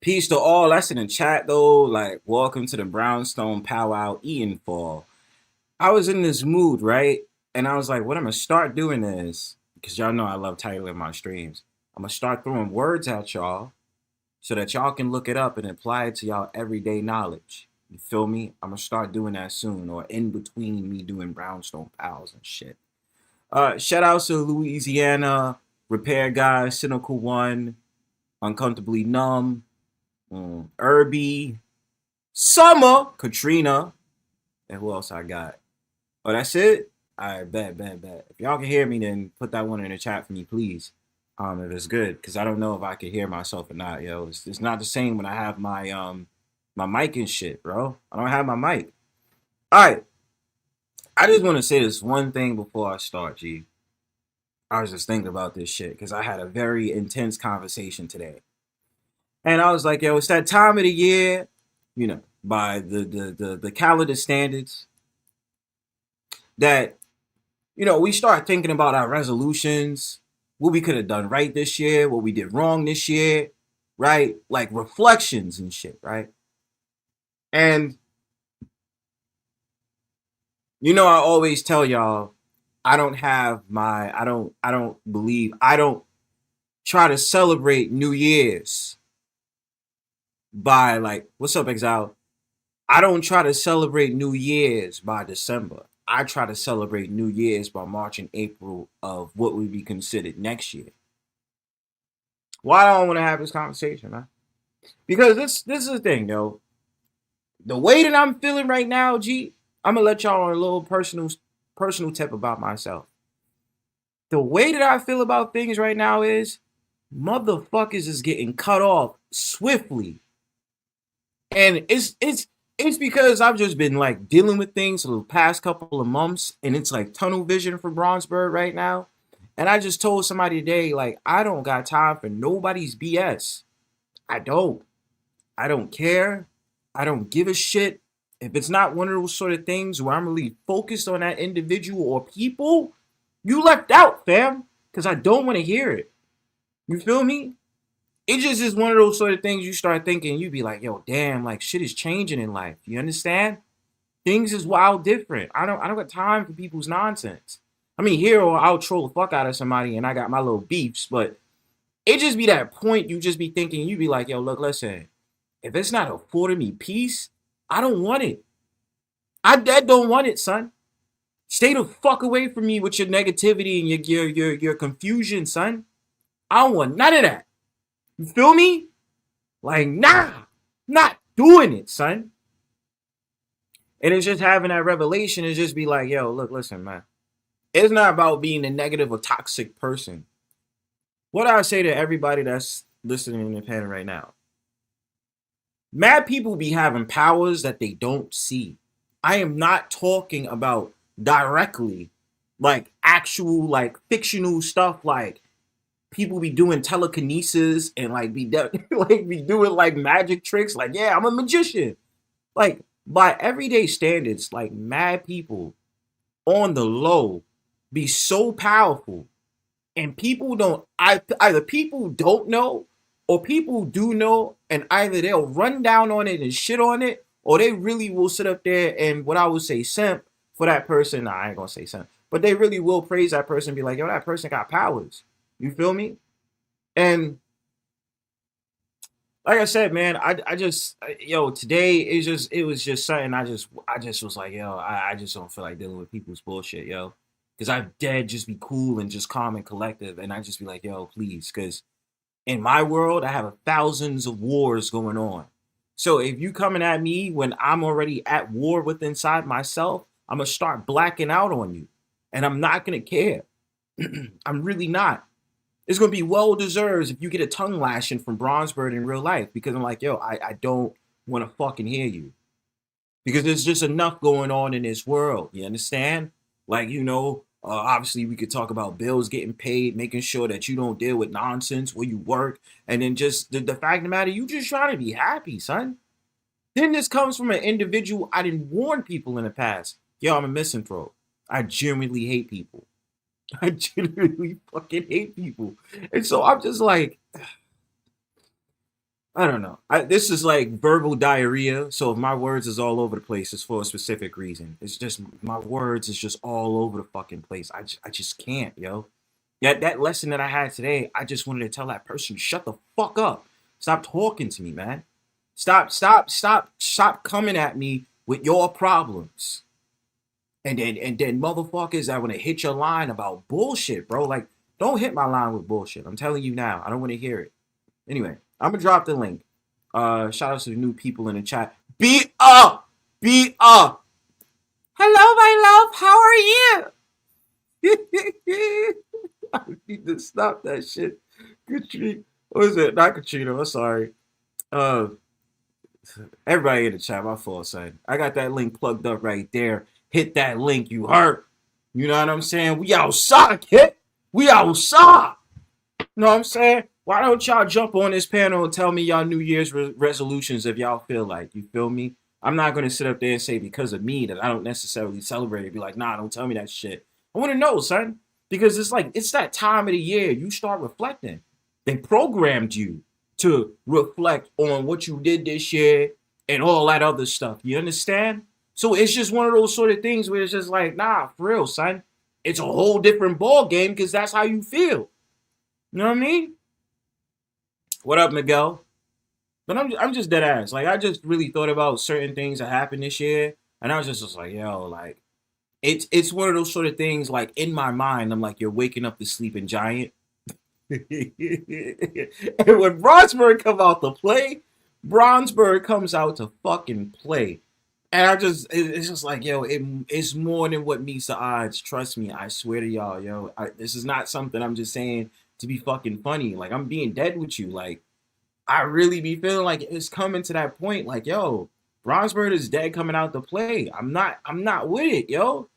Peace to all. That's in the chat though. Like, welcome to the Brownstone Powwow Fall. I was in this mood, right? And I was like, what I'm gonna start doing is, because y'all know I love titling my streams, I'm gonna start throwing words at y'all so that y'all can look it up and apply it to y'all everyday knowledge. You feel me? I'm gonna start doing that soon, or in between me doing Brownstone Pals and shit. Shout out to Louisiana, Repair Guy, Cynical One, Uncomfortably Numb, Irby, Summer, Katrina, and who else I got? Oh, that's it? Alright, bet. If y'all can hear me, then put that one in the chat for me, please. If it's good, because I don't know if I can hear myself or not, yo. It's not the same when I have my my mic and shit, bro. I don't have my mic. Alright. I just want to say this one thing before I start, G. I was just thinking about this shit, because I had a very intense conversation today. And I was like, yo, it's that time of the year, you know, by the calendar standards, that, you know, we start thinking about our resolutions, what we could have done right this year, what we did wrong this year, right? Like reflections and shit, right? And, you know, I always tell y'all, I don't try to celebrate New Year's by, like, what's up, Exile? I don't try to celebrate New Year's by December. I try to celebrate New Year's by March and April of what would be considered next year. Why do I want to have this conversation, man? Because this is the thing, yo. The way that I'm feeling right now, G, I'm gonna let y'all on a little personal tip about myself. The way that I feel about things right now is motherfuckers is getting cut off swiftly. And it's because I've just been like dealing with things for the past couple of months, and it's like tunnel vision for Bronzebird right now. And I just told somebody today, like, I don't got time for nobody's BS. I don't care. I don't give a shit. If it's not one of those sort of things where I'm really focused on that individual or people, you left out, fam, because I don't want to hear it. You feel me? It just is one of those sort of things you start thinking, you be like, yo, damn, like shit is changing in life. You understand? Things is wild different. I don't got time for people's nonsense. I mean, here I'll troll the fuck out of somebody and I got my little beefs, but it just be that point you just be thinking, you be like, yo, look, listen, if it's not affording me peace, I don't want it. I don't want it, son. Stay the fuck away from me with your negativity and your confusion, son. I don't want none of that. You feel me? Like, nah, not doing it, son. And it's just having that revelation and just be like, yo, look, listen, man. It's not about being a negative or toxic person. What I say to everybody that's listening in the panel right now, mad people be having powers that they don't see. I am not talking about directly, like actual, like fictional stuff, like people be doing telekinesis and like like be doing like magic tricks. Like, yeah, I'm a magician. Like by everyday standards, like mad people on the low be so powerful, and people don't. Either people don't know, or people do know, and either they'll run down on it and shit on it, or they really will sit up there and what I would say simp for that person. Nah, I ain't gonna say simp, but they really will praise that person and be like, yo, that person got powers. You feel me? And like I said, man, I just yo, today it was just something I just was like, yo, I just don't feel like dealing with people's bullshit, yo. Cause I dead just be cool and just calm and collective, and I just be like, yo, please, cause in my world I have thousands of wars going on. So if you coming at me when I'm already at war with inside myself, I'm gonna start blacking out on you, and I'm not gonna care. I'm really not. It's gonna be well deserved if you get a tongue lashing from Bronzebird in real life, because I'm like, yo, I don't want to fucking hear you, because there's just enough going on in this world. You understand? Like, obviously we could talk about bills getting paid, making sure that you don't deal with nonsense where you work, and then just the fact of the matter, you just trying to be happy, son. Then this comes from an individual. I didn't warn people in the past. Yo, I'm a misanthrope. I genuinely hate people. I genuinely fucking hate people. And so I'm just like, I don't know. This is like verbal diarrhea. So if my words is all over the place, it's for a specific reason. It's just my words is just all over the fucking place. I just can't, yo. Yeah, that lesson that I had today, I just wanted to tell that person, shut the fuck up. Stop talking to me, man. Stop coming at me with your problems. And then motherfuckers that want to hit your line about bullshit, bro. Like, don't hit my line with bullshit. I'm telling you now. I don't want to hear it. Anyway, I'm gonna drop the link. Shout out to the new people in the chat. Beeta! Beeta! Hello, my love. How are you? I need to stop that shit. Katrina. What is it? Not Katrina. I'm sorry. Uh, Everybody in the chat, my fault, son. I got that link plugged up right there. Hit that link, you hurt. You know what I'm saying? We outside, kid. We outside. You know what I'm saying? Why don't y'all jump on this panel and tell me y'all New Year's resolutions if y'all feel like, you feel me? I'm not going to sit up there and say because of me that I don't necessarily celebrate it. Be like, nah, don't tell me that shit. I want to know, son. Because it's like, it's that time of the year you start reflecting. They programmed you to reflect on what you did this year and all that other stuff. You understand? So it's just one of those sort of things where it's just like, nah, for real, son. It's a whole different ball game because that's how you feel. You know what I mean? What up, Miguel? But I'm just dead ass. Like, I just really thought about certain things that happened this year, and I was just like, yo, like, it's one of those sort of things. Like in my mind, I'm like, you're waking up the sleeping giant. And when Bronzebird come out to play, Bronzebird comes out to fucking play. And it's just like, yo, it's more than what meets the odds. Trust me, I swear to y'all, yo. This is not something I'm just saying to be fucking funny. Like, I'm being dead with you. Like, I really be feeling like it's coming to that point. Like, yo, Bronzebird is dead coming out to play. I'm not with it, yo.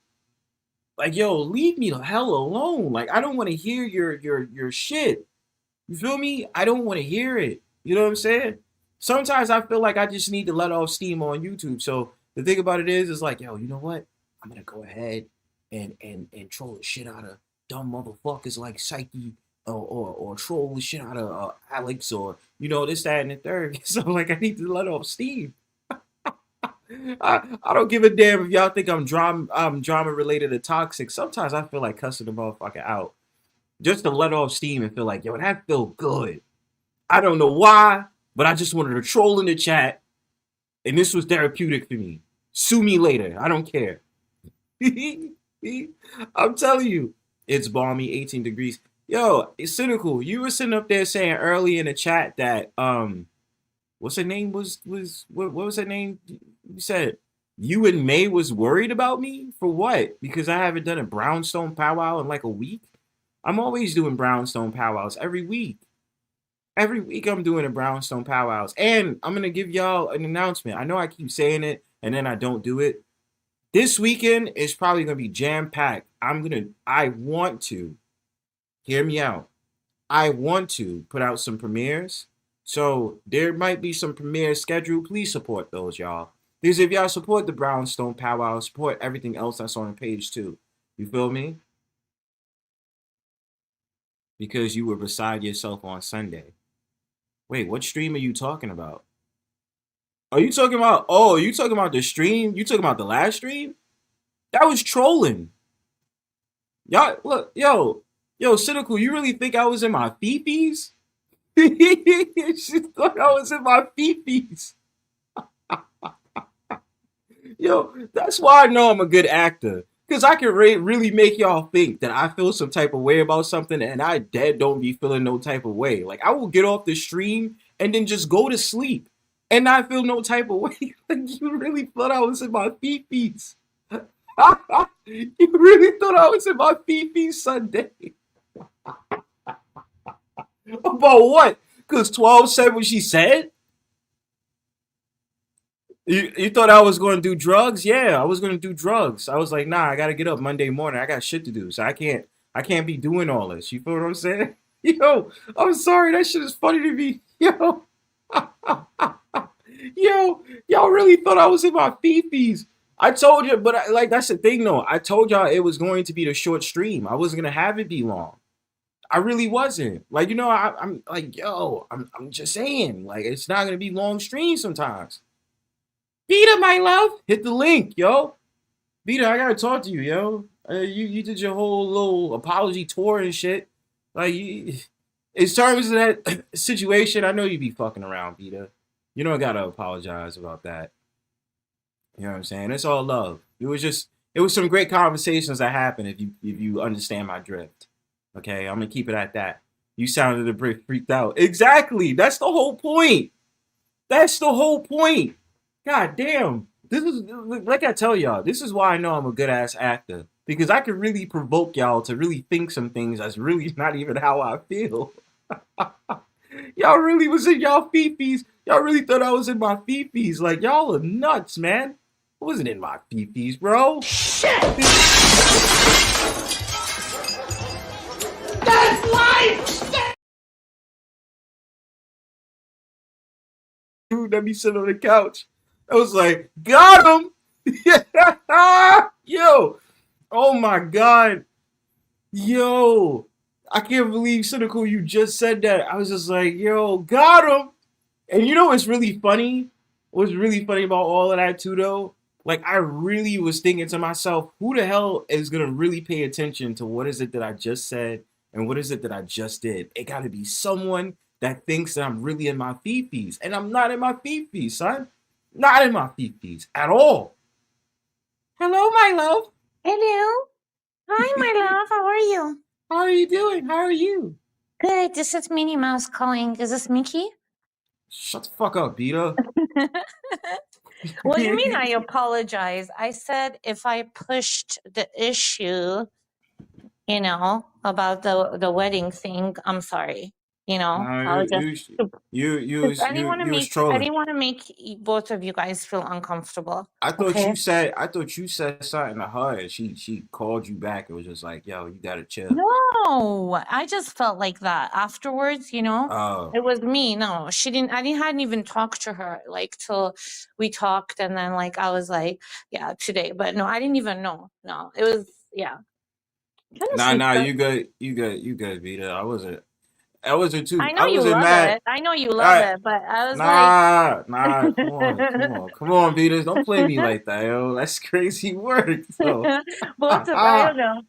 Like, yo, leave me the hell alone. Like, I don't want to hear your shit. You feel me? I don't want to hear it. You know what I'm saying? Sometimes I feel like I just need to let off steam on YouTube. So the thing about it is like, yo, you know what? I'm gonna go ahead and troll the shit out of dumb motherfuckers like Psyche or troll the shit out of Alex or this, that, and the third. So like I need to let off steam. I don't give a damn if y'all think I'm drama related or toxic. Sometimes I feel like cussing the motherfucker out just to let off steam and feel like, yo, that feel good. I don't know why, but I just wanted to troll in the chat, and this was therapeutic for me. Sue me later. I don't care. I'm telling you, it's balmy, 18 degrees. Yo, it's cynical. You were sitting up there saying early in the chat that what's her name was what was her name? You said you and May was worried about me for what? Because I haven't done a Brownstone powwow in like a week. I'm always doing Brownstone powwows every week. Every week I'm doing a Brownstone powwows, and I'm gonna give y'all an announcement. I know I keep saying it and then I don't do it. This weekend is probably gonna be jam packed. I want to hear me out. I want to put out some premieres. So there might be some premieres scheduled. Please support those, y'all. Because if y'all support the Brownstone Powwow, support everything else that's on the page too. You feel me? Because you were beside yourself on Sunday. Wait, what stream are you talking about? Are you talking about, oh, are you talking about the stream? You talking about the last stream? That was trolling. Y'all, look, yo, Cynical, you really think I was in my fifis? She thought I was in my fifis. Yo, that's why I know I'm a good actor. Because I can really make y'all think that I feel some type of way about something and I dead don't be feeling no type of way. Like, I will get off the stream and then just go to sleep and not feel no type of way. Like, you really thought I was in my fifis. You really thought I was in my fifis Sunday. About what? Because 12 said what she said? You thought I was going to do drugs? Yeah, I was going to do drugs. I was like, nah, I got to get up Monday morning. I got shit to do, so I can't be doing all this. You feel what I'm saying? Yo, I'm sorry. That shit is funny to me. Yo, yo, y'all really thought I was in my fifis. I told you, but like that's the thing though. I told y'all it was going to be the short stream. I wasn't gonna have it be long. I really wasn't. Like I'm like, yo, I'm just saying, like it's not gonna be long streams sometimes. Beeta, my love. Hit the link, yo. Beeta, I gotta talk to you, yo. You did your whole little apology tour and shit. Like, in terms of that situation, I know you be fucking around, Beeta. You don't gotta apologize about that. You know what I'm saying? It's all love. It was some great conversations that happened if you understand my drift. Okay, I'm gonna keep it at that. You sounded a bit freaked out. Exactly. That's the whole point. That's the whole point. God damn. This is like I tell y'all, this is why I know I'm a good ass actor. Because I can really provoke y'all to really think some things that's really not even how I feel. Y'all really was in y'all fifis. Y'all really thought I was in my fifis. Like y'all are nuts, man. I wasn't in my fifis, bro. Shit! That's life! Dude, let me sit on the couch. I was like, got him! Yo! Oh my god. Yo! I can't believe, Cynical, you just said that. I was just like, yo, got him! And you know what's really funny? What's really funny about all of that too, though? Like, I really was thinking to myself, who the hell is gonna really pay attention to what is it that I just said and what is it that I just did? It gotta be someone that thinks that I'm really in my fifis. And I'm not in my fifis, son. Not in my fifis at all. Hello, my love. Hello. Hi, my love. How are you? How are you doing? How are you? Good. This is Minnie Mouse calling. Is this Mickey? Shut the fuck up, Beeta. What do you mean I apologize? I said if I pushed the issue, about the wedding thing, I'm sorry. I'll just I didn't want to you was make trolling. both of you guys feel uncomfortable. I Okay. I thought you said something to her and she called you back. It was just like, yo, you gotta chill. No, I just felt like that afterwards, Oh. It was me. No, she didn't, hadn't even talked to her like till we talked. And then like, I was like, yeah, today, but no, I didn't even know. No, it was, yeah. Kind of Nah, sleep. you good, Beeta. I wasn't too I know I you wasn't love mad. it. I know you love I it, but I was like, nah, come on, Beeta. Don't play me like that, yo. That's crazy work, so. both of, I don't know.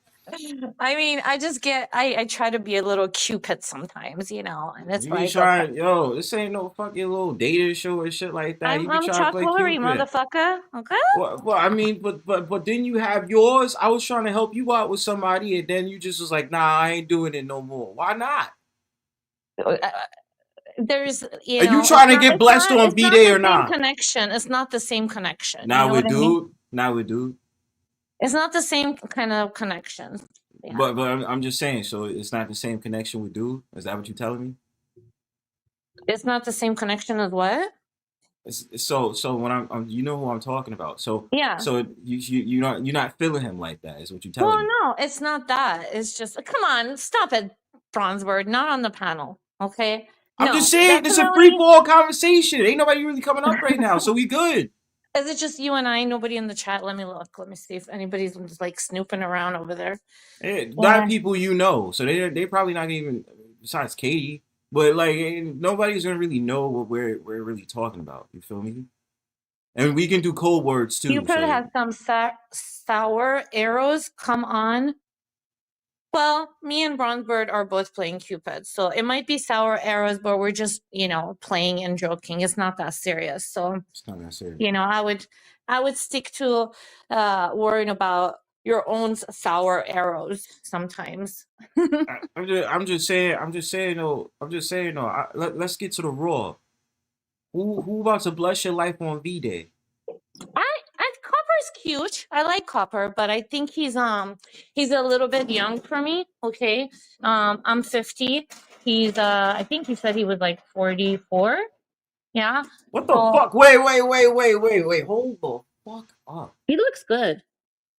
I mean, I just I try to be a little Cupid sometimes, and it's You be like, okay. trying, yo, this ain't no fucking little dating show or shit like that. You be I'm trying to play chocolate, Cupid. motherfucker. Okay. Well, I mean, but then you have yours. I was trying to help you out with somebody, and then you just was like, nah, I ain't doing it no more. Why not? there's, Are you trying to get blessed on it's not B-Day the or same not? connection. It's not the same connection. You Now know we what I mean? do. Now we do. It's not the same kind of connection. Yeah. But I'm just saying. So it's not the same connection we do. Is that what you're telling me? It's not the same connection as what? So when you know who I'm talking about. Yeah. So you're not feeling him like that. Is what you're Well, telling me. no, it's not that. It's just, come on, stop it, Bronzebird. Not on the panel, okay? I'm just No, saying this is a free definitely. for all conversation. Ain't nobody really coming up right now, so we good. Is it just you and I? Nobody in the chat? Let me look. Let me see if anybody's just like snooping around over there. Not people you know, so they probably not even besides Katie. But like nobody's gonna really know what we're really talking about. You feel me? And we can do code words too. Cupid So has some sour arrows. Come on. Well, me and Bronzebird are both playing Cupid, so it might be sour arrows, but we're just, playing and joking. It's not that serious. So, it's not that serious. I would stick to worrying about your own sour arrows sometimes. I'm just saying. No. Let's get to the raw. Who about to bless your life on V-Day? Copper's cute. I like Copper, but I think he's a little bit young for me. Okay. I'm 50. He's I think he said he was like 44. Yeah. What the So fuck? Wait. Hold the fuck up. he looks good.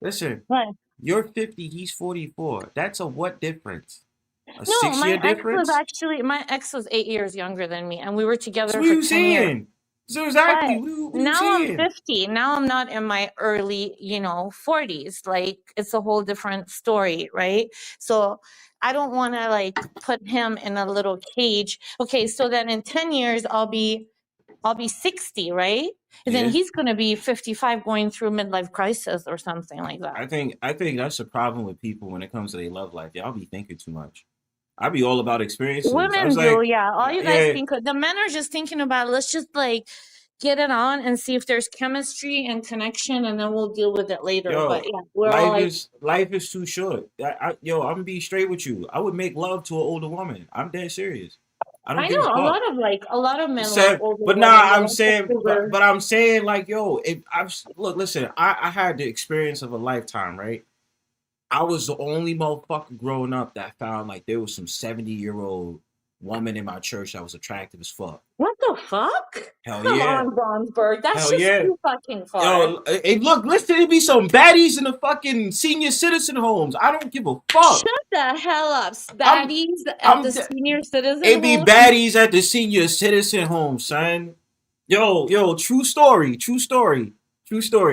Listen, What? you're 50, he's 44. That's a what difference? A No, 6 year difference? my ex was 8 years younger than me, and we were So together what for are you 10 years. saying? So exactly, But what are you now I'm saying? 50. Now I'm not in my early, 40s. Like it's a whole different story, right? So I don't want to like put him in a little cage. Okay, so then in 10 years I'll be 60, right? And then Yeah. he's going to be 55 going through midlife crisis or something like that. I think that's the problem with people when it comes to their love life. Y'all be thinking too much. I be all about experiences. I Women was do, like, yeah. All you guys yeah, think the men are just thinking about let's just like get it on and see if there's chemistry and connection, and then we'll deal with it later. But yo, yeah, we're all like, life is too short. I'm gonna be straight with you. I would make love to an older woman. I'm dead serious. I don't I give a know fuck. a lot of men like Said, older but nah, women. They I'm like the saying, cougar. but I'm saying like, yo, if I've look, listen, I had the experience of a lifetime, right? I was the only motherfucker growing up that found like there was some 70-year-old woman in my church that was attractive as fuck. What the fuck? Hell Come yeah. on, Bronzebird. That's Hell just yeah. too fucking far. Yo, hey, look, listen, there be some baddies in the fucking senior citizen homes. I don't give a fuck. Shut the hell up. I'm, Baddies at I'm, the senior citizen it be home. baddies at the senior citizen home, son. Yo, true story.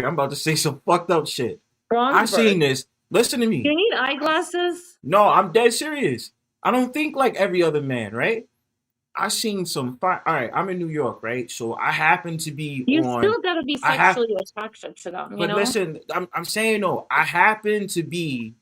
I'm about to say some fucked up shit. I seen Bronzebird. this. Listen to Do me. you need eyeglasses? No, I'm dead serious. I don't think like every other man, right? I seen some fire. All right, I'm in New York, right? So I happen to be You on. still gotta be I have, sexually attracted to them, you but know? listen, I'm saying no. I happen to be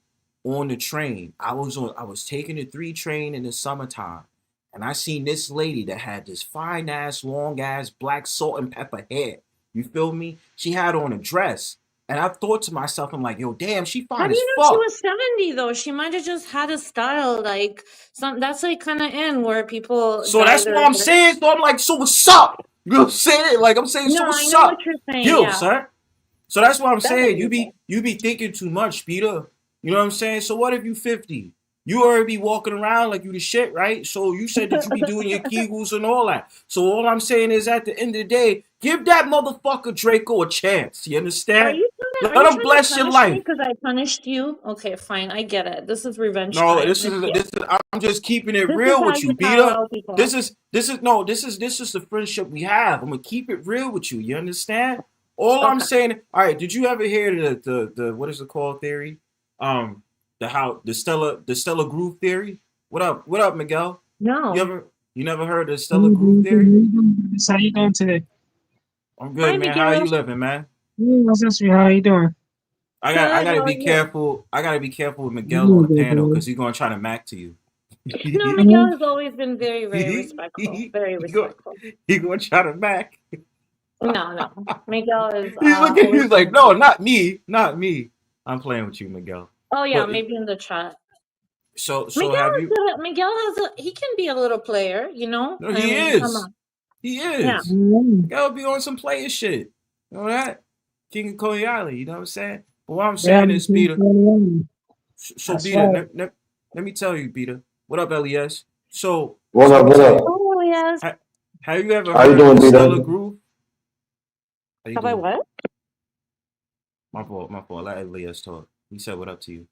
on the train. I was taking the 3 train in the summertime, and I seen this lady that had this fine ass, long ass black salt and pepper hair. You feel me? She had on a dress, and I thought to myself, I'm like, yo, damn, she How fine do as you know she fuck. was 70 though? She might have just had a style like some that's like kind of in where people So dye that's what their I'm hair. saying. So I'm like, so what's up? You know what I'm saying? Like I'm saying, so No, I what's know what up? you're saying. Yo, Yeah, son. So that's what I'm that's saying. amazing. You be thinking too much, Peter. You know what I'm saying? So what if you 50? You already be walking around like you the shit, right? So you said that you be doing your kegels and all that. So all I'm saying is at the end of the day, give that motherfucker Draco a chance. You understand? Are Let you him trying to bless your punish me life. because I punished you? Okay, fine. I get it. This is revenge No, time. I see it. this is I'm just keeping it This is real how with you you, Peter. powwow people. This is the friendship we have. I'm gonna keep it real with you. You understand? All I'm Okay. saying. All right. Did you ever hear the what is it called theory? Um, the Stella groove theory. What up, Miguel? No. You never heard of the Stella groove theory? How you doing today? I'm Hi, good, man. How are Miguel. you living, man? What's up, sweetie? How you doing? I Good. gotta How are be you? careful. I gotta be careful with Miguel on the panel because he's gonna try to mac to you. No, Miguel has always been very, very respectful. he, Very go, respectful. he gonna try to back. No. Miguel is He's looking. always He's been like, a no, peace. not me. I'm playing with you, Miguel. Oh yeah, But maybe in the chat. So Miguel have you? he can be a little player, you know? No, I he mean, come is. on. He Yeah. is. Gotta be on some player shit. You know that? King of Coney Island. You know what I'm saying? But what I'm Yeah, saying is, Beeta. So that's Beeta, right. let me tell you, Beeta. What up, LES? So What let up? me What tell up? you. Oh, yes. Have you ever How you heard of doing, the Beeta? Stella Groove? How you Have I doing? what? My fault. My fault. Let LES talk. He said, "What up to you?"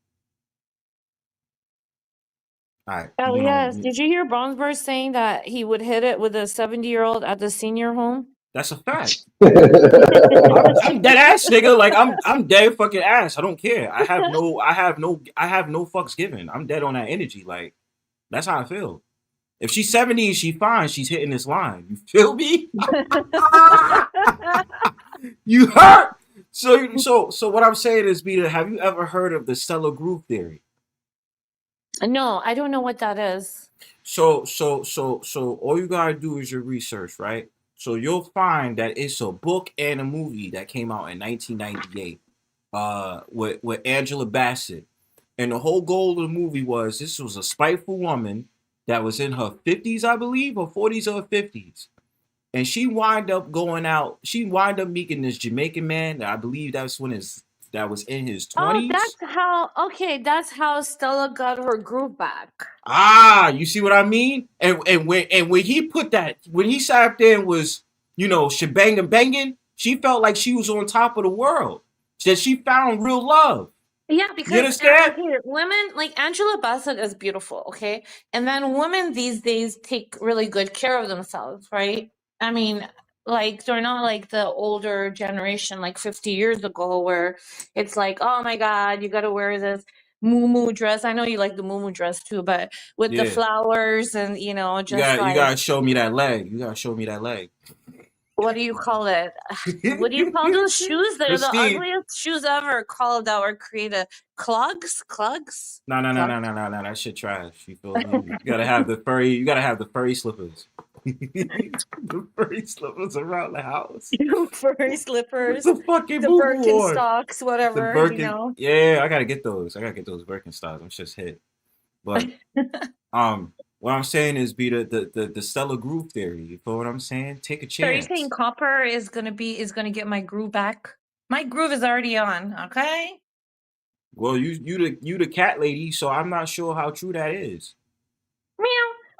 All right. You can Elias, on. did you hear Bronzebird saying that he would hit it with a 70-year-old at the senior home? That's a fact. I'm dead ass, nigga. Like I'm dead fucking ass. I don't care. I have no fucks given. I'm dead on that energy. Like that's how I feel. If she's 70 and she's fine, she's hitting this line. You feel me? You hurt. So what I'm saying is, Beeta, have you ever heard of the Stella Groove theory? No, I don't know what that is. So all you gotta do is your research, right? So you'll find that it's a book and a movie that came out in 1998, with Angela Bassett, and the whole goal of the movie was this was a spiteful woman that was in her 50s, I believe, or 40s or 50s, and she wind up going out. She wind up meeting this Jamaican man that I believe that was in his Oh, 20s. that's how Stella got her groove back. Ah, you see what I mean? And when he put that, when he sat up there and was, shebanging banging, she felt like she was on top of the world. That she found real love. Yeah, You because understand? okay, women like Angela Bassett is beautiful, okay? And then women these days take really good care of themselves, right? I mean, like they're not like the older generation like 50 years ago where it's like, oh my God, you gotta wear this moo dress. I know you like the moo dress too, but with the Yeah. flowers and just You like gotta show me that leg. You gotta show me that leg. what do you call it? What do you call those shoes? They're the Christine. ugliest shoes ever called out or created. Clogs? Clogs? No, no, no, Clogs? no, no, no, no. That shit trash. You feel me? You gotta have the furry. You gotta have the furry slippers. The furry slippers around the house. Furry With slippers, the fucking the boo boo on. Birkenstocks, The whatever. Birkin. Yeah, I gotta get those. I gotta get those Birkenstocks. I'm just hit. But what I'm saying is, be the Stella Groove theory. You feel what I'm saying? Take a So are you saying chance. copper is gonna get my groove back? My groove is already on, okay? Well, you the cat lady, so I'm not sure how true that is. Meow.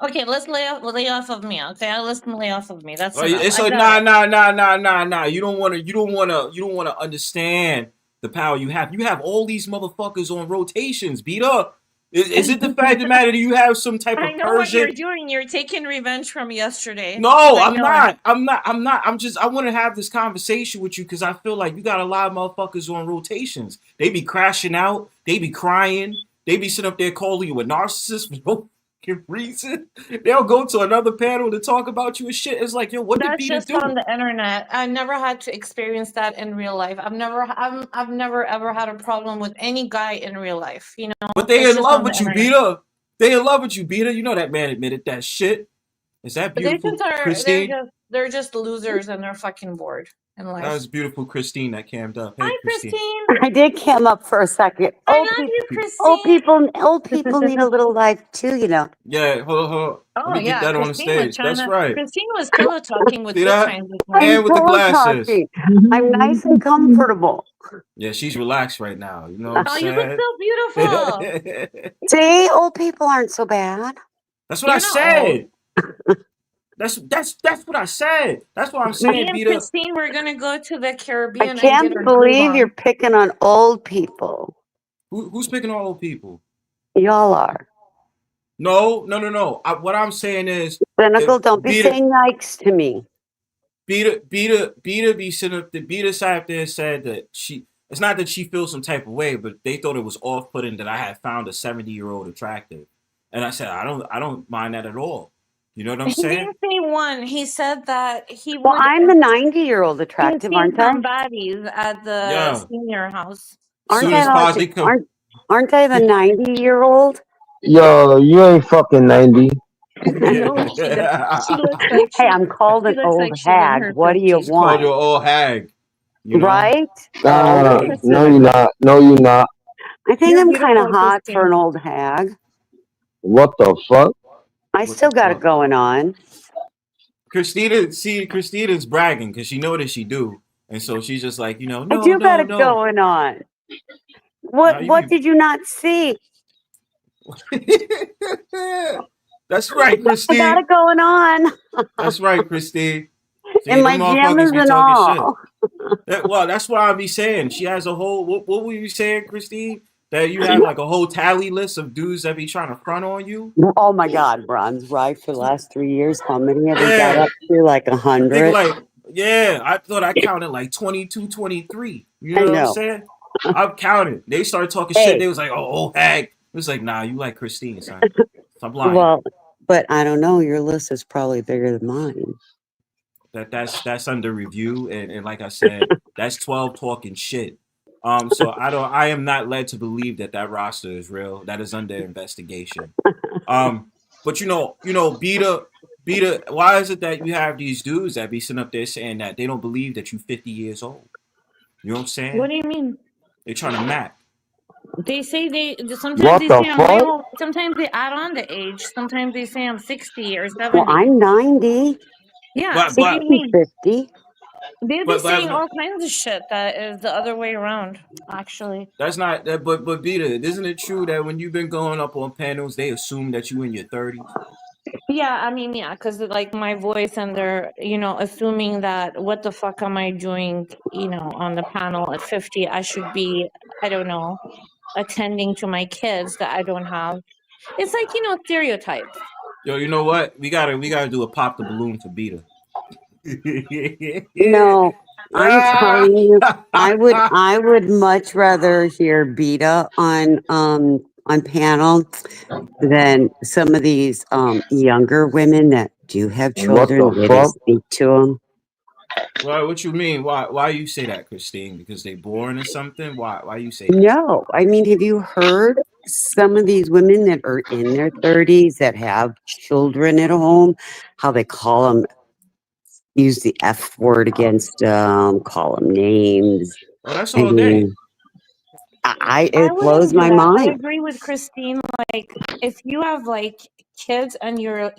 Okay, let's lay off of me, okay? Let's lay off of me. That's enough. It's I a got it. nah. You don't wanna understand the power you have. You have all these motherfuckers on rotations. Beat up. Is it the fact of the matter that you have some type I of know what you're Persian? doing. You're taking revenge from yesterday. No, I I'm know it. not. I want to have this conversation with you because I feel like you got a lot of motherfuckers on rotations. They be crashing out. They be crying. They be sitting up there calling you a narcissist for no fucking reason. They'll go to another panel to talk about you and shit. It's like, yo, what did That's Beeta just on do? the internet. I never had to experience that in real life. I've never ever had a problem with any guy in real life. But they It's in just love on the with you, internet. Beeta. They in love with you, Beeta. You know that man admitted that shit. Is that But they beautiful, just are Christine? they're just losers and they're fucking bored in That life. was beautiful, Christine. That cammed up. Hey, Hi, Christine. Christine. I did cam up for a second. I love you, Old people need a little life too, you know. Yeah, hold on. Let Oh me get yeah, that on the Christine was stage. trying That's to. right. Christine was pillow talking with See good that? times this I'm morning. And with the pillow glasses. talking. I'm nice and comfortable. Yeah, she's relaxed right now. You know what I'm Oh, you look saying? so beautiful. See, old people aren't so bad. That's what I You're not old. said. That's what I said. That's what I'm Me saying, and Beeta. Christine, we're gonna go to the I Caribbean and get can't our groove believe you're on. picking on old people. Who's picking on old people? Y'all are. No. What I'm saying is, if Cynical, don't be Beeta, saying yikes to me. Beeta be sitting up. The Beeta sat up there and said that she. It's not that she feels some type of way, but they thought it was off-putting that I had found a 70-year-old attractive, and I said I don't mind that at all. You know what I'm He saying? didn't say one. He said that he Well, would. I'm the 90-year-old He's attractive, seen aren't I? some baddies at the Yeah. senior house. Aren't Soon I as like Posy come. aren't I the 90-year-old? Yo, you ain't fucking 90. No, she does. She looks like Hey, I'm called she an looks old like she's in hag. her What do you fifties. She called you want? an old hag. You know. Right? You're No, you're Pacific. not. No, you're not. I think You're I'm kind of beautiful, hot for Christine. an old hag. What the fuck? I What still the got it fuck? going on. Christina's bragging because she know that she do, and so she's just like, I no, do got no, it no. going on. Now What you be. did you not see? That's right, I got Christine. it going on. That's right, Christine. See, In them my motherfuckers jammies be and talking shit. all. Well, that's why I be saying she has a whole. What were you saying, Christine? That you have like a whole tally list of dudes that be trying to front on you. Oh my God, Bronze, right? For the last 3 years, how many have we got Yeah, up to? Like I think 100? like I thought I counted like 22, 23. You I know what I'm know. saying? I've counted. They started talking shit. Hey, They was like, oh hag. It was like, nah, you like Christine, son. Stop lying. well, but I don't know. Your list is probably bigger than mine. That's under review, and like I said, that's 12 talking shit. So I am not led to believe that roster is real. That is under investigation. But Beeta, why is it that you have these dudes that be sitting up there saying that they don't believe that you 50 years old? You know what I'm What saying? do you mean? They're trying to map. They say sometimes What they the say I'm way fuck? old. Sometimes they add on the age. Sometimes they say I'm 60 or Well, 70. I'm 90. Yeah, But so what do It you but could be mean? 50. They'll be but saying but all kinds of shit that is the other way around, actually. that's not that. But Beeta, isn't it true that when you've been going up on panels, they assume that you in your 30s? Yeah, I mean, yeah, because like my voice and they're, assuming that what the fuck am I doing, on the panel at 50? I should be, I don't know, attending to my kids that I don't have. It's like, stereotypes. Yo, you know what? We gotta do a pop the balloon for Beeta. No, I'm Ah! telling you, I would much rather hear Beeta on panel than some of these younger women that do have What children. the The way they fuck? speak to them. Well, what you mean? Why you say that, Christine? Because they boring or something? Why you say that? No, I mean, have you heard some of these women that are in their 30s that have children at home? How they call them, use the F word against them, call them names. Oh, that's I all day. mean, I it wouldn't blows do my that. I mind. agree with Christine. Like, if you have like kids and you're,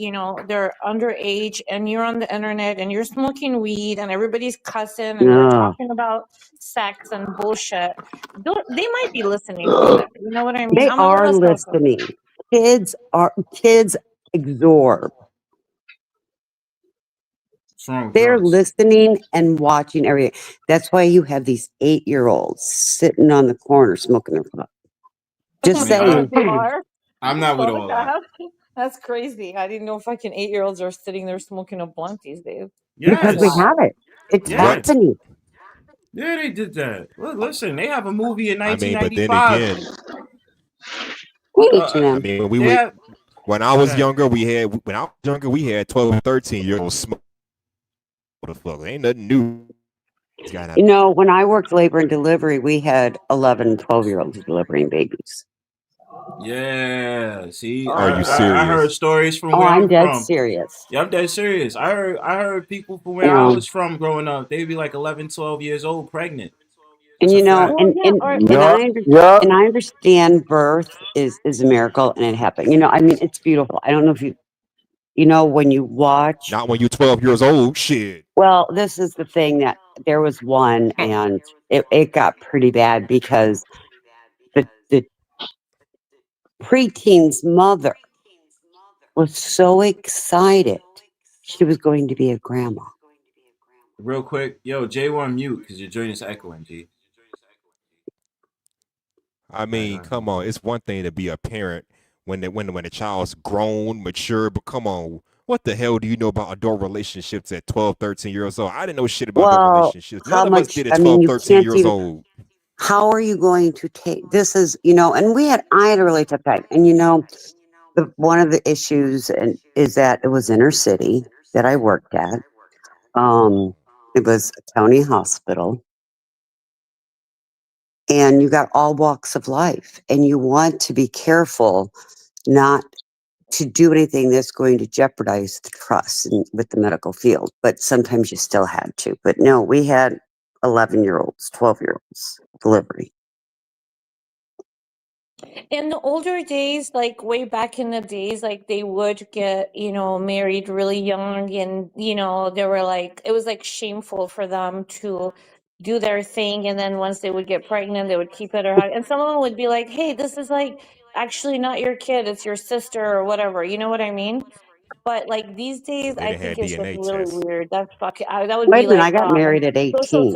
they're underage and you're on the internet and you're smoking weed and everybody's cussing and they're Ugh. talking about sex and bullshit, they might be listening to that. You know what I mean? They I'm a are little selfish. listening. Kids absorb. What's wrong with They're drugs? listening and watching everything. That's why you have these 8-year-olds sitting on the corner smoking their pot. I Just mean, saying. They are. I'm not with Fuck all that. that. That's crazy. I didn't know fucking 8-year-olds are sitting there smoking a blunt these days. Because That's we Yes, wild. have it. It's yeah, What? happening. yeah. They did that. Well, listen, they have a movie in I mean, but then 1995. again, Each of I them. mean, They have. when I Go was ahead. younger, we had 12 and 13-year-olds smoke. What the fuck? Ain't nothing new. You know, when I worked labor and delivery, we had 11, 12-year-olds delivering babies. Yeah. See, Are you I heard serious? stories from Oh, where I'm I'm dead from. serious. Yeah, I'm dead serious. I heard people from where You I know, was from growing up. They'd be like 11, 12 years old, pregnant. and That's a you know, fact. Well, and yeah, and or and Yeah, yeah. I understand birth is a miracle and it happened. You know, I mean, it's beautiful. I don't know if when you watch. Not when you 12 years old. Shit. Well, this is the thing that there was one, and it got pretty bad because the preteen's mother was so excited she was going to be a grandma. Real quick, yo, J1 mute because your joint is echoing, G. I All right, mean, go come on. It's one thing to be a parent when the child's grown, mature, but come on. What the hell do you know about adult relationships at 12, 13 years old? I didn't know shit about adult Well, relationships. how None of us much? did at I mean, 12, you 13 can't years even. old. How are you going to take this? Is and I had a really tough time, and one of the issues is that it was inner city that I worked at. It was a county hospital, and you got all walks of life, and you want to be careful not to do anything that's going to jeopardize the trust with the medical field. But sometimes you still had to. But no, we had 11-year-olds, 12-year-olds delivery. In the older days, like way back in the days, like they would get, married really young, and they were like, it was like shameful for them to do their thing, and then once they would get pregnant, they would keep it or and some of them would be like, hey, this is like actually not your kid, it's your sister or whatever, you know what I mean? But like these days, They I done think had it's just DNA really tests. weird. That's fucking. That would Wait be a minute, like I got married at social 18.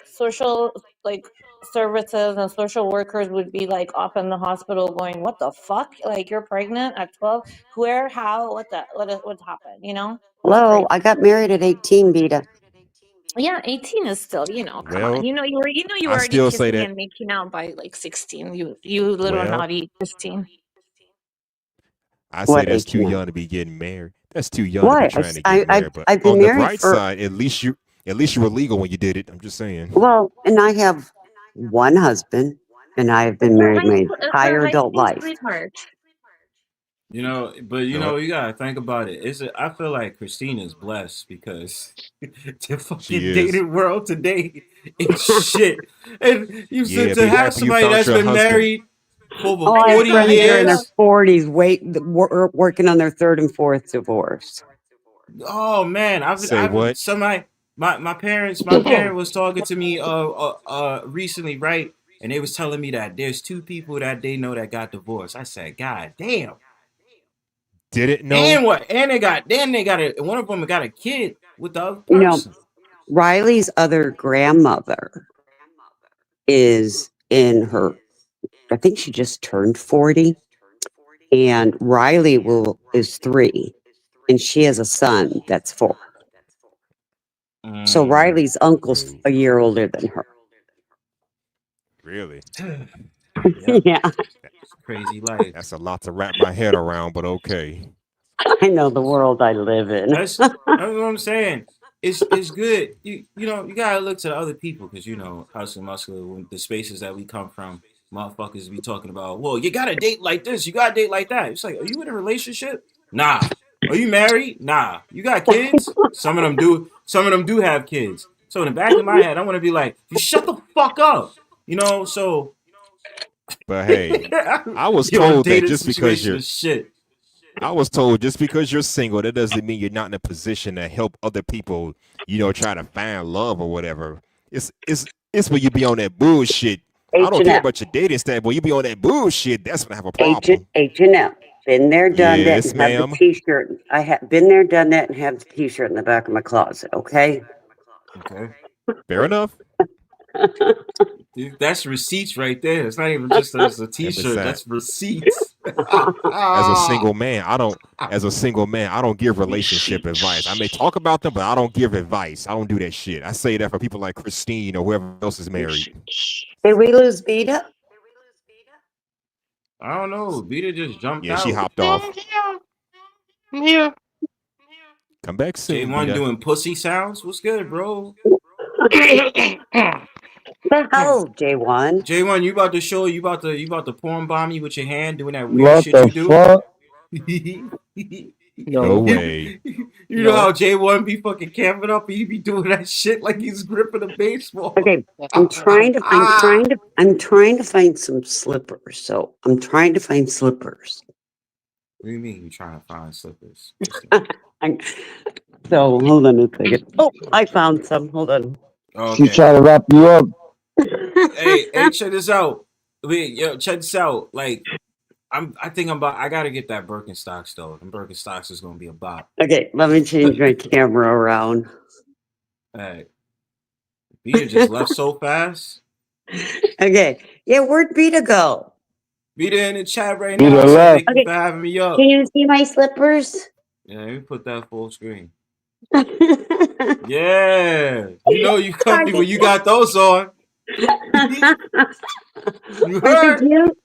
social like services and social workers would be like up in the hospital going, "What the fuck? Like you're pregnant at 12? Where? How? What happened? It's Hello, crazy." I got married at 18, Beeta. Yeah, 18 is still, come on. Well, You were I already still say kissing that. and making out by like 16. You little Well, naughty 15. I say What that's too 18? young to be getting married. That's too young to be Why? trying to get married. But I've been on the married bright for, side, at least you were legal when you did it. I'm just saying. well, and I have one husband, and I have been married my It's a entire high adult school life. sweetheart. But No, you gotta think about it. I feel like Christina's blessed because the she fucking is. dating world today is shit. And Yeah, to be have happy you somebody found that's your been husband. married for over Oh, I have 40 friends that are in their years. 40s, working on their third and fourth divorce. Oh man, Say I've what? somebody my parent was talking to me recently, right? And they was telling me that there's two people that they know that got divorced. I said, God damn. Didn't know. And what? And they got one of them got a kid with the other You know, person. Riley's other grandmother is in her, I think she just turned 40, and Riley is 3, and she has a son that's 4. So Riley's uncle's Oh, a year older than her. really? Yep. Yeah, It's crazy life. That's a lot to wrap my head around, but okay. I know the world I live in. That's what I'm saying. It's good. You gotta look to the other people because us and Muscular, the spaces that we come from, motherfuckers be talking about. Well, you gotta date like this. You gotta date like that. It's like, are you in a relationship? Nah. Are you married? Nah. You got kids? Some of them do. Some of them do have kids. So in the back of my head, I want to be like, you shut the fuck up. So But hey, I was the told that dating just because situation you're is shit. I was told just because you're single, that doesn't mean you're not in a position to help other people, try to find love or whatever. It's when you be on that bullshit. I don't care H&M, about your dating stat, but when you be on that bullshit, that's when I have a H problem. H&M. Been there, done that, Yes, and have the ma'am. T-shirt. I have been there, done that, and have the T-shirt in the back of my closet. Okay. Okay. Fair enough. Dude, that's receipts right there. It's not even just as a And T-shirt. besides, That's receipts. as a single man, I don't give relationship advice. I may talk about them, but I don't give advice. I don't do that shit. I say that for people like Christine or whoever else is married. Did we lose Beeta? I don't know. Beeta just jumped Yeah, she out. hopped off. Yeah. Come back soon, J1 Beeta. doing pussy sounds. What's good, bro? The hell, J1? J1, you about to show you about to porn bomb me with your hand doing that weird What shit the you do? fuck? No No. way. You know how J1 be fucking camping up and he be doing that shit like he's gripping a baseball. Okay, I'm trying to find some slippers. So I'm trying to find slippers. What do you mean you trying to find slippers? So hold on a second. Oh, I found some. Hold on. Okay. She trying to wrap you up. Hey, check this out. Check this out. Like, I gotta get that Birkenstocks though. Them Birkenstocks is gonna be a bop. Okay, let me change my camera around. Hey, Beeta just left so fast. Okay, yeah, where'd Beeta go? Beeta in the chat right Beeta now. So left. thank you for having me up. Can you see my slippers? Yeah, let me put that full screen. Yeah, you comfy when you got those on. You Aren't they heard? cute?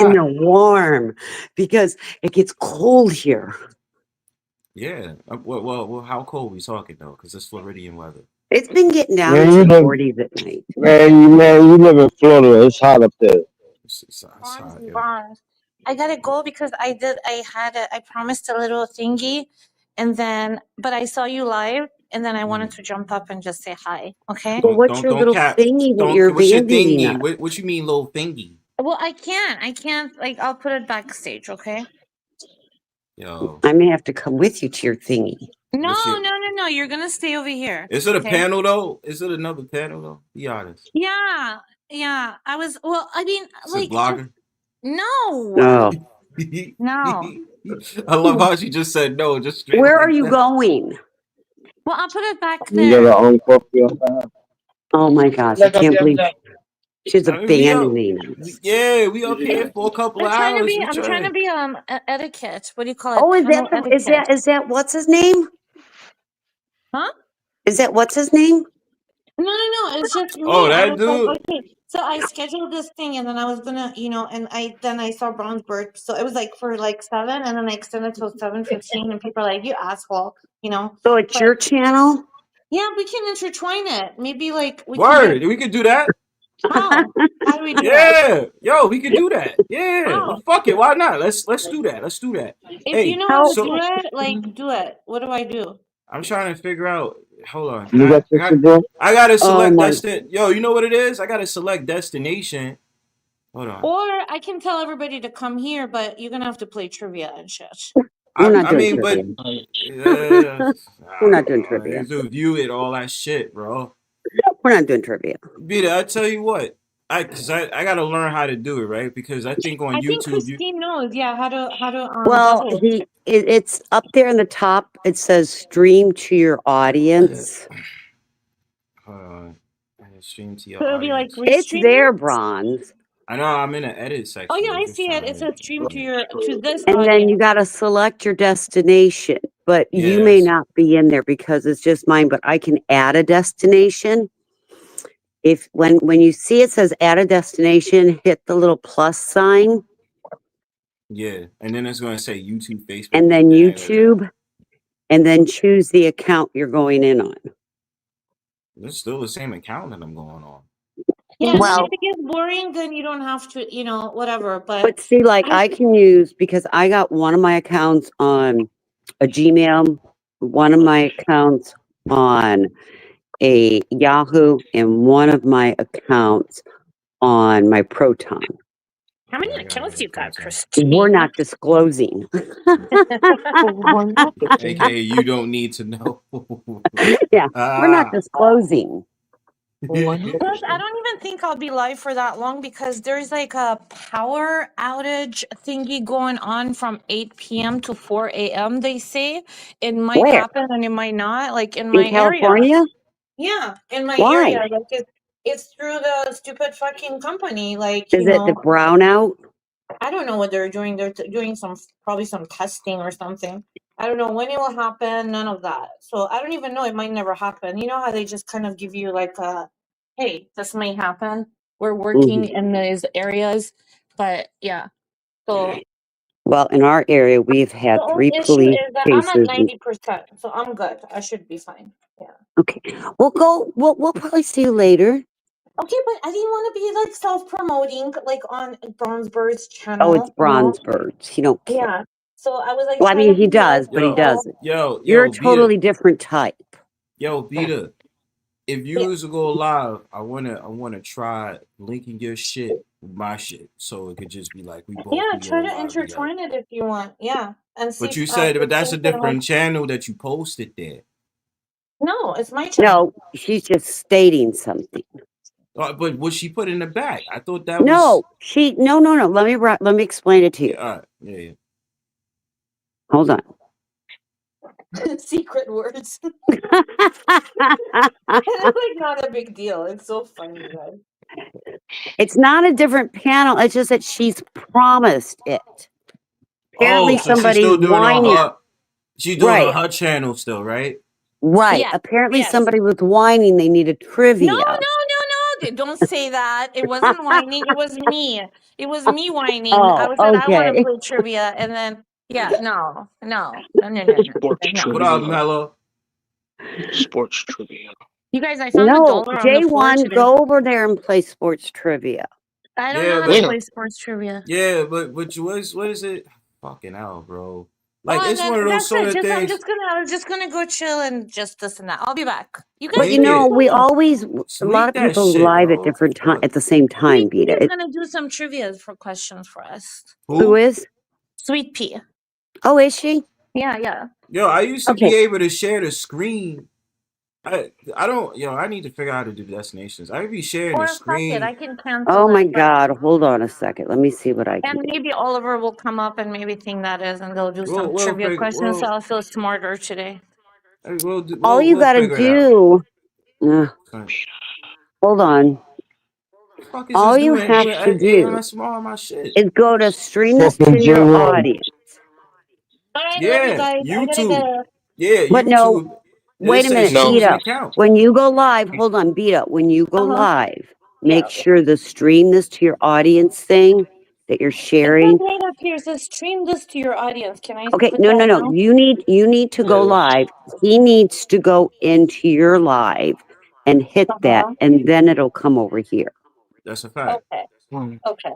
And they're warm because it gets cold here. Yeah. Well, how cold we talking though? Because it's Floridian weather. It's been getting down Man, into the 40s at night. Man, you live in Florida. It's hot up there. It's hot, yeah. Bronze. I gotta go because I promised a little thingy, but I saw you live, and then I wanted to jump up and just say hi. Okay. Well, what's your little thingy that you're What's your abandoning thingy? us? What you mean, little thingy? Well, I can't. Like, I'll put it backstage. Okay. Yo, I may have to come with you to your thingy. No, what's your? no. You're gonna stay over here. Is it a Okay. panel though? Is it another panel though? Be honest. Yeah. I was. Well, I mean, It's a like, blogger. no. Oh. No. I love how she just said no, just straight Where like are you that. going? Well, I'll put it back You got there. to uncuff yourself. Oh my gosh, I can't believe she's I mean, we up, abandoning us. yeah, we up here for a couple of hours. I'm trying to be etiquette. What do you call it? Oh, is Panel that etiquette. is that what's his name? Huh? Is that what's his name? No. It's just me. Oh, I that was dude. like, okay. So I scheduled this thing, and then I was gonna, and I saw Bronzebird. So it was like for like 7, and then I extended till 7:15, and people are like, "You asshole," So it's But your channel? yeah, we can intertwine it. Maybe like we Word, can we could do that. get how? How do we do that? Yeah, yo, we could do that. Yeah, How? well, fuck it, why not? Let's do that. Let's do that. If you Hey, know how to so do it, like do it. What do I do? I'm trying to figure out. Hold on, You got this, bro? I gotta select Oh my. Yo, you know what it is? I gotta select destination. Hold on. Or I can tell everybody to come here, but you're gonna have to play trivia and shit. We're not I doing mean, trivia. but We're not doing trivia. to view it, all that shit, bro. We're not doing trivia. Beeta, I tell you what, I gotta learn how to do it, right? Because I think on I think YouTube, Christine knows, yeah, how to Well, double. it's up there in the top. It says stream to your audience. hold on, stream to your So it'll be like audience. It's restream there, it? Bronze. I know I'm in the edit section. Oh yeah, I'm I just see it. trying It says stream to yeah. this And then you audience. got to select your destination, but you may Yes. not be in there because it's just mine, but I can add a destination. If when you see it says add a destination, hit the little plus sign Yeah, and then it's going to say YouTube, Facebook, and then like that. YouTube, and then choose the account you're going in on. It's still the same account that I'm going on. Yeah, Well, if it gets boring, then you don't have to, whatever. but see, like I can use, because I got one of my accounts on a Gmail, one of my accounts on a Yahoo, and one of my accounts on my Proton. How many Yeah, I got accounts it, you got, Proton. Christine? We're not disclosing. AKA, you don't need to know. Yeah, we're not disclosing. Plus, I don't even think I'll be live for that long because there's like a power outage thingy going on from 8 p.m. to 4 a.m. They say it might Where? happen and it might not. Like in my In California? area. Yeah, in my Why? area. Like it's through the stupid fucking company. Like Is it the brownout? I don't know what they're doing. They're doing probably some testing or something. I don't know when it will happen. None of that. So I don't even know. It might never happen. You know how they just kind of give you like a, hey, this may happen. We're working in these areas, but yeah. So Well, in our area, we've had the 3 only issue police is that I'm at cases. 90%, so I'm good. I should be fine. Yeah. Okay, we'll probably see you later. Okay, but I didn't want to be like self-promoting, like on Bronzebird's channel. Oh, it's Bronzebirds. He don't care. Yeah. So I was like, Well, I trying mean, to he be like, does, but he doesn't. Yo, You're a Beeta. totally different type. Yo, Beeta. If you was to go live, I wanna try linking your shit with my shit, so it could just be like we both. Yeah, be try on to live intertwine it if you want. Yeah, and see. But you if, said, but that's a Christine can, different channel that you posted there. No, it's my channel. No, she's just stating something. But what she put in the back, I thought that was. No, no. Let me explain it to you. Yeah, all right. Yeah. Hold on. Secret words. It's like not a big deal. It's so funny, guys. It's not a different panel. It's just that she's promised it. Apparently, so somebody she's still doing whining. She's doing on her channel still, right? Right. Yeah, Apparently, yes. somebody was whining. They needed trivia. No. Don't say that. It wasn't whining. It was me. It was me whining. I was like, I want to play trivia, and then no. What up, Mello? Sports trivia. You guys, I found $1 on the floor J1, today. go over there and play sports trivia. I don't know how to play sports trivia. Yeah, but what is it? Fucking hell, bro. Like Oh, and it's then one of those that's sort it. of Just I'm things. just gonna go chill and just this and that. I'll be back. You guys But you Link keep know, it. we going. always a lot Link of that people shit, live at bro. different time Fuck. at the same time, Sweet Pea Beeta. is gonna do some trivia for questions for us. Who Who? is? Sweet Pea. Oh, is she? Yeah. Yo, I used to Okay. be able to share the screen. I don't. Yo, I need to figure out how to do destinations. I be sharing the Or fuck it, I screen. can cancel Oh my it. God! Hold on a second. Let me see what I can And do. maybe Oliver will come up and maybe think that is, and they'll do some trivia questions. So I'll feel smarter today. All you gotta figure it out. do. What Hold on. the fuck is All this you doing? have Doing to do ASMR on my shit. is go to stream this Fucking to your J1. audience. All right, love you Yeah, guys. I gotta YouTube. go. Yeah, But no, YouTube. wait a minute, No. choose an Beeta. account. When you go live, hold on, Beeta. When you go live, make Yeah. sure the stream this to your audience thing that you're It sharing. says right up here, it says stream this to your audience. Can I Okay, put no. that now? You need to go live. He needs to go into your live and hit that, and then it'll come over here. That's a fact. Okay.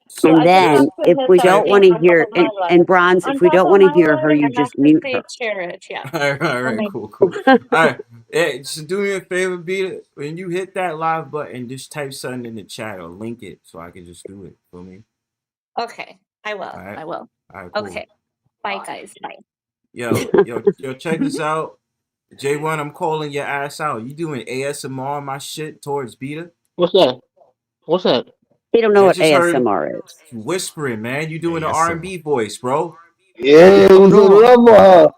So And I just have then, to if hit we that don't thing want to on top hear, of my and live. Bronze, On if we top don't of want to my hear her, live, you and just I mute say her. share it. Yeah. All right, Okay. cool. All right, hey, just do me a favor, Beeta. When you hit that live button, just type something in the chat or link it so I can just do it for me. Okay. I will. All right. I will. All right, cool. Okay. Bye, guys. Bye. Yo, check this out. J1, I'm calling your ass out. You doing ASMR on my shit towards Beeta? What's that? What's that? He don't know I what just heard ASMR is. you whispering, man. You doing the ASMR. R&B voice, bro. Yeah, it was a love her.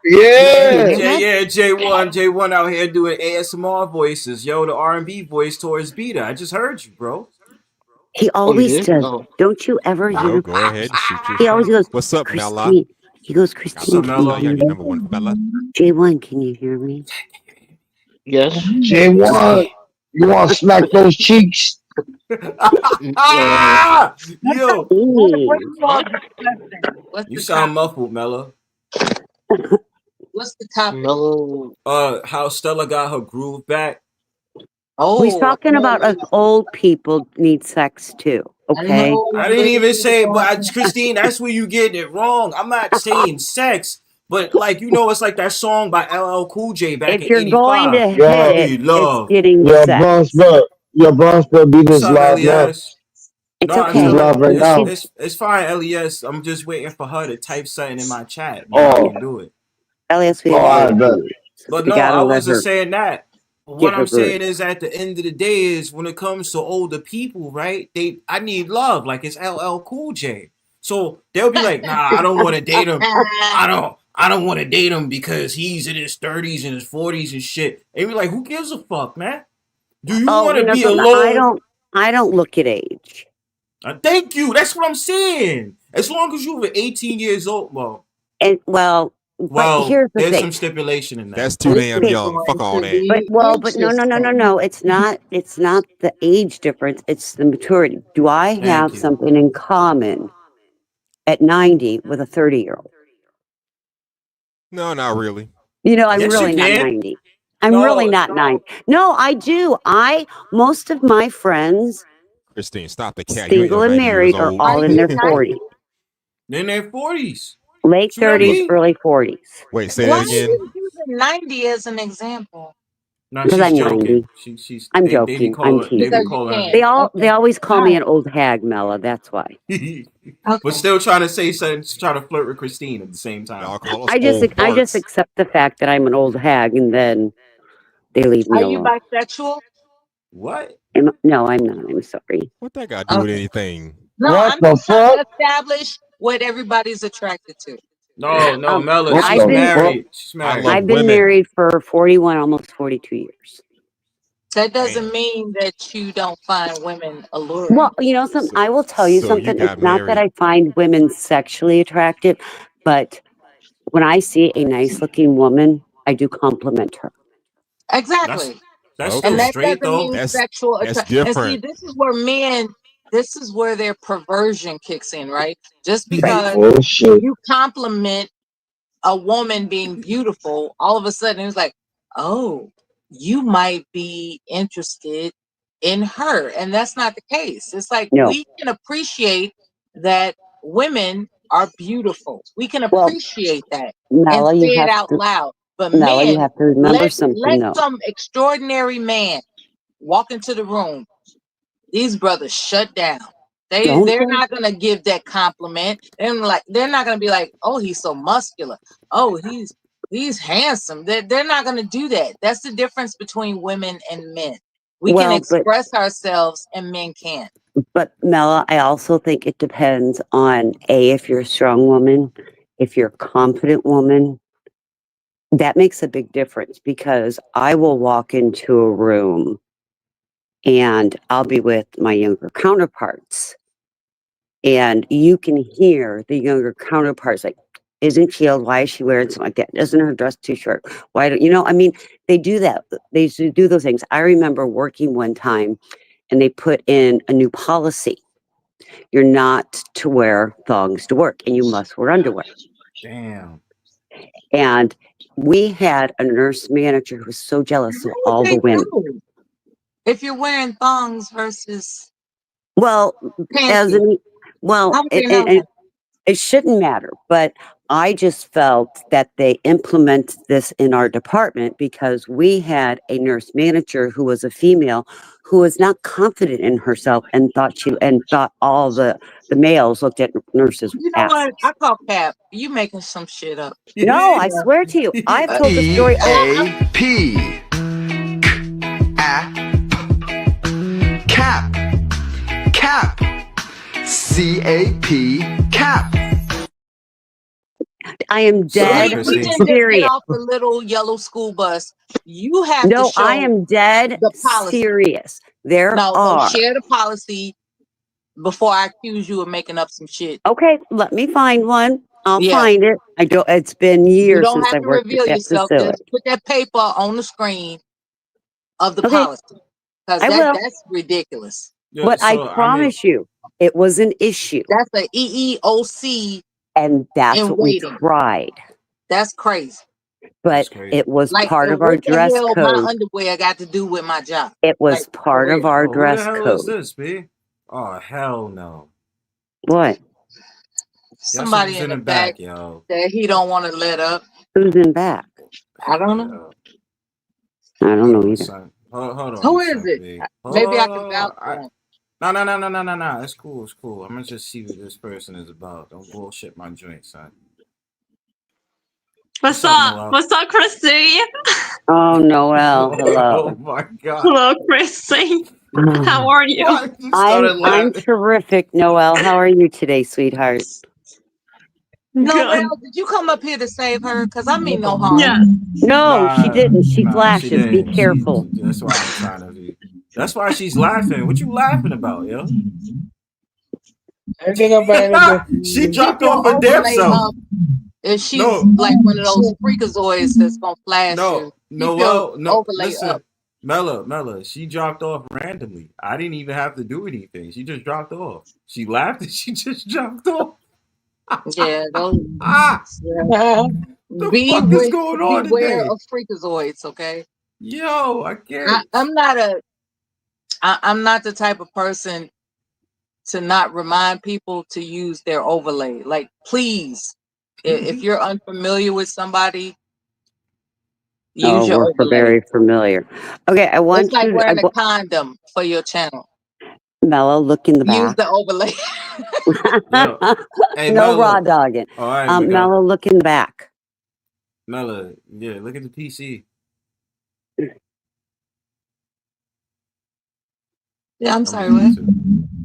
Yeah. J1 out here doing ASMR voices. Yo, the R&B voice towards Beeta. I just heard you, bro. He Oh, you always did? does. Oh. Don't you ever Yo, hear? go ahead and shoot your He always shot. goes, What's up, Mella? Christine. He goes, I Christine, love can you, you fella. hear You're the me? number one fella. J1, can you hear me? Yes. J1, you want to smack those cheeks? Ah! Yo, What? you sound muffled, Mella. What's the topic? Mellow. How Stella got her groove back. We're Oh, talking about us old people need sex too, I didn't okay? know I didn't even say, Christine, that's where you getting it wrong. I'm not saying sex, but like it's like that song by LL Cool J back If in you're going to '85. hit Yeah, it, Need it's love. getting your sex. Bronzebird beat What's his up, live now. LES? It's No, I'm He's okay. telling live right now. it's fine, LES. I'm just waiting for her to type something in my chat. Then I Oh, can do it. Elias, we have I other bet. things. But We no, I gotta let wasn't her saying that. get What her I'm groove. saying is, at the end of the day, is when it comes to older people, right? I need love, like it's LL Cool J. So they'll be like, nah, I don't want to date him. I don't want to date him because he's in his 30s and his 40s and shit. And be like, who gives a fuck, man? Do you Oh, want you to know be something? alone? I don't look at age. Thank you. That's what I'm saying. As long as you were 18 years old, And but here's the there's thing. some stipulation in that. That's too damn Okay, young. Fuck all that. but no. It's not the age difference. It's the maturity. Do I Thank have you. something in common at 90 with a 30-year-old? No, not really. I'm Yes, you really not can. 90. I'm really No, not 90. No, I do. Most of my friends, Christine, stop the cat. You ain't single no and 90 years married, are old. all in their 40s, they're in their 40s. late What you 30s, mean? early 40s. Wait, say why that are again. you using 90 as an example? No, Because she's I'm joking. 90. She's I'm they be joking. I'm calling teasing. Because you her. can. They Okay. always call All me right. an old hag, Mella. That's why. But Okay. still trying to say something, trying to flirt with Christine at the same time. Y'all call us I just old farts. accept the fact that I'm an old hag, and then they leave me Are you alone. bisexual? What? No, I'm not. I'm sorry. What that got to do with Okay. anything? No, What I'm the just trying fuck? to establish what everybody's attracted to. No, Mella, What she's I've the been fuck? married. She's I married. love I've been women. married for 41, almost 42 years. That doesn't Damn. mean that you don't find women alluring. Well, something. So, I will tell you so you something. It's got not that married. I find women sexually attractive, but when I see a nice-looking woman, I do compliment her. That's Exactly. that's still And Okay. that straight doesn't though. mean sexual That's attraction. And see, different. this is where their perversion kicks in, right? Just Right. because Oh shit. you compliment a woman being beautiful, all of a sudden it's like, oh, you might be interested in her. And that's not the case. It's like No. we can appreciate that women are beautiful. We can Well, appreciate that and Mela, say you it have out to. loud. But Mela, you men, have to remember something let though. some extraordinary man walk into the room. These brothers shut down. Don't They're they? not gonna give that compliment. They're not gonna be like, oh, he's so muscular. Oh, he's handsome. They're not gonna do that. That's the difference between women and men. We can Well, but express ourselves and men can't. Mela, I also think it depends on if you're a strong woman, if you're a confident woman. That makes a big difference because I will walk into a room and I'll be with my younger counterparts, and you can hear the younger counterparts like, "Isn't Xiled? Why is she wearing something like that? Isn't her dress too short? Why don't you know?" I mean, they do that. They used to do those things. I remember working one time, and they put in a new policy: you're not to wear thongs to work, and you must wear underwear. Damn. And we had a nurse manager who was so jealous of all the women. If you're wearing thongs versus Well, as panties, in, well, how would they know that? it shouldn't matter, but I just felt that they implemented this in our department because we had a nurse manager who was a female who was not confident in herself and thought all the males looked at nurses You know as. what? I call cap. You making some shit up. No, I swear to you, I've told the story. EAP. Cap. Cap. CAP. Cap. I am dead We didn't just serious. get off the little yellow school bus. You have to No, show I am dead the policy. serious. There No, are. share the policy before I accuse you of making up some shit. Okay, let me find one. I'll Yeah. find it. It's been You years don't since have I to worked reveal at that yourself. facility. Just put that paper on the screen of the Okay, policy. Because I will. that's ridiculous. Yeah, But I so I mean, promise you, it was an issue. That's the EEOC And that's in what we waiting. tried. That's crazy. But that's crazy. it was Like, part and of our what the dress hell my code. underwear got to do with my job? It was Like, part for of real. our Oh, who the dress hell is code. this, B? Oh, hell no. What? Guess Somebody who's in in the the back back, yo? that he don't want to let up. Who's in back? I don't know. Yo, I don't hold know on, either. son. Hold on, Who a is sec, it? B. Maybe I can vouch for him. No. It's cool. It's cool. I'm gonna just see what this person is about. Don't bullshit my joint, son. What's up, up? Noelle? What's up, Chrissy? Oh, Noelle, hello. Oh my god. Hello, Chrissy. How are you? Why you started I'm laughing? terrific, Noelle. How are you today, sweetheart? Noelle, did you come up here to save her? Because I mean no harm. Yeah. No, she didn't. She Nah, flashes. she Be didn't. careful. That's why I'm trying to be. That's why she's laughing. What you laughing about, yo? She dropped off her damn self. If she's No. like one of those freakazoids that's gonna flash you, keep your overlay listen, up. Mela, she dropped off randomly. I didn't even have to do anything. She just dropped off. She laughed and she just dropped off. Yeah, those. The fuck is going on Beware today? of freakazoids, okay? Yo, I can't. I'm not the type of person to not remind people to use their overlay. Like, please, if you're unfamiliar with somebody, use your We're overlay. very familiar. Okay, I want It's like you wearing to. a condom for your channel. Mela, look in the Use back. the overlay. Yo, hey, No Mela. raw dogging. All right, Miguel. Mela, look in the back. Mela, yeah, look at the PC. Yeah, I'm sorry, what?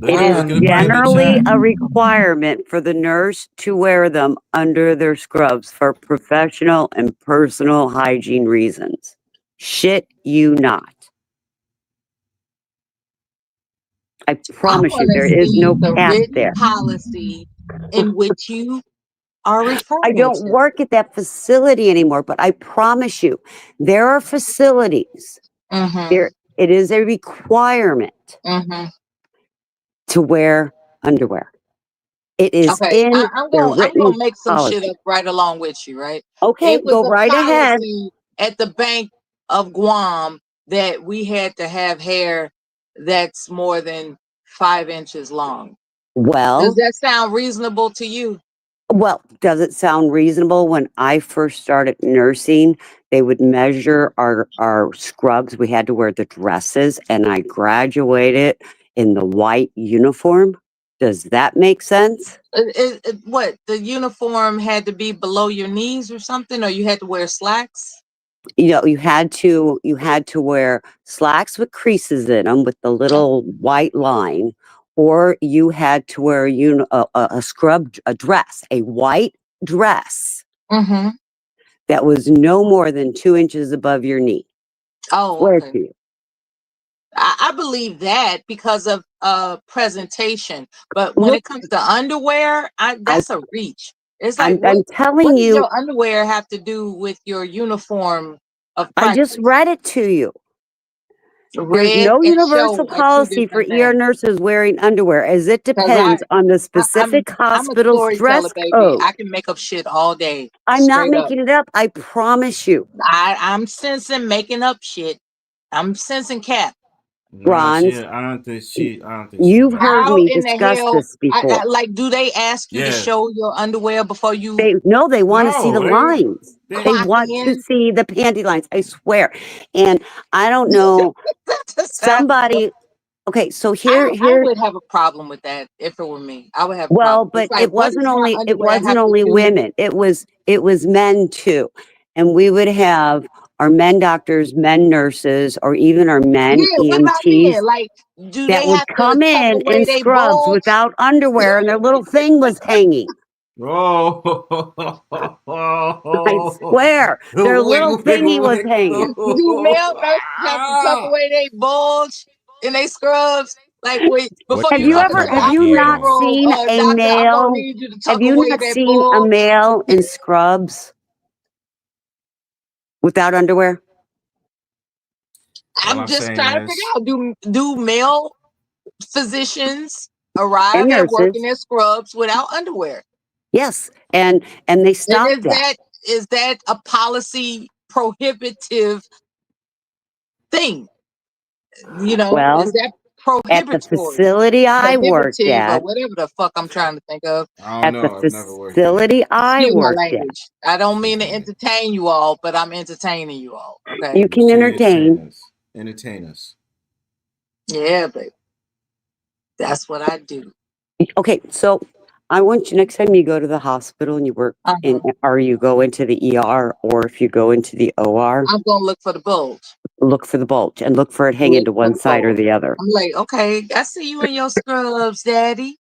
It is generally a requirement for the nurse to wear them under their scrubs for professional and personal hygiene reasons. Shit you not. I promise you, there is no the cap written there. policy in which you are referring I don't to. work at that facility anymore, but I promise you, there are facilities. There, it is a requirement to wear underwear. It is okay. in I'm their gonna written make some policy. shit up right along with you, right? Okay, it was go right ahead. At the Bank of Guam that we had to have hair that's more than 5 inches long. Well, does that sound reasonable to you? Well, does it sound reasonable? When I first started nursing, they would measure our scrubs. We had to wear the dresses, and I graduated in the white uniform. Does that make sense? What, the uniform had to be below your knees or something, or you had to wear slacks? You know, you had to wear slacks with creases in them with the little white line, or you had to wear a scrub, a dress, a white dress Mm-hmm. that was no more than 2 inches above your knee. Oh, Swear okay. to you. I believe that because of presentation, but when Look, it comes to underwear, that's a reach. It's like I'm telling what does you, your underwear have to do with your uniform of I just practice? read it to you. There's Red no and universal show are two policy for different ER things. nurses wearing underwear, as it Cause depends on the I'm specific a hospital's storyteller, dress baby. code. I can make up shit all day, I'm not straight up. making it up. I promise you. I'm sensing making up shit. I'm sensing cap. Bronze, I don't think she you've made heard it. How me in the discuss hell? this before. Like, do they ask you to Yeah. show your underwear before you They want to see the No, lines. They clock want to in? see the panty lines. I swear. And I don't know, somebody. Okay, so I here. would have a problem with that if it were me. I would have a Well, problem. but It's like, what does my it underwear wasn't have to only do? women. It was men too. And we would have our men doctors, men nurses, or even our men Yeah, what about EMTs men? Like, do that they would have to come tuck in away they scrubs bulge? without underwear and their little thing was hanging. I swear, their little thingy was hanging. Do male nurses have to tuck away they bulge in they scrubs? Like, wait, What before the you hell come to kind the of Have you depend not operating on? room, seen a doctor, I'm gonna male? need you to Have tuck you away not that seen a bulge. male in scrubs without underwear? All I'm I'm just saying trying to figure is, out, do male physicians arrive And at work in nurses, their scrubs without underwear? yes, and they And stopped that. is that a policy prohibitive thing? You know, is Well, that at the prohibitory, facility I worked prohibitive, or at, whatever the fuck I'm trying to think of? I don't at the know. I've never worked there. facility I Excuse my worked at, language. I don't mean to Excuse me. entertain you all, but I'm entertaining you all. Okay. you can entertain. Entertain us. Yeah, baby. That's what I do. Okay, so I want you, next time you go to the hospital and you work in, or you go into the ER, or if you go into the OR, I'm gonna look for the bulge. look for the bulge and look for it hanging Look to for one the side or bulge. the other. I'm like, okay, I see you in your scrubs, daddy.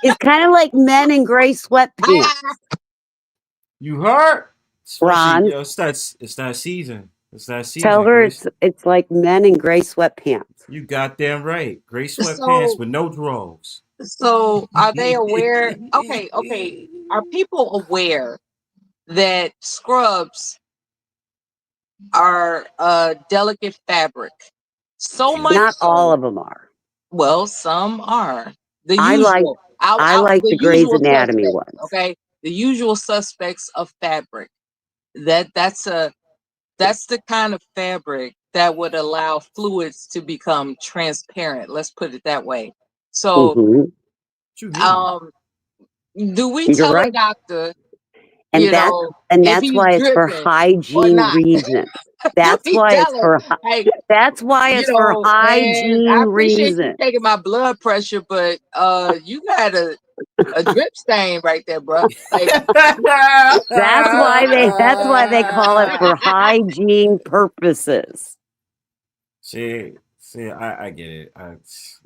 It's kind of like men in gray sweatpants. You heard? Ron, Especially, it's that season. It's that season. tell her it's like men in gray sweatpants. You goddamn right. Gray sweatpants So, with no drawers. so are they aware? Okay. Are people aware that scrubs are a delicate fabric? So much Not all so. of them are. Well, some are. The I usual. like The the Grey's usual Anatomy suspects. ones. Okay, the usual suspects of fabric. That's the kind of fabric that would allow fluids to become transparent. Let's put it that way. So, do we You're tell a right. doctor, And you know, and if that's he's why it's for dripping or hygiene not? reasons. Do That's we why it's tell him, for hey, that's why you it's for know, man, I hygiene appreciate you reasons. taking my blood pressure, but you got a drip stain right there, bro. Like, That's why they call it for hygiene purposes. See, I get it.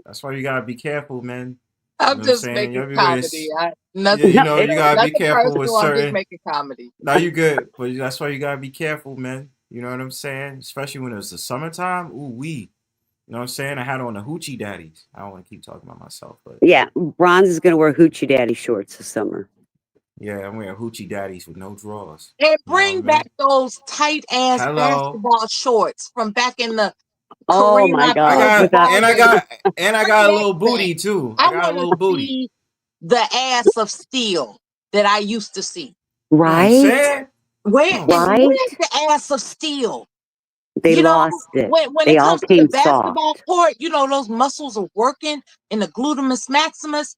That's why you gotta be careful, man. I'm just making comedy. Nothing, you gotta be nothing careful with personal. I'm just certain. making comedy. Now you good, but that's why you gotta be careful, man. You know what I'm saying? Especially when it's the summertime. Ooh wee. You know what I'm saying? I had on the hoochie daddies. I don't want to keep talking about myself, but yeah, Bronze is gonna wear hoochie daddy shorts this summer. Yeah, I'm wearing hoochie daddies with no drawers. And bring back those tight ass basketball shorts from back in the Oh my God! I got a little booty too. I got a little booty. See the ass of steel that I used to see. Right? Where's the ass of steel? They lost it. When They it all comes to came the basketball soft. court, those muscles are working in the gluteus maximus.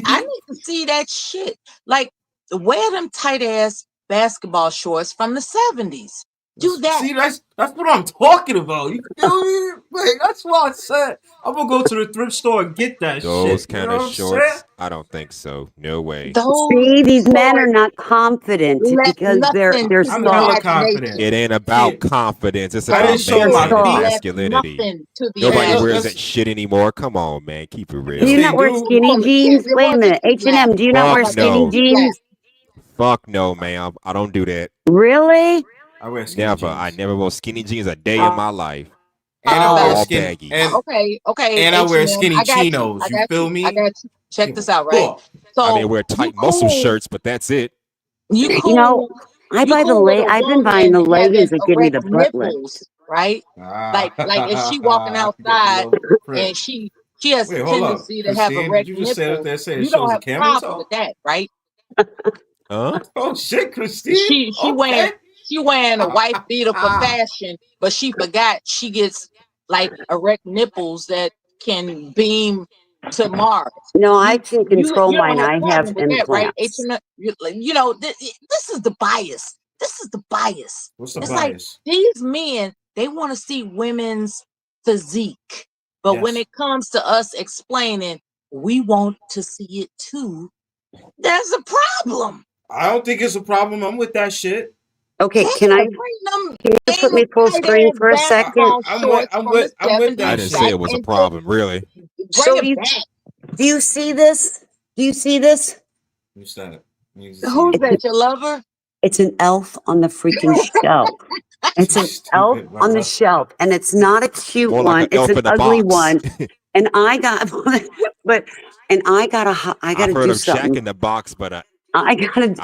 I need to see that shit. Like, wear them tight ass basketball shorts from the 70s. Do that. See, that's what I'm talking about. You feel me? Like, that's why I said I'm gonna go to the thrift store and get that Those shit. kind You know of what I'm saying? shorts, I don't think so. No way. Those See, these men are shorts not confident left because they're nothing to I'm the hella soft. confident. It ain't about Shit, confidence. It's I didn't about show They're my maintaining soft. feet. left masculinity. nothing to the Nobody Hey, look, wears imagination. that shit anymore. Come on, man. Keep it Do real. you yes, they not wear do. skinny jeans? It Wait a wasn't minute. too black. H&M, do you not How wear Fuck about that? skinny no. Too black. jeans? Fuck no, ma'am. I don't do that. Really? I wear skinny Never. I jeans, never wore skinny jeans a day in my life. and I How wear about All skin baggy. okay, and I wear H&M. skinny I got you. chinos. You feel I me? got you. Check Give a this out, right? fuck. I may So wear you tight muscle cool, shirts, but that's it. you You know, cool, I you buy the cool with a I've been buying woman the leggings having that give me erect the butt lift. nipples, right? Like if she walking You got the outside little print. and she has Wait, the hold up, tendency to have Christine. Did erect you just say that nipples, there say it you don't shows a have a camel problem with toe? that, right? Huh? Oh shit, Christine. She Okay. wearing a white beater for fashion, but she forgot she gets like erect nipples that can beam to Mars. No, I can control You don't mine. have I a have problem with that, right? implants. You know, this is the bias. This is the bias. What's the It's like bias? these men, they want to see women's physique. But when Yes. it comes to us explaining, we want to see it too, there's a problem. I don't think it's a problem. I'm with that shit. Okay, Yeah, can bring them you put damn me full tight screen ass for a second? basketball shorts from the I'm with 'Cause I that 70s didn't say back it shit. was a into problem, really. bring So it back. do you see this? Do you see this? What's that? I need to see Who's it. that, your lover? It's an elf on the freaking shelf. It's You an elf stupid on the mother. shelf, and it's not a cute More like one. an It's elf an in a ugly box. one. And I got, but, and I gotta I've heard do of Jack something. in the Box, but I I've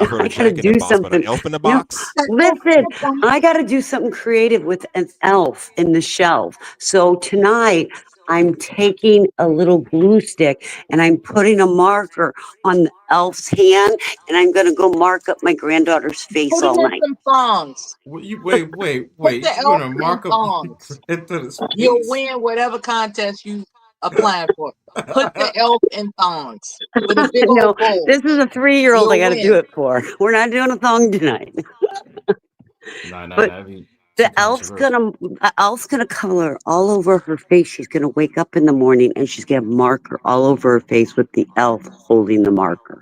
heard I of gotta Jack in the do Box, but an something. elf in a No, box? listen, I gotta do something creative with an elf in the shelf. So tonight I'm taking a little glue stick and I'm putting a marker on the elf's hand and I'm gonna go mark up my granddaughter's face Put him all in night. some thongs. Wait, Put the you're elf gonna in mark up thongs. into the You'll space? win whatever contest you applying for. Put the elf in thongs with a big No, old bowl. this is a 3-year-old I You'll gotta do win. it for. We're not doing a thong tonight. Nah, But that'd be too the controversial. elf's gonna color all over her face. She's gonna wake up in the morning and she's gonna have marker all over her face with the elf holding the marker.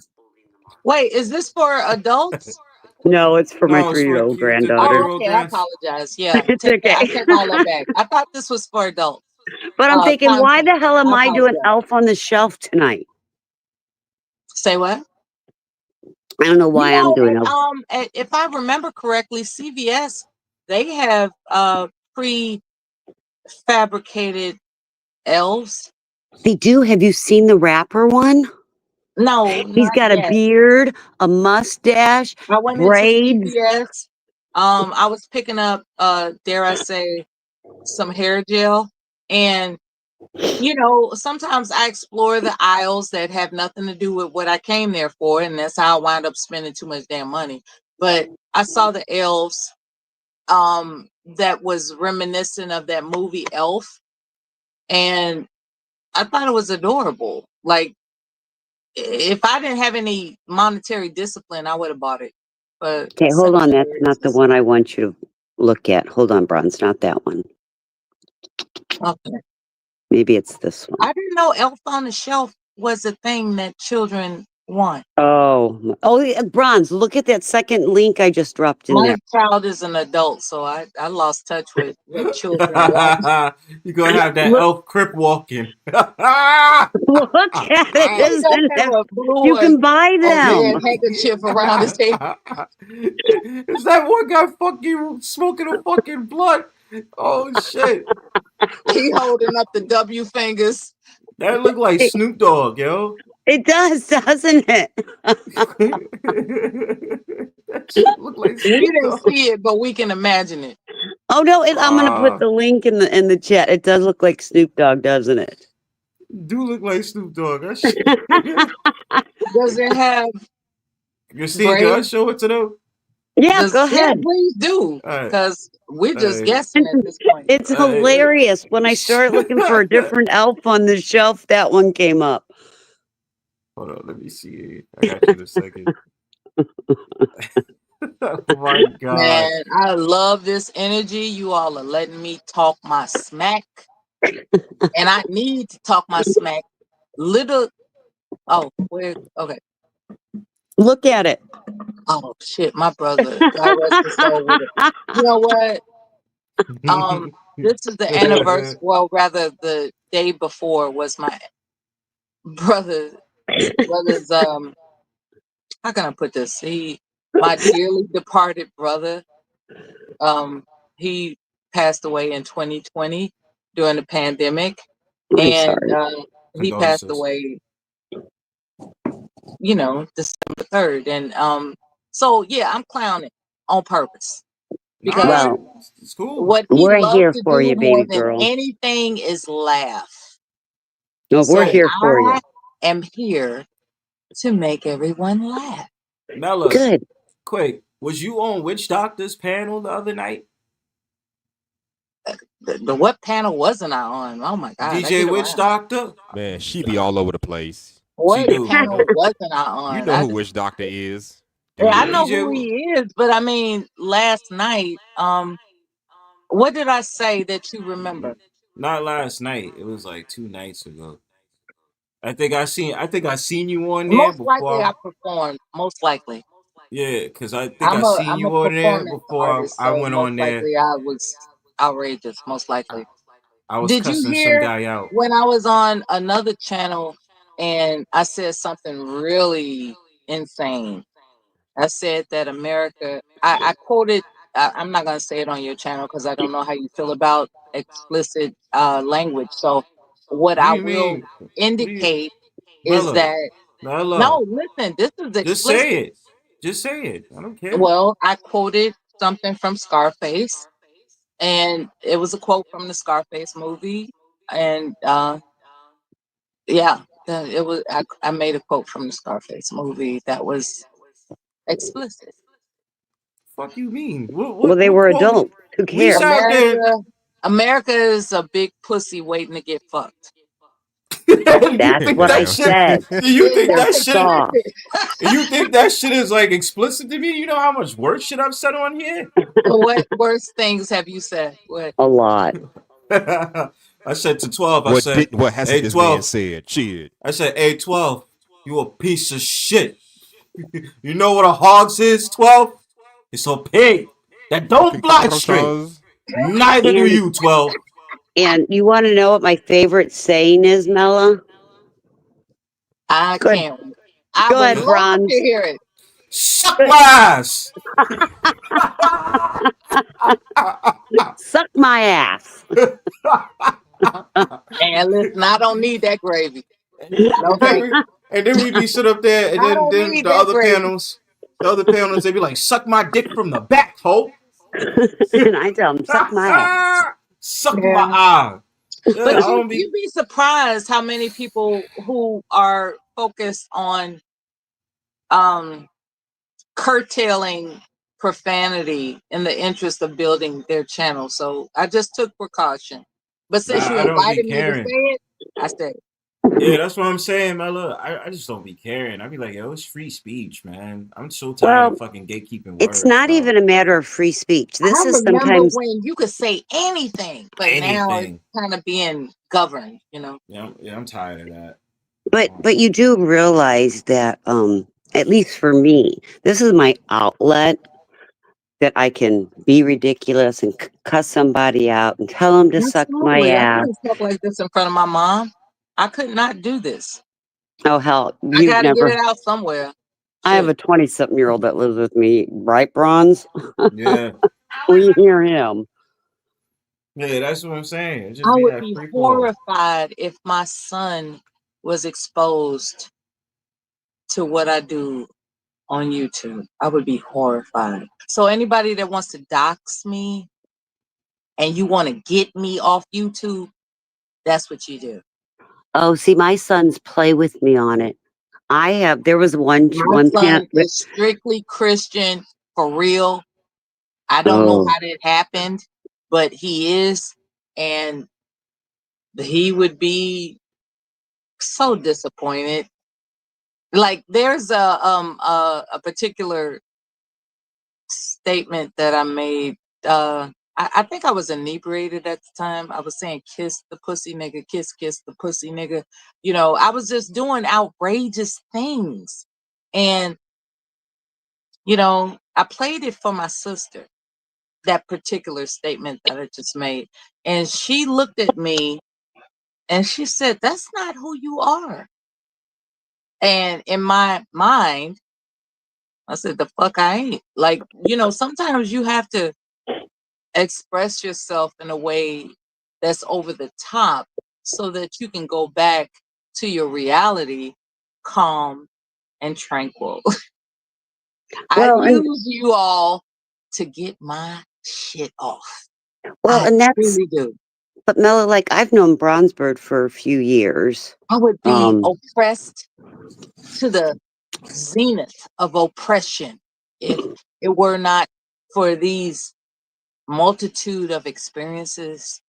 Wait, is this for adults? No, it's for my No, it's for 3-year-old the granddaughter. Oh, 3-year-old okay. I grants. apologize. Yeah, It's take that. I okay. take all that back. I thought this was for adults. But I'm thinking, why Content. the hell am I I doing apologize. elf on the shelf tonight? Say what? I don't know You why I'm know, doing elf. if I remember correctly, CVS, they have prefabricated elves. They do. Have you seen the rapper one? No, He's not got a yet. beard, a mustache, I went into braids. CVS. I was picking up dare I say, some hair gel. And you know, sometimes I explore the aisles that have nothing to do with what I came there for, and that's how I wind up spending too much damn money. But I saw the elves that was reminiscent of that movie Elf, and I thought it was adorable. Like, if I didn't have any monetary discipline, I would have bought it. But Okay, hold on. That's similar not the one I want you to look at. Hold on, Bronze. Not that one. okay. Maybe it's this one. I didn't know Elf on the Shelf was a thing that children want. Oh, yeah, Bronze. Look at that second link I just dropped in My there. child is an adult, so I lost touch with what children want. You're gonna have that Look, elf crip walking. look at it. He does Isn't have it? a blue You can buy or them. red handkerchief around his head. Is that one guy fucking smoking a fucking blunt? Oh shit. He holding up the W fingers. That look like Snoop Dogg, yo. It does, doesn't it? That shit look like We Snoop didn't Dogg. see it, but we can imagine it. Oh no, I'm gonna put the link in the chat. It does look like Snoop Dogg, doesn't it? Do look like Snoop Dogg. That shit. Does it have Christine, can I braids? show it to them? Yeah, go Yeah, ahead. please do. All right. Because we're just Hey. guessing at this point. It's hilarious. When I started looking for a different elf on the shelf, that one came up. Hold on, let me see. I got you in a second. Oh my god. Man, I love this energy. You all are letting me talk my smack. And I need to talk my smack. Little where okay. Look at it. Oh shit, my brother. God rest his soul with it. You know what? This is the anniversary. Well, rather the day before was my brother's how can I put this? My dearly departed brother, he passed away in 2020 during the pandemic. I'm And sorry. he passed Condolences. away, December 3rd. And so yeah, I'm clowning on purpose because Well, it's cool. what he we're loved here to for do you, more baby than girl. anything is laugh. No, So we're here for you. I am here to make everyone laugh. Mella, Good. quick, was you on Witch Doctor's panel the other night? The what panel wasn't I on? Oh my god, I DJ get Witch around. Doctor? Man, she be all over the place. She What do, panel man. wasn't I You on? know who Witch Doctor is, Yeah, I dude. know who DJ, he is, but I mean, last night, what did I say that you remember? not last night. It was like 2 nights ago. I think I seen you on there Most likely, before. I performed. Most likely, Yeah, because I think I I'm seen a you on there performance before artist, I so went most on there. likely I was outrageous. Most I, likely. I was Did you cussing some hear guy out. when I was on another channel and I said something really insane? I said that America, I quoted, I'm not going to say it on your channel because I don't know how you feel about explicit language. So, what What do I you will mean? What do you, indicate is Mella? that, Mella, no, listen, this is just say explicit. it. Just say it. I don't care. Well, I quoted something from Scarface, and it was a quote from the Scarface movie. And yeah, it was, I made a quote from the Scarface movie that was explicit. Fuck you mean? What Well, what they what were quote? adults. Who We cares? sat there. America is a big pussy waiting to get fucked. You That's think what I that Damn. shit? said. You think They're that shit? soft. Explicit. You think that shit is like explicit to me? You know how much worse shit I've said on here? What worse things have you said? What? A lot. I said to 12, I What said, didn't? What hasn't hey, this man 12. said? Shit. I said, hey, 12, you a piece of shit. You know what a hogs is, 12? It's a pig that don't fly straight. Neither do And you, 12. you want to know what my favorite saying is, Mella? I Good. can't. I Go would ahead, love to Bronze. hear it. Suck Good. my ass. Suck my ass. And listen, I don't need that gravy. No and then thanks. we and then we be sit up there, and I then don't then need that gravy. the other panels, they be like, "Suck my dick from the back, hoe." And I tell them, suck my ass. Suck my Yeah. eye. Yeah, But I don't be. you'd be surprised how many people who are focused on um curtailing profanity in the interest of building their channel. So I just took precaution. But since you I don't be invited me to caring. say it, I said it. Yeah, that's what I'm saying, man. Look, I just don't be caring. I be like, yo, it's free speech, man. I'm so tired Well, of fucking gatekeeping it's words, not bro. even a matter of free speech. I This is remember sometimes, when you could say anything, but now it's Anything. kind of being governed, Yeah, I'm tired of that. but you do realize that, at least for me, this is my outlet that I can be ridiculous and cuss somebody out and tell them to suck my Absolutely. I ass. couldn't talk like this in front of my mom. I could not do this. Oh hell, I you've got to get never. it out somewhere. I have Shit. a 20-something-year-old that lives with me, right, Bronze? Yeah. We hear him. Yeah, that's what I'm saying. It I just be would that be free flow. horrified if my son was exposed to what I do on YouTube. I would be horrified. So anybody that wants to dox me and you want to get me off YouTube, that's what you do. Oh, see, my sons play with me on it. There was My one son pan. is strictly Christian for real. I don't know Oh, how that happened, but he is. And he would be so disappointed Like there's a particular statement that I made. I think I was inebriated at the time. I was saying kiss the pussy nigga, kiss the pussy nigga. You know, I was just doing outrageous things. And, you know, I played it for my sister, that particular statement that I just made. And she looked at me and she said, "That's not who you are." And in my mind, I said, "The fuck I ain't." Like, you know, sometimes you have to express yourself in a way that's over the top so that you can go back to your reality calm and tranquil. Well, I use you all to get my shit off. Well, and that's really do. But Mela, like I've known Bronzebird for a few years. I would be oppressed to the zenith of oppression if it were not for these multitude of experiences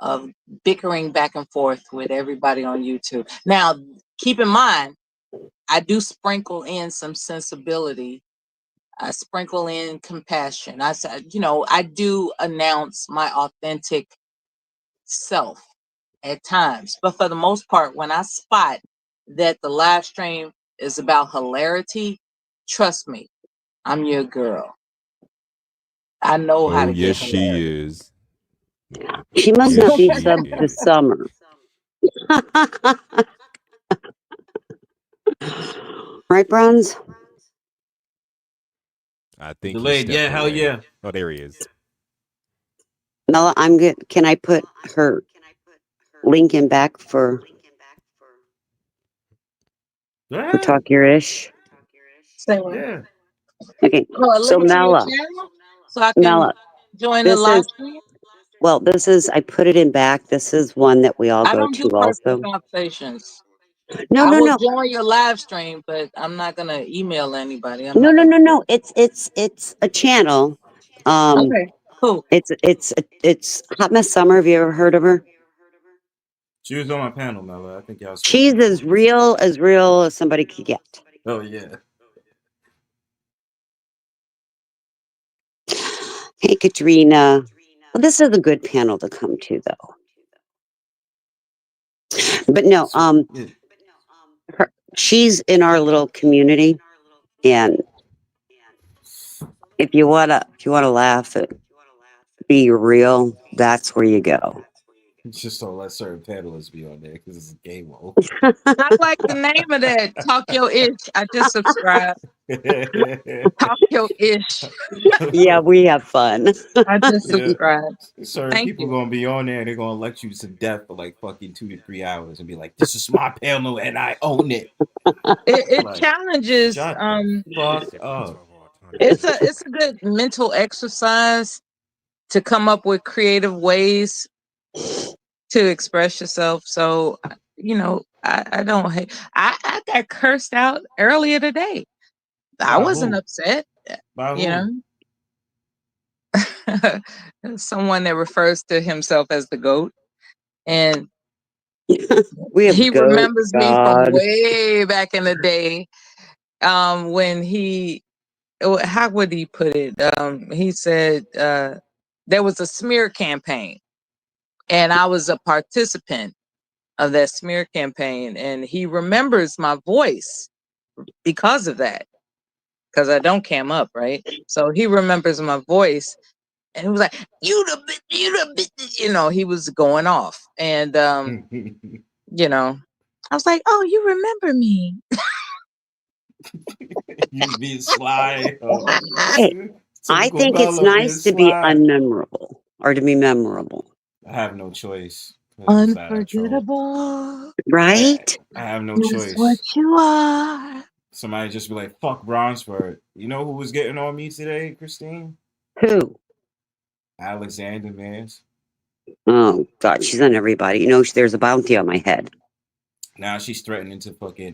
of bickering back and forth with everybody on YouTube. Now, keep in mind, I do sprinkle in some sensibility. I sprinkle in compassion. I said, you know, I do announce my authentic self at times. But for the most part, when I spot that the live stream is about hilarity, trust me, I'm your girl. I know how Oh to get yes, she hilarious. is. She must Yes, not be she subbed to is. Summer. Right, Bronze? I think he Delayed, yeah, stepped hell away. yeah. Oh, there he is. Mela, I'm good. Can I put her link in back for Talk Your Ish? Say what? Yeah. Okay, Oh, a so link to your Mela, channel so I can join the this live is, stream? well, this is, I put it in back. This is one that we all I go don't do to personal also. conversations. No, I no, will no. join your live stream, but I'm not gonna email anybody. I'm No, not no, gonna no, do no. It's a channel. it. Okay, cool. It's Hot Mess Summer. Have you ever heard of her? She was on my panel, Mela. I think y'all spoke She's before. as real as somebody could get. Oh yeah. Hey, Katrina. Well, this is a good panel to come to, though. But no, Yeah. she's in our little community, and if you wanna laugh at be real, that's where you go. Just don't let certain panelists be on there because it's a game mode. I like the name of that. Talk Your Ish. I just subscribed. Talk Your Ish. Yeah, we have fun. I just Yeah. subscribed. Certain Thank people you. gonna be on there and they're gonna lecture you to death for like fucking 2 to 3 hours and be like, "This is my panel and I own it." It Like, challenges. shut the fuck up. It's a good mental exercise to come up with creative ways to express yourself. So you know, I don't hate. I got cursed out earlier today. I By wasn't who? upset. By You who? know, someone that refers to himself as the GOAT, and We have he goat remembers me from God. way back in the day. When how would he put it? He said there was a smear campaign, and I was a participant of that smear campaign, and he remembers my voice because of that, because I don't cam up, right? So he remembers my voice, and he was like, "You the bitch, you the bitch," you know. He was going off, and you know, I was like, "Oh, you remember me?" You being sly. Hey, I Typical think it's Bella being nice to be sly. unmemorable or to be memorable, I have no choice. 'Cause it's that I troll. Unforgettable. right? I have no That's what choice. you are. Somebody just be like, "Fuck Bronzebird." You know who was getting on me today, Christine? Who? Alexander, man. Oh God, she's on everybody. You know, there's a bounty on my head. Now she's threatening to fucking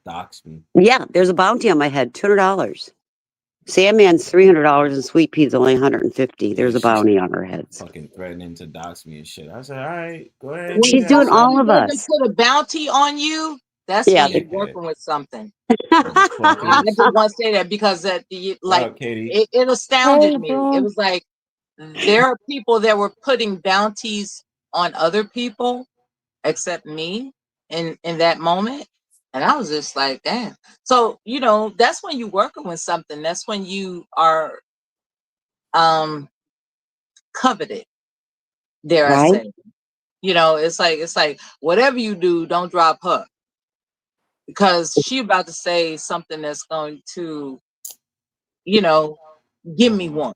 dox me. Yeah, there's a bounty on my head. $200. Sandman's $300 and Sweet Pea's only 150. Yeah, There's a she's bounty on her heads. fucking threatening to dox me and shit. I said, all right, go ahead and When do She's that, doing sis. all somebody of doesn't us. put a bounty on you, That's Yeah. when you're working with something. I Motherfuckers. just want to say that because What up, Katie? it astounded Hey, me. bro. It was like there are people that were putting bounties on other people except me in that moment. And I was just like, damn. So, that's when you're working with something. That's when you are coveted, dare I Right? say. It's like whatever you do, don't drop her. Because she about to say something that's going to, give me one.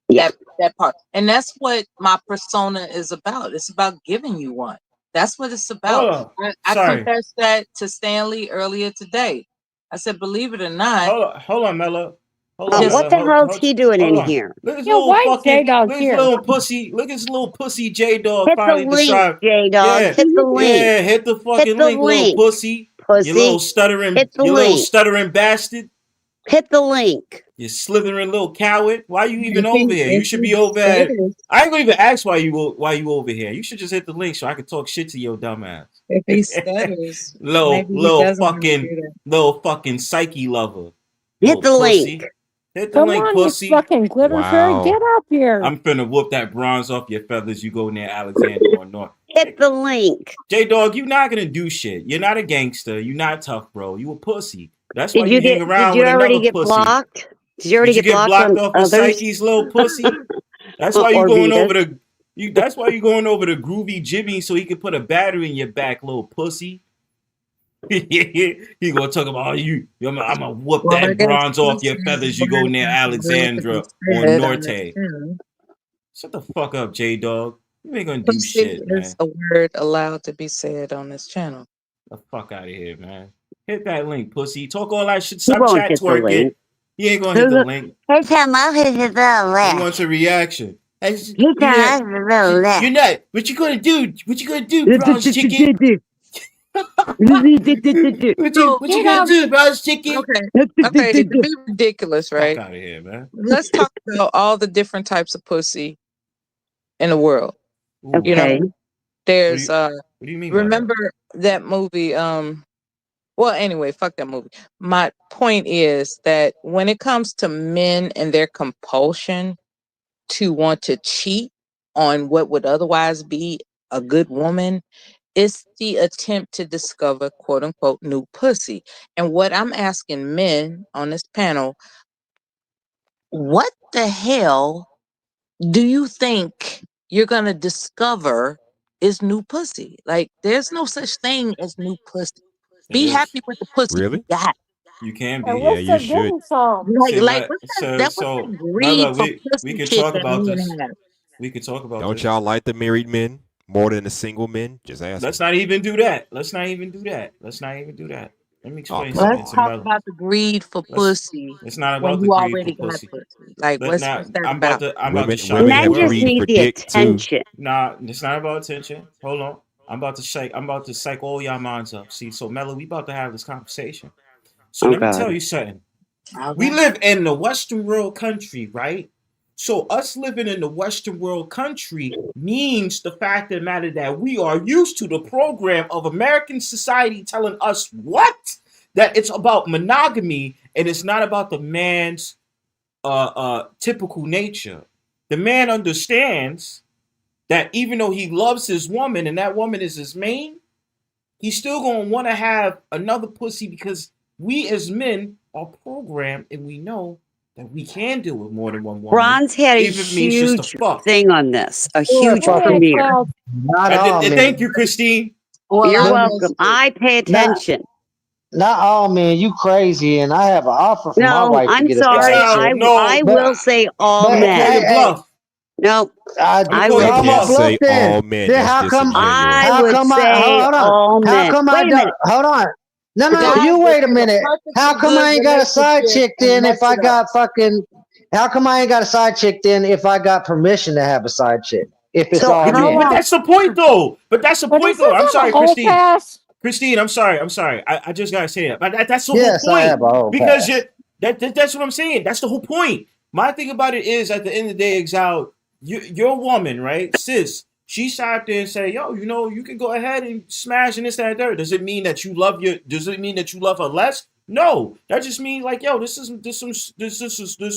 Yeah. That part. And that's what my persona is about. It's about giving you one. That's what it's about. Hold on. I Sorry. confessed that to Stanley earlier today. I said, believe it or not, Hold on, Mello. Hold on, just What Mello. the hell's he doing in Hold on. here? Look at this Yeah, little why is fucking, J-Dog look at this here? little pussy. Look at this little pussy J-Dog Hit the finally link, decide. J-Dog. Yeah. Hit the link. Yeah, hit the Hit fucking the link, little link, pussy. You little pussy. Hit the link. stuttering bastard. Hit the link. You slithering little coward. Why you even if over he here? You if should he be over at. stutters, I ain't gonna even ask why you over here. You should just hit the link so I can talk shit to your dumb ass. if he stutters, little maybe he doesn't want to fucking do that. little fucking psyche lover. Hit Little the pussy. link. Hit the Come link, on, you pussy. fucking glitter fairy. Get Wow. up here. I'm finna whoop that bronze off your feathers. You go near Alexander or North. Hit the link. J-Dog, you not gonna do shit. You're not a gangster. You not tough, bro. You a pussy. That's why Did you you hang get? around Did you with already another get pussy. blocked? Did you already Did you get get blocked blocked on off of others? Psyche's little pussy? That's why you Or going Beeta? over the that's why you going over the groovy Jimmy so he could put a battery in your back, little pussy. He gonna talk about I'm gonna whoop Well, I that guess bronze off your pussy is feathers. a You go word near that's allowed to be Alexandra or said on this Norte. channel. Shut the fuck up, J-Dog. You ain't gonna do Pussy shit, man. is a word allowed to be said on this channel. The fuck out of here, man. Hit that link, pussy. Talk all that shit. He Stop won't chat hit the twerking. link. He ain't gonna hit the link. Hey, Tom, I'll hit the He left. wants a reaction. Hey, Tom, I'll hit the left. You're not. What you gonna do? What you gonna do, bronze chicken? What you Get gonna up. do, bronze chicken? Okay, to be ridiculous, Fuck right? out of here, man. Let's talk about all the different types of pussy in the world. Ooh, You Okay. know, there's what do you mean by that? remember that movie? Well, anyway, fuck that movie. My point is that when it comes to men and their compulsion to want to cheat on what would otherwise be a good woman, it's the attempt to discover quote unquote new pussy. And what I'm asking men on this panel, what the hell do you think you're gonna discover is new pussy? Like, there's no such thing as new pussy. It Be is. happy with the pussy you Really? got. You can I be. Yeah, wish you they're should. getting some. See, Like what's that? What's so that greed Mela, for we pussy could shit talk that about men this. have? We could talk about Don't this. y'all like the married men more than the single men? Just ask. Let's not even do that. Let's not even do that. Let me explain come something Let's to on. talk Mela. about the greed for pussy It's not when about the you greed for already got pussy. pussy. Like Let what's not. that I'm about? about to shock Women the Men have world. just greed need for the dick too. attention. Nah, it's not about attention. Hold on. I'm about to psych all y'all minds up. See, so Mela, we about to have this conversation. So Oh, let me God. tell you something. We Okay. live in the Western world country, right? So us living in the Western world country means the fact of the matter that we are used to the program of American society telling us what? That it's about monogamy and it's not about the man's typical nature. The man understands that even though he loves his woman and that woman is his main, he's still gonna want to have another pussy because we as men are programmed and we know that we can deal with more than one woman. Bronze had a even if it means just to huge fuck. thing on this, a Sure, huge fucking- premiere. Well, Not all men. Thank you, Christine. Well, You're I welcome. missed it. I pay attention. Not all men. You crazy, and I have an offer for my No, wife to I'm get a sorry. side Exile, chick. no. I But- will say all but- I'm gonna call men. your bluff. No, I'm gonna I call would your You say, can't bluff. say then. all men. Then how That's come- disingenuous. I How would come say hold on. all How men. come Wait I a don't? minute. Hold on. No, Guys, you wait a it's minute. perfectly How come good I ain't got a side relationship chick then and if I mess it got up. fucking? How come I ain't got a side chick then if I got permission to have a side chick? If it's So all how men. But long? that's the point, though. But that's the but point, does though. this I'm have sorry, a hall Christine. pass? Christine, I'm sorry. I just gotta say that. But that's the Yes, whole I point. have a whole Because pass. that's what I'm saying. That's the whole point. My thing about it is, at the end of the day, Exile, your woman, right, sis, She sat there and said, "Yo, you know, you can go ahead and smash and this, that, and third." Does it mean that you love Does it mean that you love her less? No, that just means like, yo, this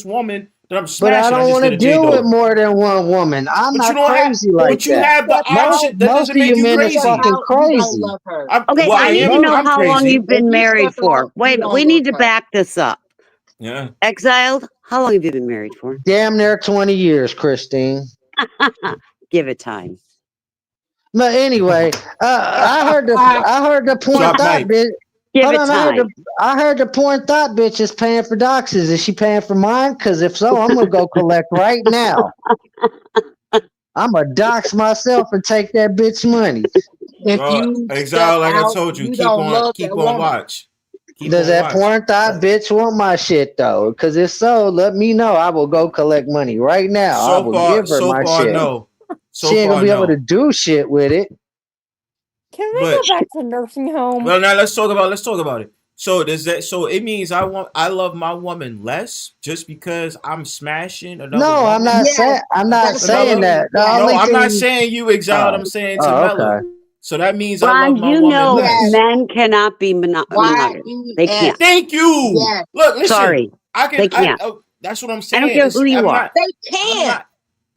woman that I'm But I smashing. I don't just want did to a J deal with Dog. more than one woman. I'm But you not don't have. crazy like But you that. have the option. That Most doesn't of make you you men is crazy. fucking How you don't crazy. love her. Okay, Well, I need to Most, know I'm how long crazy. you've been If you married step for. out, you Wait, don't we love need to her. back this up. Yeah. Exiled, how long have you been married for? damn near 20 years, Christine. Give it time. But anyway, I heard the porn Drop thought mic. bitch. Give Hold it on, time. I heard the porn thought bitch is paying for doxes. Is she paying for mine? Because if so, I'm gonna go collect right now. I'm gonna dox myself and take that bitch money. If you step Exile, like I out, told you, you don't love keep that on woman. watch. Keep Does on that watch. porn thought bitch want my shit though? Because if so, let me know. I will go collect money right now. I will give her my shit. No. She ain't gonna be able to do shit with it. Can we But- go back to nursing home? Well, now let's talk about it. So does that? So it means I love my woman less just because I'm smashing another No, woman? I'm not Yes, saying. I'm not that's saying Mello? that. The yes. No, only I'm not thing. saying you exiled. I'm saying to Mello. Okay. So that means I love Ron, my you woman know less. men cannot be monogamous. They can't. Thank you. Yes. Look, listen. Sorry, I can. they can't. That's what I'm I saying. don't care who you I'm are. not. They I'm can't. not.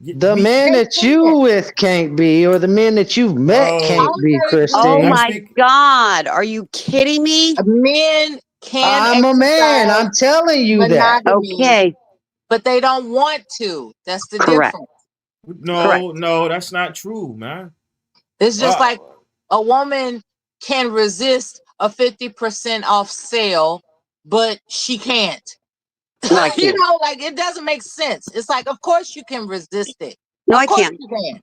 The men that you with can't be, or the men that you've met can't be, Christine. Oh my God. Are you kidding me? Men can I'm a man. I'm telling you that. monogamy, Okay. but they don't want to. That's the Correct. difference. No, that's not true, man. It's just like a woman can resist a 50% off sale, but she can't. No, I You can't. know, like it doesn't make sense. It's like, of course you can resist it. No, Of I course can't. you can.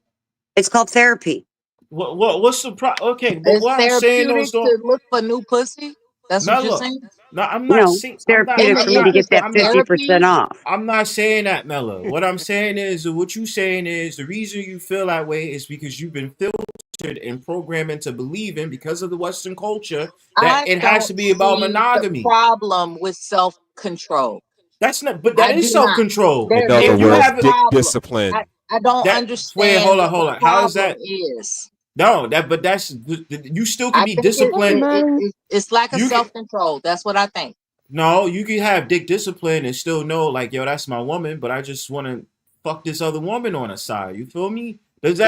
It's called therapy. What's the problem? Okay, but It's what I'm saying therapeutic to look for new pussy. That's what you're Mello. saying. No, I'm not No, saying. it's therapeutic for me to get that 50% off. I'm not saying that, Mello. What I'm saying is, what you saying is, the reason you feel that way is because you've been filtered and programmed into believing, because of the Western culture, that it has to be about monogamy. The problem with self-control. That's not, but that I is do not. self-control. In other If you words, have discipline. I don't understand. hold what on. the How is problem that? is. No, but that's you still can I be think disciplined. it's lack of You can- self-control. That's what I think. No, you can have dick discipline and still know, like, yo, that's my woman, but I just want to fuck this other woman on the side. You feel me? That's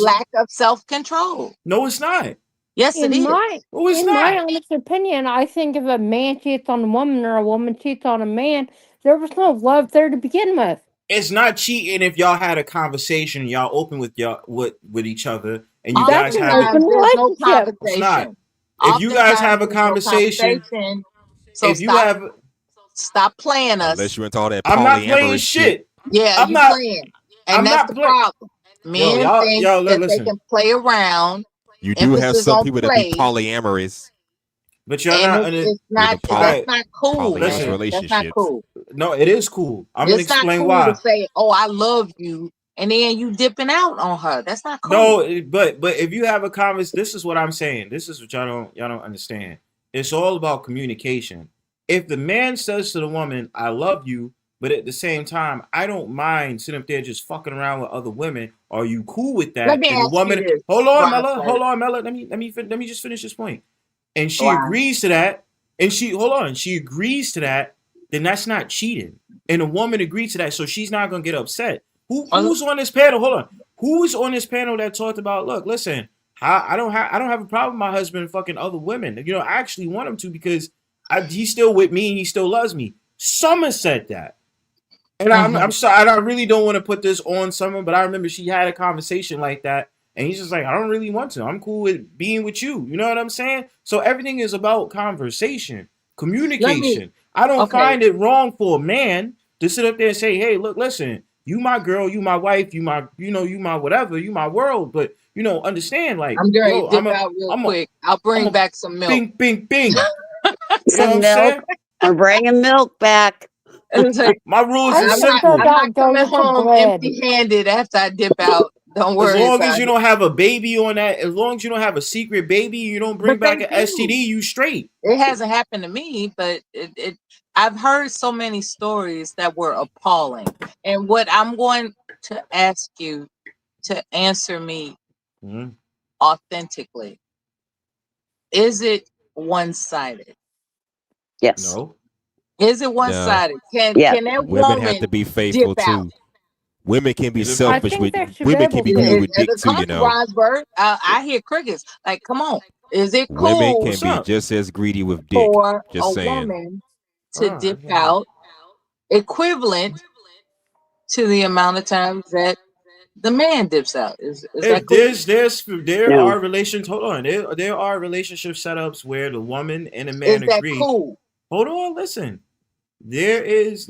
lack of self-control. No, it's not. Yes, it is. My honest opinion, I think if a man cheats on a woman or a woman cheats on a man, there was no love there to begin with. It's not cheating if y'all had a conversation, y'all open with each other, and you guys have Oftentimes, there's no It's not. conversation. If you guys have a Oftentimes, there's no conversation, conversation, so if you stop, have, stop playing us. Unless you into all that I'm not playing polyamorous shit. Yeah, I'm you not playing, and I'm that's not the playing. problem. Men think that they can play around. You do have Emphasis some on people that play, be polyamorous. But you're and not. it's not. poly- That's not cool, polyamorous man. That's not relationships. cool. No, it is cool. I'm gonna It's not explain cool why. to say, "Oh, I love you," and then you dipping out on her. That's not cool. No, but if you have a conversation, this is what I'm saying. This is what y'all don't understand. It's all about communication. If the man says to the woman, "I love you," but at the same time, I don't mind sitting up there just fucking around with other women. Are you cool with that? Let me And the ask you woman, this, hold on, Bronzebird. Mella. Let me just finish this point. And she Wow. agrees to that. And she agrees to that. Then that's not cheating. And the woman agreed to that, so she's not gonna get upset. Who's on this panel? Hold on. Who's on this panel that talked about? Look, listen. I don't have a problem with my husband fucking other women. You know, I actually want him to because he's still with me and he still loves me. Summer said that, and I'm sorry. And I really don't want to put this on Summer, but I remember she had a conversation like that, and he's just like, I don't really want to. I'm cool with being with you. You know what I'm saying? So everything is about conversation, communication. I don't find it wrong for a man to sit up there and say, hey, look, listen, you my girl, you my wife, you my whatever, you my world, but understand, like, I'm going yo, to dip out real quick. I'll bring back some milk. Bing, bing, bing. You know Some what I'm milk. saying? We're bringing milk back. My rules are I'm simple. not coming home empty-handed after I dip out. Don't worry. As long as you don't have a baby on that, as long as you don't have a secret baby, you don't bring back an STD, you straight. It hasn't happened to me, but I've heard so many stories that were appalling. And what I'm going to ask you to answer me authentically, is it one-sided? Yes. No. Is it one-sided? Can that Women woman have to be dip faithful out? too. Women can be It is- I selfish think with they should be women can able be greedy to. with dick too, Come you on, know. Bronzebird. I hear crickets. Like, come on. Is it Women cool can What's be up? just as greedy with dick. for a Just saying. woman to Oh, dip yeah. out equivalent to the amount of times that the man dips out? Is that If cool? there No. are relations. Hold on. There are relationship setups where the woman and the Is man that agree. cool? Hold on. Listen. There is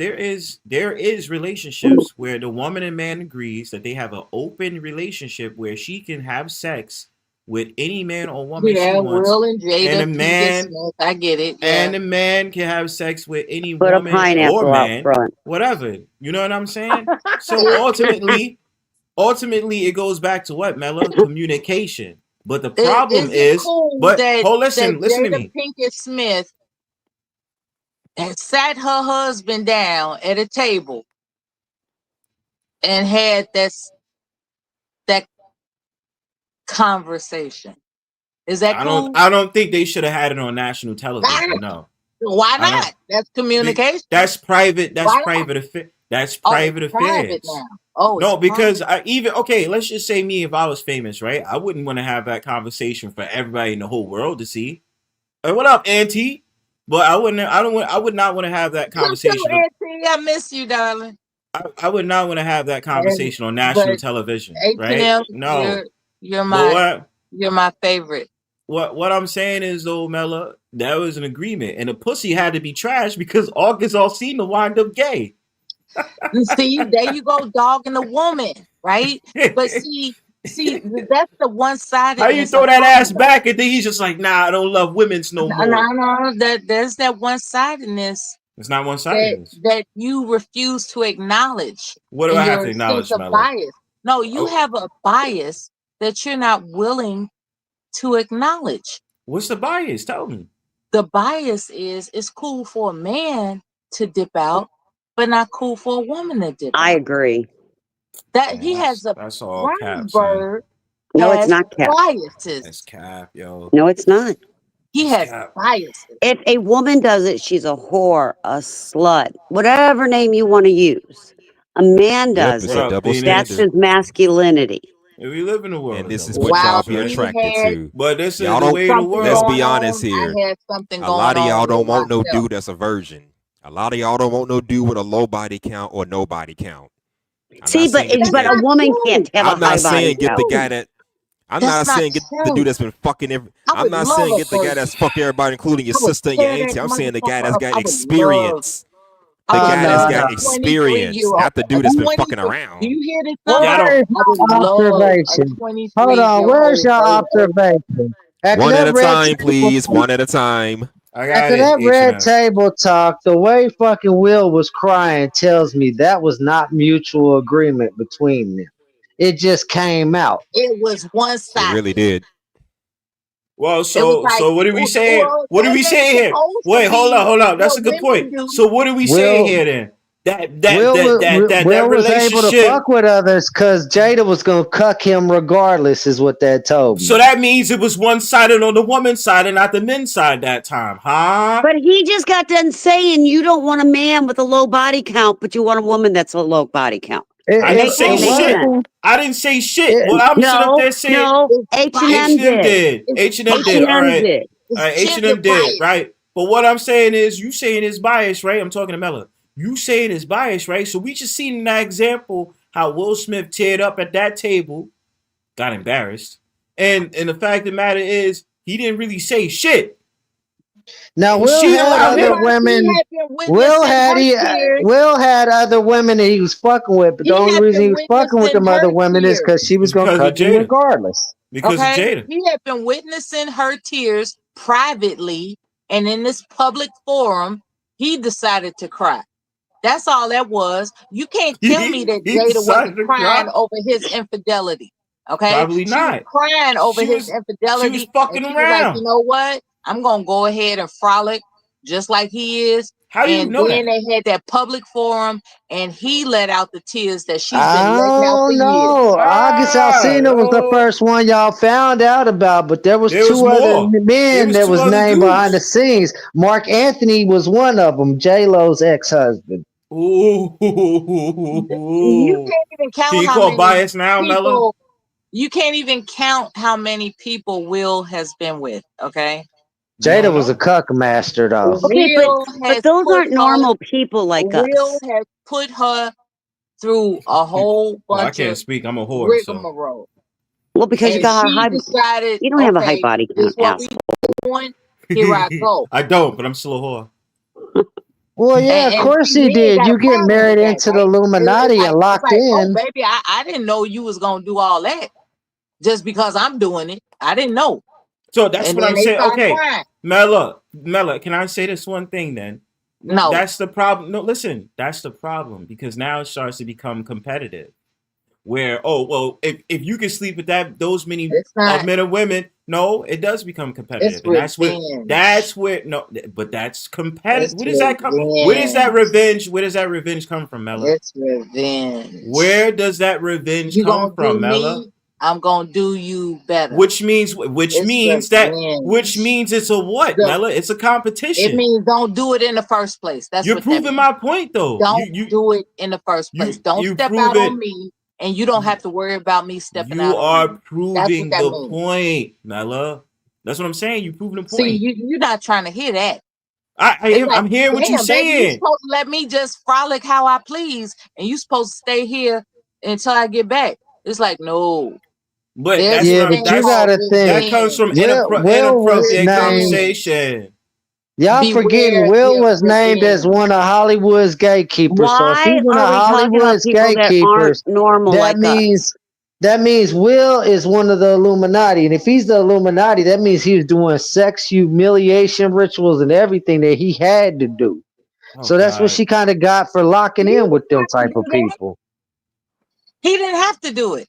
relationships where the woman and man agrees that they have an open relationship where she can have sex with any man or woman she Yeah, wants, Will and Jada, and the Peter man Smith. I get it. Yeah. and the man can have sex with any Put a woman or pineapple out man, front. whatever. You know what I'm saying? So Is ultimately, it goes back to what, Mella? Communication. But the it problem is, cool but that listen to Jada me. Pinkett Smith had sat her husband down at a table and had that conversation? Is that cool? I don't think they should have had it on national television. No. Why I don't. not? That's communication. That's private. That's Why not? private affair. That's Oh, private it's private affairs. now. Oh, No, it's because private. okay, let's just say me, if I was famous, right? I wouldn't want to have that conversation for everybody in the whole world to see. Hey, what up, Auntie? But I would not want to have that You too, conversation. Auntie. I miss you, darling. I would not want to have that conversation on national But television, right? H&M, No. you're But my favorite. what I'm saying is though, Mella, that was an agreement, and the pussy had to be trashed because August Alsina wind up gay. You see, there you go, dogging the woman, right? But see, that's the one-sidedness. How you throw that ass back and then he's just like, nah, I don't love women's no more. No, there's that one-sidedness. It's not one-sidedness. That you refuse to acknowledge. What do I have to acknowledge, sense of bias. No, you have a bias that you're not willing to acknowledge. What's the bias? Tell me. The bias is it's cool for a man to dip out, but not cool for a woman to dip out. I agree. That he has a that's all cap. No, it's not cap. Biases. That's cap, yo. No, it's not. He has biases. If a woman does it, she's a whore, a slut, whatever name you want to use. A man does it's a it. double That's standard. his masculinity. We live in a world, and this is what y'all be attracted to. But this is y'all the way the world. Let's be honest here. A lot of y'all don't want no dude that's a virgin. A lot of y'all don't want no dude with a low body count or no body count. See, but a woman can't have I'm a high not saying body get count. the guy that. I'm not saying get the dude that's been fucking every. I'm not saying get the guy that's fucked everybody, including your sister and your auntie. I'm saying the guy that's got experience. The guy that's got experience, not the dude that's been fucking around. Do you hear this? Where's your observation? Hold on, where's your observation? One at a time, please. One at a time. After that red table talk, the way fucking Will was crying tells me that was not mutual agreement between them. It just came out. It was one side. It really did. Well, so what are we saying? What are we saying here? Wait, hold on. That's a good point. So what are we saying here then? That Will was able to fuck with others because Jada was gonna cuck him regardless, is what that told me. So that means it was one-sided on the woman's side and not the men's side that time, huh? But he just got done saying you don't want a man with a low body count, but you want a woman that's a low body count. I didn't say shit. I didn't say shit. Well, I'm sitting up there saying H&M did. H&M did. All right. All right. H&M did. Right. But what I'm saying is, you saying it's biased, right? I'm talking to Mella. You saying it's biased, right? So we just seen in that example how Will Smith teared up at that table, got embarrassed, and the fact of the matter is he didn't really say shit. Now Will had other women. Will had other women that he was fucking with, but the only reason he was fucking with them other women is because she was gonna cut him regardless. Because of Jada. He had been witnessing her tears privately, and in this public forum, he decided to cry. That's all that was. You can't tell me that Jada wasn't crying over his infidelity. Okay? Probably not. She was crying over his infidelity. She was fucking and she around. was like, you know what? I'm gonna go ahead and frolic just like he is. How do you know then that? they had that public forum, and he let out the tears that she's been I letting out for don't years. know. August Alsina was the first one y'all found out about, but there was There was two other more. There men was that two was other named behind the dudes. scenes. Mark Anthony was one of them, J-Lo's ex-husband. Ooh. You can't even Can count you how call many bias now, Mella? people. You can't even count how many people Will has been with. Okay. Jada was a cuck master, though. Okay, Will but has those put aren't her. normal people like Will us. has put her through a whole Well, I bunch can't of speak. I'm a whore, so. rigmarole. Well, because you And got a she high, decided, you don't have a high okay, body this is count, what we asshole. doing. Here I go. I don't, but I'm still a whore. Well, yeah, of And course see, he we ain't did. got a You get problem with married that, into the right? It's Illuminati like, and locked oh, in. baby, I didn't know you was gonna do all that just because I'm doing it. I didn't know. So that's And what then I'm they saying. start Okay, crying. Mella, can I say this one thing then? No. That's the problem. No, listen, that's the problem because now it starts to become competitive. Where, oh, well, if you can sleep with those many men and women, no, it does become competitive. And that's where, no, but that's competitive. Where does that come? Where does that revenge? Where does that revenge come from, Mella? It's revenge. Where does that revenge come from, Mella? I'm gonna do you better. Which means it's a what, Mella? It's a competition. It means don't do it in the first place. That's You're what proving my point, though. Don't do it in the first place. Don't step out on me, and you don't have to worry about me stepping out on you. You are proving the point, Mella. That's what I'm saying. You're proving the point. See, you're not trying to hear that. I'm hearing what you're saying. Baby, you're supposed to let me just frolic how I please, and you're supposed to stay here until I get back. It's like, no. But but you gotta think. That comes from inappropriate conversation. Y'all forgetting Will was named as one of Hollywood's gatekeepers. So if he's one of Hollywood's gatekeepers, that means Will is one of the Illuminati. And if he's the Illuminati, that means he was doing sex humiliation rituals and everything that he had to do. So that's what she kind of got for locking in with them type of people. He didn't have to do it.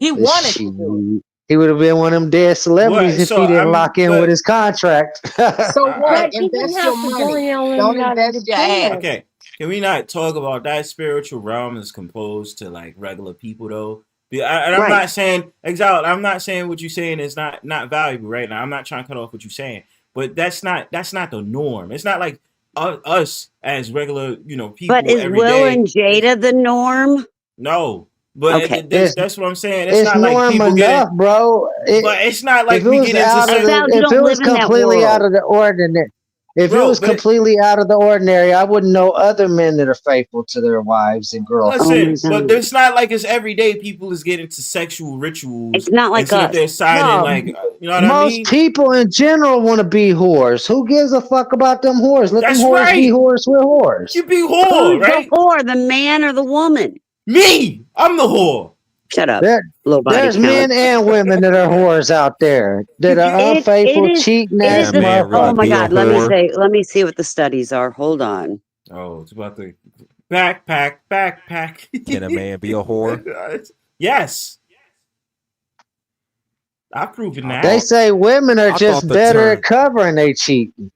He wanted to do it. He would have been one of them dead celebrities if he didn't lock in with his contract. So what? Invest your money. Don't invest your ass. Okay. Can we not talk about that spiritual realm is composed to like regular people though? And I'm not saying Exiled. I'm not saying what you're saying is not valuable right now. I'm not trying to cut off what you're saying, but that's not the norm. It's not like us as regular people. But is Will and Jada the norm? No. But that's what I'm saying. It's not like people enough, bro. But it's not like we get into if it was completely out of the ordinary. If it was completely out of the ordinary, I wouldn't know other men that are faithful to their wives and girlfriends. Listen, but it's not like it's everyday people is getting into sexual rituals. It's not like us. They're signing you know what I mean? Most people in general want to be whores. Who gives a fuck about them whores? Let them whores be whores with whores. You be whore, right? The whore, the man or the woman? Me, I'm the whore. Shut up. There's men and women that are whores out there that are unfaithful, cheating ass motherfuckers. Oh my God! Let me see what the studies are. Hold on. Oh, it's about the backpack. Can a man be a whore? Yes. I've proven that. They say women are just better at covering they cheating.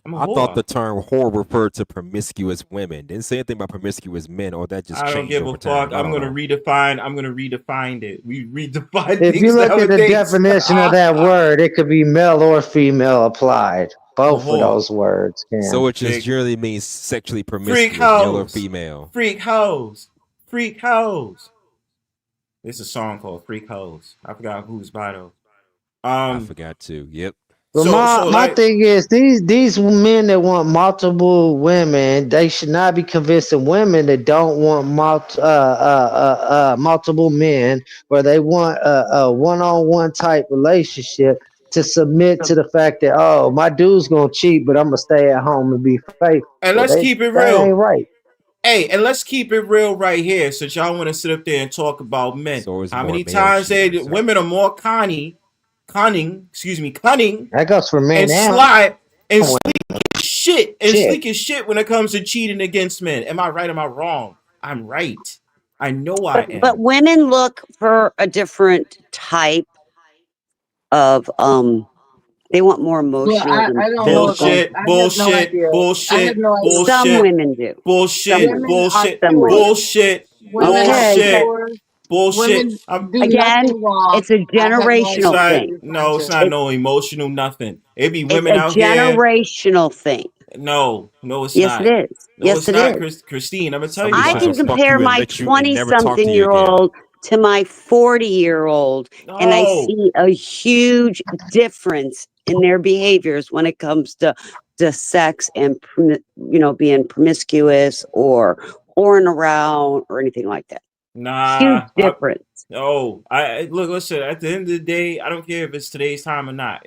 I thought the term whore referred to promiscuous women. Didn't say anything about promiscuous men, or that just changed. I don't give a fuck. I'm gonna redefine it. We redefine. If you look at the definition of that word, it could be male or female applied. Both of those words can. So it just generally means sexually promiscuous, male or female. Freak hoes. It's a song called Freak Hoes. I forgot who's by though. I forgot too. Yep. Well, my thing is these men that want multiple women, they should not be convincing women that don't want multiple men, where they want a one-on-one type relationship to submit to the fact that my dude's gonna cheat, but I'm gonna stay at home and be faithful. And let's keep it real. That ain't right. Hey, and let's keep it real right here, since y'all want to sit up there and talk about men. How many times women are more cunning. That goes for men and slide and sleek as shit when it comes to cheating against men. Am I right? Am I wrong? I'm right. I know I am. But women look for a different type of They want more Well, emotional than I don't know physical. about. Bullshit, I have no bullshit, idea. I have bullshit, no idea. Some bullshit, women do. Some bullshit, women. Women are bullshit, Some pure. women. bullshit, Women are Okay. bullshit, pure. bullshit. Women do Again, nothing wrong. it's a I have no It's generational idea what not. thing. you're trying No, it's to. not no emotional nothing. It be It's women a out here. generational thing. No, it's Yes, not. it is. No, Yes, it's it not, is. Christine. I'm gonna tell Some you bitches I why. can will fuck compare you and my let you and never talk to 20-something-year-old to my 40-year-old, and I No, see a huge difference in their behaviors when it comes to sex and being promiscuous or whoring around or anything like that. Huge nah. difference. I look. Listen. At the end of the day, I don't care if it's today's time or not.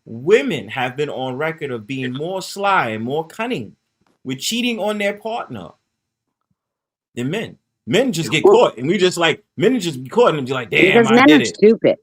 Women have been on record of being more sly and more cunning with cheating on their partner than men. Men just get Well, caught, and we just like men just be caught and be like, "Damn, because I men did are it." stupid.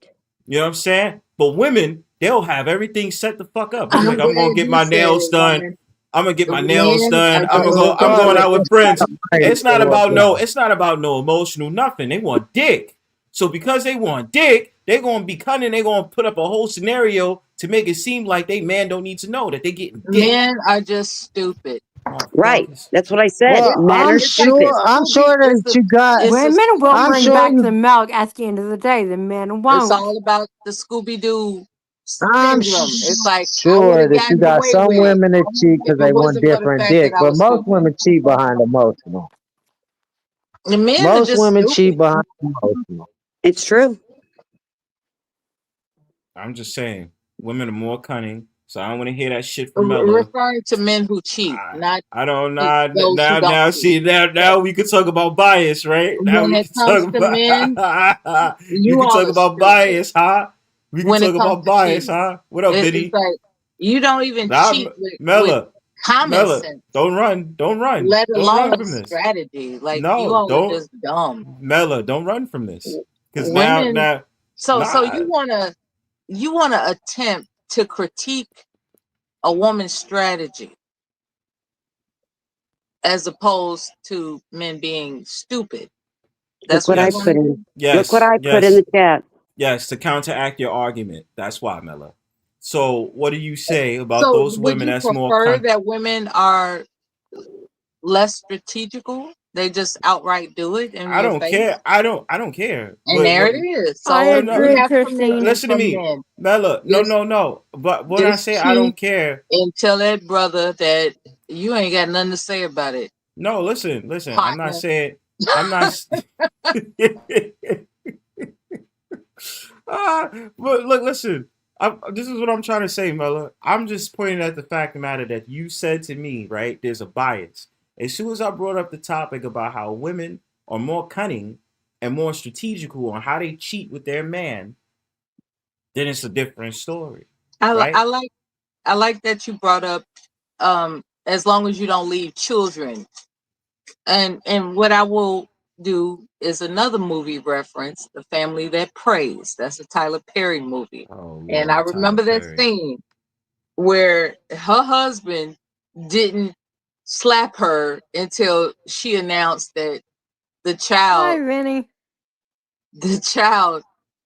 You know what I'm saying? But women, they'll have everything set the fuck up. They'll be I'm like, "I'm gonna glad get you my said nails it, done. woman. I'm gonna get my nails Men done. are just I'm going Regardless, out with it's not friends." right It's not or about wrong. it's not about no emotional nothing. They want dick. So because they want dick, they're gonna be cunning. They're gonna put up a whole scenario to make it seem like they man don't need to know that they getting dick. Men are just stupid. Right. That's what I said. Well, Men are It's like stupid. I'm sure it's that you got. it's a, Women will I'm bring sure back you. the milk at the end of the day. The men it's won't. all about the Scooby Doo I'm syndrome. It's like I would sure have that you gotten got away some with it women that cheat if because it they want wasn't for the different fact dick, that I but was most stupid. women cheat behind emotional. The men are Most just women cheat stupid. behind emotional. It's true. I'm just saying, women are more cunning. So I don't want to hear that shit from Mella. Referring to men who cheat, not I don't know. those who don't Now, cheat. see, now we can talk about bias, right? Now When we it can comes talk to men, about we you can all talk are about stupid. bias, huh? We can When it talk comes about to bias, cheating, huh? What up, it's Biddy? like you don't even cheat with Mella, common sense, don't run let alone from this. strategy. Like you No, all are don't, just dumb. Mella, don't run from this. Because Women. So nah. you wanna attempt to critique a woman's strategy as opposed to men being stupid. That's Look what what I you want put to in. do. Look what I put in the chat. Yes, to counteract your argument. That's why, Mella. So, what do you say about So those would women you that's more prefer that women are less strategical? They just outright do it in I your don't face? care. I don't care. And there it is. I So we agree, have commitment Christine. Listen to from me, men. Mella. No. But when I say I don't Cheat care, and tell that brother that you ain't got nothing to say about it. no. Listen. I'm not Partner. saying. I'm not. But look, listen. This is what I'm trying to say, Mella. I'm just pointing at the fact of the matter that you said to me, right? There's a bias. As soon as I brought up the topic about how women are more cunning and more strategical on how they cheat with their man, then it's a different story, right? I like that you brought up as long as you don't leave children. And what I will do is another movie reference, The Family That Prays. That's a Tyler Perry movie. Oh, And I remember that scene where her husband didn't slap her until she announced that the Hi, child Vinny.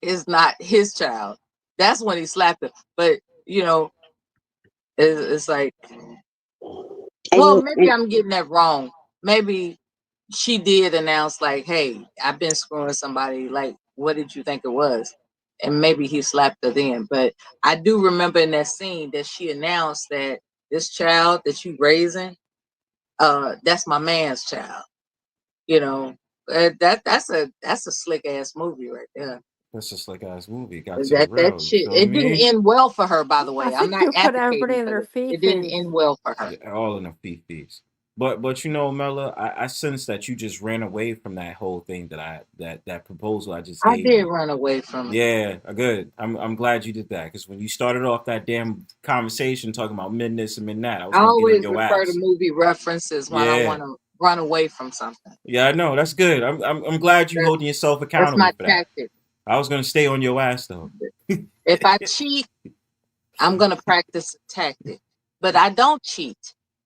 is not his child. That's when he slapped her. But it's like, well, maybe I'm getting that wrong. Maybe she did announce like, "Hey, I've been screwing somebody. Like, what did you think it was?" And maybe he slapped her then. But I do remember in that scene that she announced that this child that you raising, that's my man's child. That's a slick ass movie right there. That's just like ass movie. Got to the That real. You shit. feel It didn't me? end well for her, by the I way. I'm think not you put everybody advocating in for their this. It didn't feces. end well for her. Yeah, all in the fifties. But Mella, I sense that you just ran away from that whole thing that proposal I just I gave did you. run away from it. Yeah, good. I'm glad you did that because when you started off that damn conversation talking about men this and men that, I was I gonna get on always your refer to ass. movie references when I want to run away from something. Yeah, I know. That's good. I'm glad you holding yourself That's accountable my for that. tactic. I was gonna stay on your ass though. If I cheat, I'm gonna practice a tactic. But I don't cheat.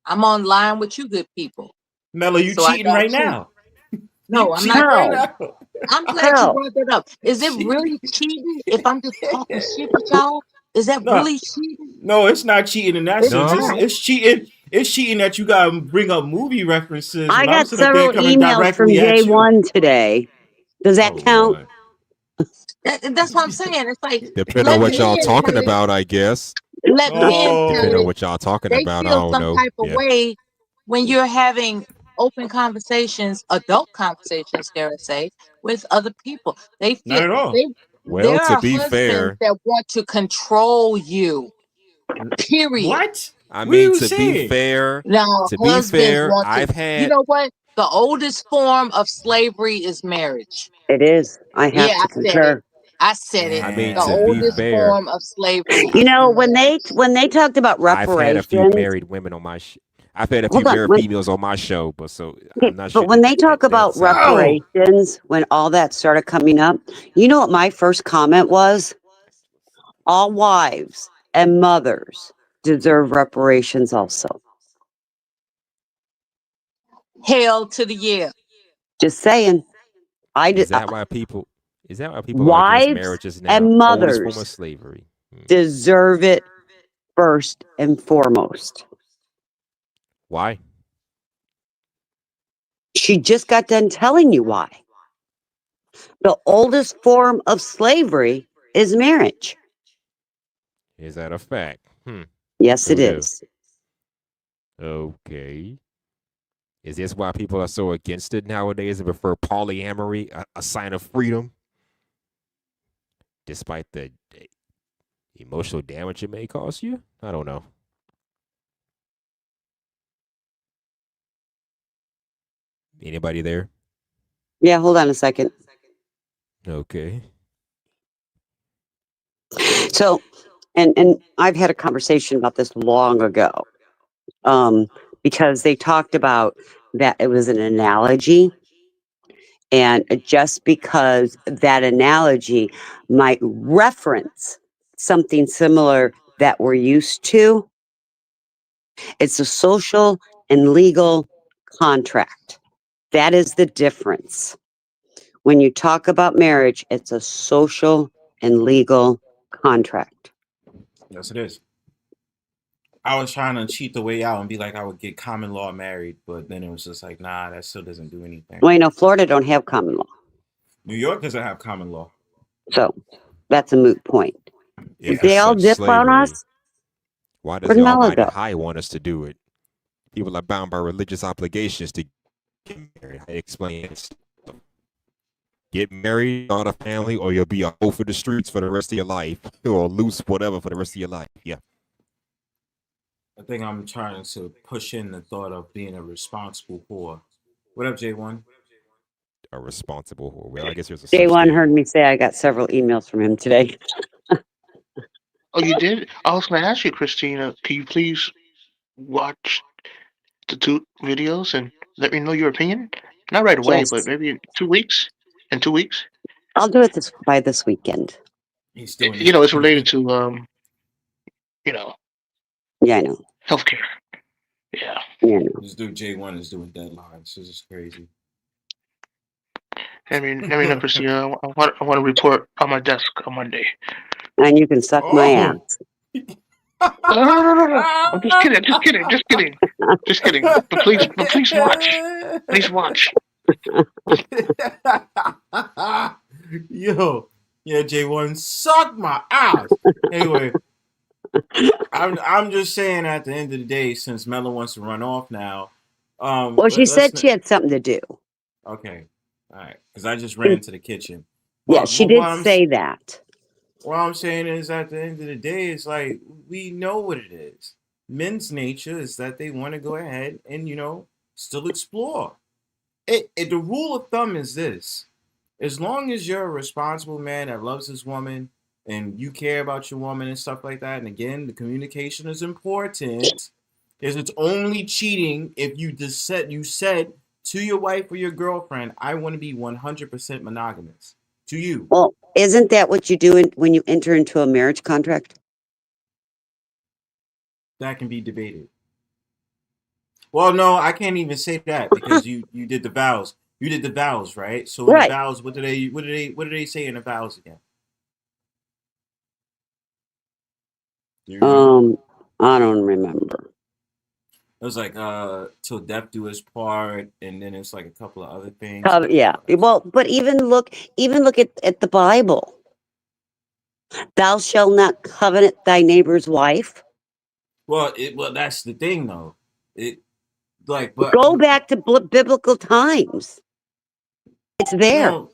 I'm online with you good people. Mella, you so cheating right now. No, I'm not. Right now. I'm glad you brought that up. Is it really cheating if I'm just talking shit with y'all? Is that No, really cheating? no, it's not cheating in that It's sense. not. It's cheating. It's cheating that you gotta bring up movie references I when I'm got sitting up there several coming emails from directly at you. J1 today. Does that Oh count? Lord. That's what I'm saying. It's like, Depending on let what y'all men tell talking it. about, I guess. Let men tell Depending on Oh. it. what y'all talking They about, I feel don't some know. type of Yeah. way when you're having open conversations, adult conversations, dare I say, with other people. They feel Not at all. they Well, there to are be husbands fair, that want to control you. Period. What? I What are mean, you to be saying? fair, Now, to be husbands fair, want to. I've You had. know what? The oldest form of slavery is marriage. It is. I Yeah, have to I said it. concur. I said it. I mean, The to be oldest Yeah. fair, form of slavery You is know, marriage. when they talked about I've had a few reparations, married women on my. I've had a few hold on. married females on my show, but so Okay, I'm not but sure when they talk that about sounds right. Oh. reparations, when all that started coming up, you know what my first comment was? All wives and mothers deserve reparations also. Hell to the yeah. Just saying. I Is did, that why people? Is that why people are against wives marriages now? and Oldest form of mothers slavery. deserve it first and foremost. Why? She just got done telling you why. The oldest form of slavery is marriage. Is that a fact? Yes, it Who knew? is. Okay. Is this why people are so against it nowadays and prefer polyamory, a sign of freedom, despite the emotional damage it may cause you? I don't know. Anybody there? Yeah, hold on a second. Okay. So, and I've had a conversation about this long ago, because they talked about that it was an analogy, and just because that analogy might reference something similar that we're used to, it's a social and legal contract. That is the difference. When you talk about marriage, it's a social and legal contract. Yes, it is. I was trying to cheat the way out and be like I would get common law married, but then it was just like, nah, that still doesn't do anything. Well, you know, Florida don't have common law. New York doesn't have common law. So that's a moot point. If They it's all such dip on slavery, us. why does Where'd the Mela Almighty go? High want us to do it? People are bound by religious obligations to get married. I explain it. Get married, start a family, or you'll be a hoe for the streets for the rest of your life, or loose whatever for the rest of your life. Yeah. I think I'm trying to push in the thought of being a responsible whore. What up, J1? A responsible whore. Well, I guess there's a such J1 thing. heard me say I got several emails from him today. Oh, you did? I was going to ask you, Christina, can you please watch the 2 videos and let me know your opinion? Not right away, but Yes, maybe in 2 weeks. In 2 weeks. I'll do it by this weekend. He's doing You know, it's related it. to you know, Yeah, I know. healthcare. Yeah. Yeah, I know. This dude J1 is doing deadlines. This is crazy. I mean, Christina, I want to report on my desk on Monday. And you can suck my ass. Oh. No. I'm just kidding. Just kidding. But please watch. Please watch. Yo, yeah, J1 suck my ass. Anyway, I'm just saying at the end of the day, since Mela wants to run off now, Well, she said she had something to do. Okay, all right, because I just ran to the kitchen. Yeah, But she what did say that. What I'm saying is, at the end of the day, it's like we know what it is. Men's nature is that they want to go ahead and still explore. The rule of thumb is this: as long as you're a responsible man that loves his woman and you care about your woman and stuff like that, and again, the communication is important. Is it's only cheating if you said to your wife or your girlfriend, "I want to be 100% monogamous." To you. Well, isn't that what you do when you enter into a marriage contract? That can be debated. Well, no, I can't even say that because you did the vows. You did the vows, right? So in the vows, what do they say in the vows again? Do you remember? I don't remember. It was like till death do us part, and then it's like a couple of other things. Yeah. Well, but even look at the Bible. Thou shalt not covenant thy neighbor's wife. Well, that's the thing though. It like, but go back to biblical times. It's there. No,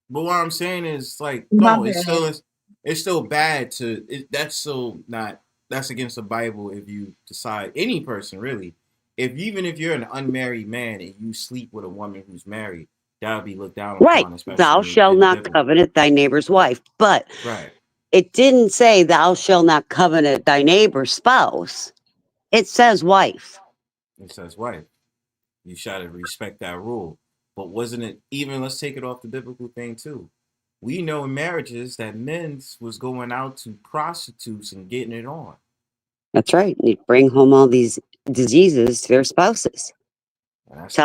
but what I'm saying is like, no, it's still bad to. That's still not. That's against the Bible if you decide any person really. Even if you're an unmarried man and you sleep with a woman who's married, that would be looked down upon. Right. Thou shalt not covenant thy neighbor's wife. But right. It didn't say thou shalt not covenant thy neighbor's spouse. It says wife. It says wife. You should respect that rule. But wasn't it even? Let's take it off the biblical thing too. We know in marriages that men's was going out to prostitutes and getting it on. That's right. You bring home all these diseases to their spouses. That's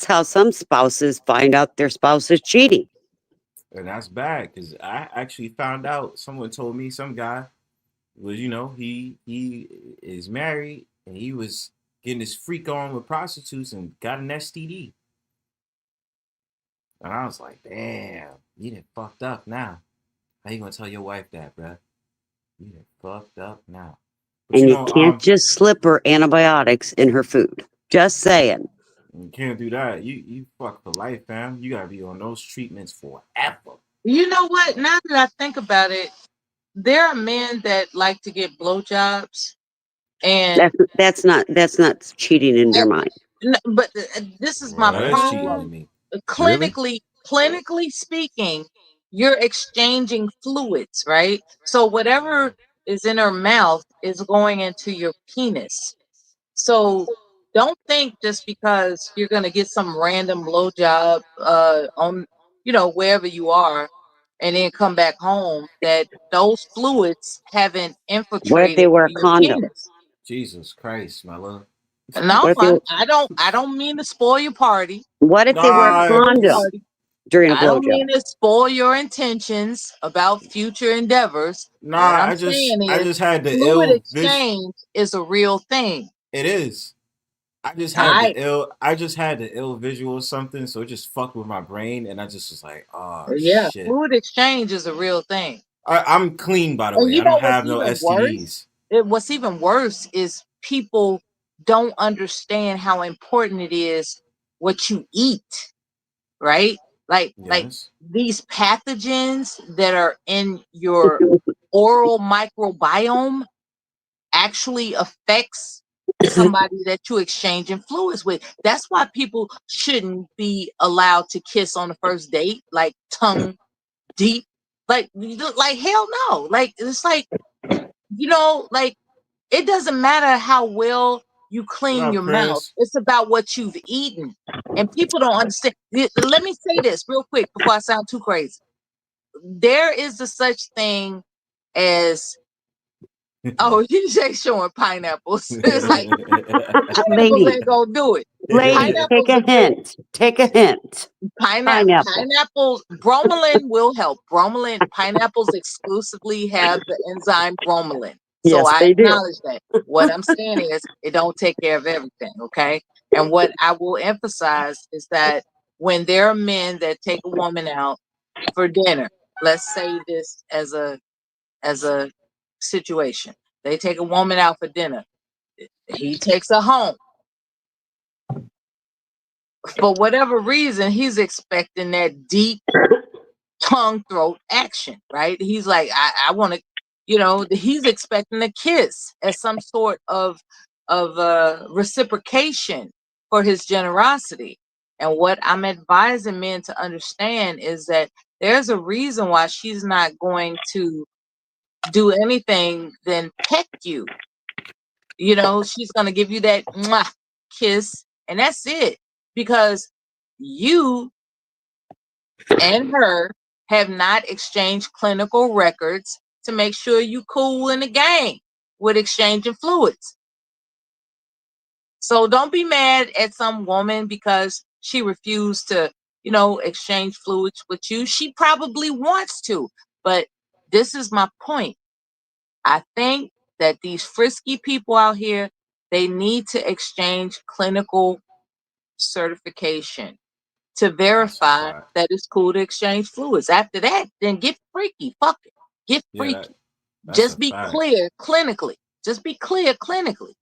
how some spouses find out their spouse is cheating. And that's bad because I actually found out. Someone told me some guy was, he is married and he was getting his freak on with prostitutes and got an STD. And I was like, damn, you done fucked up now. How you gonna tell your wife that, bruh? You done fucked up now. But and you can't just slip her antibiotics in her food. Just saying. You can't do that. You fuck for life, fam. You gotta be on those treatments forever. You know what? Now that I think about it, there are men that like to get blowjobs, and that's not cheating in their mind. But this is my problem. Clinically speaking, you're exchanging fluids, right? So whatever is in her mouth is going into your penis. So don't think just because you're gonna get some random blowjob on wherever you are, and then come back home that those fluids haven't infiltrated. What if they wear a condom? Penis. Jesus Christ, my love. No, I don't mean to spoil your party. What if they wear a condom during a blowjob? I don't mean to spoil your intentions about future endeavors. Nah, I just had the fluid exchange is a real thing. It is. I just had the ill visual or something, so it just fucked with my brain, and I just was like, oh yeah, shit. Fluid exchange is a real thing. I'm clean, by the way. I don't have no STDs. What's even worse is people don't understand how important it is what you eat, right? Like these pathogens that are in your oral microbiome actually affects somebody that you exchanging fluids with. That's why people shouldn't be allowed to kiss on the first date, like tongue deep. Like hell no. Like it's like, like it doesn't matter how well you clean your mouth. It's about what you've eaten. And people don't understand. Let me say this real quick before I sound too crazy. There is a such thing as you say showing pineapples. It's like pineapples ain't gonna do it. Lady, take a hint. Take a hint. Pineapples. Bromelain will help. Pineapples exclusively have the enzyme bromelain. So I acknowledge that. What I'm saying is it don't take care of everything, okay? And what I will emphasize is that when there are men that take a woman out for dinner, let's say this as a situation. They take a woman out for dinner. He takes her home. For whatever reason, he's expecting that deep tongue throat action, right? He's like, I want to, he's expecting a kiss as some sort of reciprocation for his generosity. And what I'm advising men to understand is that there's a reason why she's not going to do anything than peck you. She's going to give you that mwah, kiss, and that's it. Because you and her have not exchanged clinical records to make sure you cool in the game with exchanging fluids. So don't be mad at some woman because she refused to, exchange fluids with you. She probably wants to, but this is my point. I think that these frisky people out here, they need to exchange clinical certification to verify that it's cool to exchange fluids. After that, then get freaky. Fuck it. Get freaky. Just be clear clinically. Just be clear clinically.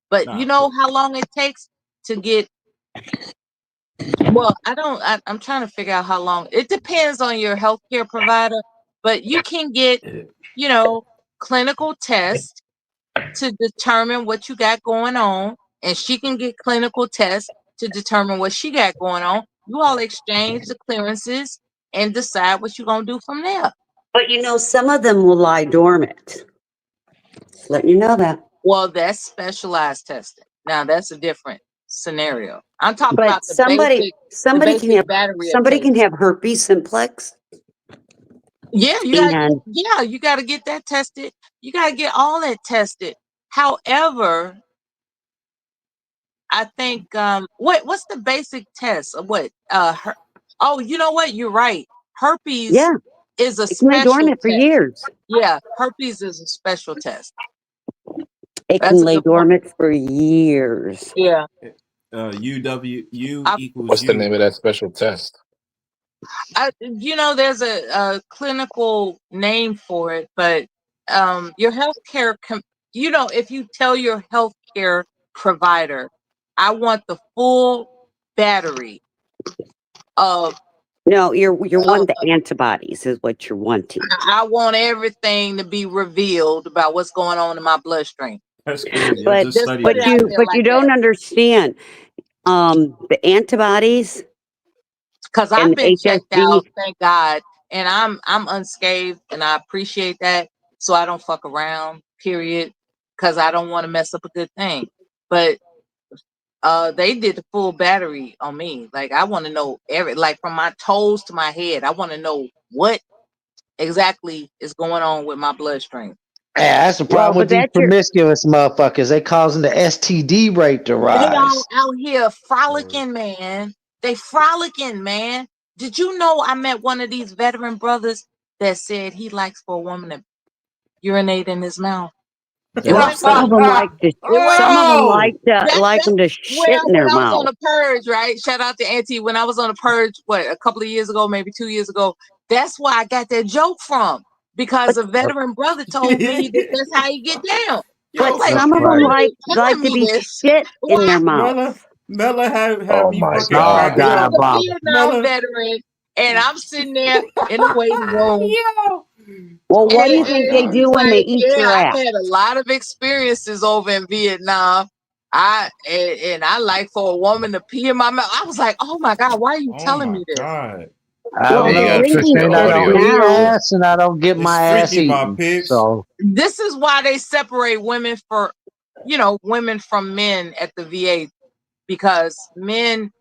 But you know how long it takes to get. Well, I'm trying to figure out how long. It depends on your healthcare provider, but you can get, clinical tests to determine what you got going on, and she can get clinical tests to determine what she got going on. You all exchange the clearances and decide what you're gonna do from there. But some of them will lie dormant. Just letting you know that. Well, that's specialized testing. Now that's a different scenario. I'm talking But about the somebody basic battery. Somebody can have herpes simplex. Yeah, you got to get that tested. You got to get all that tested. However, I think what's the basic test of what? Oh, you know what? You're right. Herpes is a special been dormant for years. Yeah, herpes is a special test. It can lay dormant for years. Yeah. U equals What's the name of that special test? There's a clinical name for it, but your healthcare, if you tell your healthcare provider, I want the full battery of. No, you're wanting the antibodies is what you're wanting. I want everything to be revealed about what's going on in my bloodstream. That's crazy. But you don't understand. The antibodies. Because I've been checked out, thank God, and I'm unscathed, and I appreciate that. So I don't fuck around, period, because I don't want to mess up a good thing. But they did the full battery on me. Like I want to know from my toes to my head. I want to know what exactly is going on with my bloodstream. Yeah, that's the problem with these promiscuous motherfuckers. They causing the STD rate to rise. They all out here frolicking, man. They frolicking, man. Did you know I met one of these veteran brothers that said he likes for a woman to urinate in his mouth? Some of them like to. Some of them like them to shit in their mouth. When I was mouth. on the purge, right? Shout out to Auntie. When I was on the purge, a couple of years ago, maybe 2 years ago. That's where I got that joke from, because a veteran brother told me that's how you get down. But some of them like to be shit in their mouth. Mella have me fucking Vietnam veteran, and I'm sitting there in the waiting room. Well, what do you think they do when they eat your ass? I had a lot of experiences over in Vietnam. I like for a woman to pee in my mouth. I was like, oh my God, why are you telling me this? God. I don't eat ass and I don't get my ass eaten. So this is why they separate women women from men at the VA, because men,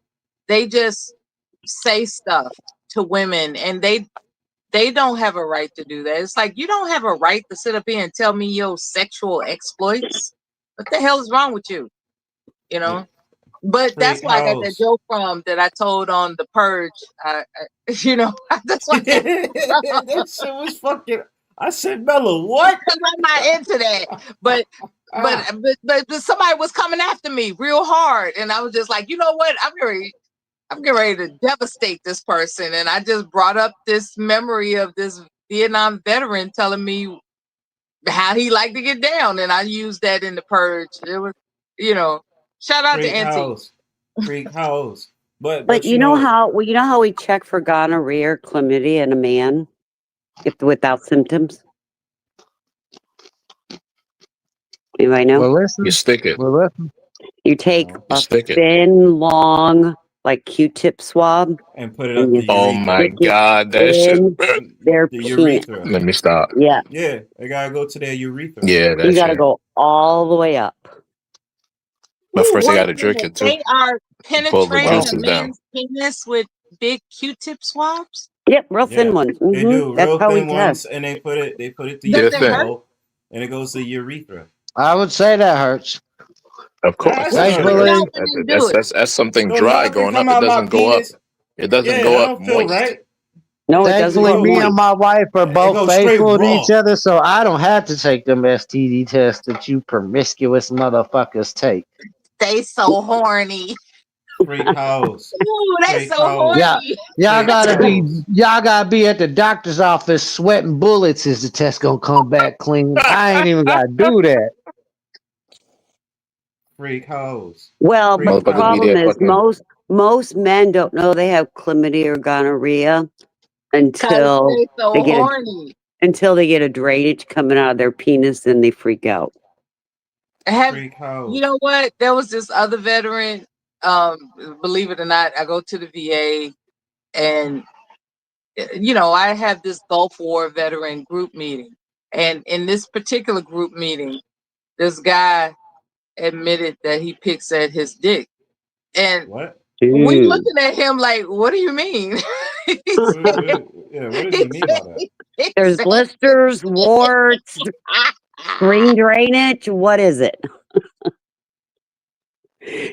they just say stuff to women and they don't have a right to do that. It's like, you don't have a right to sit up here and tell me your sexual exploits. What the hell is wrong with you? But that's why I got that joke from that I told on the purge. That's why that shit was fucking. I said, Mella, what? Because I'm not into that. But somebody was coming after me real hard, and I was just like, you know what? I'm getting ready to devastate this person, and I just brought up this memory of this Vietnam veteran telling me how he liked to get down, and I used that in the purge. It was, shout out to Auntie. Freak house. But you know how we check for gonorrhea or chlamydia in a man without symptoms? Anybody know? Well, listen. You stick it. Well, listen. You take a thin, long, like Q-tip swab and put it up. Oh my God, that shit. Their the urethra. Let me stop. Yeah. Yeah, they gotta go to their urethra. Yeah, you gotta go all the way up. But first, they gotta jerk it too. They are penetrating a man's penis with big Q-tip swabs. Yep, real thin ones. Mm-hmm. They do That's real how thin we ones, test. and they put it to Does it urethra, and it goes to urethra. I would say that hurts. Of course, that's something dry going up. It doesn't go up. It doesn't go up moist. Right? No, it doesn't Thankfully, go at me point. and my wife are It both goes straight faithful to raw. each other, so I don't have to take them STD tests that you promiscuous motherfuckers take. They so horny. Freak house. Ooh, they Freak so house. horny. Y'all Freak gotta be at the doctor's office sweating bullets. Is the test gonna come back clean? I ain't even gotta do that. Freak house. Well, but the Freak Motherfuckers be problem there house. is fucking. most men don't know they have chlamydia or gonorrhea Cause until they so they get horny. a drainage coming out of their penis and they freak out. Freak house. You know what? There was this other veteran. Believe it or not, I go to the VA, and I have this Gulf War veteran group meeting, and in this particular group meeting, this guy admitted that he picks at his dick, and What? we looking at him like, "What do you mean?" Yeah, what does he mean by that? There's blisters, warts, screen drainage. What is it?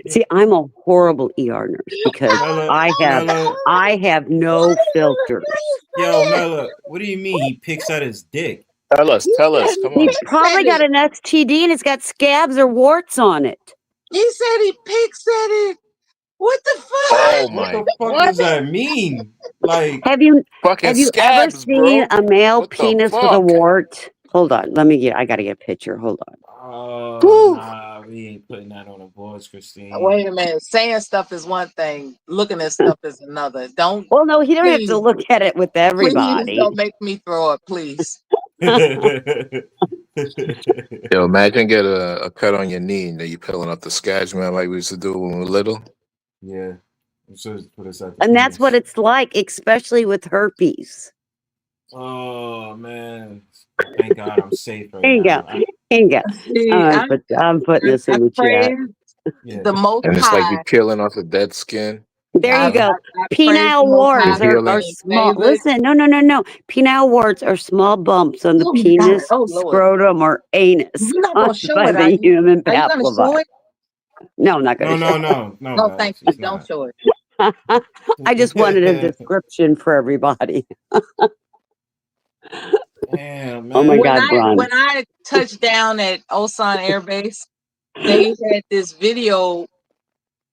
See, I'm a horrible ER nurse because I have no filters. Yo, Mela, what do you mean he picks at his dick? Tell us. Come on. He probably got an STD and it's got scabs or warts on it. He said he picks at it. What the fuck? Oh What my! the fuck does that mean? Like, have you fucking ever scabs, seen bro. a male What the penis with a fuck? wart? Hold on, I gotta get a picture. Hold on. nah, we ain't putting that on the boards, Christine. Wait a minute. Saying stuff is one thing. Looking at stuff is another. Don't. Well, no, he don't have to look at it with everybody. Please don't make me throw up, please. Yo, imagine get a cut on your knee and then you peeling up the scabs, man, like we used to do when we were little. Yeah. Put us at the And that's what it's like, especially with herpes. Oh man. Thank God I'm safe right There you now. go. There you go. I'm putting this in the chat. The Most And it's like High. you peeling off the dead skin. There you go. I Penile warts are healing. small. Listen, no. Penile warts are small bumps on the penis, scrotum, or anus You're not caused show by it, the human are you gonna show papillovirus. it? No, I'm not going to show it. No, No, thank you. Don't show it. I just wanted a description for everybody. Damn, man. Oh my God, Bron. When I touched down at Osan Air Base, they had this video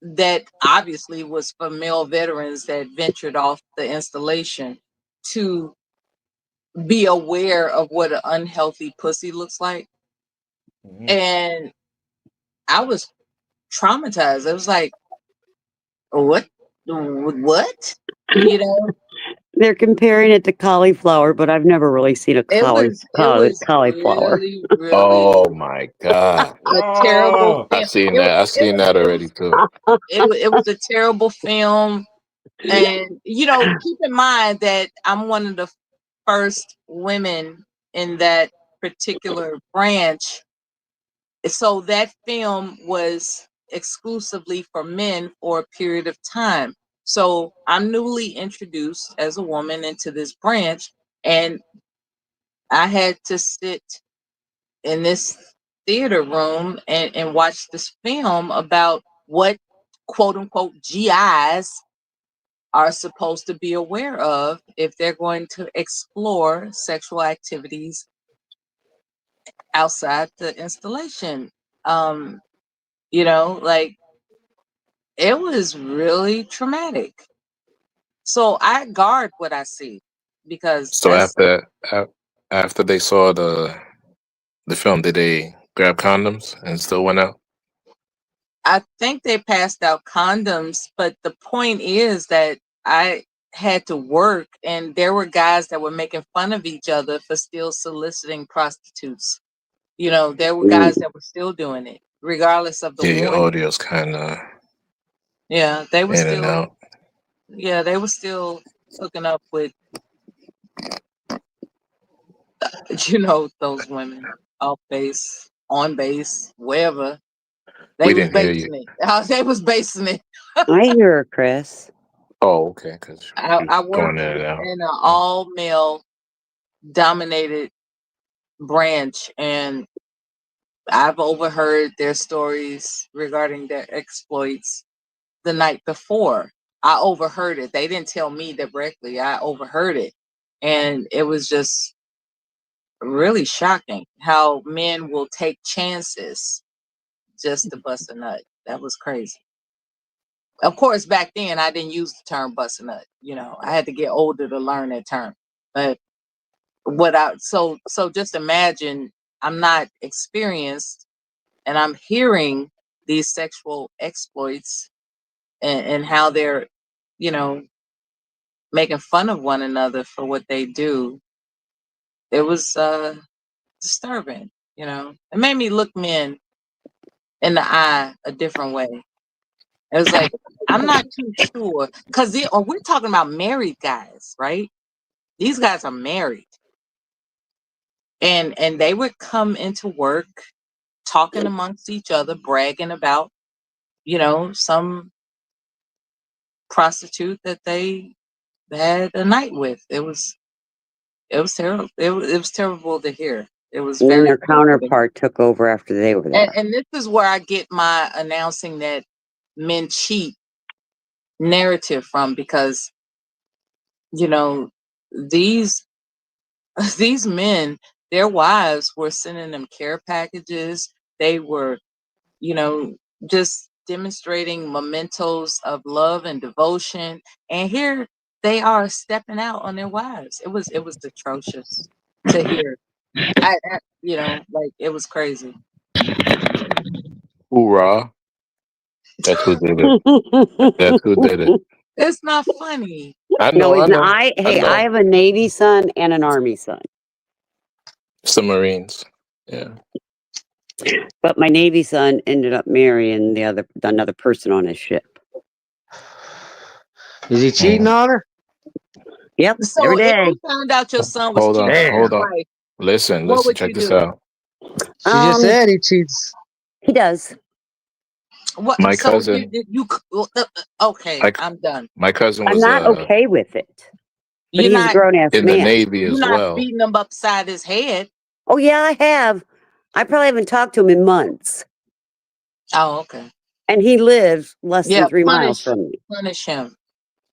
that obviously was for male veterans that ventured off the installation to be aware of what an unhealthy pussy looks like. Mm-hmm. And I was traumatized. I was like, what? You know? They're comparing it to cauliflower, but I've never really seen a cauliflower. Really, oh my God. a terrible film. I've seen that. I've seen that already too. It was a terrible film. And, keep in mind that I'm one of the first women in that particular branch. So that film was exclusively for men for a period of time. So I'm newly introduced as a woman into this branch, and I had to sit in this theater room and watch this film about what quote unquote GIs are supposed to be aware of if they're going to explore sexual activities outside the installation. It was really traumatic. So I guard what I see because So after they saw the film, did they grab condoms and still went out? I think they passed out condoms, but the point is that I had to work and there were guys that were making fun of each other for still soliciting prostitutes. There were guys that were still doing it, regardless of the Yeah, your warning. audio's kind of They were in and out. they were still hooking up with those women off base, on base, wherever. They was basing it. They was basing it. I hear her, Chris. Oh, okay. Because I worked going in and out. in an all male dominated branch, and I've overheard their stories regarding their exploits the night before I overheard it. They didn't tell me directly. I overheard it. And it was just really shocking how men will take chances just to bust a nut. That was crazy. Of course, back then I didn't use the term bust a nut. You know, I had to get older to learn that term. But so just imagine I'm not experienced and I'm hearing these sexual exploits and how they're, you know, making fun of one another for what they do. It was disturbing, you know. It made me look men in the eye a different way. It was like, I'm not too sure, because we're talking about married guys, right? These guys are married, and they would come into work talking amongst each other, bragging about, you know, some prostitute that they had a night with. It was terrible. It was terrible to hear. It was And then very their counterpart took over after they were there. and this is where I get my announcing that men cheat narrative from, because, you know, these men, their wives were sending them care packages. They were, you know, just demonstrating mementos of love and devotion. And here they are stepping out on their wives. It was atrocious to hear. I you know, like, it was crazy. Hoorah. That's who did it. That's who did it. It's not funny. I know. I have a Navy son and an Army son. Some Marines. Yeah. But my Navy son ended up marrying another person on his ship. Is he cheating on her? Yep. So every day. if you found out your son was Hold on. cheating on his Hold on. wife, Listen. what would Check you this do? out. She just said he cheats. He does. What? My So cousin. Okay, I'm done. My cousin I'm was. not okay with it. But You're he's a not grown ass in man. the Navy You're as not well. beating him upside his head. Oh yeah, I have. I probably haven't talked to him in months. Oh, okay. And he lives less than 3 miles from me. Punish him.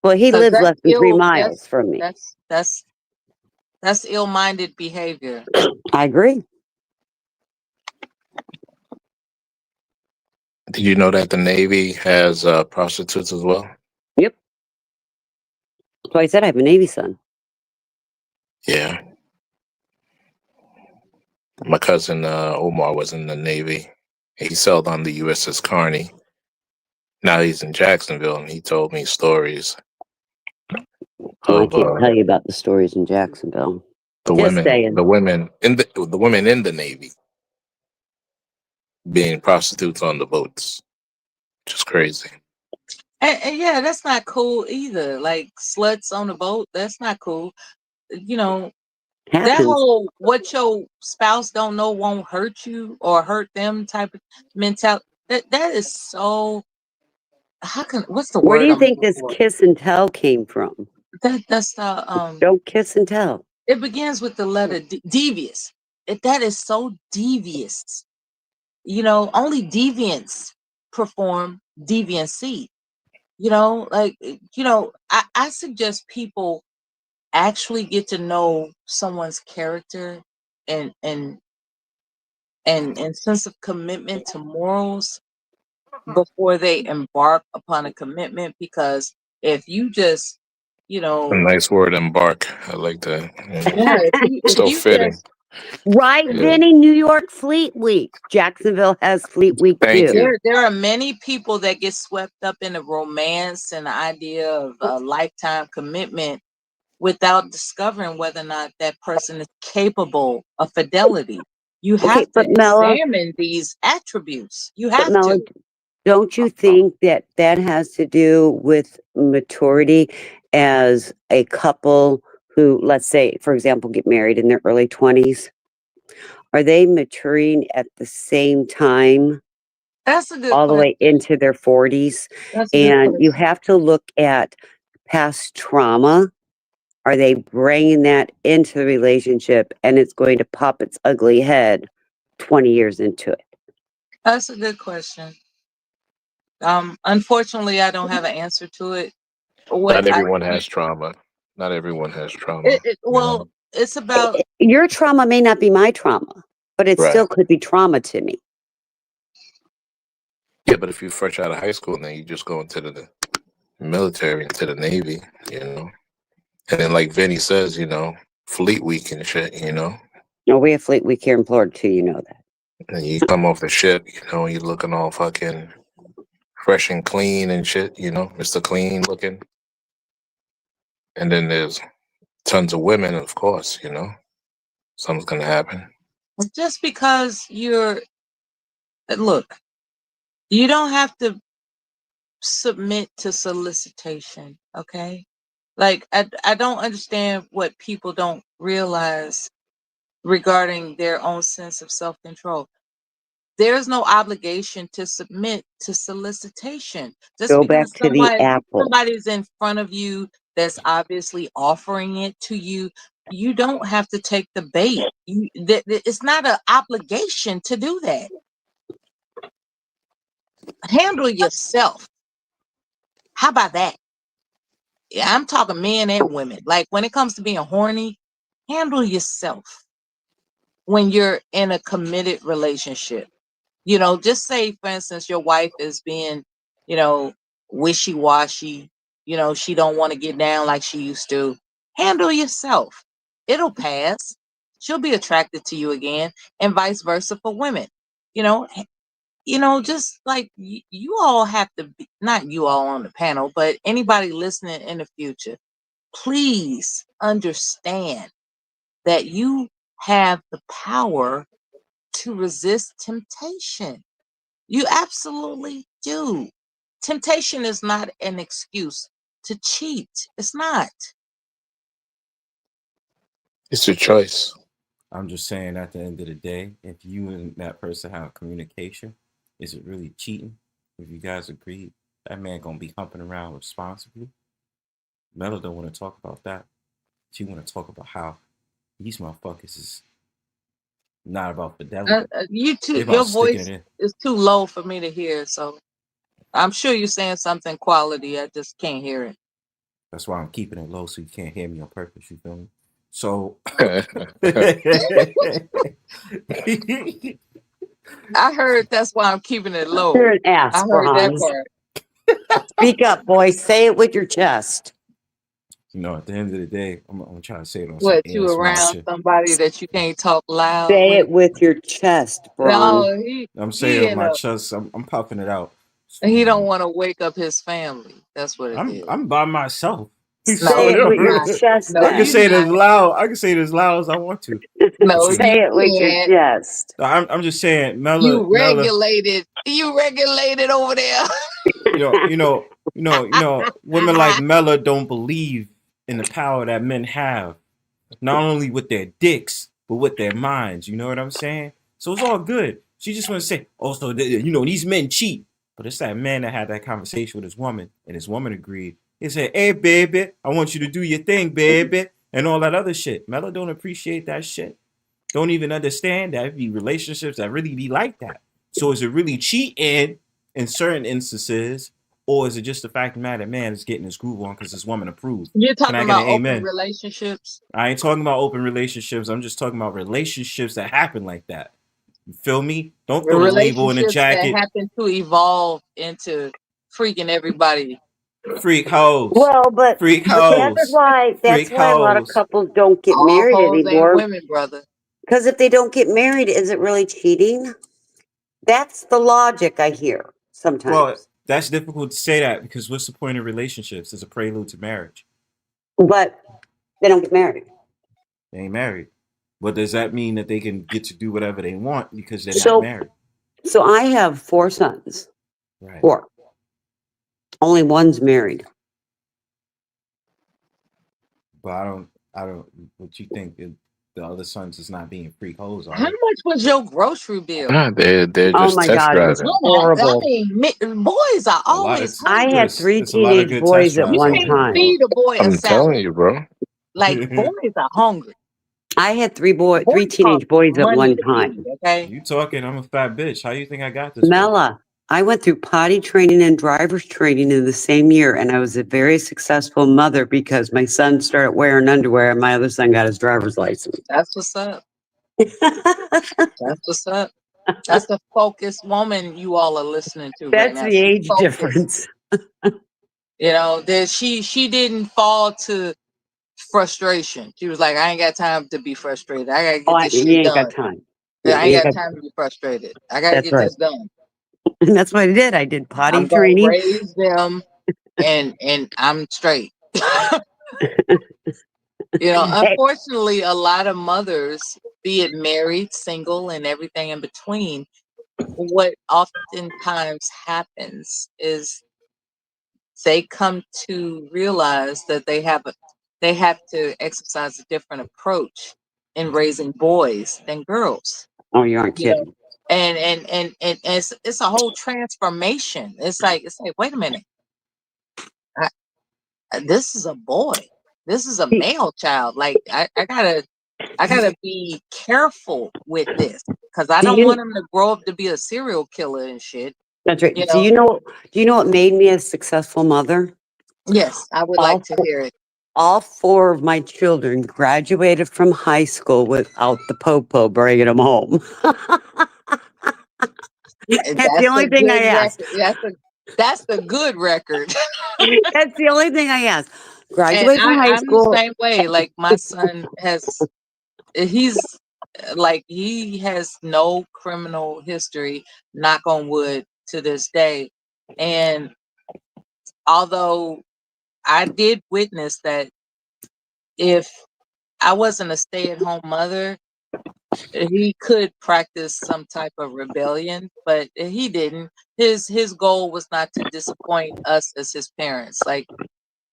Well, he 'Cause lives that's less than 3 miles from me. That's ill-minded behavior. I agree. Did you know that the Navy has prostitutes as well? Yep. So I said I have a Navy son. Yeah. My cousin Omar was in the Navy. He sailed on the USS Carney. Now he's in Jacksonville, and he told me stories I of can't tell you about the stories in Jacksonville. the women in the Navy being prostitutes on the boats. Just crazy. And yeah, that's not cool either. Like, sluts on the boat, that's not cool. You know, that whole what your spouse don't know won't hurt you or hurt them type of mentality. That is so. What's the word? Where do you think this kiss and tell came from? That's Don't kiss and tell. It begins with the letter devious. That is so devious. You know, only deviants perform deviancy. You know, like, you know, I suggest people actually get to know someone's character and sense of commitment to morals before they embark upon a commitment, because if you just, you know, A nice word, embark. I like that. yeah, So fitting. Right, Vinny? New York Fleet Week. Jacksonville has Fleet Week too. There are many people that get swept up in the romance and the idea of a lifetime commitment without discovering whether or not that person is capable of fidelity. You have to examine these attributes. You have to. Don't you think that has to do with maturity as a couple who, let's say, for example, get married in their early 20s? Are they maturing at the same time? That's a good all the way into their 40s? And you have to look at past trauma. Are they bringing that into the relationship and it's going to pop its ugly head 20 years into it? That's a good question. Unfortunately, I don't have an answer to it. Not everyone has trauma. Not everyone has trauma. Well, it's about your trauma may not be my trauma, but it still could be trauma to me. Yeah, but if you're fresh out of high school and then you just go into the military, into the Navy, you know, and then like Vinny says, you know, Fleet Week and shit, you know. No, we have Fleet Week here in Florida too, you know that. And you come off the ship, you know, you're looking all fucking fresh and clean and shit, you know, Mr. Clean looking. And then there's tons of women, of course, you know. Something's gonna happen. just because look, you don't have to submit to solicitation, okay? Like I don't understand what people don't realize regarding their own sense of self-control. There's no obligation to submit to solicitation. Just Go because back to the apple. somebody's in front of you that's obviously offering it to you, you don't have to take the bait. It's not an obligation to do that. Handle yourself. How about that? Yeah, I'm talking men and women. Like when it comes to being horny, handle yourself when you're in a committed relationship. You know, just say, for instance, your wife is being, you know, wishy-washy. You know, she don't want to get down like she used to. Handle yourself. It'll pass. She'll be attracted to you again, and vice versa for women. You know, just like you all have to be, not you all on the panel, but anybody listening in the future, please understand that you have the power to resist temptation. You absolutely do. Temptation is not an excuse to cheat. It's not. It's a choice. I'm just saying, at the end of the day, if you and that person have communication, is it really cheating? If you guys agree, that man gonna be humping around responsibly. Melo don't want to talk about that. She want to talk about how these motherfuckers is not about fidelity. Your voice is too low for me to hear, so I'm sure you're saying something quality. I just can't hear it. That's why I'm keeping it low so you can't hear me on purpose. You feel me? So I heard that's why I'm keeping it low. You're an ass, I heard that part. Speak up, boy. Say it with your chest. You know, at the end of the day, I'm gonna try to say it on what you around somebody that you can't talk loud. Say it with your chest, bro. No, I'm saying it with my chest. I'm puffing it out. He don't want to wake up his family. That's what it is. I'm by myself. Say it with your chest. I can say it as loud. I can say it as loud as I want to. No, say it with your chest. I'm just saying, Mela. You regulated over there. You know, women like Mela don't believe in the power that men have, not only with their dicks but with their minds. You know what I'm saying? So it's all good. She just want to say, oh, so these men cheat, but it's that man that had that conversation with his woman, and his woman agreed. He said, hey, baby, I want you to do your thing, baby, and all that other shit. Mela don't appreciate that shit. Don't even understand that it be relationships that really be like that. So is it really cheating in certain instances, or is it just the fact of the matter, man is getting his groove on because his woman approved? You're talking about open relationships? I ain't talking about open relationships. I'm just talking about relationships that happen like that. You feel me? Don't throw the label in the jacket. That happen to evolve into freaking everybody. Freak hoes. Well, but freak hoes. That's why a lot of couples don't get married anymore. Women, brother. Because if they don't get married, is it really cheating? That's the logic I hear sometimes. Well, that's difficult to say that because what's the point of relationships? It's a prelude to marriage. But they don't get married. They ain't married. But does that mean that they can get to do whatever they want because they're not married? So I have 4 sons. Right. 4. Only one's married. But I don't. What you think? The other sons is not being freak hoes. How much was your grocery bill? Nah, they're just test driving. It's horrible. I mean, boys are always. I had 3 teenage boys at one time. Feed a boy I'm a salad. telling you, bro. Like boys are hungry. I had 3 teenage boys at one time. Okay. You talking? I'm a fat bitch. How you think I got this? Mela, I went through potty training and driver's training in the same year, and I was a very successful mother because my son started wearing underwear and my other son got his driver's license. That's what's up. That's what's up. That's the focused woman you all are listening to right That's now. the age difference. You know, that she didn't fall to frustration. She was like, I ain't got time to be frustrated. I gotta get this shit done. Got time. Yeah, I ain't got time to be frustrated. I gotta get this done. And that's what I did. I did potty I'm training. gonna raise them, and I'm straight. You know, unfortunately, a lot of mothers, be it married, single, and everything in between, what oftentimes happens is they come to realize that they have to exercise a different approach in raising boys than girls. Oh, you aren't kidding. Know? And it's a whole transformation. It's like wait a minute, this is a boy. This is a male child. Like I gotta be careful with this because I don't want him to grow up to be a serial killer and shit. That's right. You Do you know what made me a successful mother? Yes, I would like to hear it. All 4 of my children graduated from high school without the popo bringing them home. That's the only thing I asked. That's the good record. That's the only thing I asked. Graduate from high school. I'm the same way. Like my son he has no criminal history, knock on wood, to this day. And although I did witness that if I wasn't a stay-at-home mother, he could practice some type of rebellion, but he didn't. His goal was not to disappoint us as his parents. Like,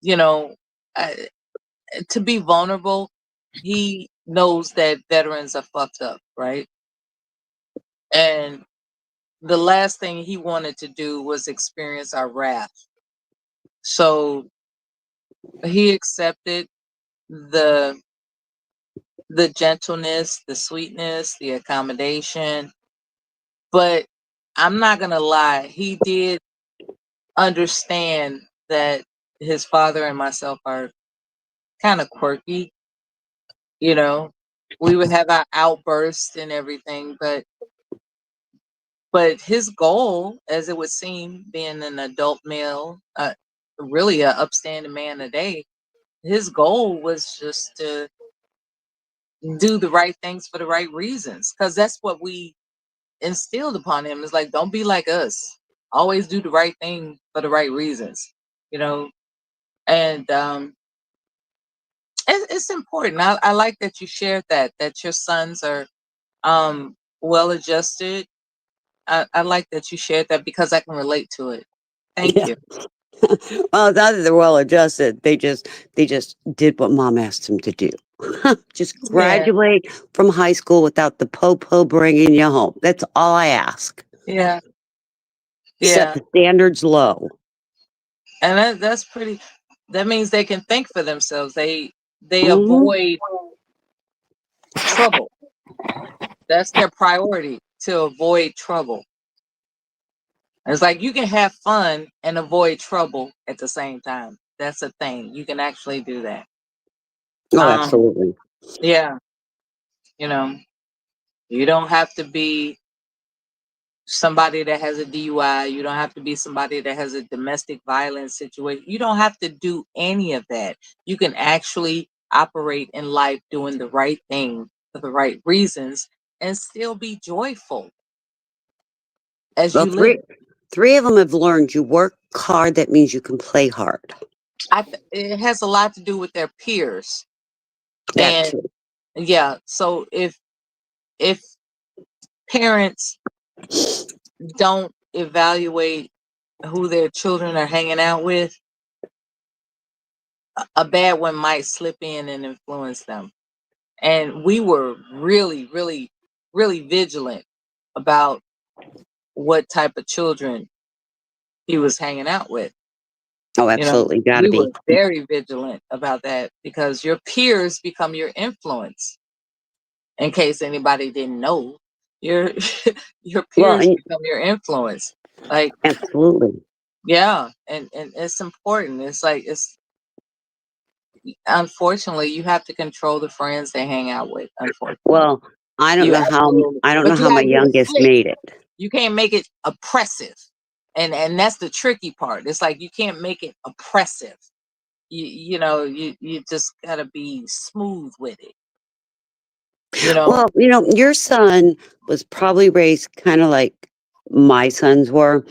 you know, to be vulnerable, he knows that veterans are fucked up, right? And the last thing he wanted to do was experience our wrath. So he accepted the gentleness, the sweetness, the accommodation. But I'm not gonna lie, he did understand that his father and myself are kind of quirky. You know, we would have our outbursts and everything, but his goal, as it would seem, being an adult male, really a upstanding man today, his goal was just to do the right things for the right reasons, because that's what we instilled upon him. It's like, don't be like us, always do the right thing for the right reasons, you know. And it's important. I like that you shared that your sons are well adjusted. I like that you shared that because I can relate to it. Thank you. Well, it's not that they're well adjusted. They just did what mom asked them to do. Just graduate from high school without the popo bringing you home. That's all I ask. Yeah. Set the standards low. And that's pretty. That means they can think for themselves. They avoid trouble. That's their priority, to avoid trouble. It's like you can have fun and avoid trouble at the same time. That's a thing. You can actually do that. Oh, absolutely. Yeah. You know, you don't have to be somebody that has a DUI. You don't have to be somebody that has a domestic violence situation. You don't have to do any of that. You can actually operate in life doing the right thing for the right reasons and still be joyful as you live. Three of them have learned you work hard, that means you can play hard. It has a lot to do with their peers. That too. Yeah, so if parents don't evaluate who their children are hanging out with, a bad one might slip in and influence them. And we were really, really, really vigilant about what type of children he was hanging out with. Oh, absolutely. You know, Gotta be. We were very vigilant about that because your peers become your influence. In case anybody didn't know, your your Well, peers become your influence. Like, absolutely. yeah, and it's important. It's like, it's unfortunately you have to control the friends they hang out with. Unfortunately, Well, I don't you know how absolutely, I don't know but you how my got to do it youngest slick. made it. You can't make it oppressive, and that's the tricky part. It's like you can't make it oppressive. You know, you just gotta be smooth with it. You know, Well, you know, your son was probably raised kind of like my sons were.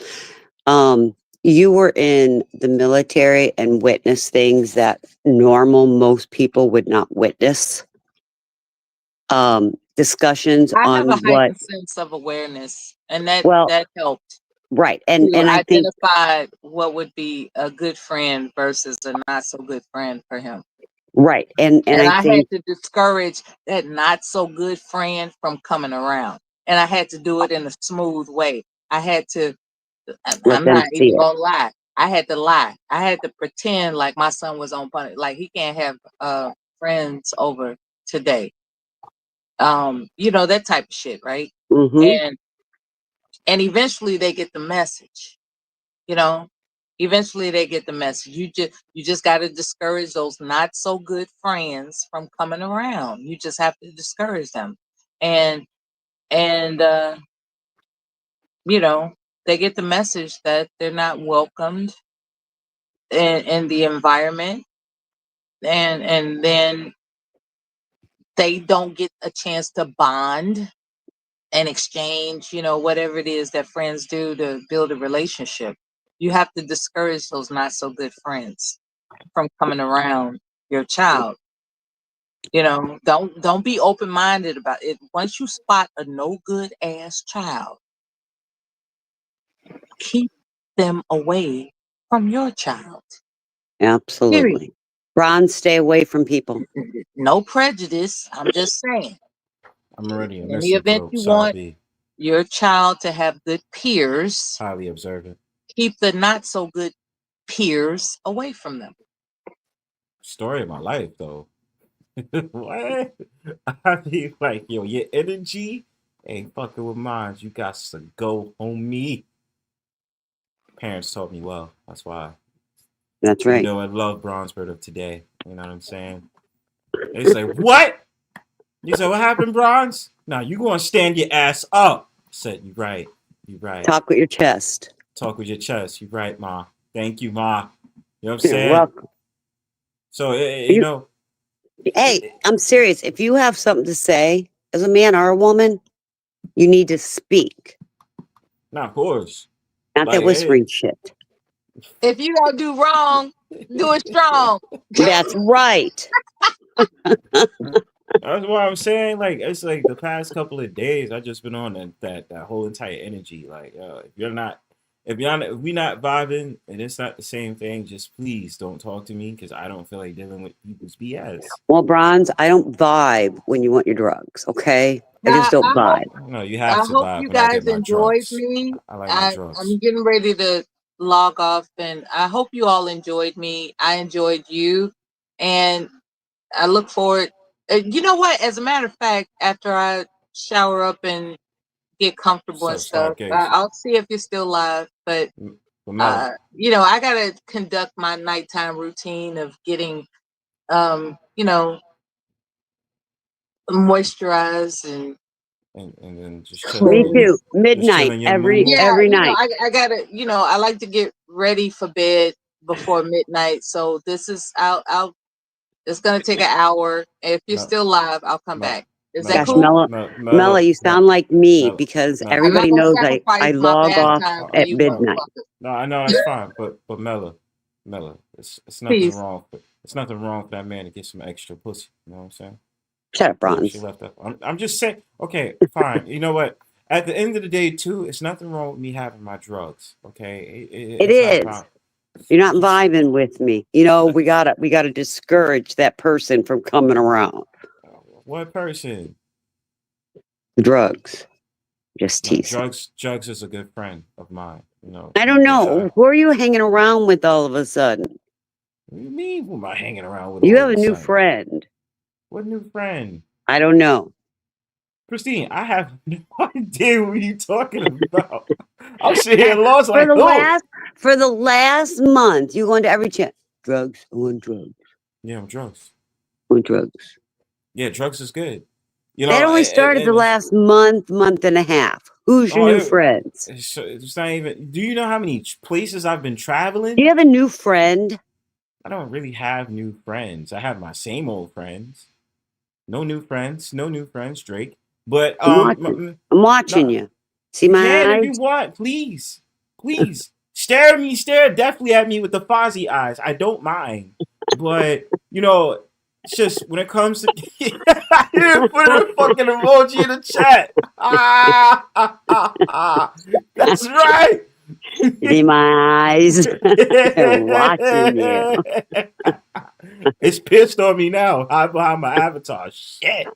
You were in the military and witnessed things that most people would not witness. Discussions I have on a what, heightened sense of awareness, and that well, helped right. to And I think, identify what would be a good friend versus a not so good friend for him. right. And And I I think, had to discourage that not so good friend from coming around. And I had to do it in a smooth way. I had to, let I'm them not see even it. gonna lie. I had to lie. I had to pretend like my son was on punishment. Like, he can't have friends over today. You know, that type of shit, right? Mm-hmm. And eventually they get the message. You know, eventually they get the message. You just got to discourage those not so good friends from coming around. You just have to discourage them, and you know, they get the message that they're not welcomed in the environment, and then they don't get a chance to bond and exchange, you know, whatever it is that friends do to build a relationship. You have to discourage those not so good friends from coming around your child. You know, don't be open-minded about it. Once you spot a no good ass child, keep them away from your child. Period. Absolutely. Ron, stay away from people. No prejudice. I'm just saying. I'm already a In the event misanthrope, you so I'll want be your child to have good peers, highly observant. keep the not so good peers away from them. Story of my life, though. What? I be like, yo, your energy ain't fucking with mine. You got to go, homie. Parents taught me well. That's why. That's You right. know, I love Bronzebird of today. You know what I'm saying? They say, what? You say, what happened, Bronze? Now, you going to stand your ass up. I said, you right. You right. Talk with your chest. Talk with your chest. You right, Ma. Thank you, Ma. You know what I'm You're saying? welcome. So, you know. Hey, I'm serious. If you have something to say as a man or a woman, you need to speak. Not of course. Not Like, that whispering shit. If you don't do wrong, do it strong. That's right. That's what I'm saying. Like, it's like the past couple of days, I just been on that whole entire energy. Like, if we not vibing and it's not the same thing, just please don't talk to me because I don't feel like dealing with people's BS. Well, Bronze, I don't vibe when you want your drugs, okay? I just don't vibe. No, you have I to hope vibe you when I get guys my enjoyed drugs. me. I like my drugs. I'm getting ready to log off, and I hope you all enjoyed me. I enjoyed you, and I look forward. You know what? As a matter of fact, after I shower up and get comfortable and stuff, I'll see if you're still live. But you know, I gotta conduct my nighttime routine of getting, you know, moisturized and then just Me too. Just Midnight chilling your every mood. yeah, you know, night. I gotta, you know, I like to get ready for bed before midnight. So this is, it's gonna take an hour. If you're still live, I'll come back. Is that Gosh, cool? Mella, you sound like me because I'm not everybody gonna knows sacrifice I my log bath off time for at you midnight. motherfuckers. No, I know it's fine, but Mella, it's nothing Peace. wrong. It's nothing wrong for that man to get some extra pussy. You know what I'm saying? Shut up, Bronze. She left up. I'm just saying. Okay, fine. You know what? At the end of the day, too, it's nothing wrong with me having my drugs. Okay, It it's is. not You're not vibing with me. You know, we gotta discourage that person from coming around. What person? Drugs. Just No, teasing. drugs is a good friend of mine. You know. I don't know. Who are you hanging around with all of a sudden? What do you mean? Who am I hanging around with? You All have of a new sudden? friend. What new friend? I don't know. Christine, I have no idea what you're talking about. I'm sitting here lost For like, the oh. last month, you go into every chat. Drugs, I want drugs. Yeah, I'm drugs. I want drugs. Yeah, drugs is good. You That know, only started the last month and a half. Who's your new friends? It's not even. Do you know how many places I've been traveling? Do you have a new friend? I don't really have new friends. I have my same old friends. No new friends. No new friends, Drake. But I'm watching you. See you my can eyes? if you want, please, please stare at me. Stare definitely at me with the Fozzie eyes. I don't mind, but you know, it's just when it comes to I didn't put a fucking emoji in the chat. That's right. See my eyes? They're watching you. It's pissed on me now. Hide behind my avatar. Shit.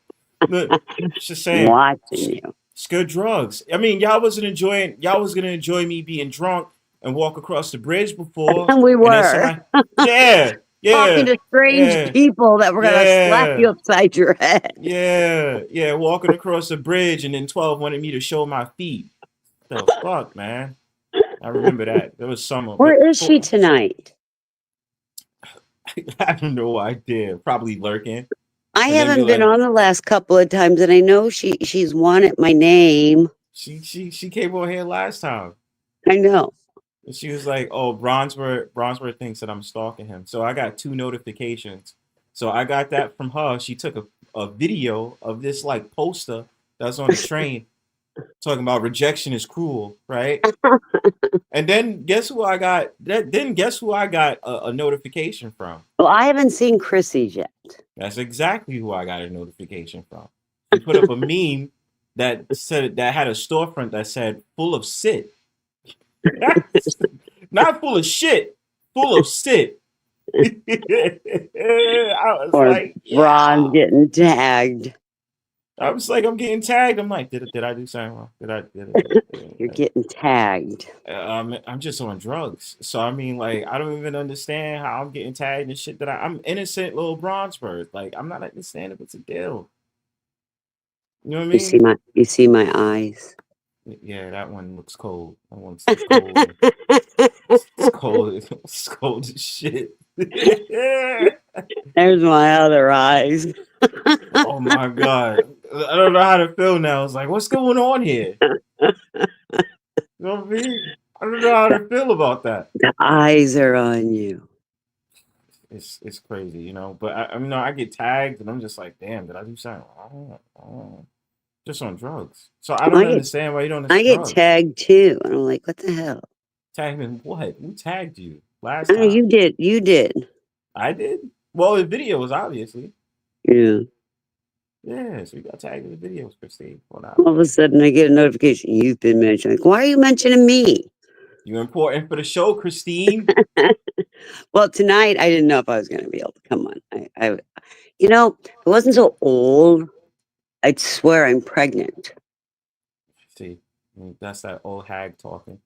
Look, just saying. Watching you. It's good drugs. I mean, y'all was gonna enjoy me being drunk and walk across the bridge before. And we were. Somebody, yeah. Talking to strange people that were gonna slap you upside your head. Yeah, walking across the bridge, and then 12 wanted me to show my feet. The fuck, man. I remember that. There was summer. Where is she tonight? I have no idea. Probably lurking. I haven't been on the last couple of times, and I know she's wanted my name. She came on here last time. I know. And she was like, "Oh, Bronzebird thinks that I'm stalking him." So I got 2 notifications. So I got that from her. She took a video of this like poster that's on the train talking about rejection is cruel, right? And then guess who I got? Guess who I got a notification from? Well, I haven't seen Chrissy's yet. That's exactly who I got a notification from. She put up a meme that had a storefront that said "full of sit." Not full of shit, full of sit. I was like, Ron getting tagged. I was like, I'm getting tagged. I'm like, did I do something wrong? You're getting tagged. I'm just on drugs. So I mean, like, I don't even understand how I'm getting tagged and shit. I'm innocent little Bronzebird. Like, I'm not understanding what's the deal. You know what I mean? You see my eyes. Yeah, that one looks cold. That one's cold. It's cold. It's cold as shit. There's my other eyes. Oh my god. I don't know how to feel now. It's like, what's going on here? You know what I mean? I don't know how to feel about that. The eyes are on you. It's crazy, you know. But I mean, I get tagged, and I'm just like, damn, did I do something wrong? Just on drugs. So I don't understand why you don't. I get tagged too, and I'm like, what the hell? Tagged in what? Who tagged you last time? You did. You did. I did. Well, the videos, obviously. Yeah. Yeah, so you got tagged in the videos, Christine. All of a sudden, I get a notification. You've been mentioned. Like, why are you mentioning me? You're important for the show, Christine. Well, tonight I didn't know if I was going to be able to come on. I, you know, if it wasn't so old, I'd swear I'm pregnant. See, that's that old hag talking.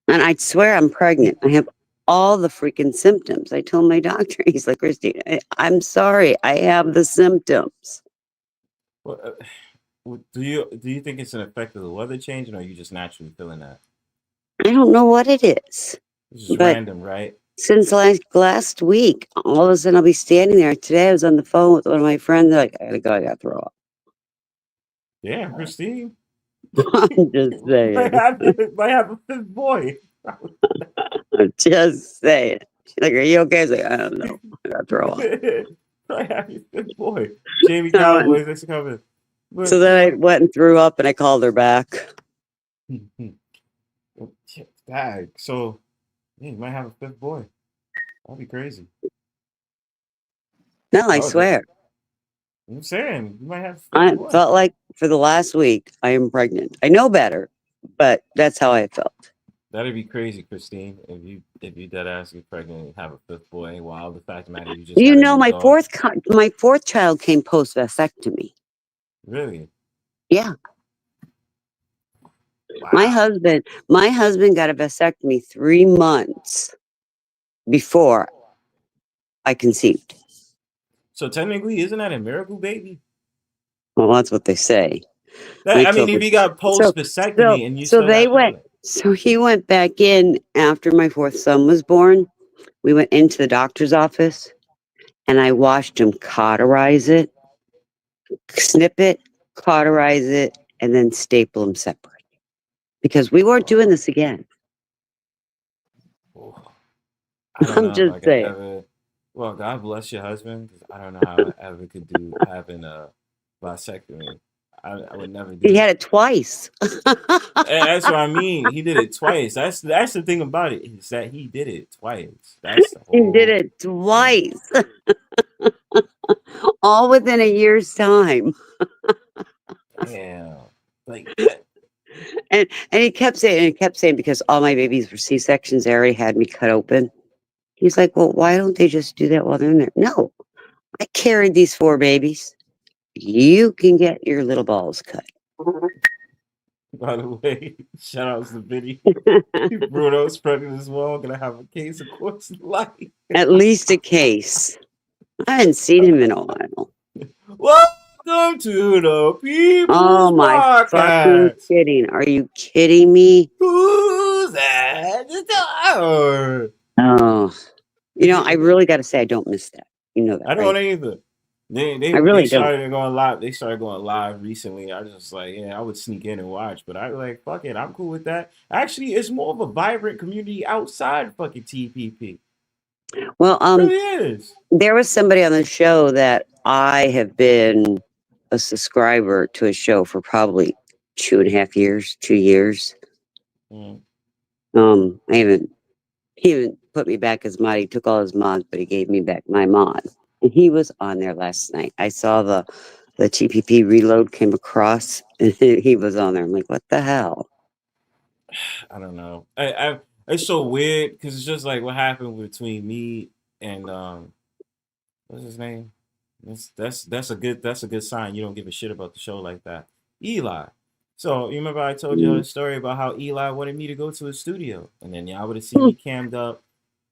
And I'd swear I'm pregnant. I have all the freaking symptoms. I told my doctor, he's like, Christine, I'm sorry, I have the symptoms. Well, do you think it's an effect of the weather change, or are you just naturally feeling that? I don't know what it is. It's just random, right? Since last week, all of a sudden I'll be standing there. Today I was on the phone with one of my friends. They're like, I gotta go, I gotta throw up. Yeah, Christine. I'm just saying. Might have a 5th boy. I'm just saying. She's like, are you okay? I was like, I don't know. I gotta throw up. Might have your 5th boy. Jamie Cowboys, that's coming. So then I went and threw up and I called her back. Dang. So, yeah, you might have a 5th boy. That'd be crazy. No, I swear. I'm saying, you might have a 5th boy. I felt like for the last week, I am pregnant. I know better, but that's how I felt. That'd be crazy, Christine. If you dead ass get pregnant and have a 5th boy, wow, the fact of the matter you just my fourth child came post vasectomy. Really? Yeah. Wow. My husband got a vasectomy 3 months before I conceived. So technically, isn't that a miracle baby? Well, that's what they say. I mean, if you got post vasectomy and you still they got went. So he went back in after my fourth son was born. We went into the doctor's office, and I watched him cauterize it, snip it, cauterize it, and then staple them separate. Because we weren't doing this again. I don't know just if I could saying. ever. Well, God bless your husband, because I don't know how I ever could do having a vasectomy. I would never do. He had it twice. That's what I mean. He did it twice. That's the thing about it, is that he did it twice. That's the whole. He did it twice. All within a year's time. Damn. Like. And he kept saying, because all my babies were C-sections, they already had me cut open. He's like, well, why don't they just do that while they're in there? No, I carried these 4 babies. You can get your little balls cut. By the way, shout out to Vinny. Bruno's pregnant as well. Gonna have a case of Coors Light. At least a case. I haven't seen him in a while. Welcome to the People's Oh my Podcast. fucking kidding. Are you kidding me? Who's at the door? Oh. You know, I really got to say I don't miss that. You know that, I don't right? either. They started going live. They started going live recently. I was just like, yeah, I would sneak in and watch, but I was like, fuck it, I'm cool with that. Actually, it's more of a vibrant community outside fucking TPP. Well, it really is. There was somebody on the show that I have been a subscriber to a show for probably 2.5 years, 2 years. He haven't put me back as mod. He took all his mods, but he gave me back my mod. And he was on there last night. I saw the TPP reload came across, and he was on there. I'm like, what the hell? I don't know. It's so weird, because it's just like what happened between me and what's his name? That's a good sign. You don't give a shit about the show like that. Eli. So you remember I told you the story about how Eli wanted me to go to his studio, and then y'all would have seen me cammed up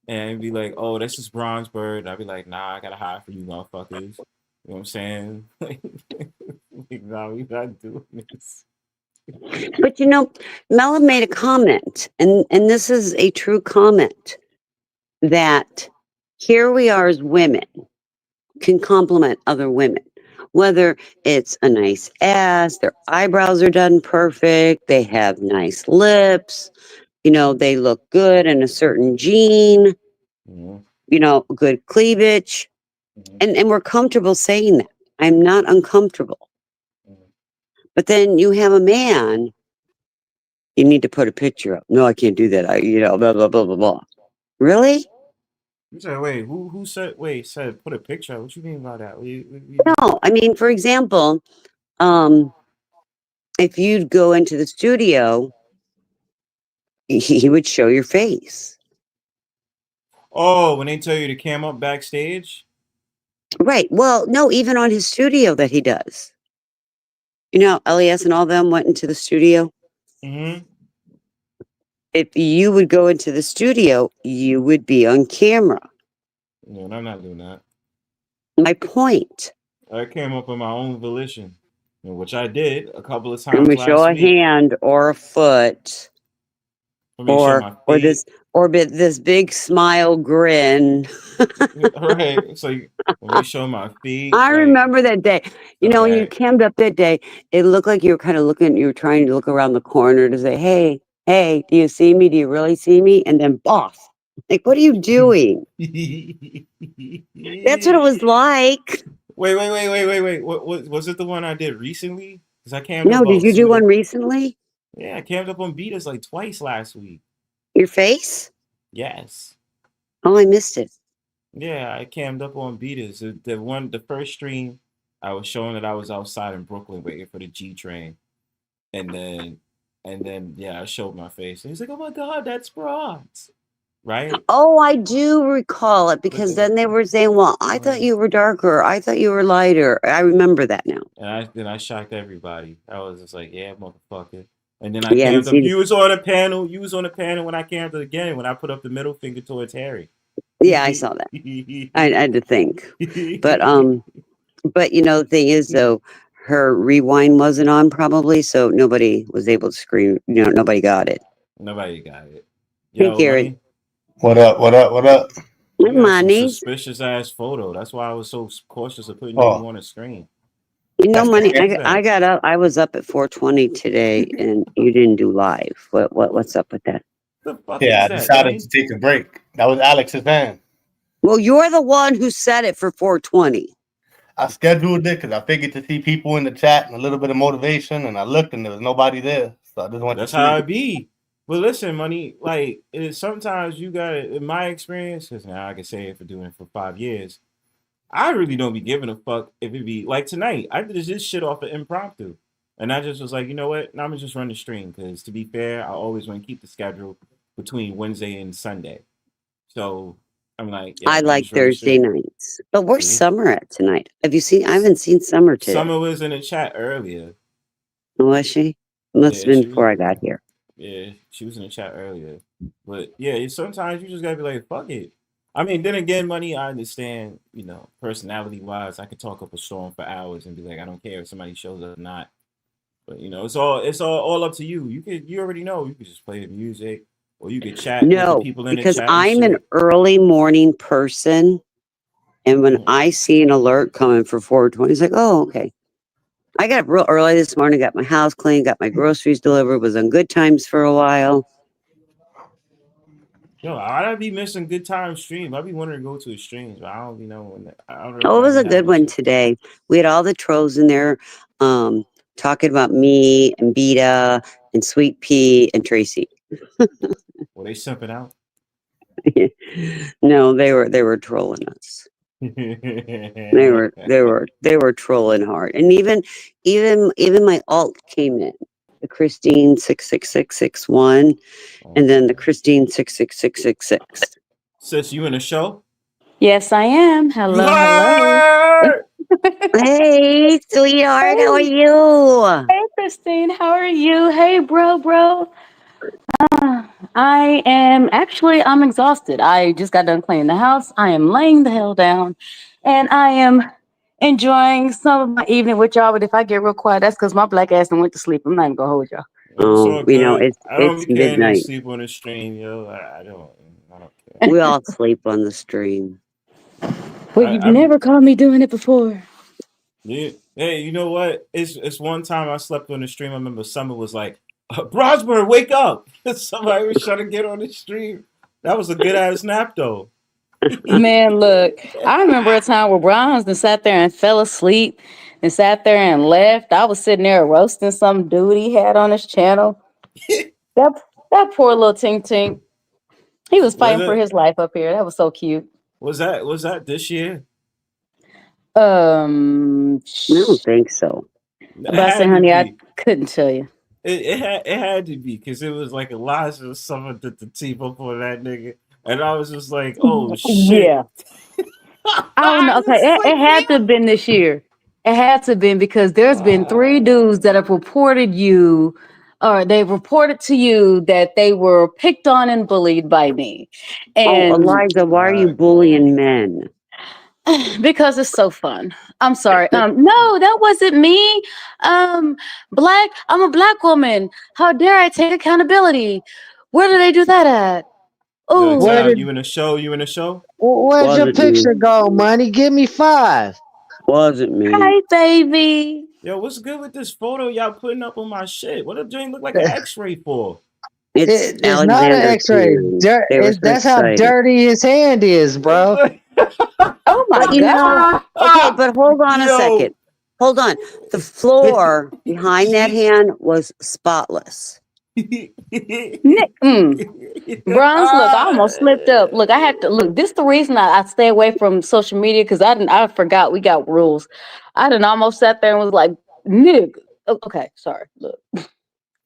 and be like, "Oh, this is Bronzebird." I'd be like, "Nah, I gotta hire for you motherfuckers." You know what I'm saying? Like, nah, we not doing this. But you know, Mela made a comment, and this is a true comment, that here we are as women can compliment other women. Whether it's a nice ass, their eyebrows are done perfect, they have nice lips, you know, they look good in a certain gene, you know, good cleavage. And we're comfortable saying that. I'm not uncomfortable. But then you have a man, you need to put a picture up. No, I can't do that. You know, blah, blah, blah, blah, blah. Really? You said, wait, who said put a picture up? What you mean by that? No, I mean, for example, if you'd go into the studio, he would show your face. Oh, when they tell you to cam up backstage? Right. Well, no, even on his studio that he does. You know, LES and all them went into the studio. Mm-hmm. If you would go into the studio, you would be on camera. No, I'm not doing that. My point. I came up on my own volition, which I did a couple of times. And we show a hand or a foot, or this big smile grin. Right. So when we show my feet. I remember that day. You know, when you cammed up that day, it looked like you were kind of looking. You were trying to look around the corner to say, "Hey, do you see me? Do you really see me?" And then, boff. Like, what are you doing? That's what it was like. Wait. What was it the one I did recently? Because I cammed up. No, did you do one recently? Yeah, I cammed up on Beeta's like twice last week. Your face? Yes. Oh, I missed it. Yeah, I cammed up on Beeta's. The first stream, I was showing that I was outside in Brooklyn waiting for the G train, and then yeah, I showed my face. And he's like, "Oh my God, that's Bronze." Right? Oh, I do recall it, because then they were saying, "Well, I thought you were darker. I thought you were lighter." I remember that now. And I shocked everybody. I was just like, "Yeah, motherfucker." And then I camped up. You was on a panel. You was on a panel when I camped up again. When I put up the middle finger towards Harry. Yeah, I saw that. I had to think, but you know, the thing is, though, her rewind wasn't on probably, so nobody was able to screen. Nobody got it. Nobody got it. Hey, Yo, Garrett. Money. What up? What up? What up? You got some Money. suspicious ass photo. That's why I was so cautious of putting you on the screen. Money. I got up. I was up at 4:20 today, and you didn't do live. What's up with that? The fuck Yeah, is I that, decided Money? to take a break. That was Alex's van. Well, you're the one who said it for 4:20. I scheduled it because I figured to see people in the chat and a little bit of motivation, and I looked and there was nobody there, so I just went That's to sleep. how it be. But listen, Money, like sometimes you got it. In my experience, because now I can say it for doing it for 5 years, I really don't be giving a fuck if it be like tonight. I did this shit off of impromptu, and I just was like, you know what? Now I'm gonna just run the stream because to be fair, I always want to keep the schedule between Wednesday and Sunday. So I'm like, yeah, I like Thursday nights, but where's See? Summer at tonight? Have you seen? I haven't seen Summer today. Summer was in the chat earlier. Was she? Must have been before I got here. Yeah, she was in the chat earlier. But yeah, sometimes you just gotta be like, fuck it. I mean, then again, Money, I understand, personality wise, I could talk up a storm for hours and be like, I don't care if somebody shows up or not. But it's all up to you. You already know. You could just play the music or you could chat with the people in the chat. Because I'm an early morning person, and when I see an alert coming for 4:20, it's like, oh, okay. I got up real early this morning, got my house clean, got my groceries delivered, was on Good Times for a while. Yo, I'd be missing Good Time stream. I'd be wanting to go to a stream, but I don't know when. It was a good one today. We had all the trolls in there talking about me and Beeta and Sweet Pea and Tracy. Were they simping out? No, they were trolling us. They were trolling hard, and even my alt came in, the Christine 66661, and then the Christine 66666. Sis, you in a show? Yes, I am. Hello. Hey, sweetheart, how are you? Hey, Christine, how are you? Hey, bro. I'm exhausted. I just got done cleaning the house. I am laying the hell down, and I am enjoying some of my evening with y'all. But if I get real quiet, that's because my black ass went to sleep. I'm not even gonna hold y'all. I don't be caring to midnight. sleep on the stream, yo. I don't care. We all sleep on the stream. Well, you've never caught me doing it before. Yeah. Hey, you know what? It's one time I slept on the stream. I remember Summer was like, Bronzebird, wake up. Somebody was trying to get on the stream. That was a good ass nap though. Man, look, I remember a time where Brownstone sat there and fell asleep and sat there and left. I was sitting there roasting some dude he had on his channel. that poor little Tink. He was fighting for his life up here. That was so cute. Was that this year? I don't think so. But I said, honey, I couldn't tell you. It had to be because it was like Elijah or someone did the team up on that nigga, and I was just like, oh shit. Yeah. Oh no, okay. It had to have been this year. It had to have been because there's been 3 dudes that have reported you, or they've reported to you that they were picked on and bullied by me. And Eliza, why are you bullying men? Because it's so fun. I'm sorry. No, that wasn't me. I'm a black woman. How dare I take accountability? Where do they do that at? Oh, you in a show? Where's your picture go, Money? Give me 5. Wasn't me. Hi, baby. Yo, what's good with this photo y'all putting up on my shit? What does joint look like an X-ray for? It's not an X-ray. That's how dirty his hand is, bro. Oh my God. Okay, but hold on a second. Hold on. The floor behind that hand was spotless. Bronze, look, I almost slipped up. Look, I had to look. This is the reason I stay away from social media because I forgot we got rules. I done almost sat there and was like, nigga. Okay, sorry. Look.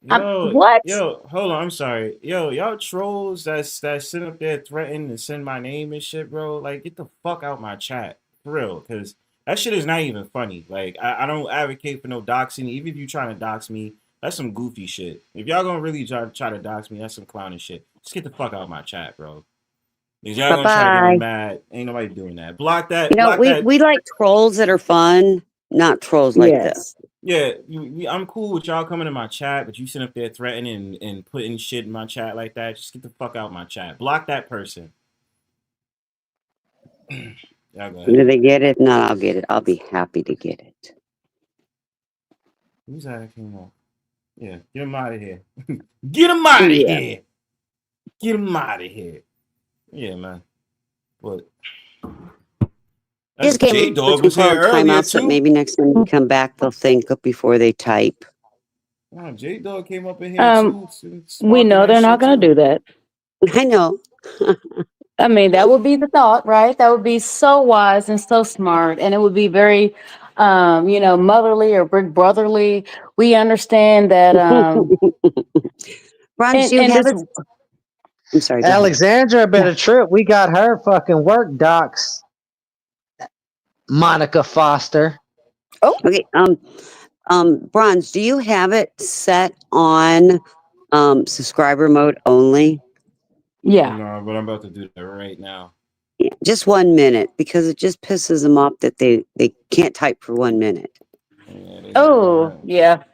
What? Yo, hold on. I'm sorry. Yo, y'all trolls that sit up there threatening to send my name and shit, bro. Like, get the fuck out my chat, for real, because that shit is not even funny. Like, I don't advocate for no doxing. Even if you trying to dox me, that's some goofy shit. If y'all gonna really try to dox me, that's some clowning shit. Just get the fuck out of my chat, bro. Because y'all gonna try to get me mad. Ain't nobody doing that. Block that. We like trolls that are fun, not trolls like this. Yeah, I'm cool with y'all coming in my chat, but you sitting up there threatening and putting shit in my chat like that. Just get the fuck out of my chat. Block that person. Y'all go ahead. Do they get it? No, I'll get it. I'll be happy to get it. Who's that came off? Yeah, get him out of here. Get him out of here. Get him out of here. Yeah, man. But Just gave J them Dog was here earlier timeouts, too. but maybe next time they come back, they'll think before they type. Wow, J Dog came up in here too. We know they're not going to do that. I know. I mean, that would be the thought, right? That would be so wise and so smart, and it would be very, motherly or big brotherly. We understand that. Ron, do you have it? I'm sorry. Alexandra better trip. We got her fucking work docs. Monica Foster. Oh, okay. Bronze, do you have it set on subscriber mode only? Yeah. No, but I'm about to do that right now. Yeah, just 1 minute, because it just pisses them off that they can't type for 1 minute. Oh, yeah.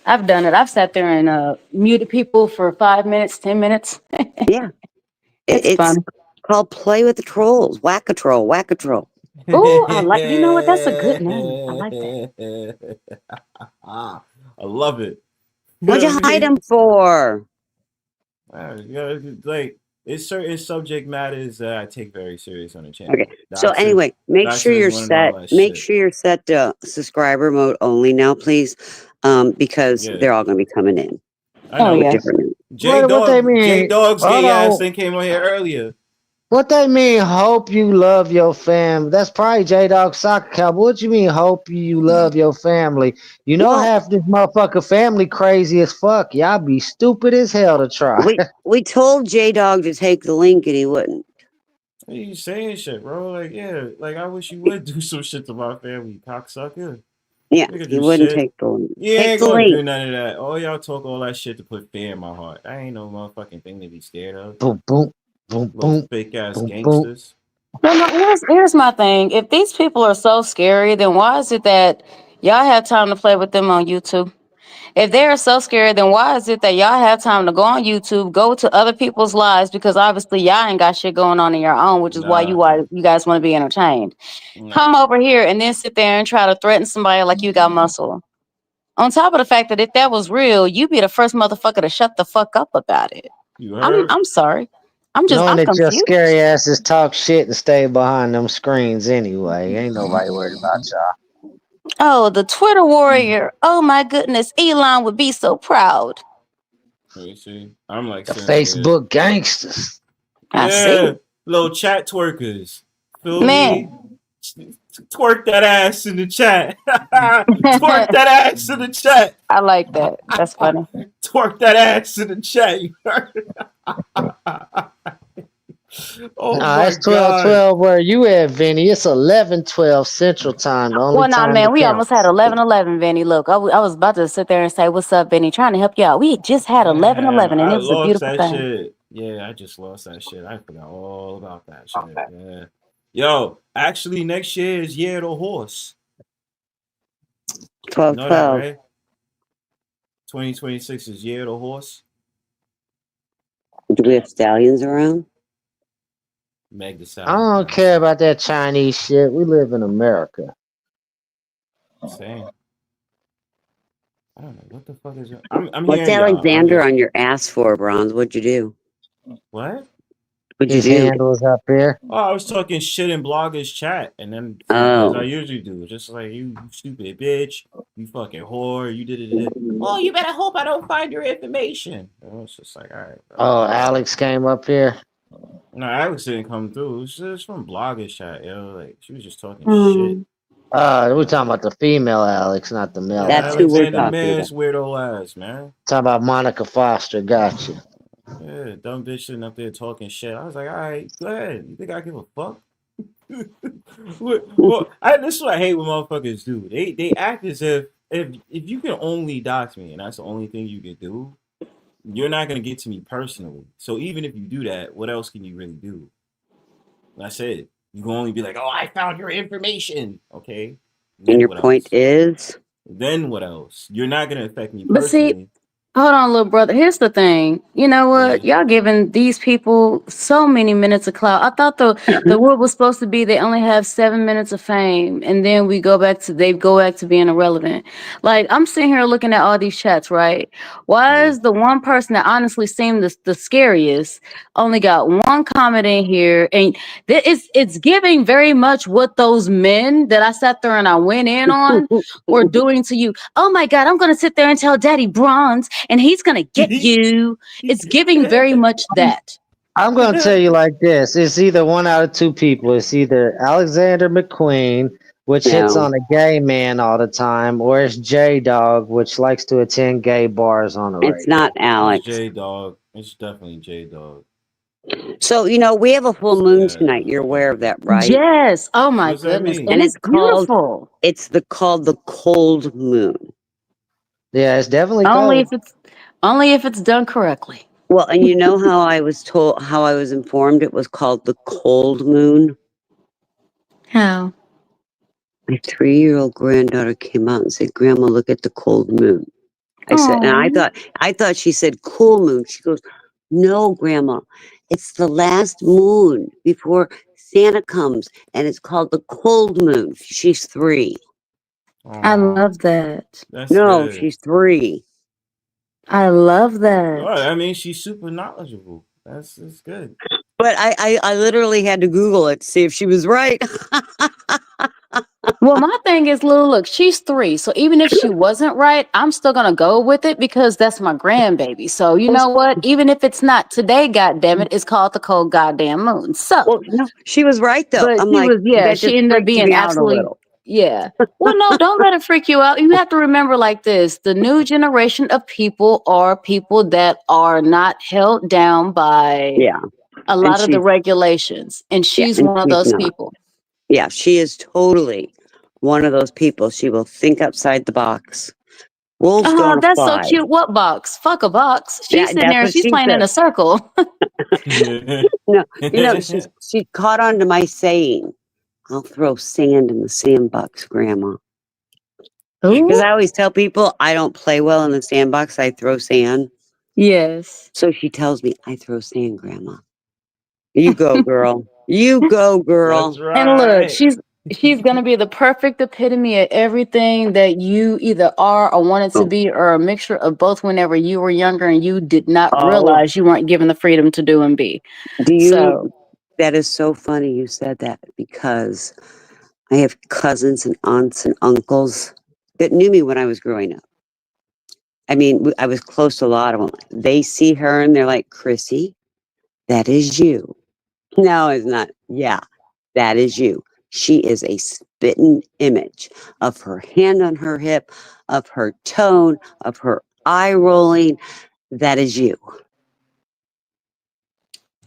I've done it. I've sat there and muted people for 5 minutes, 10 minutes. Yeah. It's fun. called Play with the Trolls. Whack-a-troll, whack-a-troll. Oh, I like. You know what? That's a good name. I like that. I love it. What'd you hide them for? Like, it's certain subject matters that I take very serious on the channel. Okay. So anyway, make sure you're set. Make sure you're set to subscriber mode only now, please, because they're all going to be coming in. I know. Yeah. What they mean? J Dog's Hold gay ass on. thing came on here earlier. What they mean? Hope you love your family. That's probably J Dog Soccer Cowboy. What you mean? Hope you love your family. You know, half this motherfucker family crazy as fuck. Y'all be stupid as hell to try. We told J Dog to take the link and he wouldn't. What are you saying shit, bro? Like, yeah, like I wish you would do some shit to my family, cocksucker. Yeah, he wouldn't take the link. Yeah, Take ain't the gonna link. do none of that. All y'all talk all that shit to put fear in my heart. I ain't no motherfucking thing to be scared of. Boom, boom, boom, Little boom. fake ass boom, gangsters. No, here's my thing. If these people are so scary, then why is it that y'all have time to play with them on YouTube? If they're so scary, then why is it that y'all have time to go on YouTube, go to other people's lives, because obviously y'all ain't got shit going on in your own, which is why you guys want to be entertained. Come over here and then sit there and try to threaten somebody like you got muscle. On top of the fact that if that was real, you'd be the first motherfucker to shut the fuck up about it. I'm sorry. Knowing I'm that your confused. scary asses talk shit and stay behind them screens anyway. Ain't nobody worried about y'all. Oh, the Twitter warrior. Oh my goodness. Elon would be so proud. You see, I'm like the Facebook gangsters. I see. Little chat twerkers. Feel Man. me? Twerk that ass in the chat. Twerk that ass in the chat. I like that. That's funny. Twerk that ass in the chat. You heard? Oh my It's 12:12 where you at, Vinny. It's 11:12 Central Time. The only Well, nah, time man, that we counts. almost had 11:11, Vinny. Look, I was about to sit there and say, "What's up, Vinny?" Trying to help you out. We just had 11:11, and I it was a lost beautiful that thing. shit. Yeah, I just lost that shit. I forgot all about that shit. Yeah. Yo, actually, next year is Year of the Horse. 12-12. You know that, right? 2026 is Year of the Horse. Do we have stallions around? Meg the I Stallion. don't care about that Chinese shit. We live in America. Same. I don't know what the fuck is it. I'm What's hearing y'all. Alexander on your ass for, Bronze? What'd you do? What? What'd you His do? handles up here. Oh, I was talking shit in bloggers chat, and then as I usually do, just like you stupid bitch, you fucking whore, you did it. Oh, you better hope I don't find your information. It's just like, all right. Bro. Oh, Alex came up here. No, Alex didn't come through. It was just from bloggers chat, yo. Like she was just talking shit. We're talking about the female Alex, not the male. That's who we're talking Man's about. weirdo ass, man. Talking about Monica Foster. Gotcha. Yeah, dumb bitch sitting up there talking shit. I was like, all right, go ahead. You think I give a fuck? Well, this is what I hate when motherfuckers do. They act as if you can only dox me and that's the only thing you can do, you're not gonna get to me personally. So even if you do that, what else can you really do? That's it. You can only be like, oh, I found your information. Okay. And your point is? then what else? You're not gonna affect me But see, personally. hold on, little brother. Here's the thing. You know what? Y'all giving these people so many minutes of clout. I thought the rule was supposed to be they only have 7 minutes of fame, and then they go back to being irrelevant. Like I'm sitting here looking at all these chats, right? Why is the one person that honestly seemed the scariest only got one comment in here, and it's giving very much what those men that I sat there and I went in on were doing to you. Oh my God, I'm gonna sit there and tell Daddy Bronze and he's gonna get you. It's giving very much that. I'm going to tell you like this. It's either one out of two people. It's either Alexander McQueen, which hits on a gay man all the time, or it's J-Dog, which likes to attend gay bars on the regular. It's not Alex. It's J-Dog. It's definitely J-Dog. So, we have a full moon tonight. You're aware of that, right? Yes. Oh my goodness. And it's beautiful. It's called the cold moon. Yeah, it's definitely only cold. Only if it's done correctly. Well, and you know how I was informed it was called the cold moon? How? My 3-year-old granddaughter came out and said, "Grandma, look at the cold moon." I said, and I thought she said cool moon. She goes, "No, Grandma, it's the last moon before Santa comes, and it's called the cold moon." She's 3. I love that. She's 3. I love that. Oh, I mean, she's super knowledgeable. That's good. But I literally had to Google it to see if she was right. Well, my thing is, look, she's 3. So even if she wasn't right, I'm still going to go with it because that's my grandbaby. So you know what? Even if it's not today, goddammit, it's called the cold goddamn moon. So well, no, she was right though. But she ended up being absolutely, yeah. Well, no, don't let it freak you out. You have to remember like this. The new generation of people are people that are not held down by a lot of the regulations. And she's one of those people. Yeah, she is totally one of those people. She will think outside the box. Wolves don't that's fly. so cute. What box? Fuck a box. She's sitting there and she's playing in a circle. No, she caught on to my saying, "I'll throw sand in the sandbox, Grandma." Because I always tell people I don't play well in the sandbox. I throw sand. Yes. So she tells me, "I throw sand, Grandma." You go, girl. You go, girl. That's right. And look, she's gonna be the perfect epitome of everything that you either are or wanted to be, or a mixture of both whenever you were younger and you did not realize you weren't given the freedom to do and be. That is so funny you said that, because I have cousins and aunts and uncles that knew me when I was growing up. I mean, I was close to a lot of them. They see her and they're like, "Chrissy, that is you." No, it's not. Yeah, that is you. She is a spitting image of her hand on her hip, of her tone, of her eye rolling. That is you.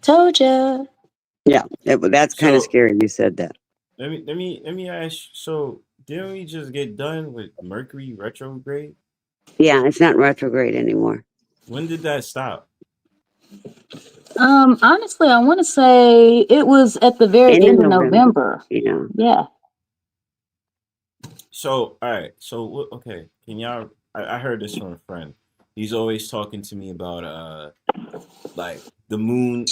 Told ya. Yeah, that's kind of scary. You said that. Let me ask. So, didn't we just get done with Mercury Retrograde? Yeah, it's not retrograde anymore. When did that stop? Honestly, I want to say it was at the very end of November. Yeah. So, all right. So, okay. Can y'all? I heard this from a friend. He's always talking to me about like the moon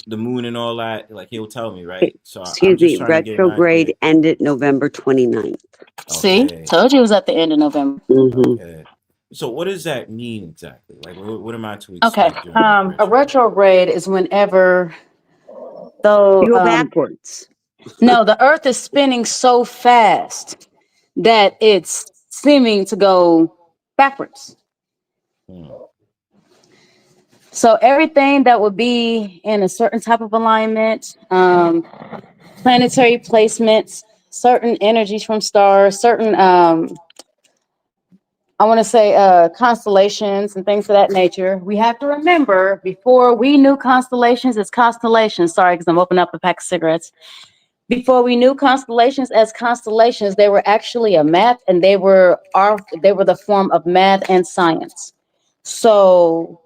and all that. Like he'll tell me, right? So excuse me. Retrograde ended November 29th. See, told you it was at the end of November. Okay. So what does that mean exactly? Like, what am I to expect? Okay. A retrograde is whenever you go backwards. No, the Earth is spinning so fast that it's seeming to go backwards. So everything that would be in a certain type of alignment, planetary placements, certain energies from stars, certain I want to say constellations and things of that nature. We have to remember, before we knew constellations as constellations, sorry, because I'm opening up a pack of cigarettes. Before we knew constellations as constellations, they were actually a math, and they were the form of math and science. So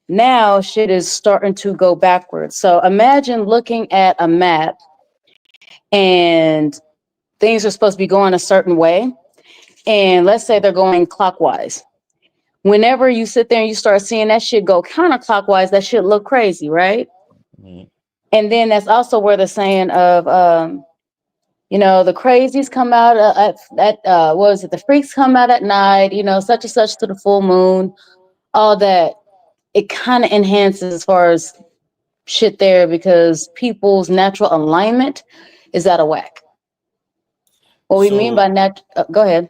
now shit is starting to go backwards. So imagine looking at a map and things are supposed to be going a certain way. and let's say they're going clockwise. Whenever you sit there and you start seeing that shit go counterclockwise, that shit look crazy, right? Mhm. And then that's also where the saying of the crazies come out at what was it? The freaks come out at night, such and such to the full moon, all that. It kind of enhances as far as shit there because people's natural alignment is out of whack. What we mean So by go ahead.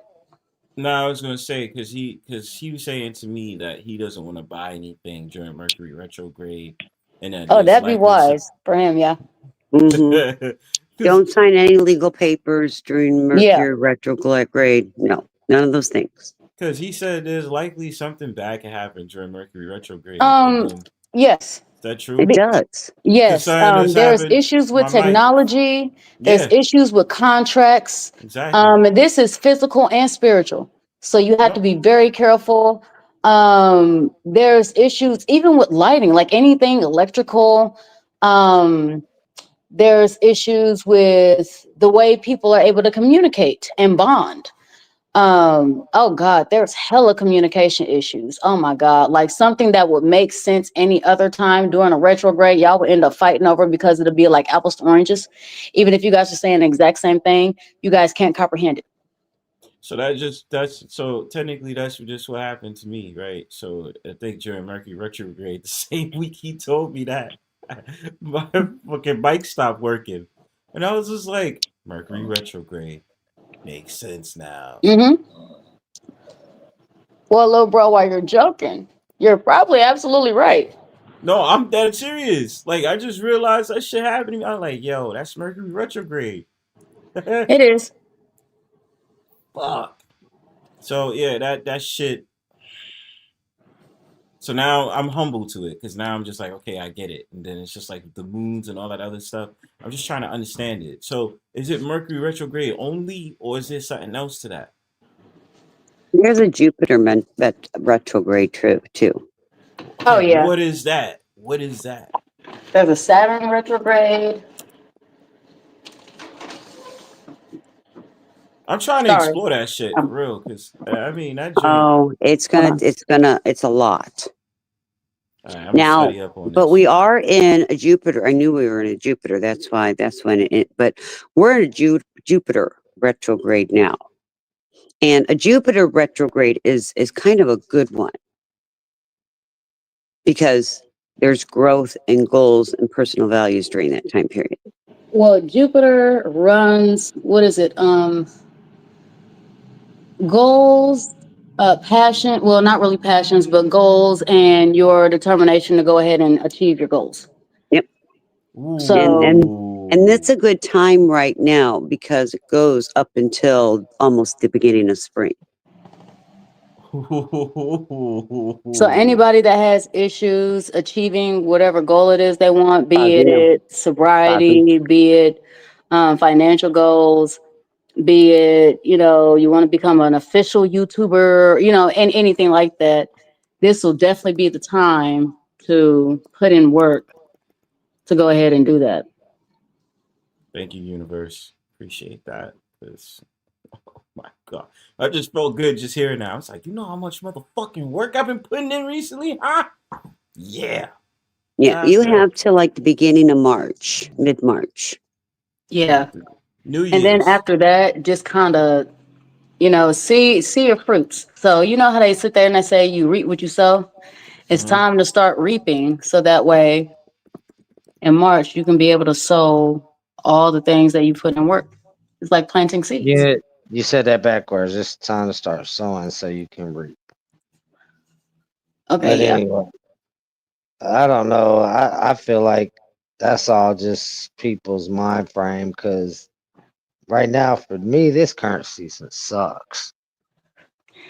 no, I was gonna say because he was saying to me that he doesn't want to buy anything during Mercury retrograde, and that Oh, there's that'd be likely wise for him, yeah. Don't sign any legal papers during Yeah. Mercury retrograde. No, none of those things. Because he said there's likely something bad can happen during Mercury retrograde for him. Yes. Is that true? It does. Yes. Something that's There's happened. issues with My mic. technology. There's Yeah, issues with contracts. exactly. And this is physical and spiritual. So you have to be very careful. There's issues even with lighting, like anything electrical. There's issues with the way people are able to communicate and bond. Oh God, there's hella communication issues. Oh my God, like something that would make sense any other time during a retrograde, y'all would end up fighting over because it'll be like apples to oranges. Even if you guys are saying the exact same thing, you guys can't comprehend it. So so technically that's just what happened to me, right? So I think during Mercury retrograde, the same week he told me that my fucking bike stopped working, and I was just like, Mercury retrograde makes sense now. Mm-hmm. Well, little bro, while you're joking, you're probably absolutely right. No, I'm dead serious. Like I just realized that shit happening. I'm like, yo, that's Mercury retrograde. It is. Fuck. So yeah, that shit. So now I'm humble to it because now I'm just like, okay, I get it. And then it's just like the moons and all that other stuff. I'm just trying to understand it. So is it Mercury retrograde only, or is there something else to that? There's a Jupiter retrograde too. Oh yeah. What is that? What is that? There's a Saturn retrograde. I'm trying to explore that shit for real because I mean that joint. Oh, it's a lot. All right, I'm Now, gonna study up on but this we shit. are in a Jupiter. I knew we were in a Jupiter. That's when but we're in a Jupiter retrograde now. And a Jupiter retrograde is kind of a good one because there's growth and goals and personal values during that time period. Well, Jupiter runs, what is it? Goals, passion, well, not really passions, but goals and your determination to go ahead and achieve your goals. Yep. So, and that's a good time right now because it goes up until almost the beginning of spring. So anybody that has issues achieving whatever goal it is they want, be it sobriety, be it financial goals, be it, you want to become an official YouTuber, and anything like that, this will definitely be the time to put in work to go ahead and do that. Thank you, universe. Appreciate that. Because, oh my God. I just felt good just hearing that. I was like, you know how much motherfucking work I've been putting in recently, huh? Yeah. Yeah, you have till like the beginning of March, mid-March. Yeah. New Year's. And then after that, just kind of, see your fruits. So you know how they sit there and they say you reap what you sow? It's time to start reaping. So that way in March, you can be able to sow all the things that you put in work. It's like planting seeds. Yeah, you said that backwards. It's time to start sowing so you can reap. Okay, but anyway, I don't know. I feel like that's all just people's mind frame because right now, for me, this current season sucks.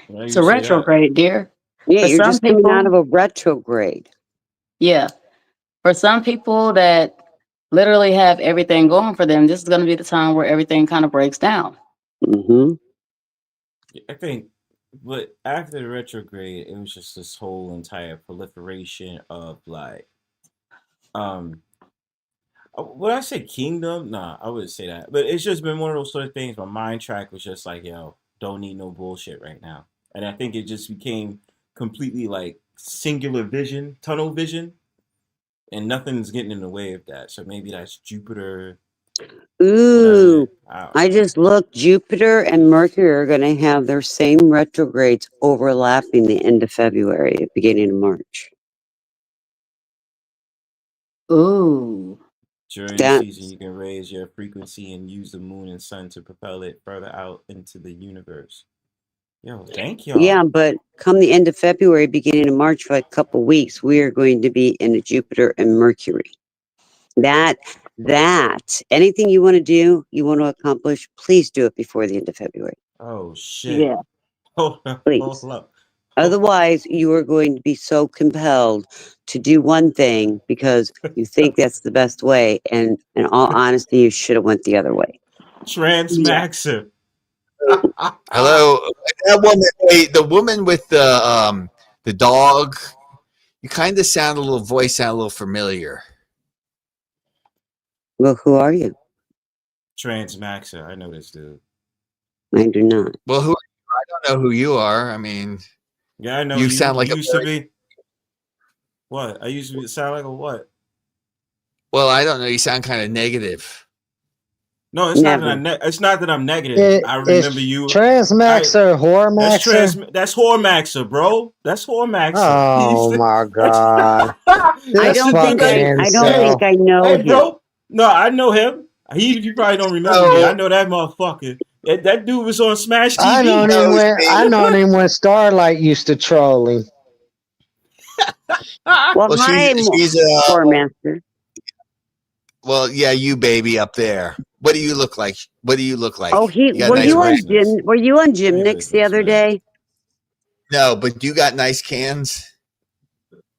It's a retrograde, dear. Yeah, For you're some just coming people, out of a retrograde. Yeah. For some people that literally have everything going for them, this is going to be the time where everything kind of breaks down. Mm-hmm. I think, but after the retrograde, it was just this whole entire proliferation of like, would I say kingdom? Nah, I wouldn't say that. But it's just been one of those sort of things. My mind track was just like, yo, don't need no bullshit right now. And I think it just became completely like singular vision, tunnel vision, and nothing's getting in the way of that. So maybe that's Jupiter. Ooh, I just looked. Jupiter and Mercury are going to have their same retrogrades overlapping the end of February, beginning of March. Ooh. During the season, you can raise your frequency and use the moon and sun to propel it further out into the universe. Yo, thank y'all. Yeah, but come the end of February, beginning of March, for a couple weeks, we are going to be in a Jupiter and Mercury. That, anything you want to do, you want to accomplish, please do it before the end of February. Oh, shit. Yeah. Please. Hold up. Otherwise, you are going to be so compelled to do one thing because you think that's the best way, and in all honesty, you should have went the other way. Transmaxer. Hello, that woman. Wait, the woman with the dog. You kind of sound a little familiar. Well, who are you? Transmaxer. I know this dude. I do not. Well, who? I don't know who you are. I mean, yeah, I know you sound like used to be. What? I used to sound like a what? Well, I don't know. You sound kind of negative. No, it's not that it's not that I'm negative. I remember you. Transmaxer, Whoremaxxer. That's Whoremaxxer, bro. That's Whoremaxxer. Oh my god! I don't think I know him. Bro. No, I know him. You probably don't remember me. I know that motherfucker. That dude was on Smash TV. I known him when Starlight used to troll him. Well, she's a Whoremaxxer. Well, yeah, you baby up there. What do you look like? What do you look like? Oh, were you on Jim Nick's the other day? No, but you got nice cans.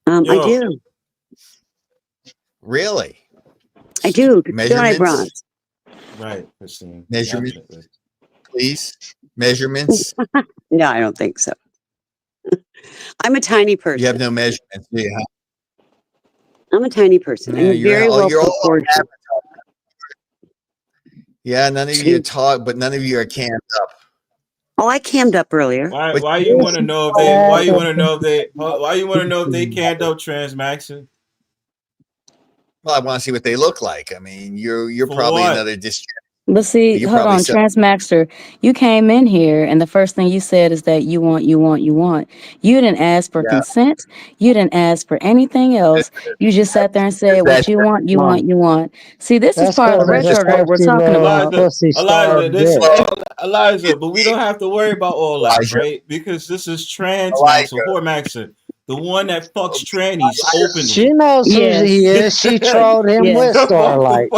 I do. Really? I do. Measurements. Right, Christine. Measurements, please. Measurements. No, I don't think so. I'm a tiny person. You have no measurements, do you? I'm a tiny person. Yeah, I'm very well proportioned. Yeah, none of you talk, but none of you are cammed up. Oh, I cammed up earlier. Why you want to know if they? Why you want to know if they? Why you want to know if they cammed up, Transmaxer? Well, I want to see what they look like. I mean, you're probably another district. But see, hold on, Transmaxer, you came in here and the first thing you said is that you want. You didn't ask for consent. You didn't ask for anything else. You just sat there and said what you want. See, this is part of the retrograde we're talking about. Eliza, but we don't have to worry about all that, right? Because this is Transmaxer, Whoremaxxer. The one that fucks trannies openly. She knows who he is. She trolled him with Starlight.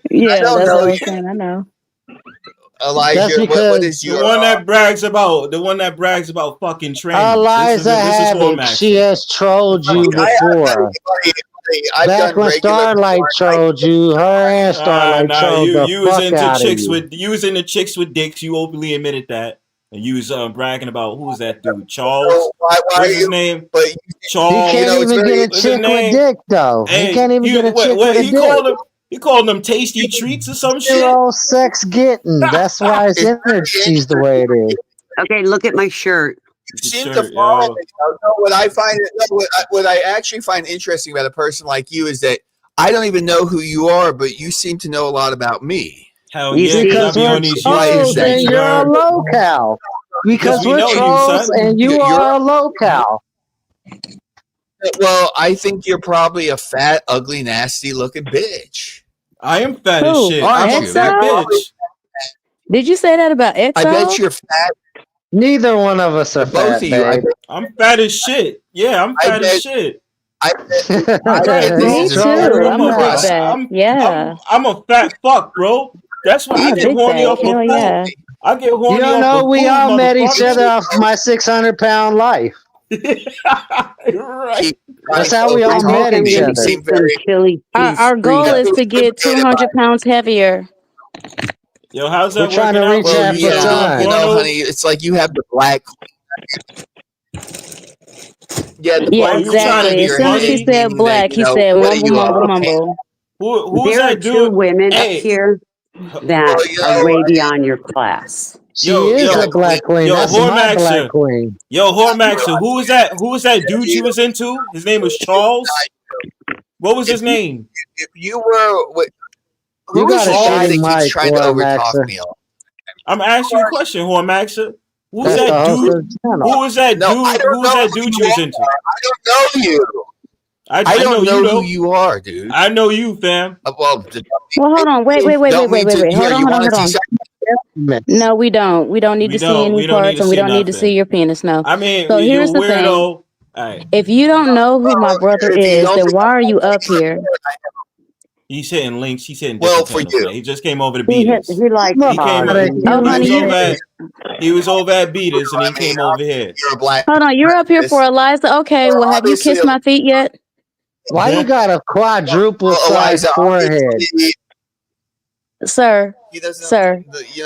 Yeah, that's what I'm saying. I know. Elijah, what is your the one that brags about fucking trannies? Eliza Habit, she has trolled you before. Back when Starlight trolled you, her and Starlight trolled the fuck out of you. You was into chicks with dicks. You openly admitted that. And you was bragging about who was that dude? Charles. What's his name? Charles. He can't even get a chick with dick though. He can't even get a chick with a dick. He called them tasty treats or some shit. All sex getting. That's why his energy's the way it is. Okay, look at my shirt. You seem to follow me. What I actually find interesting about a person like you is that I don't even know who you are, but you seem to know a lot about me. Hell yeah, because we're trolls and you're a locale. Because we're trolls and you are a locale. Well, I think you're probably a fat, ugly, nasty looking bitch. I am fat as shit. I'm a fat bitch. Did you say that about Exo? I bet you're fat. Neither one of us are both fat, of you. I'm fat as shit. Yeah, I'm fat as shit. Me too. I'm a big fat. Yeah. I'm a fat fuck, bro. That's why I get horny off of food. Yeah. I get horny. You don't know, we all met each other off my 600-pound life. Right. That's how we all met each other. Our goal is to get 200 pounds heavier. Yo, how's that We're trying to reach half the time. You know, honey, it's like you have the black. Yeah, exactly. As soon as he said black, he said mumble. Who's there that are dude? two women up here that are way beyond your class. She is a black queen. That's my black queen. Yo, Whoremaxxer, who was that? Who was that dude you was into? His name was Charles. What was his name? If you were, you got a shitty that keeps mic, trying to overtalk me? I'm asking you a question, Whoremaxxer. Who's that dude? Who was that dude? Who was that dude you was into? I don't know you. I don't know who you are, dude. I know you, fam. Well, hold on. Wait. Hold on. No, we don't. We don't need to see any parts, and we don't need to see your penis. No. I mean, so here's the weirdo. thing. If you don't know who my brother is, then why are you up here? He's hitting links. He's hitting different channels, man. He just came over to Beeta's. He likes He was over at Beeta's, and he came over here. Hold on, you're up here for Eliza. Okay, well, have you kissed my feet yet? Why you got a quadruple sized forehead? Sir,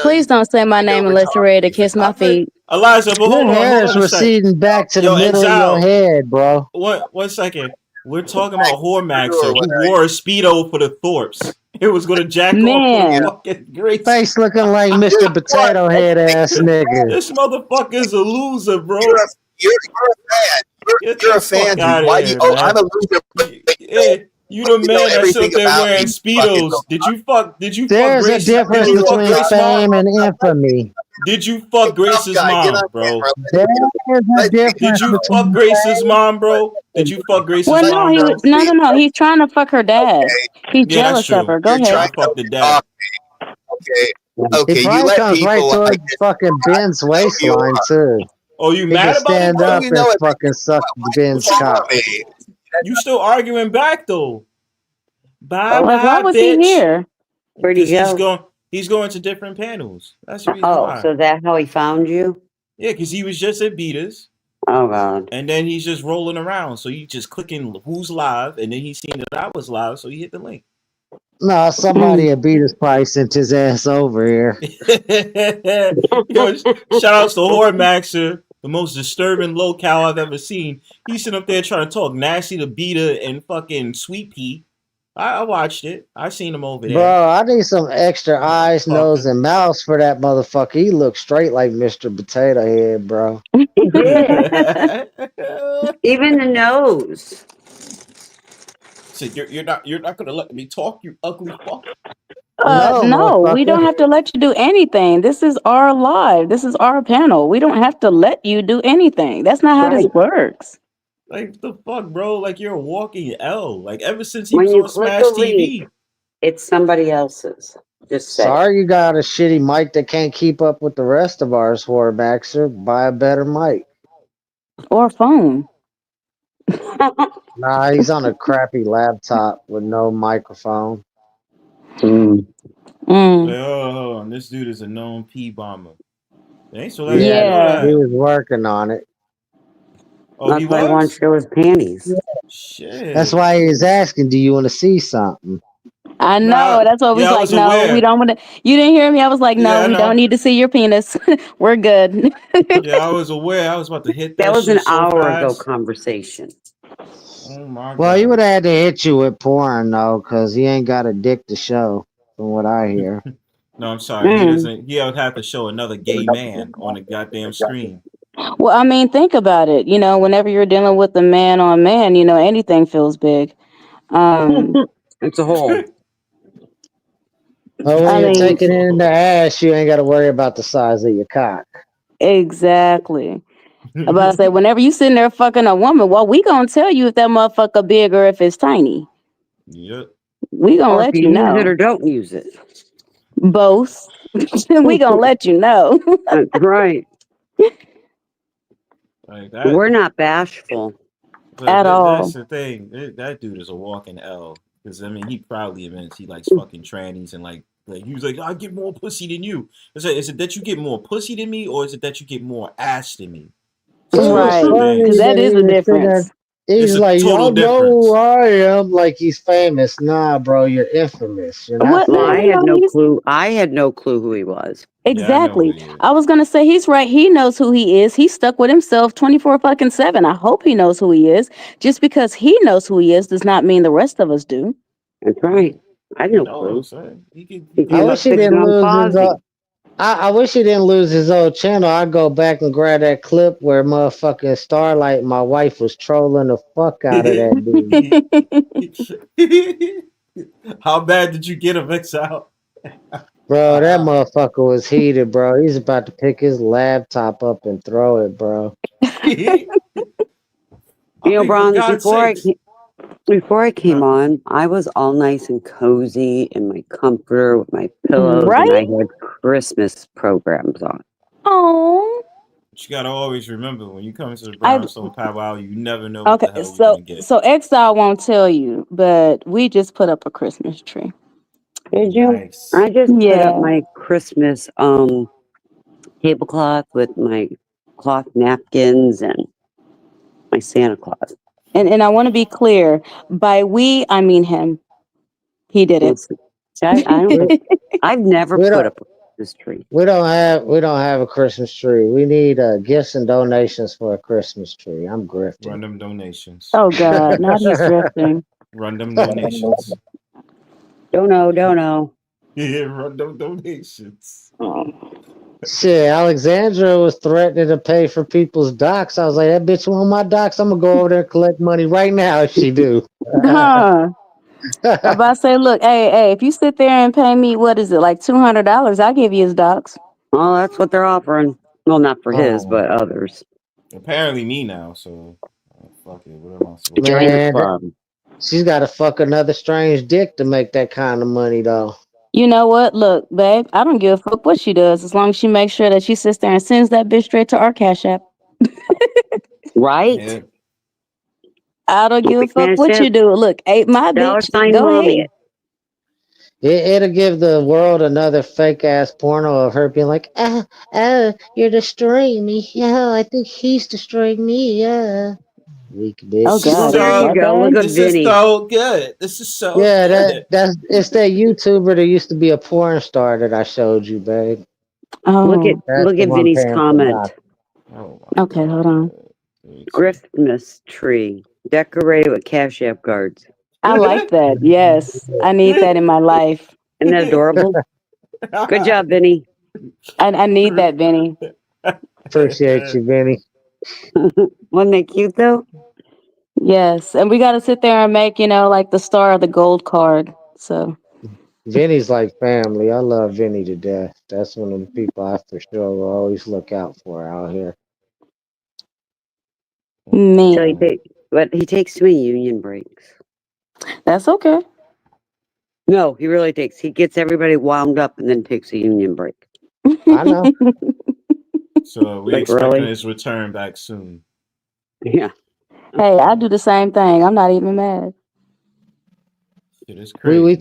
please don't say my name unless you're ready to kiss my feet. Eliza, but hold on. Your hair is receding back to the middle of your head, bro. One second. We're talking about Whoremaxxer who wore a Speedo for the Thorpes. It was going to jack off the fucking great face looking like Mr. Potato Head ass nigga. This motherfucker's a loser, bro. You're a fan, dude. Why do you? I'm a loser. Yeah, you the man that's up there wearing Speedos. Did you fuck There's a difference between fame and infamy. Did you fuck Grace's mom, bro? There is a difference. Did you fuck Grace's mom, bro? Did you fuck Grace's mom? No. He's trying to fuck her dad. He's jealous of her. Go ahead. Fuck the dad. Okay. He probably comes right towards fucking Ben's waistline too. Oh, you mad about stand it? Up and fucking suck Ben's cock. You still arguing back though? Bye, why was he here? Where'd he go? He's going to different panels. That's the reason why. So that's how he found you? Yeah, because he was just at Beeta's. Oh, God. And then he's just rolling around. So he just clicking who's live, and then he seen that I was live, so he hit the link. No, somebody at Beeta's probably sent his ass over here. Yo, shout outs to Whoremaxxer, the most disturbing locale I've ever seen. He's sitting up there trying to talk nasty to Beeta and fucking Sweet Pea. I watched it. I seen him over there. Bro, I need some extra eyes, nose, and mouths for that motherfucker. He looks straight like Mr. Potato Head, bro. Even the nose. So you're not gonna let me talk, you ugly fuck. No, we don't have to let you do anything. This is our live. This is our panel. We don't have to let you do anything. That's not how this works. Like the fuck, bro? Like you're a walking L. Like ever since he was on Smash TV, it's somebody else's. Just say. Sorry, you got a shitty mic that can't keep up with the rest of ours, Whoremaxxer. Buy a better mic or phone. Nah, he's on a crappy laptop with no microphone. Like, hold on. This dude is a known P bomber. Thanks for letting me know that. He was working on it. Oh, that's why I want to show his panties. Shit. That's why he was asking, do you want to see something? I know. That's what we was like, no, we don't want to. You didn't hear me? I was like, no, we don't need to see your penis. We're good. Yeah, I was aware. I was about to hit that. That was an hour ago fast. conversation. Oh my God. Well, he would have had to hit you with porn, though, because he ain't got a dick to show, from what I hear. No, I'm sorry. He doesn't. He would have to show another gay man on the goddamn screen. Well, I mean, think about it. You know, whenever you're dealing with a man on man, you know, anything feels big. It's a hole. Well, when you're taking it in the ass, you ain't got to worry about the size of your cock. Exactly. I'm about to say, whenever you sitting there fucking a woman, well, we gonna tell you if that motherfucker big or if it's tiny. Yep. We gonna let you know. Use it or don't use it. Both. We gonna let you know. That's right. Like that. We're not bashful at all. That's the thing. That dude is a walking L. Because I mean, he proudly admits he likes fucking trannies and like he was like, I get more pussy than you. Is it that you get more pussy than me, or is it that you get more ass than me? Right. Because that is a difference. He's like, y'all know who I am. Like he's famous. Nah, bro, you're infamous. You're not. Well, I had no clue. I had no clue who he was. Exactly. Yeah, I was gonna say he's right. He knows who he is. He's stuck with himself 24/7. I hope he knows who he is. Just because he knows who he is does not mean the rest of us do. That's right. I know. I wish he didn't lose his. I wish he didn't lose his old channel. I'd go back and grab that clip where motherfucking Starlight, my wife, was trolling the fuck out of that dude. How bad did you get him, Exile? Bro, that motherfucker was heated, bro. He's about to pick his laptop up and throw it, bro. Bronze, before I came on, I was all nice and cozy in my comforter with my pillows, and I had Christmas programs on. Oh. You gotta always remember when you come to the Brownstone Powwow, you never know what the hell you're gonna get. So Exile won't tell you, but we just put up a Christmas tree. Did you? Nice. I just put up my Christmas tablecloth with my cloth napkins and my Santa Claus. And I want to be clear, by we I mean him. He did it. I've never put up a Christmas tree. We don't have a Christmas tree. We need gifts and donations for a Christmas tree. I'm grifting. Run them donations. Oh God, now he's grifting. Run them donations. Don't know. Yeah, run them donations. Shit, Alexandra was threatening to pay for people's docs. I was like, that bitch want my docs. I'm gonna go over there and collect money right now if she do. Huh. I'm about to say, look, hey, if you sit there and pay me, what is it, like $200, I'll give you his docs. Oh, that's what they're offering. Well, not for his, but others. Apparently me now, so fuck it. What am I supposed to join the club? She's got to fuck another strange dick to make that kind of money, though. You know what? Look, babe, I don't give a fuck what she does as long as she makes sure that she sits there and sends that bitch straight to our Cash App. Right? Yeah. I don't give a fuck what you do. Look, ain't my bitch. Go ahead. It'll give the world another fake ass porno of her being like, you're destroying me. Yeah, I think he's destroying me. Yeah. Weak bitch. Oh God, there you go. Look at this Vinny. is so good. This is so good. It's that YouTuber that used to be a porn star that I showed you, babe. Oh, look at Vinny's comment. Okay, hold on. Christmas tree decorated with Cash App cards. I like that. Yes, I need that in my life. Isn't that adorable? Good job, Vinny. I need that, Vinny. Appreciate you, Vinny. Wasn't that cute though? Yes, and we got to sit there and make, like the star of the gold card. So Vinny's like family. I love Vinny to death. That's one of the people I for sure will always look out for out here. Man. But he takes too many union breaks. That's okay. No, he really takes. He gets everybody wound up and then takes a union break. I know. So we expecting his return back soon. Yeah. Hey, I do the same thing. I'm not even mad. Shit is crazy, we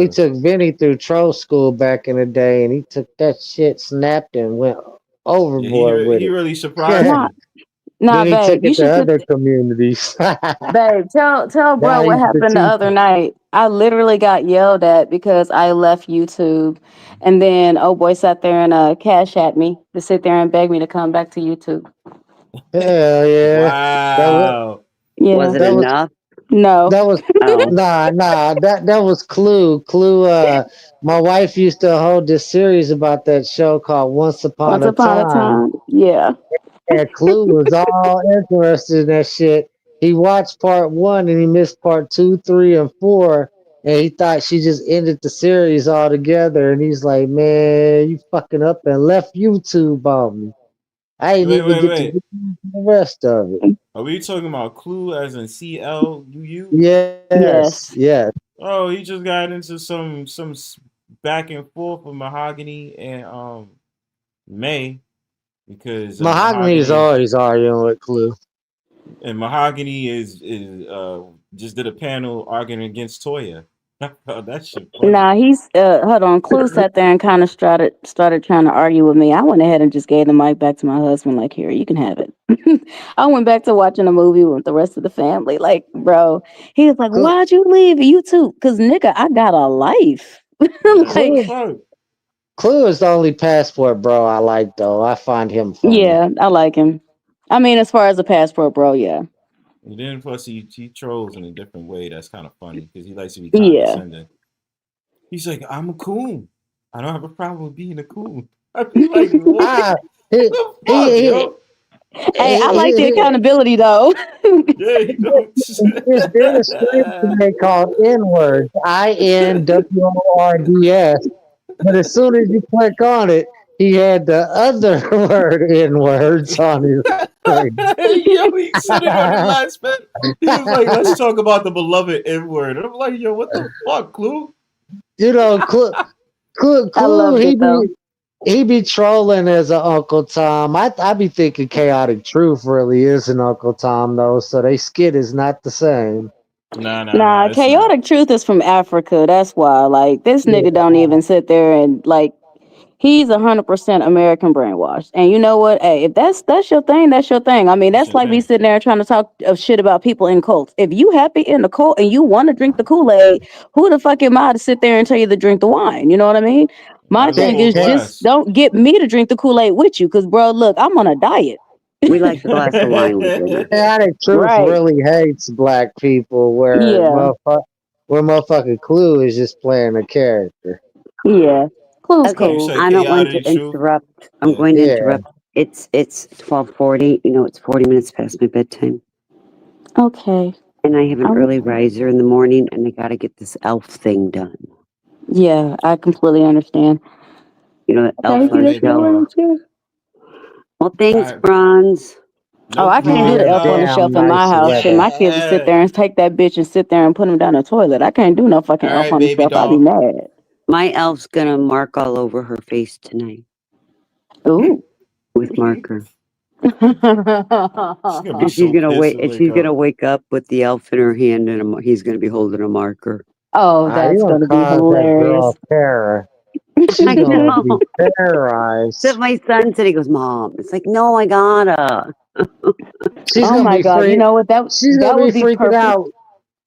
took Vinny through troll school back in the day, and he took that shit, snapped, and went overboard with it. He really surprised me. Nah, then he babe, took it to other communities. Babe, tell bro what happened the other night. I literally got yelled at because I left YouTube, and then boy sat there and cash at me to sit there and beg me to come back to YouTube. Hell yeah! Wow. Was it enough? No. That was nah. That was Clue. Clue. My wife used to hold this series about that show called Once Upon a Time. Yeah. And Clue was all interested in that shit. He watched part 1 and he missed part 2, 3, and 4, and he thought she just ended the series altogether. And he's like, "Man, you fucking up and left YouTube on me. I ain't even get to do the rest of it." Are we talking about Clue as in CLUU? Yes. Oh, he just got into some back and forth with Mahogany and May. Because Mahogany is always arguing with Clue, and Mahogany is just did a panel arguing against Toya. That shit funny. Nah, he's hold on. Clue sat there and kind of started trying to argue with me. I went ahead and just gave the mic back to my husband. Like, here, you can have it. I went back to watching a movie with the rest of the family. Like, bro, he was like, "Why'd you leave YouTube?" Cause nigga, I got a life. Clue is the only passport bro I like, though. I find him funny. Yeah, I like him. I mean, as far as a passport bro, yeah. And then plus he trolls in a different way. That's kind of funny because he likes to be condescending. He's like, "I'm a coon. I don't have a problem with being a coon." I be like, what? He, The fuck, he, yo? Hey, I like the accountability though. Yeah, you don't. there's a stream today called N-words, INWORDS. But as soon as you click on it, he had the other word N-words on his screen. Yo, he said it on the last bit. He was like, let's talk about the beloved N-word. I'm like, yo, what the fuck, Clue? You know, Clue, I loved it though. he be trolling as an Uncle Tom. I be thinking Chaotic Truth really is an Uncle Tom though, so they skit is not the same. Nah, Chaotic Truth is from Africa. That's why. Like, this nigga don't even sit there and like. He's 100% American brainwashed. And you know what? Hey, if that's your thing, that's your thing. I mean, that's like me sitting there trying to talk shit about people in cults. If you happy in the cult and you want to drink the Kool-Aid, who the fuck am I to sit there and tell you to drink the wine? You know what I mean? My thing is just don't get me to drink the Kool-Aid with you. Because, bro, look, I'm on a diet. We like the glass of wine with dinner. Chaotic Truth really hates black people where motherfucking Clue is just playing a character. Yeah. Clue's Okay, cool. I don't want to interrupt. I'm going to interrupt. It's 12:40. You know, it's 40 minutes past my bedtime. Okay. And I have an early riser in the morning, and I got to get this elf thing done. Yeah, I completely understand. You know, elf on a shelf. Well, thanks, Bronze. Oh, I can't do the elf on the shelf in my house. Shit, my kids will sit there and take that bitch and sit there and put him down the toilet. I can't do no fucking elf on the shelf. I'd be mad. My elf's gonna mark all over her face tonight. Ooh. With marker. She's gonna wake up with the elf in her hand, and he's gonna be holding a marker. Oh, that's gonna be hilarious. Terror. She's gonna be terrorized. So my son said, he goes, Mom. It's like, no, I gotta. Oh my God! You know what? She's gonna be freaking out.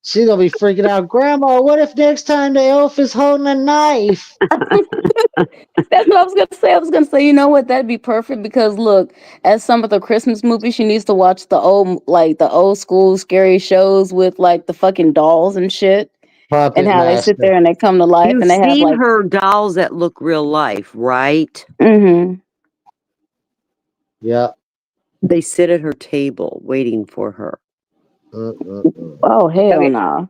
She's gonna be freaking out. Grandma, what if next time the elf is holding a knife? That's what I was gonna say. I was gonna say, you know what? That'd be perfect because look, as some of the Christmas movies, she needs to watch the old school scary shows with like the fucking dolls and shit. Puppet and how they sit there and they come to life. You've and they have seen like her dolls that look real life, right? Mm-hmm. Yeah. They sit at her table waiting for her. Oh, hell no.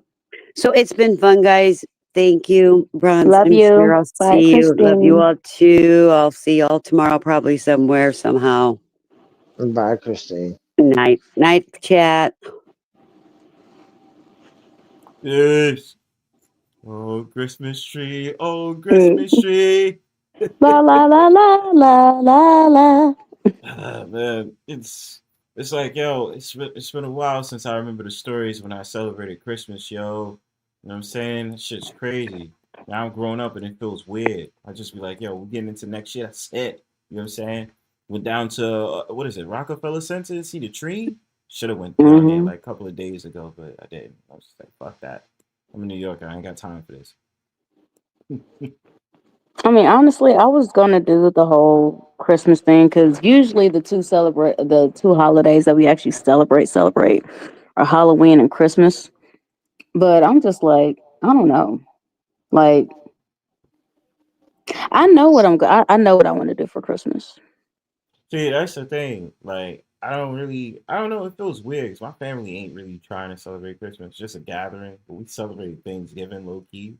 So it's been fun, guys. Thank you, Bronze. Love you. Sure I'll Bye, see you. Love you Christine. all too. I'll see y'all tomorrow, probably somewhere, somehow. Bye, Christine. Night, chat. Yes. Oh, Christmas tree. Oh, Christmas tree. La la la la la la la. Man, it's like, yo, it's been a while since I remember the stories when I celebrated Christmas, yo. You know what I'm saying? That shit's crazy. Now I'm grown up and it feels weird. I just be like, yo, we're getting into next year. That's it. You know what I'm saying? Went down to what is it, Rockefeller Center to see the tree. Should have went down there like a couple of days ago, but I didn't. I was just like, fuck that. I'm in New York. I ain't got time for this. I mean, honestly, I was gonna do the whole Christmas thing because usually the two holidays that we actually celebrate are Halloween and Christmas. But I'm just like, I don't know. Like, I know what I know what I want to do for Christmas. See, that's the thing. Like, I don't know. It feels weird because my family ain't really trying to celebrate Christmas. It's just a gathering, but we celebrate Thanksgiving low key.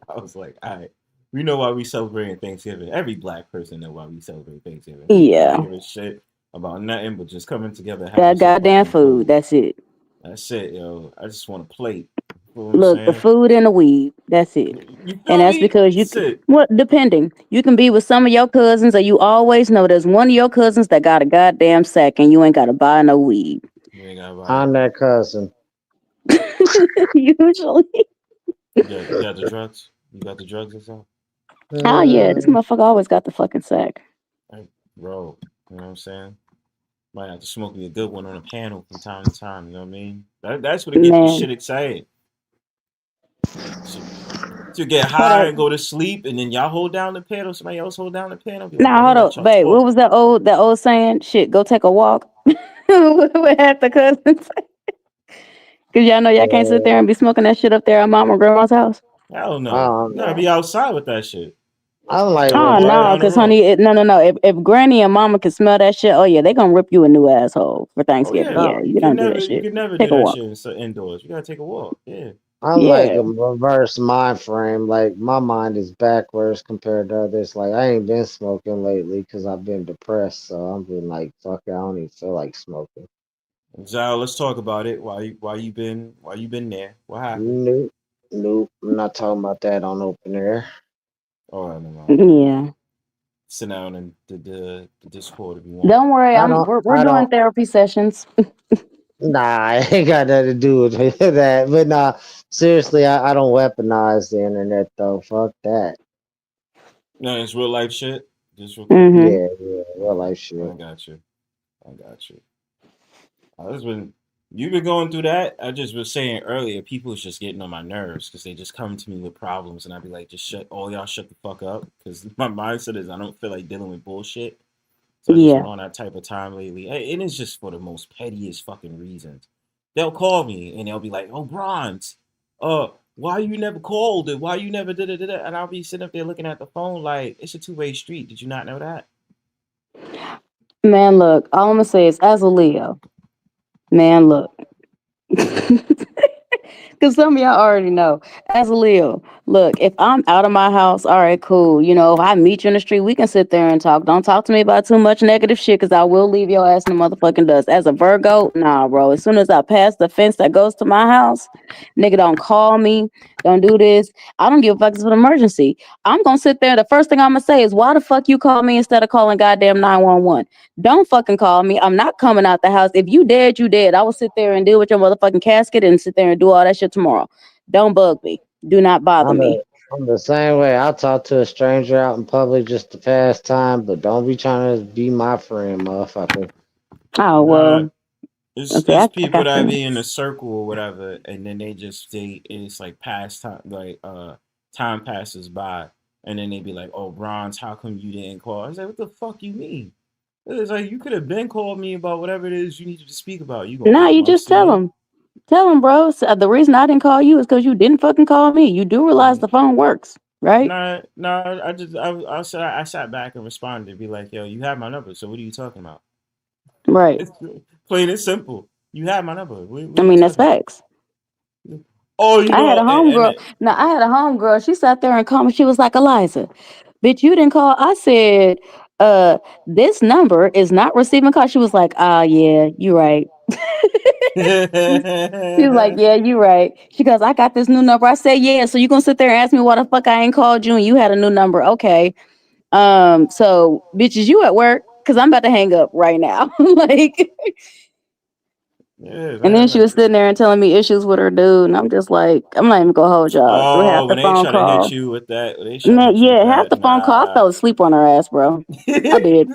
I was like, all right, we know why we celebrating Thanksgiving. Every black person know why we celebrate Thanksgiving. Yeah. I don't give a shit about nothing but just coming together. That goddamn food. That's it. That's it, yo. I just want a plate. Look, the food and the weed. That's it. And that's because you can, depending. You can be with some of your cousins, or you always know there's one of your cousins that got a goddamn sack and you ain't gotta buy no weed. I'm that cousin. Usually. You got the drugs? You got the drugs or something? Oh yeah, this motherfucker always got the fucking sack. Hey, bro, you know what I'm saying? Might have to smoke me a good one on a panel from time to time, you know what I mean? That's what it gets me shit excited. To get high and go to sleep, and then y'all hold down the panel, somebody else hold down the panel. Nah, hold up, babe. What was that old saying? Shit, go take a walk with half the cousins. Cause y'all know y'all can't sit there and be smoking that shit up there at mom or grandma's house. Hell no. You gotta be outside with that shit. I'm like Oh Right no, down the because road. honey, no. If Granny and Mama can smell that shit, oh yeah, they gonna rip you a new asshole for Oh Thanksgiving. yeah, Yeah, you don't do that you shit. can never Take do a that walk. shit indoors. You gotta take a walk. Yeah. I'm like Yeah. a reverse mind frame. Like my mind is backwards compared to others. Like I ain't been smoking lately because I've been depressed. So I'm been like, fuck it, I don't even feel like smoking. Zal, let's talk about it. Why you been there? What happened? Nope, nope. I'm not talking about that on open air. Oh, never mind. Yeah. Sit down in the Discord if you want. Don't worry, I don't. we're I doing don't. therapy sessions. Nah, it ain't got nothing to do with that. But nah, seriously, I don't weaponize the internet though. Fuck that. No, it's real life shit. Just real quick. Mm-hmm. Yeah, real life shit. I got you. I got you. I just been you've been going through that. I just was saying earlier, people is just getting on my nerves because they just come to me with problems, and I'd be like, just shut the fuck up, because my mindset is I don't feel like dealing with bullshit. So I just been Yeah. on that type of time lately. And it's just for the most pettiest fucking reasons. They'll call me and they'll be like, "Oh, Bronze, why you never called it? Why you never did it?" And I'll be sitting up there looking at the phone like it's a two-way street. Did you not know that? Man, look, all I'm gonna say is as a Leo, man, look. Because some of y'all already know. As a Leo, look, if I'm out of my house, all right, cool. You know, if I meet you in the street, we can sit there and talk. Don't talk to me about too much negative shit, because I will leave your ass in the motherfucking dust. As a Virgo, nah, bro. As soon as I pass the fence that goes to my house, nigga, don't call me. Don't do this. I don't give a fuck. It's an emergency. I'm gonna sit there. The first thing I'm gonna say is, why the fuck you call me instead of calling goddamn 911? Don't fucking call me. I'm not coming out the house. If you dead, you dead. I will sit there and deal with your motherfucking casket and sit there and do all that shit tomorrow. Don't bug me. Do not bother me. I'm the same way. I'll talk to a stranger out in public just to pass time, but don't be trying to be my friend, motherfucker. Oh Nah, well. Okay, it's I people got that be in a friends. circle or whatever, and then it's like past time, like time passes by, and then they be like, "Oh, Bronze, how come you didn't call?" I was like, "What the fuck you mean?" It's like you could have been called me about whatever it is you needed to speak about. You gonna Nah, act you just tell musty? them. Tell them, bro. The reason I didn't call you is because you didn't fucking call me. You do realize the phone works, right? Nah. I sat back and responded, be like, "Yo, you have my number, so what are you talking about?" Right. It's plain and simple. You have my number. What I are you mean, that's talking about? facts. Oh, you I had know, a homegirl. Now I had a homegirl. She sat there and called me. She was like, "Eliza, bitch, you didn't call." I said, this number is not receiving call." She was like, "Ah, yeah, you right." She was like, "Yeah, you right." She goes, "I got this new number." I said, "Yeah, so you gonna sit there and ask me why the fuck I ain't called you and you had a new number?" Okay. So bitches, you at work? Cause I'm about to hang up right now. Like, Yeah, and then man. she was sitting there and telling me issues with her dude, and I'm just like, I'm not even gonna hold y'all through half Oh, the when they phone try to hit call. you with that, when they try to Man, hit you with yeah, half that, the phone call, I nah. fell asleep on her ass, bro. I did.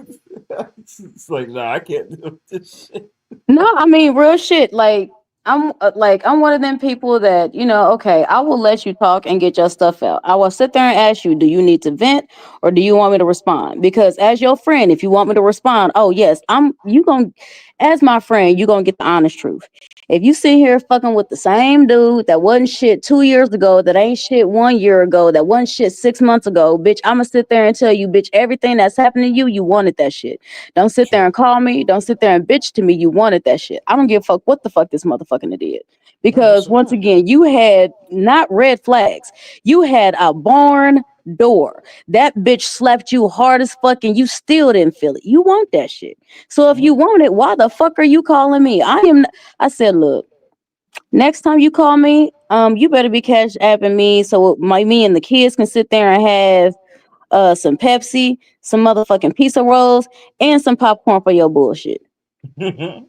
It's like, nah, I can't do this shit. No, I mean real shit. I'm one of them people that, okay, I will let you talk and get your stuff out. I will sit there and ask you, do you need to vent or do you want me to respond? Because as your friend, if you want me to respond, oh yes, as my friend, you gonna get the honest truth. If you sit here fucking with the same dude that wasn't shit 2 years ago, that ain't shit 1 year ago, that wasn't shit 6 months ago, bitch, I'ma sit there and tell you, bitch, everything that's happening to you, you wanted that shit. Don't sit there and call me. Don't sit there and bitch to me. You wanted that shit. I don't give a fuck what the fuck this motherfucker did. No, that's Because a once fact. again, you had not red flags. You had a barn door. That bitch slapped you hard as fuck and you still didn't feel it. You want that shit. So if you want it, why the fuck are you calling me? I said, look, next time you call me, you better be cash apping me so me and the kids can sit there and have some Pepsi, some motherfucking pizza rolls, and some popcorn for your bullshit. No,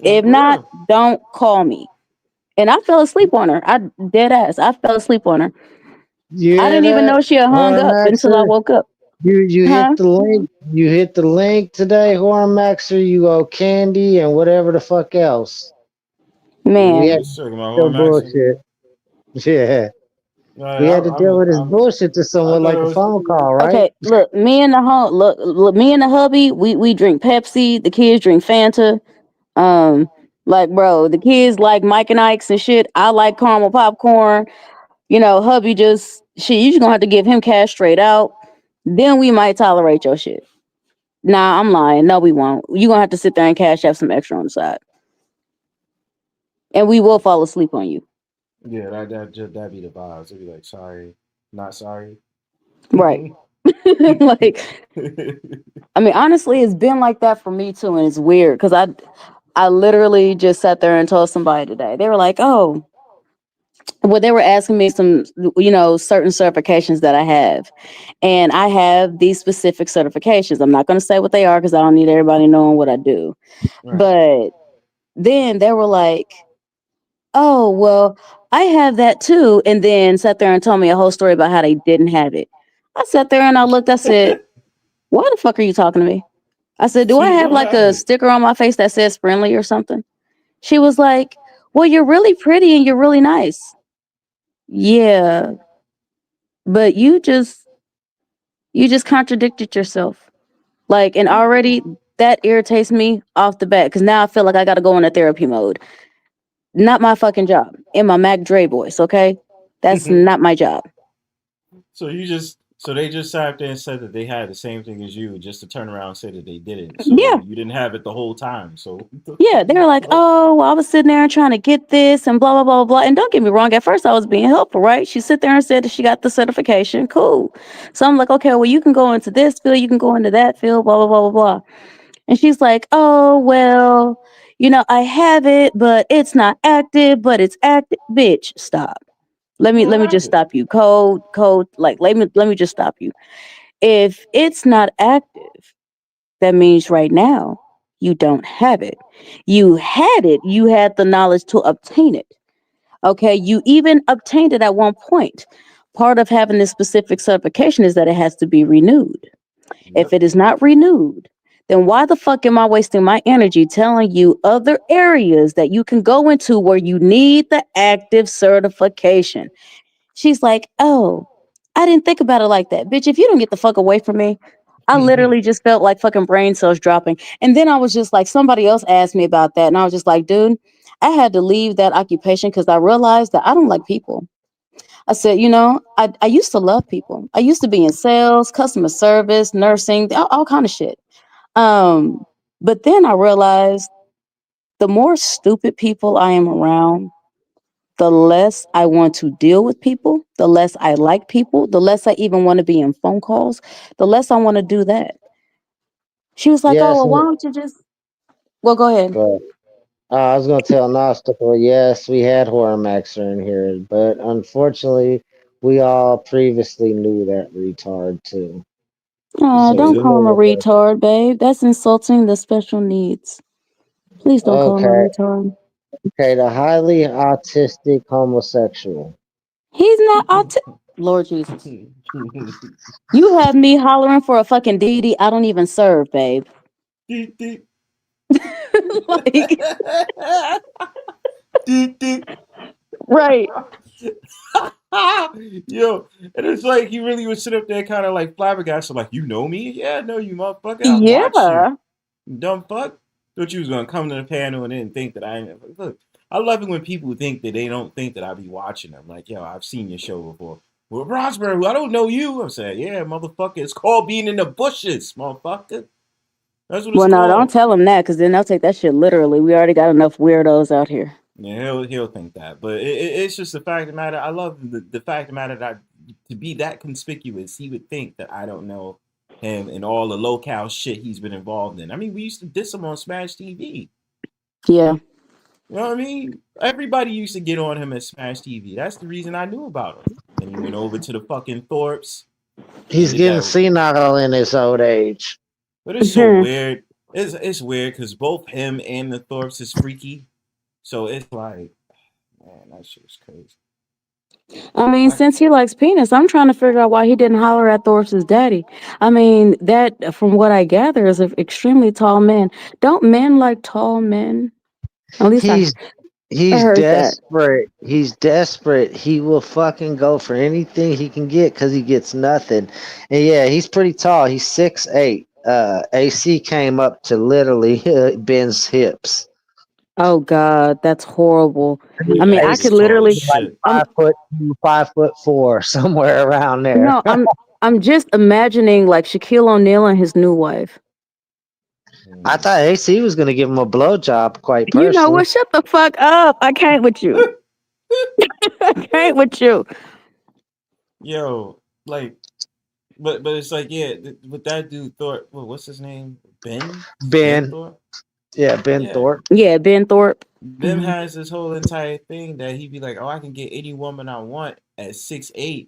If for not, real. don't call me. And I fell asleep on her. I dead ass. I fell asleep on her. You I hear didn't even that, know she had hung up until I Whoremaxxer? woke up. You hit Huh? the link. You hit the link today, Whoremaxxer. You go candy and whatever the fuck else. We Man. had Just talking about to Whoremaxxer. bullshit. Yeah, we had to deal with this bullshit to I someone thought like it a was. phone call, right? Okay, look, me and the hubby, we drink Pepsi, the kids drink Fanta. Like bro, the kids like Mike and Ike's and shit. I like caramel popcorn. hubby you just gonna have to give him cash straight out. Then we might tolerate your shit. Nah, I'm lying. No, we won't. You gonna have to sit there and cash have some extra on the side, and we will fall asleep on you. Yeah, that'd be the vibes. It'd be like, sorry, not sorry. Right. Like, I mean, honestly, it's been like that for me too, and it's weird because I literally just sat there and told somebody today. They were like, "Oh," well, they were asking me some, certain certifications that I have, and I have these specific certifications. I'm not going to say what they are because I don't need everybody knowing what I do. Right. But then they were like, "Oh, well, I have that too," and then sat there and told me a whole story about how they didn't have it. I sat there and I looked. I said, "Why the fuck are you talking to me?" I said, "Do I have like a sticker on my face that says friendly or something?" She was like, "Well, you're really pretty and you're really nice." Yeah, but you just contradicted yourself. Like, and already that irritates me off the bat because now I feel like I got to go into therapy mode. Not my fucking job. In my Mac Dre voice, okay? That's not my job. So they just sat there and said that they had the same thing as you, just to turn around and say that they didn't. So yeah, you didn't have it the whole time. So yeah, they were like, "Oh, well, I was sitting there trying to get this and blah blah blah blah." And don't get me wrong, at first I was being helpful, right? She sit there and said that she got the certification. Cool. So I'm like, "Okay, well, you can go into this field, you can go into that field, blah blah blah blah blah." And she's like, "Oh, well, I have it, but it's not active, but it's active." Bitch, stop. Let me just stop you. Code, like let me just stop you. If it's not active, that means right now you don't have it. You had it, you had the knowledge to obtain it. Okay, you even obtained it at one point. Part of having this specific certification is that it has to be renewed. If it is not renewed, then why the fuck am I wasting my energy telling you other areas that you can go into where you need the active certification? She's like, "Oh, I didn't think about it like that." Bitch, if you don't get the fuck away from me, I literally just felt like fucking brain cells dropping. And then I was just like, somebody else asked me about that. And I was just like, dude, I had to leave that occupation because I realized that I don't like people. I said, I used to love people. I used to be in sales, customer service, nursing, all kind of shit. But then I realized the more stupid people I am around, the less I want to deal with people, the less I like people, the less I even want to be in phone calls, the less I want to do that. She was like, "Oh, Yes. well, why don't you just..." Well, go ahead. I was gonna tell Nostical, yes, we had Whoremaxxer in here, but unfortunately, we all previously knew that retard too. Oh, don't call him a retard, babe. That's insulting the special needs. Please don't call him a retard. Okay, the highly autistic homosexual. He's not autistic. Lord Jesus. You have me hollering for a fucking deity I don't even serve, babe. Like, right. Yo, and it's like you really would sit up there kind of like flabbergasted, like, "You know me? Yeah, I know you, motherfucker. I watched you. Dumb fuck. Thought you was gonna come to the panel and didn't think that I..." Look, I love it when people think that they don't think that I be watching them. Like, "Yo, I've seen your show before." "Well, Bronzebird, I don't know you." I'm saying, "Yeah, motherfucker, it's called being in the bushes, motherfucker. That's what it's called." No, don't tell him that, because then they'll take that shit literally. We already got enough weirdos out here. Yeah, he'll think that, but it's just the fact of the matter. I love the fact of the matter that to be that conspicuous, he would think that I don't know him and all the locale shit he's been involved in. I mean, we used to diss him on Smash TV. Yeah. You know what I mean? Everybody used to get on him at Smash TV. That's the reason I knew about him. Then he went over to the fucking Thorpes. He's getting senile in his old age. But it's so weird. It's weird because both him and the Thorpes is freaky. So it's like, man, that shit's crazy. I mean, since he likes penis, I'm trying to figure out why he didn't holler at Thorpes' daddy. I mean, that, from what I gather, is an extremely tall man. Don't men like tall men? At least he's desperate. That. He's desperate. He will fucking go for anything he can get because he gets nothing. And yeah, he's pretty tall. He's 6'8". AC came up to literally Ben's hips. Oh God, that's horrible. I mean, I could That's tall as literally. Like shit. I'm 5'4", somewhere around there. no, I'm just imagining like Shaquille O'Neal and his new wife. I thought AC was gonna give him a blowjob, quite You know personally. what? Shut the fuck up! I can't with you. I can't with you. Yo, like, but it's like, yeah, with that dude Thorpe, what's his name? Ben Ben, Thorpe. yeah, Ben Yeah, Thorpe. Yeah, Ben Thorpe. Ben has this whole entire thing that he'd be like, oh, I can get any woman I want at 6'8",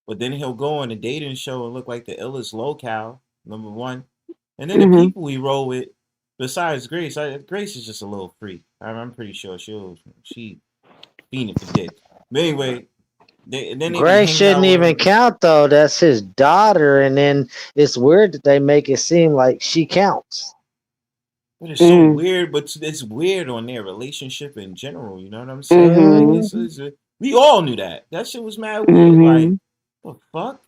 but then he'll go on a dating show and look like the illest locale, number one. And then the people we roll with, besides Grace, Grace is just a little freak. I'm pretty sure she fiending for dick. But anyway, then they be Grace hanging shouldn't out with even him. count though. That's his daughter, and then it's weird that they make it seem like she counts. But it's so weird, but it's weird on their relationship in general. You know what I'm saying? Like we all knew that. That shit was mad weird. Like, what the fuck?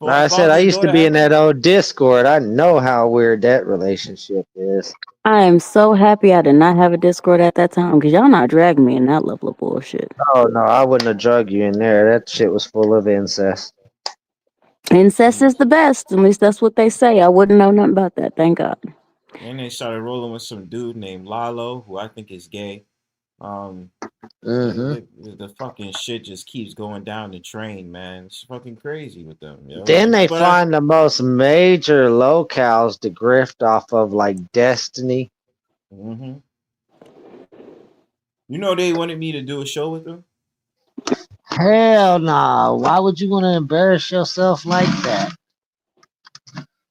Like I said, I used to be in that old Discord. I know how weird that relationship is. I am so happy I did not have a Discord at that time because y'all not dragging me in that level of bullshit. Oh no, I wouldn't have drug you in there. That shit was full of incest. Incest is the best. At least that's what they say. I wouldn't know nothing about that. Thank God. And they started rolling with some dude named Lalo, who I think is gay. The fucking shit just keeps going down the train, man. It's fucking crazy with them. Yo. Then they find the most major locales to grift off of, like Destiny. You know they wanted me to do a show with them? Hell no. Why would you want to embarrass yourself like that?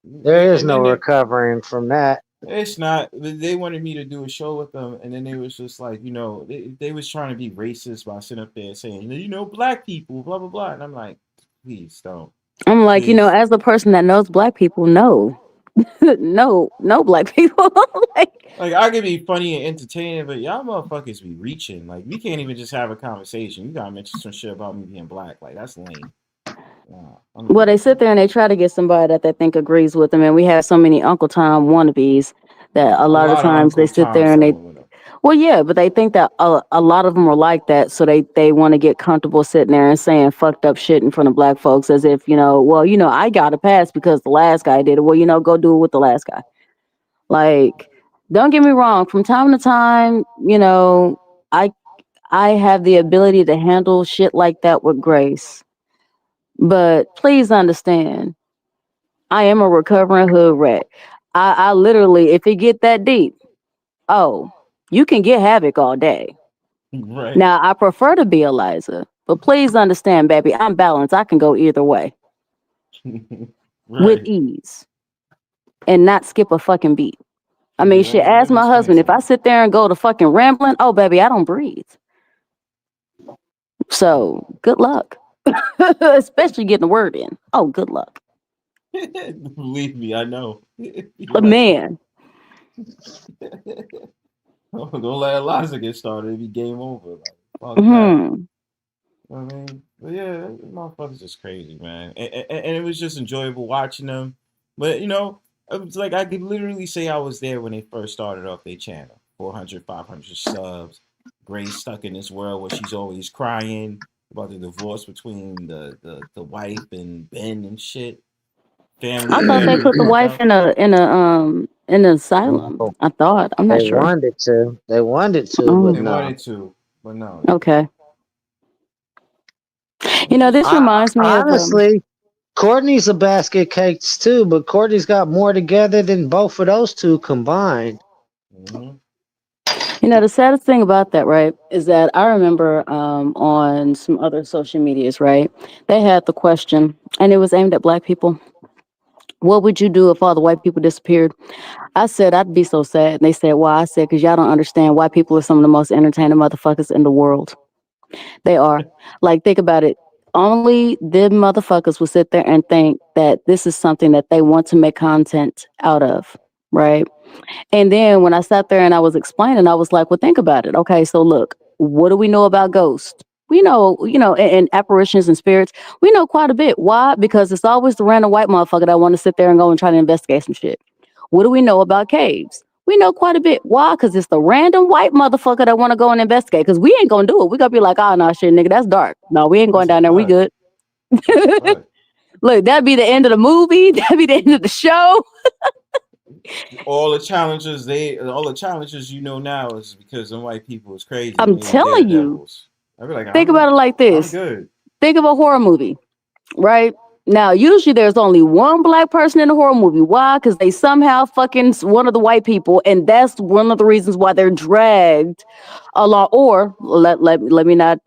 There is no recovering from that. It's not. They wanted me to do a show with them, and then they was just like, you know, they was trying to be racist by sitting up there saying, you know, black people, blah, blah, blah. And I'm like, please don't. I'm like, you know, as the person that knows black people, no black people. like I could be funny and entertaining, but y'all motherfuckers be reaching. Like, we can't even just have a conversation. You gotta mention some shit about me being black. Like, that's lame. Well, they sit there and they try to get somebody that they think agrees with them, and we have so many Uncle Tom wannabes that a lot of times they sit there and they, well, yeah, but they think that a lot of them are like that, so they want to get comfortable sitting there and saying fucked up shit in front of black folks as if, you know, well, you know, I got a pass because the last guy did it. Well, you know, go do it with the last guy. Like, don't get me wrong. From time to time, you know, I have the ability to handle shit like that with grace. But please understand, I am a recovering hood rat. I literally, if it get that deep, oh, you can get havoc all day. Right. Now, I prefer to be Eliza, but please understand, baby, I'm balanced. I can go either way with ease and not skip a fucking beat. I mean, shit, ask my husband. If I sit there and go to fucking rambling, oh, baby, I don't breathe. So, good luck. Especially getting the word in. Oh, good luck. Believe me, I know. Man. Don't let Eliza get started. It'd be game over. Like, fuck that. You know what I mean? But yeah, motherfuckers just crazy, man. And it was just enjoyable watching them. But, you know, it was like I could literally say I was there when they first started off their channel. 400, 500 subs. Grace stuck in this world where she's always crying about the divorce between the wife and Ben and shit. Family. I thought they put the wife in an asylum. I thought. I'm not sure. They wanted to, but no. They wanted to, but no. Okay. You know, this reminds me honestly, Courtney's a basket cakes too, but Courtney's got more together than both of those two combined. You know, the saddest thing about that, right, is that I remember on some other social medias, right, they had the question, and it was aimed at black people. What would you do if all the white people disappeared? I said, I'd be so sad. And they said, why? I said, because y'all don't understand white people are some of the most entertaining motherfuckers in the world. They are. Like, think about it. Only them motherfuckers will sit there and think that this is something that they want to make content out of, right? And then when I sat there and I was explaining, I was like, well, think about it. Okay, so look, what do we know about ghosts? We know, and apparitions and spirits, we know quite a bit. Why? Because it's always the random white motherfucker that want to sit there and go and try to investigate some shit. What do we know about caves? We know quite a bit. Why? Because it's the random white motherfucker that want to go and investigate. Because we ain't gonna do it. We gonna be like, oh no, shit, nigga, that's dark. No, we ain't going down there. We good. Look, that'd be the end of the movie. That'd be the end of the show. all the challenges you know now is because them white people is crazy. I'm telling you. I be like, think about it like this. I'm good. Think of a horror movie, right? Now, usually there's only one black person in a horror movie. Why? Because they somehow fucking one of the white people, and that's one of the reasons why they're dragged along. Or let me not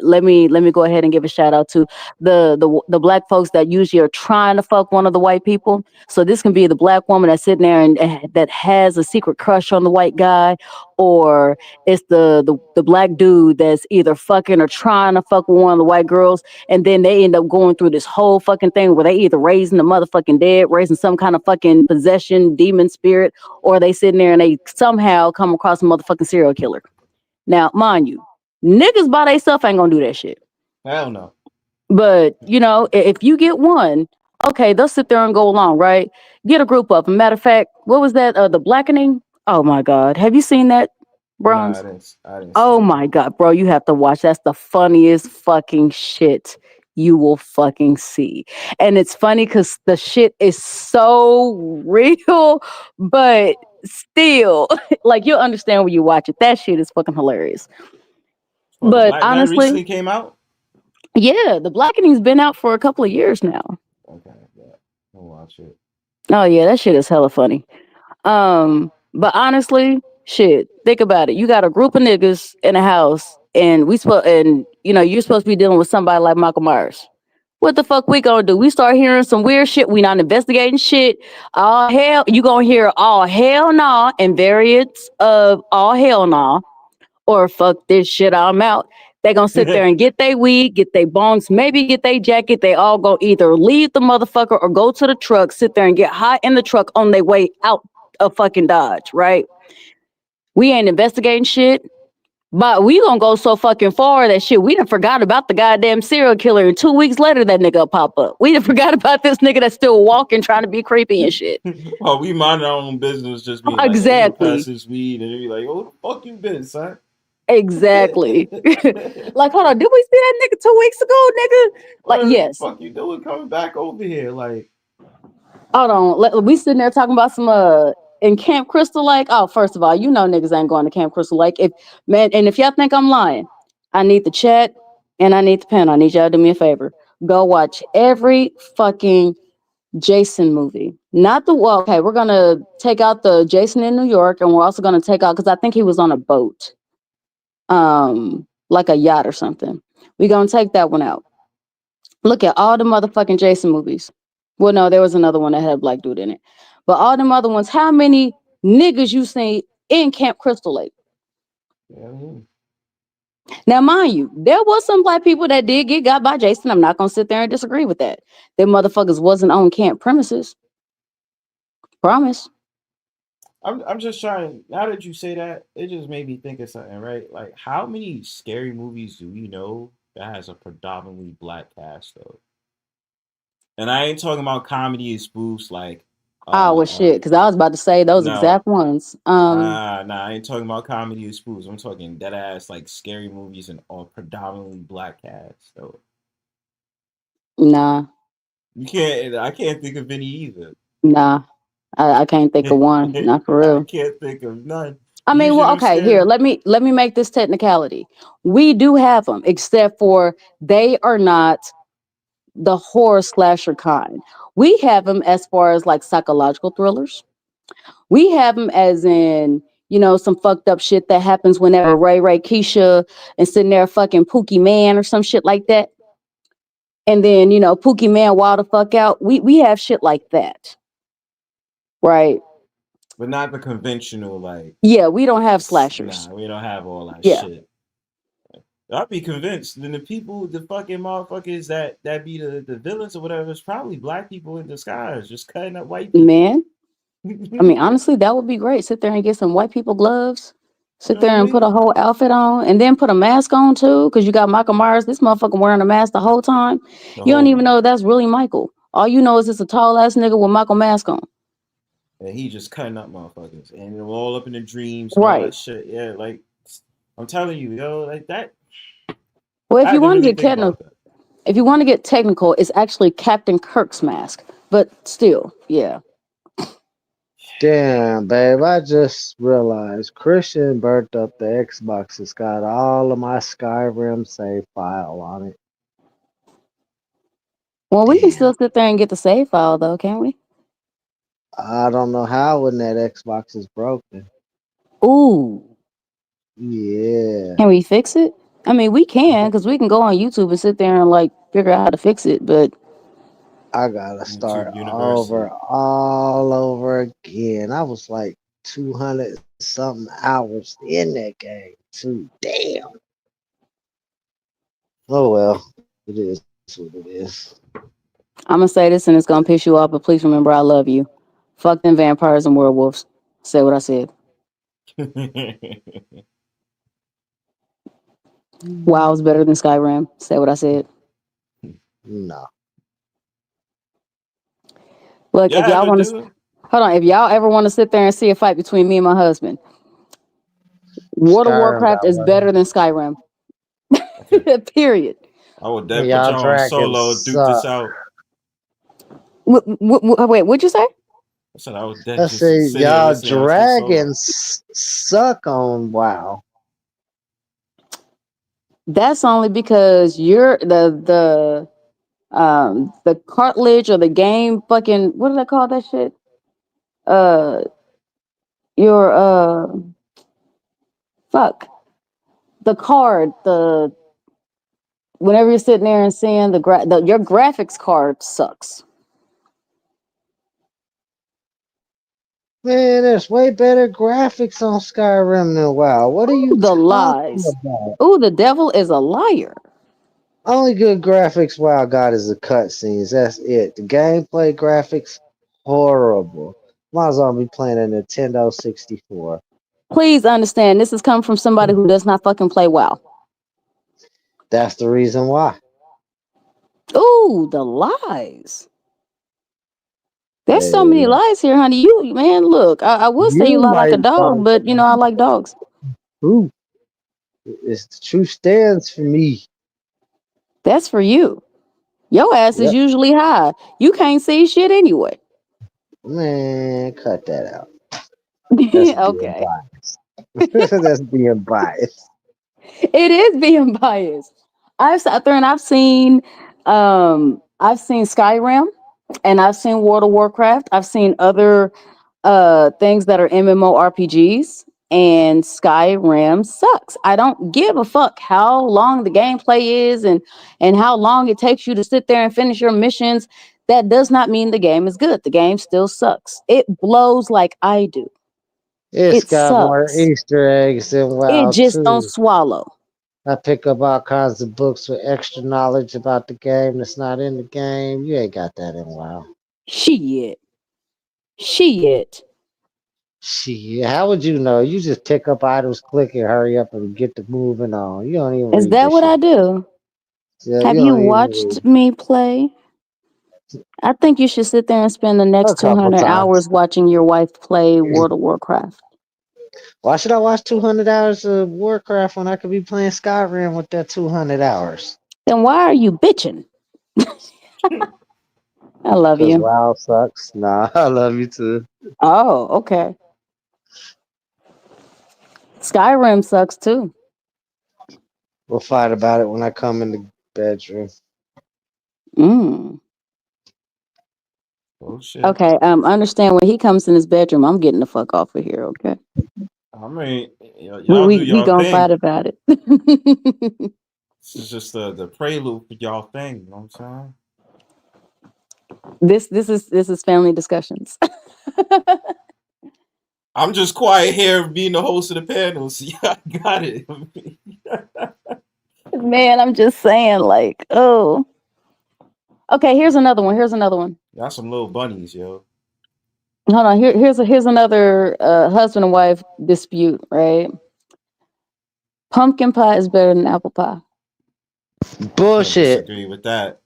let me go ahead and give a shout out to the black folks that usually are trying to fuck one of the white people. So this can be the black woman that's sitting there and that has a secret crush on the white guy, or it's the black dude that's either fucking or trying to fuck with one of the white girls, and then they end up going through this whole fucking thing where they either raising the motherfucking dead, raising some kind of fucking possession demon spirit, or they sitting there and they somehow come across a motherfucking serial killer. Now, mind you, niggas by themselves ain't gonna do that shit. Hell no. But, you know, if you get one, okay, they'll sit there and go along, right? Get a group up. Matter of fact, what was that? The Blackening? Oh my God. Have you seen that, Bronze? Nah, I didn't oh my God, bro. You have to watch. That's the funniest fucking shit you will fucking see. And it's funny because the shit is so real, but still, like, you'll understand when you watch it. That shit is fucking hilarious. But honestly, that recently came out. Yeah, the Blackening's been out for a couple of years now. Okay, yeah, I'll watch it. Oh yeah, that shit is hella funny. But honestly, shit, think about it. You got a group of niggas in a house, and you're supposed to be dealing with somebody like Michael Myers. What the fuck we gonna do? We start hearing some weird shit. We not investigating shit. All hell, you gonna hear all hell nah and variants of all hell nah, or fuck this shit, I'm out. They gonna sit there and get their weed, get their bongs, maybe get their jacket. They all go either leave the motherfucker or go to the truck, sit there and get hot in the truck on their way out of fucking Dodge, right? We ain't investigating shit, but we gonna go so fucking far that shit, we done forgot about the goddamn serial killer, and 2 weeks later that nigga pop up. We done forgot about this nigga that's still walking trying to be creepy and shit. Well, we mind our own business, just being exactly. Like, pass this weed, and they be like, "Oh, the fuck you been, son?" Exactly. Like, hold on, did we see that nigga 2 weeks ago, nigga? Like, yes. What the fuck you doing coming back over here? Like, hold on, we sitting there talking about some in Camp Crystal Lake. Oh, first of all, you know niggas ain't going to Camp Crystal Lake. If y'all think I'm lying, I need the chat and I need the pen. I need y'all to do me a favor. Go watch every fucking Jason movie. Okay, we're gonna take out the Jason in New York, and we're also gonna take out, because I think he was on a boat. Like a yacht or something. We're gonna take that one out. Look at all the motherfucking Jason movies. Well, no, there was another one that had a black dude in it. But all them other ones, how many niggas you seen in Camp Crystal Lake? Now, mind you, there was some black people that did get got by Jason. I'm not gonna sit there and disagree with that. Them motherfuckers wasn't on camp premises. Promise. I'm just trying. Now that you say that, it just made me think of something, right? Like, how many scary movies do we know that has a predominantly black cast, though? And I ain't talking about comedy and spoofs like. Shit, because I was about to say those exact ones. Nah, I ain't talking about comedy and spoofs. I'm talking dead ass like scary movies and all predominantly black cast. So. Nah. I can't think of any either. Nah. I can't think of one. Not for real. I can't think of none. I mean, well, okay, here, let me make this technicality. We do have them, except for they are not the horror slasher kind. We have them as far as like psychological thrillers. We have them as in, some fucked up shit that happens whenever Ray Keisha and sitting there fucking Pookie Man or some shit like that. And then, Pookie Man wild the fuck out. We have shit like that. Right. But not the conventional, like. Yeah, we don't have slashers. Nah, we don't have all that shit. I'd be convinced. Then the fucking motherfuckers that be the villains or whatever, it's probably black people in disguise, just cutting up white people. Man. I mean, honestly, that would be great. Sit there and get some white people gloves. Sit there and put a whole outfit on, and then put a mask on too, because you got Michael Myers. This motherfucker wearing a mask the whole time. You don't even know that's really Michael. All you know is it's a tall ass nigga with Michael mask on. and he just cutting up motherfuckers, and they're all up in the dreams and all that shit. Yeah, like I'm telling you, yo, like that. Well, if you want to get technical, it's actually Captain Kirk's mask. But still, yeah. Damn, babe, I just realized Christian burnt up the Xbox. It's got all of my Skyrim save file on it. Well, we can still sit there and get the save file, though, can't we? I don't know how when that Xbox is broken. Ooh. Yeah. Can we fix it? I mean, we can, because we can go on YouTube and sit there and, like, figure out how to fix it, but... I gotta start all over again. I was like 200 something hours in that game too. Damn. Oh well, it is what it is. I'm gonna say this and it's gonna piss you off, but please remember I love you. Fuck them vampires and werewolves. Say what I said. WoW's better than Skyrim. Say what I said. No. Look, if y'all want to if y'all ever want to sit there and see a fight between me and my husband, World of Warcraft is better than Skyrim. Period. I would then put y'all on solo, duke this out. Wait, what'd you say? I said I would then just say sit y'all here dragons suck on WoW. That's only because you're the cartilage or the game fucking, what do they call that shit? Your fuck. The card, whenever you're sitting there and seeing your graphics card sucks. Man, there's way better graphics on Skyrim than WoW. What are you talking about? Ooh, the devil is a liar. Only good graphics WoW got is the cutscenes. That's it. The gameplay graphics, horrible. Might as well be playing a Nintendo 64. Please understand, this has come from somebody who does not fucking play WoW. That's the reason why. Ooh, the lies. There's so many lies here, honey. You, man, look, I will say you lie like a dog, but, you know, I like dogs. Ooh. It's the truth stands for me. That's for you. Your ass is usually high. You can't see shit anyway. Man, cut that out. Okay. That's being biased. It is being biased. I've sat there and I've seen Skyrim and I've seen World of Warcraft. I've seen other things that are MMORPGs, and Skyrim sucks. I don't give a fuck how long the gameplay is and how long it takes you to sit there and finish your missions. That does not mean the game is good. The game still sucks. It blows like I do. It's got more Easter eggs than WoW. It just don't swallow. I pick up all kinds of books with extra knowledge about the game that's not in the game. You ain't got that in WoW. Shit. How would you know? You just pick up items, click it, hurry up, and get to moving on. You don't even. Is that what I do? Yeah, have you watched me play? I think you should sit there and spend the next 200 hours watching your wife play World of Warcraft. Why should I watch 200 hours of Warcraft when I could be playing Skyrim with that 200 hours? Then why are you bitching? I love you. WoW sucks. Nah, I love you too. Oh, okay. Skyrim sucks too. We'll fight about it when I come in the bedroom. Oh shit. Okay, understand when he comes in his bedroom, I'm getting the fuck off of here, okay? I mean, y'all we do y'all gonna thing. fight about it. This is just the prelude for y'all thing, you know what I'm saying? This is family discussions. I'm just quiet here being the host of the panel, so yeah, I got it. Man, I'm just saying, like, oh. Okay, here's another one. Y'all some little bunnies, yo. Hold on. Here's another husband and wife dispute, right? Pumpkin pie is better than apple pie. Bullshit. I can't disagree with that.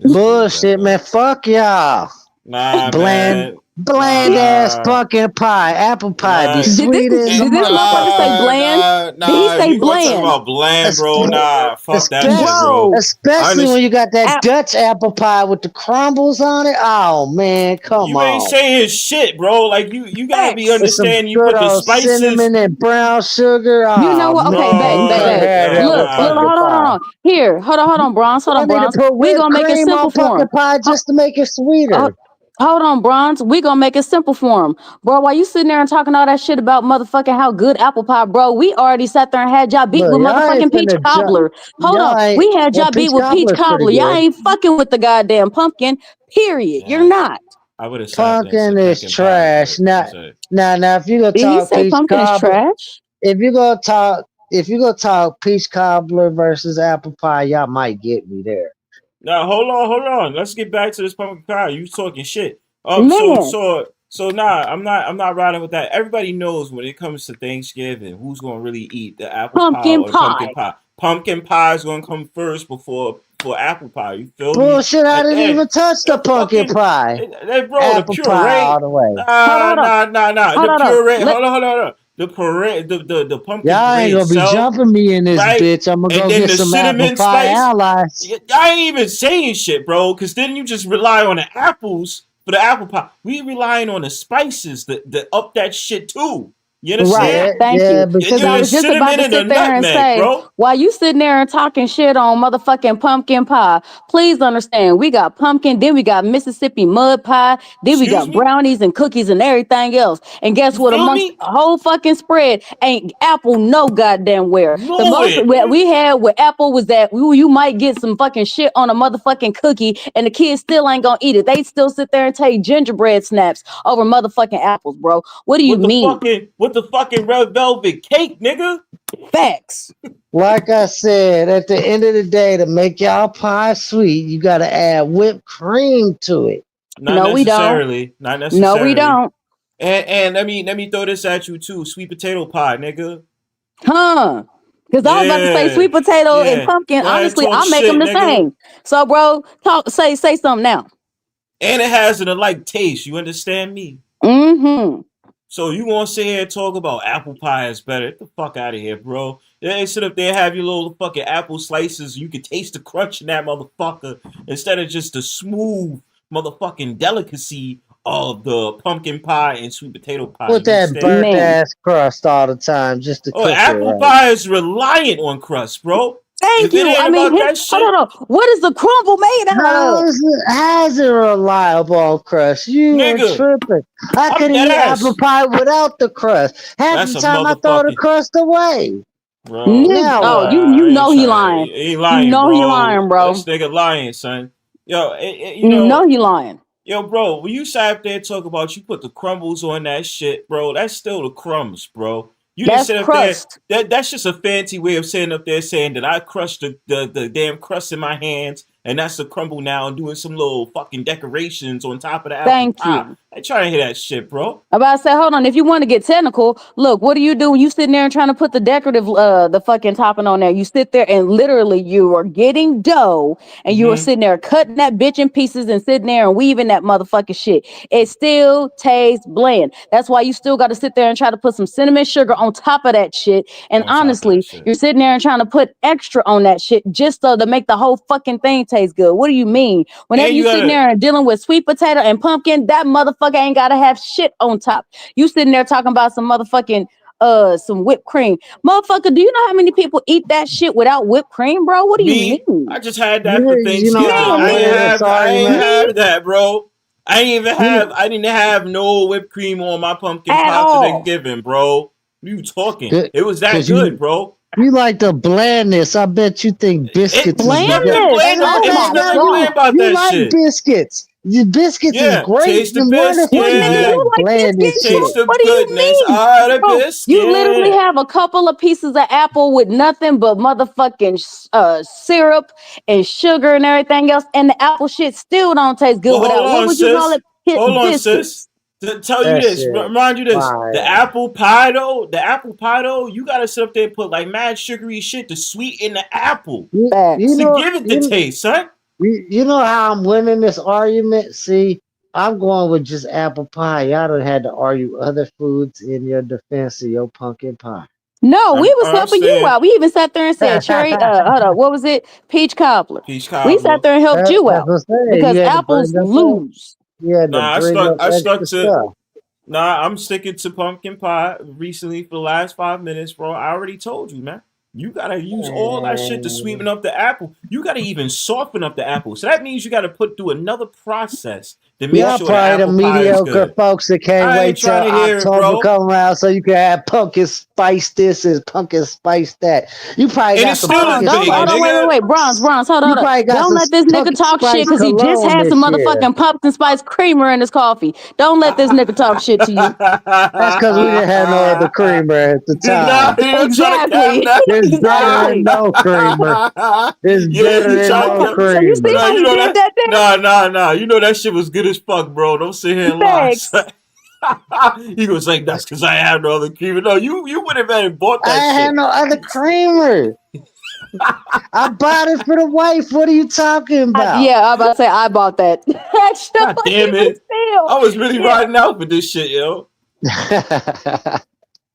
Bullshit, man. Fuck y'all. Nah, bland, man. Bland ass pumpkin pie. Apple pie be Did sweet as a this motherfucker say motherfucker. bland? Did he If say you gonna talk bland? about bland, bro, fuck that shit, Especially, bro. especially when you got that Dutch apple pie with the crumbles on it. Oh man, come You ain't on. saying shit, bro. Like you gotta be With some understanding. You good put the old spices. cinnamon and brown sugar. You know Oh what? Okay, man, babe, you babe, gotta babe. have that with Look, hold pumpkin on, hold pie. on. Here, hold on, Bronze. Hold I on, need to Bronze. put We whipped gonna make it cream simple on for pumpkin him. pie just to make it sweeter. Hold on, Bronze. We gonna make it simple for him, bro. While you sitting there and talking all that shit about motherfucking how good apple pie, bro, we already sat there and had y'all beat Look, with y'all ain't motherfucking peach finna cobbler. Hold y'all on, ain't. we had Well, y'all beat peach with peach cobbler's pretty cobbler. Y'all good. ain't fucking with the goddamn pumpkin. Period. You're not. I would have sat there and Pumpkin said is pumpkin pie, trash. but Now, that's it. now, if you go Did he talk say peach pumpkin is cobbler, trash? if you go talk peach cobbler versus apple pie, y'all might get me there. Now hold on. Let's get back to this pumpkin pie. You talking shit. Man, I'm not riding with that. Everybody knows when it comes to Thanksgiving, who's gonna really eat the apple pie pumpkin or the pumpkin pie. pie. Pumpkin pie is gonna come first before apple pie. You feel me? Bullshit! I And didn't then even touch the pumpkin fucking pie. bro, the Apple pie puree. all the way. Hold on, The hold on. puree. Hold on. The puree, the pumpkin Y'all puree ain't gonna be itself, jumping me in this right? bitch. I'm gonna And go then get the some apple cinnamon pie spice. allies. I ain't even saying shit, bro, because then you just rely on the apples for the apple pie. We relying on the spices that up that shit too. You Right. understand? Thank Yeah, you. but And Because you I the see, was just about cinnamon to and the sit there and nutmeg, say, bro. while you sitting there and talking shit on motherfucking pumpkin pie, please understand we got pumpkin, then we got Mississippi mud pie, then we Excuse got me? brownies and cookies and everything else. And guess You what? feel Amongst me? the whole fucking spread ain't apple no goddamn where. The Know most it. what we had with apple was that you might get some fucking shit on a motherfucking cookie and the kids still ain't gonna eat it. They still sit there and take gingerbread snaps over motherfucking apples, bro. What do you mean? With the fucking red velvet cake, nigga. Facts. like I said, at the end of the day, to make y'all pie sweet, you gotta add whipped cream to it. Not No, we don't. necessarily. Not No, we necessarily. don't. And let me throw this at you too. Sweet potato pie, nigga. Huh? Because I was about to say Yeah. sweet potato and Yeah. pumpkin. Go ahead and Honestly, talk I'll make them shit, the nigga. same. So, bro, say something now. And it has an alike taste. You understand me? Mm-hmm. So you gonna sit here and talk about apple pie is better? Get the fuck out of here, bro. They sit up there and have your little fucking apple slices. You can taste the crunch in that motherfucker instead of just the smooth motherfucking delicacy of the pumpkin pie and sweet potato pie. With You that understand? burnt Man, ass crust all the time just to Oh, cook it apple right. pie is reliant on crust, bro. thank If it you. ain't I mean, about that shit, hold on. What is the crumble made out of? How's it reliable on crust? You are nigga, tripping. I I'm could dead eat apple ass. pie without the crust. Half the That's a time I throw the motherfucking crust away. bro. Nigga, Now oh, what? you I ain't know he trying. lying. He ain't You lying, know he bro. lying, This bro. nigga lying, son. Yo, you You know, know he lying. yo, bro. When you sat up there and talk about you put the crumbles on that shit, bro, that's still the crumbs, bro. You didn't That's sit up there. crust. That's just a fancy way of sitting up there saying that I crushed the damn crust in my hands, and that's the crumble now, and doing some little fucking decorations on top of the apple Thank pie. you. I ain't trying to hear that shit, bro. I'm about to say, hold on. If you want to get technical, look, what do you do when you sitting there and trying to put the decorative, the fucking topping on there? You sit there and literally you are getting dough and you are Mm-hmm. sitting there cutting that bitch in pieces and sitting there and weaving that motherfucking shit. It still tastes bland. That's why you still got to sit there and try to put some cinnamon sugar on top of that shit. And On top of that honestly, shit. you're sitting there and trying to put extra on that shit just so to make the whole fucking thing taste good. What do you mean? Whenever And you you sitting gotta there and dealing with sweet potato and pumpkin, that motherfucker ain't gotta have shit on top. You sitting there talking about some motherfucking some whipped cream. Motherfucker, do you know how many people eat that shit without whipped cream, bro? What do you me, mean? I just had that for You know Thanksgiving. how I'm Man, winning this I ain't argument? me have that, bro. You, I didn't have no whipped cream on my pumpkin at pie to all. Thanksgiving, bro. What are you talking? It was that Cause good, bro. you like the blandness. I bet you think biscuits is There's nothing Blandness. bland. Oh There's my nothing bland god. about you that like shit. biscuits. The biscuits is Yeah, great taste the and wonderful. What You nigga, like biscuit. you like blandness biscuits shit. Taste too? the What do you goodness. mean? Ah, the Bro, you literally biscuit. have a couple of pieces of apple with nothing but motherfucking syrup and sugar and everything else, and the apple shit still don't taste good Well, hold without what on, would you call sis. it? Pit Hold on, sis. biscuits. To tell you That this, shit remind you this: fire. the apple pie though, you gotta sit up there and put like mad sugary shit to sweeten the apple You Facts. to give it the taste, son. you know how I'm winning this argument. See, I'm going with just apple pie. Y'all done had to argue other foods in your defense of your pumpkin pie. No, we was helping you out. We even sat there and said cherry. Hold on, what was it? Peach cobbler. Peach We sat there and helped you That's out what I'm saying. because You had to apples bring up lose. You had to bring up I stuck extra to. stuff. Nah, I'm sticking to pumpkin pie recently for the last 5 minutes, bro. I already told you, man. You gotta use all that shit to sweeten up the apple. You gotta even soften up the apple. So that means you gotta put through another process to make Y'all sure the probably the apple pie is mediocre good. folks that can't I ain't wait till trying to hear it, October bro. come around so you can have pumpkin spice this and pumpkin spice that. You probably And got it's some still a pumpkin biggie, Hold spice. on, nigga. wait. Bronze, hold You up. probably got Don't some let this nigga pumpkin talk shit spice because he just cologne had this some year. motherfucking pumpkin spice creamer in his coffee. Don't let this nigga talk shit to you. That's because we didn't have no other creamer at the Nah, time. you trying to cap Exactly. now. It's better than Exactly. no creamer. It's Yeah, better you than trying to no cap. So you see creamer. Nah, how you he know did that. that there? Nah. You know that shit was good as fuck, bro. Don't sit here and lie. Thanks. He was like, that's because I have no other creamer. No, you would have and bought I that ain't had shit. no other creamer. I bought it for the wife. What are you talking about? Yeah, I'm about to say I bought that. God Actually, damn but it. still. I was really Yeah. riding out for this shit, yo.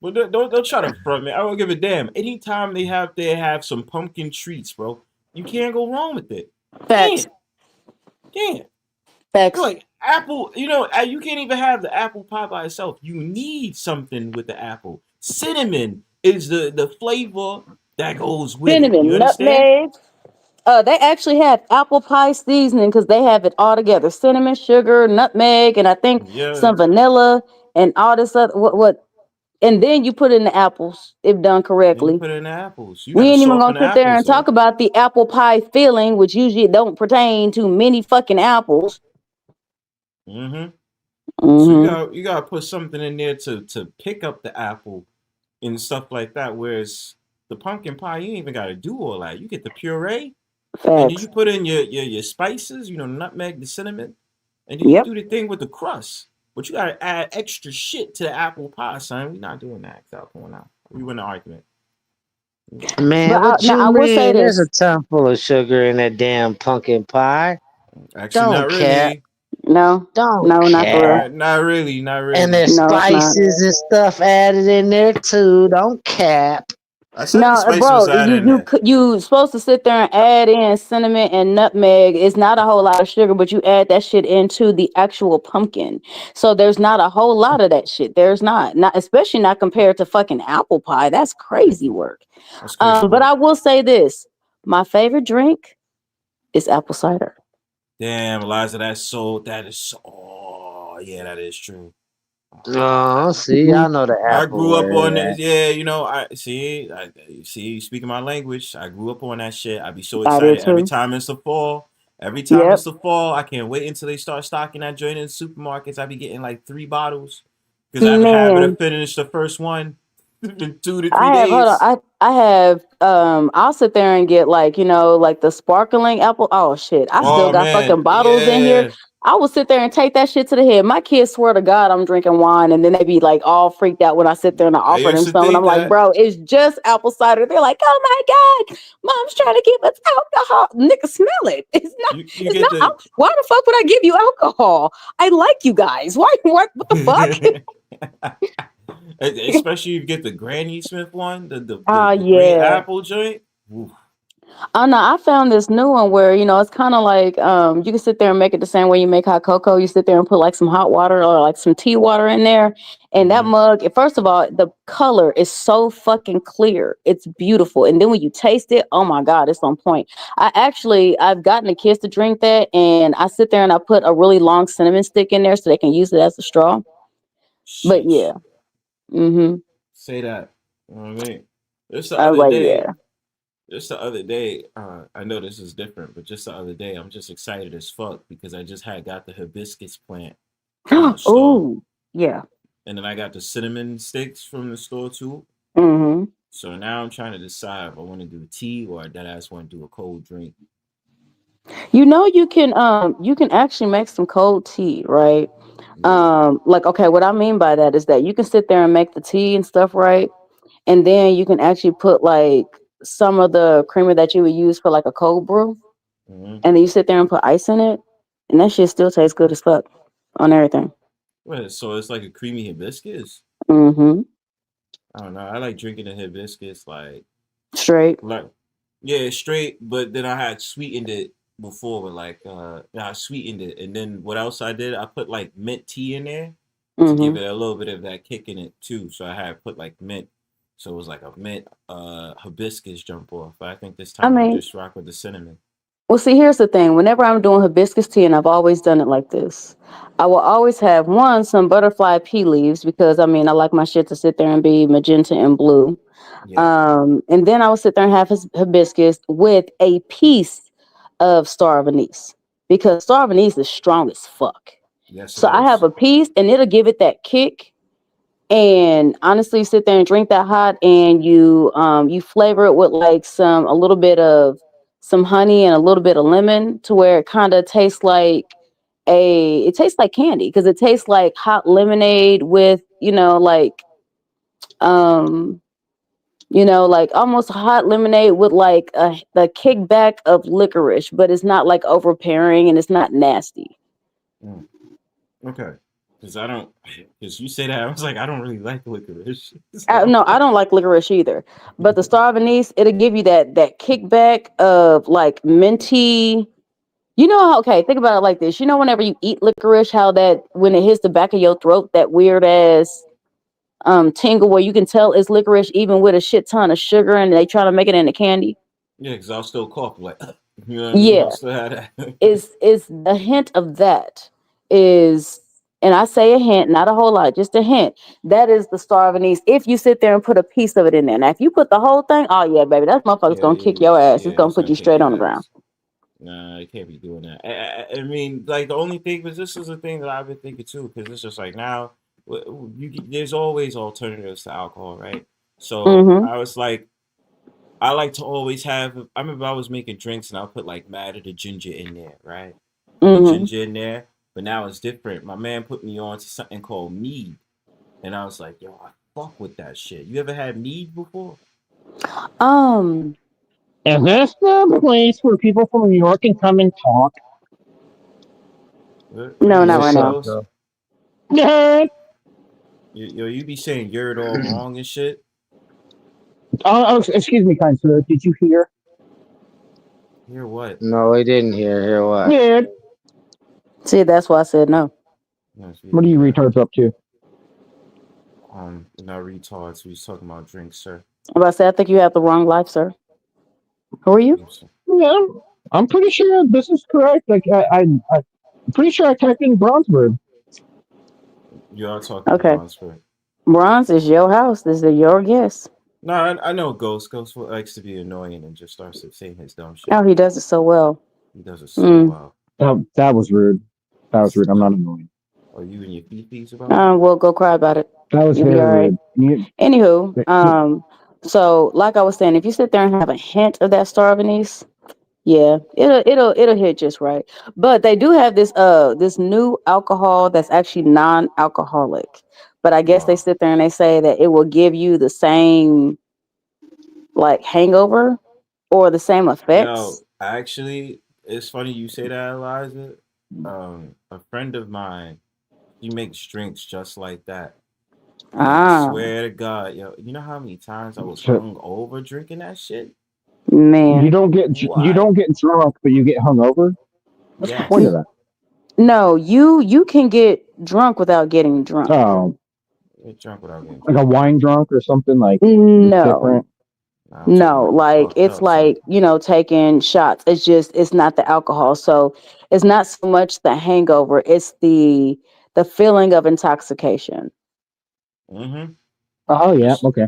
But don't try to front me. I don't give a damn. Anytime they have some pumpkin treats, bro, you can't go wrong with it. Facts. Can't. Facts. Like apple, you can't even have the apple pie by itself. You need something with the apple. Cinnamon is the flavor that goes with it. You Cinnamon, understand? nutmeg. They actually have apple pie seasoning because they have it all together: cinnamon, sugar, nutmeg, and I think Yeah. some vanilla and all this other what. And then you put in the apples if done Then you correctly. put it in the apples. You We gotta ain't even soften gonna the sit there apples and talk up. about the apple pie filling, which usually don't pertain to many fucking apples. Mm-hmm. So Mm-hmm. you gotta put something in there to pick up the apple and stuff like that. Whereas the pumpkin pie, you ain't even gotta do all that. You get the puree, and then Facts. you put in your spices, nutmeg, the cinnamon, and then you Yep. do the thing with the crust. But you gotta add extra shit to the apple pie, son. We're not doing that. Stop going out. We win the argument. Man, But what now you I will say mean? There's a this. ton full of sugar in that damn pumpkin pie. Actually, Don't not cap. really. No, Don't not for cap. real. Not really. Not And really. there's No, it's not. spices and stuff added in there too. Don't cap. I said the No, spice was bro, added in there. you supposed to sit there and add in cinnamon and nutmeg. It's not a whole lot of sugar, but you add that shit into the actual pumpkin. So there's not a whole lot of that shit. There's not especially not compared to fucking apple pie. That's crazy work. That's crazy But work. I will say this: my favorite drink is apple cider. Damn, Eliza, that is so. Oh, yeah, that is true. Oh, see, Mhm. I know the I apple grew up on word. that. Yeah, you speaking my language. I grew up on that shit. I be so I did excited every too. time it's the fall. Every time it's Yep, the fall, I can't wait until they start stocking that joint in the supermarkets. I be getting like 3 bottles because I have a habit of man. finish the first one in 2 to 3 I have hold on. days. I have I'll sit there and get like the sparkling apple. Oh shit. I still Oh got man, fucking bottles in here. yeah. I will sit there and take that shit to the head. My kids swear to God I'm drinking wine and then they be like all freaked out when I sit there and I I offer used them to some and I'm think like, that. bro, it's just apple cider. They're like, oh my God, mom's trying to give us alcohol. Nigga, smell it. You It's get not the why the fuck would I give you alcohol? I like you guys. Why what the fuck? especially if you get the Granny Smith one, the green Yeah. apple joint. Oof. Oh no, I found this new one where it's kind of like you can sit there and make it the same way you make hot cocoa. You sit there and put like some hot water or like some tea water in there, and that Mm-hmm. mug. First of all, the color is so fucking clear. It's beautiful, and then when you taste it, oh my God, it's on point. I've gotten the kids to drink that, and I sit there and I put a really long cinnamon stick in there so they can use it as a straw. But Sheesh. yeah, mm-hmm. Say that. You know what I mean? Just the I was other like, day, yeah. I know this is different, but just the other day, I'm just excited as fuck because I just had got the hibiscus plant from the store, Oh, yeah. and then I got the cinnamon sticks from the store too. Mm-hmm. So now I'm trying to decide if I want to do tea or that I just want to do a cold drink. You can actually make some cold tea, right? Yeah. Like okay, what I mean by that is that you can sit there and make the tea and stuff, right? And then you can actually put like some of the creamer that you would use for like a cold brew, Mm-hmm. and then you sit there and put ice in it, and that shit still tastes good as fuck. on everything. What, so it's like a creamy hibiscus? Mm-hmm. I don't know. I like drinking the hibiscus Straight. like yeah, straight, but then I had sweetened it before with I sweetened it, and then what else I did? I put like mint tea in there to give Mm-hmm. it a little bit of that kick in it too. So I had put like mint. So it was like a mint hibiscus jump off. But I think this I time I'll mean, just rock with the cinnamon. well, see, here's the thing. Whenever I'm doing hibiscus tea, and I've always done it like this, I will always have some butterfly pea leaves because I mean I like my shit to sit there and be magenta and blue. Yeah. And then I will sit there and have hibiscus with a piece of star of anise because star of anise is strong as fuck. Yes, So it I have is. a piece, and it'll give it that kick. And honestly, sit there and drink that hot, and you flavor it with like a little bit of some honey and a little bit of lemon to where it kind of tastes like it tastes like candy because it tastes like hot lemonade with um like almost hot lemonade with like the kickback of licorice, but it's not like overpowering and it's not nasty. Mm. Okay. Because you say that, I was like, I don't really like licorice. No, I don't like licorice either. But the star of anise, it'll give you that kickback of like minty. Okay, think about it like this. Whenever you eat licorice, how that when it hits the back of your throat, that weird ass tingle where you can tell it's licorice even with a shit ton of sugar and they try to make it into candy. Yeah, because I'll still cough like, you know what I mean? Yeah, I'll still have that. is the hint of that is, and I say a hint, not a whole lot, just a hint. That is the star of anise. If you sit there and put a piece of it in there, now if you put the whole thing, oh yeah, baby, that motherfucker's gonna kick your ass. It's gonna It's put gonna you kick straight on the your ground. ass. Nah, you can't be doing that. I mean, like the only thing was this is the thing that I've been thinking too, because it's just like now, there's always alternatives to alcohol, right? So Mm-hmm. I was like, I like to always have. I remember I was making drinks and I'll put like mad of the ginger in there, right? Put Mm-hmm. ginger in there, but now it's different. My man put me on to something called mead, and I was like, yo, I fuck with that shit. You ever had mead before? Is this the place where people from New York can come and talk? What No, you not say, right now. Ghost? You be saying you're it all wrong and shit. Excuse me, kind sir. Did you hear? Hear what? No, he didn't hear what? Yeah. See, that's why I said no. What are you retards up to? Not retards. We was talking about drinks, sir. I'm about to say, I think you have the wrong life, sir. Who are you? Yeah, I'm pretty sure this is correct. Like I'm pretty sure I typed in Bronzebird. You are talking Okay. Bronzebird. Bronze is your house. This is your guess. No, I know Ghost. Ghost likes to be annoying and just starts saying his dumb shit. Oh, he does it so well. He does it so well. That was rude. That was rude. I'm not annoying. Are you and your fifis about it? We'll go cry about it. That was You'll very rude. Anywho, so like I was saying, if you sit there and have a hint of that star of anise, yeah, it'll hit just right. But they do have this new alcohol that's actually non-alcoholic. But I guess they sit there and they say that it will give you the same like hangover or the same effects. Yo, actually, it's funny you say that, Eliza. A friend of mine, he makes drinks just like that. And I swear to God, yo, you know how many times I was hung over drinking that shit? Man, you don't get drunk, but you get hungover. What's the point of that? No, you can get drunk without getting drunk. Oh, get drunk without getting like a wine drunk or something like no. different. No, like it's like, taking shots. It's not the alcohol. So it's not so much the hangover, it's the feeling of intoxication. Mm-hmm. Oh yeah, okay.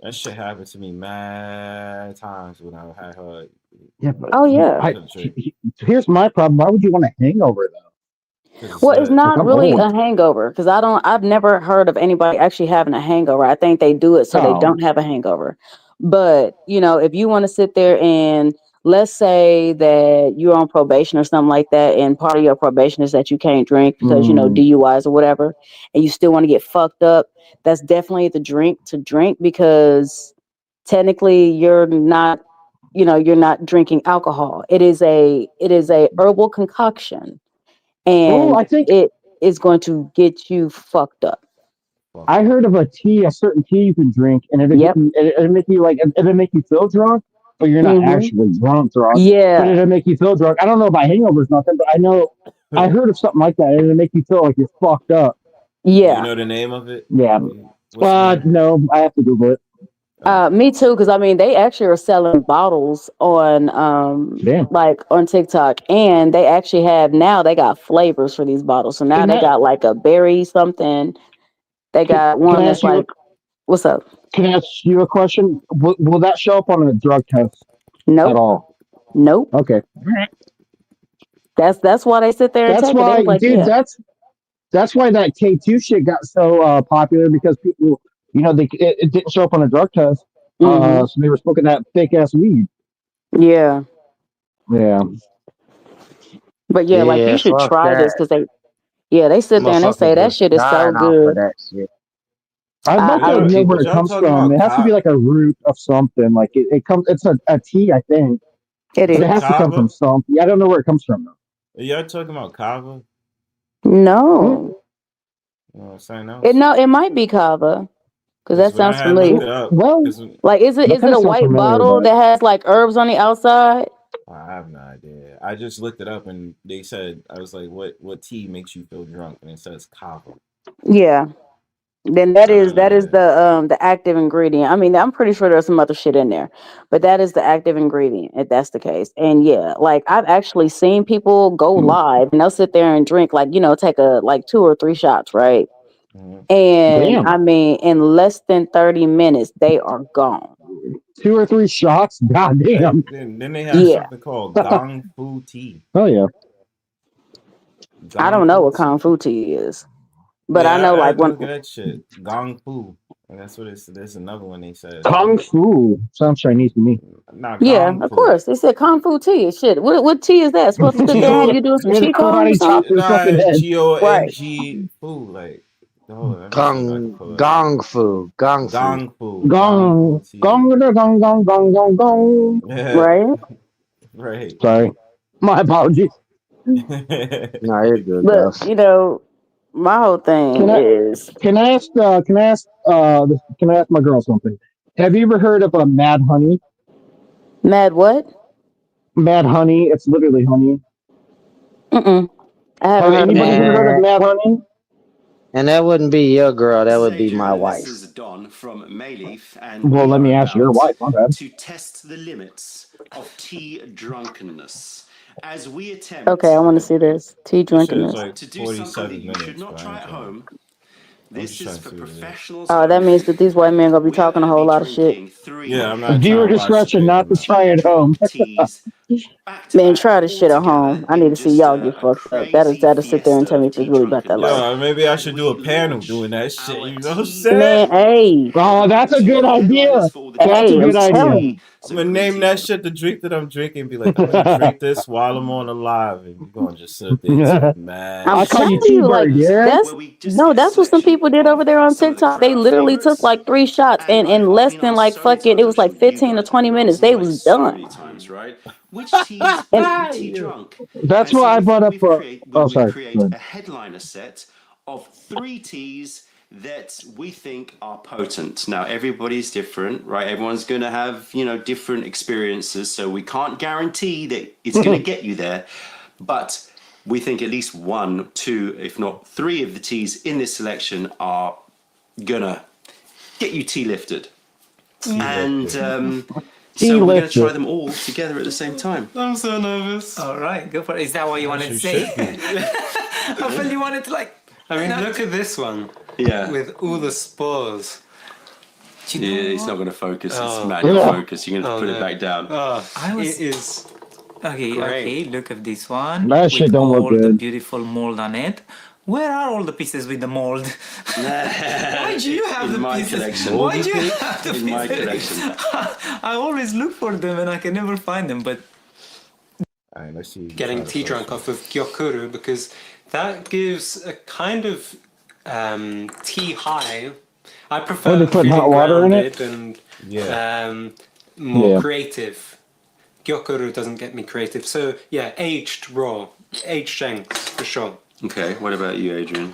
That shit happened to me mad times when I had her. Yeah, but oh yeah. Here's my problem. Why would you want a hangover though? Well, it's not really a hangover because I've never heard of anybody actually having a hangover. I think they do it so they don't have a hangover. But, if you want to sit there and let's say that you're on probation or something like that, and part of your probation is that you can't drink because, DUIs or whatever, and you still want to get fucked up, that's definitely the drink to drink because technically you're not drinking alcohol. It is a herbal concoction. And I think it is going to get you fucked up. I heard of a certain tea you can drink, and it'll make you it'll make you feel drunk, but you're not actually drunk. Yeah. But it'll make you feel drunk. I don't know about hangovers, nothing, but I heard of something like that, and it'll make you feel like you're fucked up. Yeah. You know the name of it? Yeah. No, I have to Google it. Me too, because I mean they actually are selling bottles on like on TikTok, and they actually they got flavors for these bottles. So now they got like a berry something. They got one that's like, what's up? Can I ask you a question? Will that show up on a drug test? Nope. At all? Nope. Okay. That's why they sit there and That's take why, it. Like, dude. That's why that K2 shit got so popular, because people, it didn't show up on a drug test, so they were smoking that fake ass weed. Yeah. Yeah. But yeah, like you should try this because they sit there and they say that shit is so good. I'd like to know where it comes from. It has to be like a root of something. Like it comes. It's a tea, I think. It is. It has to come from something. I don't know where it comes from though. Are y'all talking about kava? No. Something else? It might be kava. Because that sounds familiar. Well, like is it a white bottle that has like herbs on the outside? I have no idea. I just looked it up and they said, I was like, what tea makes you feel drunk? And it says kava. Yeah. Then that is the active ingredient. I mean, I'm pretty sure there's some other shit in there, but that is the active ingredient if that's the case. And yeah, like I've actually seen people go live and they'll sit there and drink take a 2 or 3 shots, right? And I mean, in less than 30 minutes, they are gone. 2 or 3 shots? God damn. Then they have something called Gong Fu tea. Oh yeah. I don't know what Kung Fu tea is. But I know like look at that shit. Gong Fu. And that's what it's there's another one they said. Kung Fu. Sounds Chinese to me. Yeah, of course. They said Kung Fu tea. Shit. What tea is that? Supposed to sit there and have you doing some Qigong or something? G-O-N-G Fu. Like Gong Fu. Gong Fu. Gong gong. Right? Right. Sorry. My apologies. No, you're good. Look, my whole thing is. Can I ask my girl something? Have you ever heard of a Mad Honey? Mad what? Mad Honey. It's literally honey. I haven't heard of anybody heard of Mad Honey? And that wouldn't be your girl. That would be my wife. This is Don from Mayleaf, and well, let me ask your wife. My bad. To test the limits of tea drunkenness, as we attempt. Okay, I want to see this tea drunkenness. Like to do something that you should not try at home. This is for professionals. Oh, that means that these white men gonna be talking a whole lot of shit. Yeah, I'm not. Viewer discretion, not to try at home. Man, try this shit at home. I need to see y'all get fucked up. That'll sit there and tell me if it's really about that life. Yeah, maybe I should do a panel doing that shit. You know what I'm saying? Man, hey. Oh, that's a good idea. That's a good idea. I'm gonna name that shit the drink that I'm drinking. Be like, I'm gonna drink this while I'm on the live, and you're gonna just sit there and talk mad. I'm telling you, like that's what some people did over there on TikTok. They literally took like 3 shots, and in less than like fucking, it was like 15 to 20 minutes. They was done. Which teas make you tea drunk? That's why I brought up. Create a headliner set of 3 teas that we think are potent. Now, everybody's different, right? Everyone's going to have, different experiences, so we can't guarantee that it's going to get you there. But we think at least 1, 2, if not 3 of the teas in this selection are going to get you tea lifted. And so we're going to try them all together at the same time. I'm so nervous. All right, go for it. Is that what you wanted to say? I felt you wanted to look at this one. Yeah. With all the spores. Yeah, it's not going to focus. It's manual focus. You're going to put it back down. It is. Okay, look at this one. That shit don't look good. All the beautiful mold on it. Where are all the pieces with the mold? Why do you have in the my pieces? collection. Why do you have the in pieces? my collection. I always look for them and I can never find them. But alright, let's see. Getting tea drunk off of gyokuru, because that gives a kind of tea high. I prefer they put hot water in it and more creative. Gyokuru doesn't get me creative. So yeah, aged raw, aged shanks for sure. Okay, what about you, Adrian?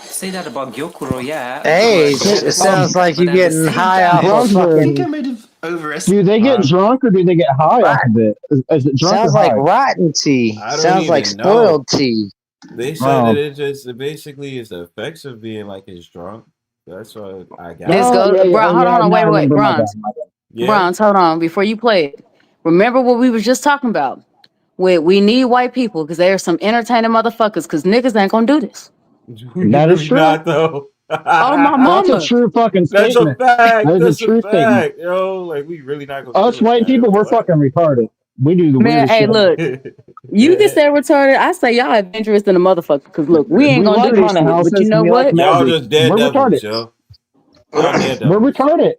Say that about Gyokuro, yeah. Hey, but at it the sounds same- like but you're at the getting same high time- off of fucking. Do they get drunk or do they get high off of it? Is it drunk Sounds or like high? rotten tea. I don't Sounds like even know. spoiled tea. They said that it basically is the effects of being like it's drunk. That's what I got. Let's go. Hold on, wait, Bronze. Yeah. Bronze, hold on. Before you play it, remember what we was just talking about? We need white people because there are some entertaining motherfuckers because niggas ain't gonna do this. That is true. Not though. Oh my mama. That's a true fucking That's statement. a fact. That is That's a true statement. fact, yo. Like we really not gonna Us do it, white man. people, we're fucking retarded. We do the Man, weirdest hey, shit. look, you can say retarded. I say y'all adventurous than a motherfucker. Cause look, we ain't We gonna like do this shit. haunted But you houses know and we like what? Y'all magic. just We're daredevils, retarded. yo. Y'all daredevils. We're retarded.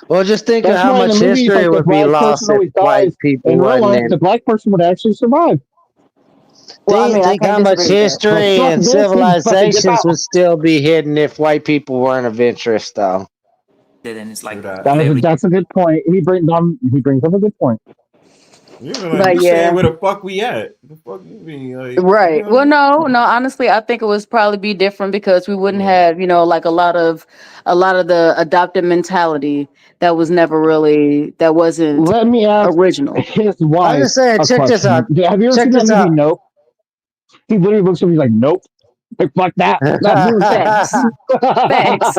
Well, just think of That's how why in the much movies, history like the would be black lost person if always white dies. people In real wasn't life, in. the black person would actually survive. Well, I mean, I Think can't how much disagree with that. history Well, fuck and this and fucking get civilizations out. would still be hidden if white people weren't adventurous, though. Then it's like That's a good point. He brings up a good point. You know, like But you yeah. saying where the fuck we at? The fuck you mean? Like, Right. you know Well, what I mean? no. Honestly, I think it was probably be different because we wouldn't have, like a lot of the adopted mentality that was never really that wasn't Let me ask original. his I'm wife just saying, a check this out. question. Have you ever Check seen that this movie out. Nope? He literally looks at me like, nope. Like, fuck that. Not doing Facts. Facts.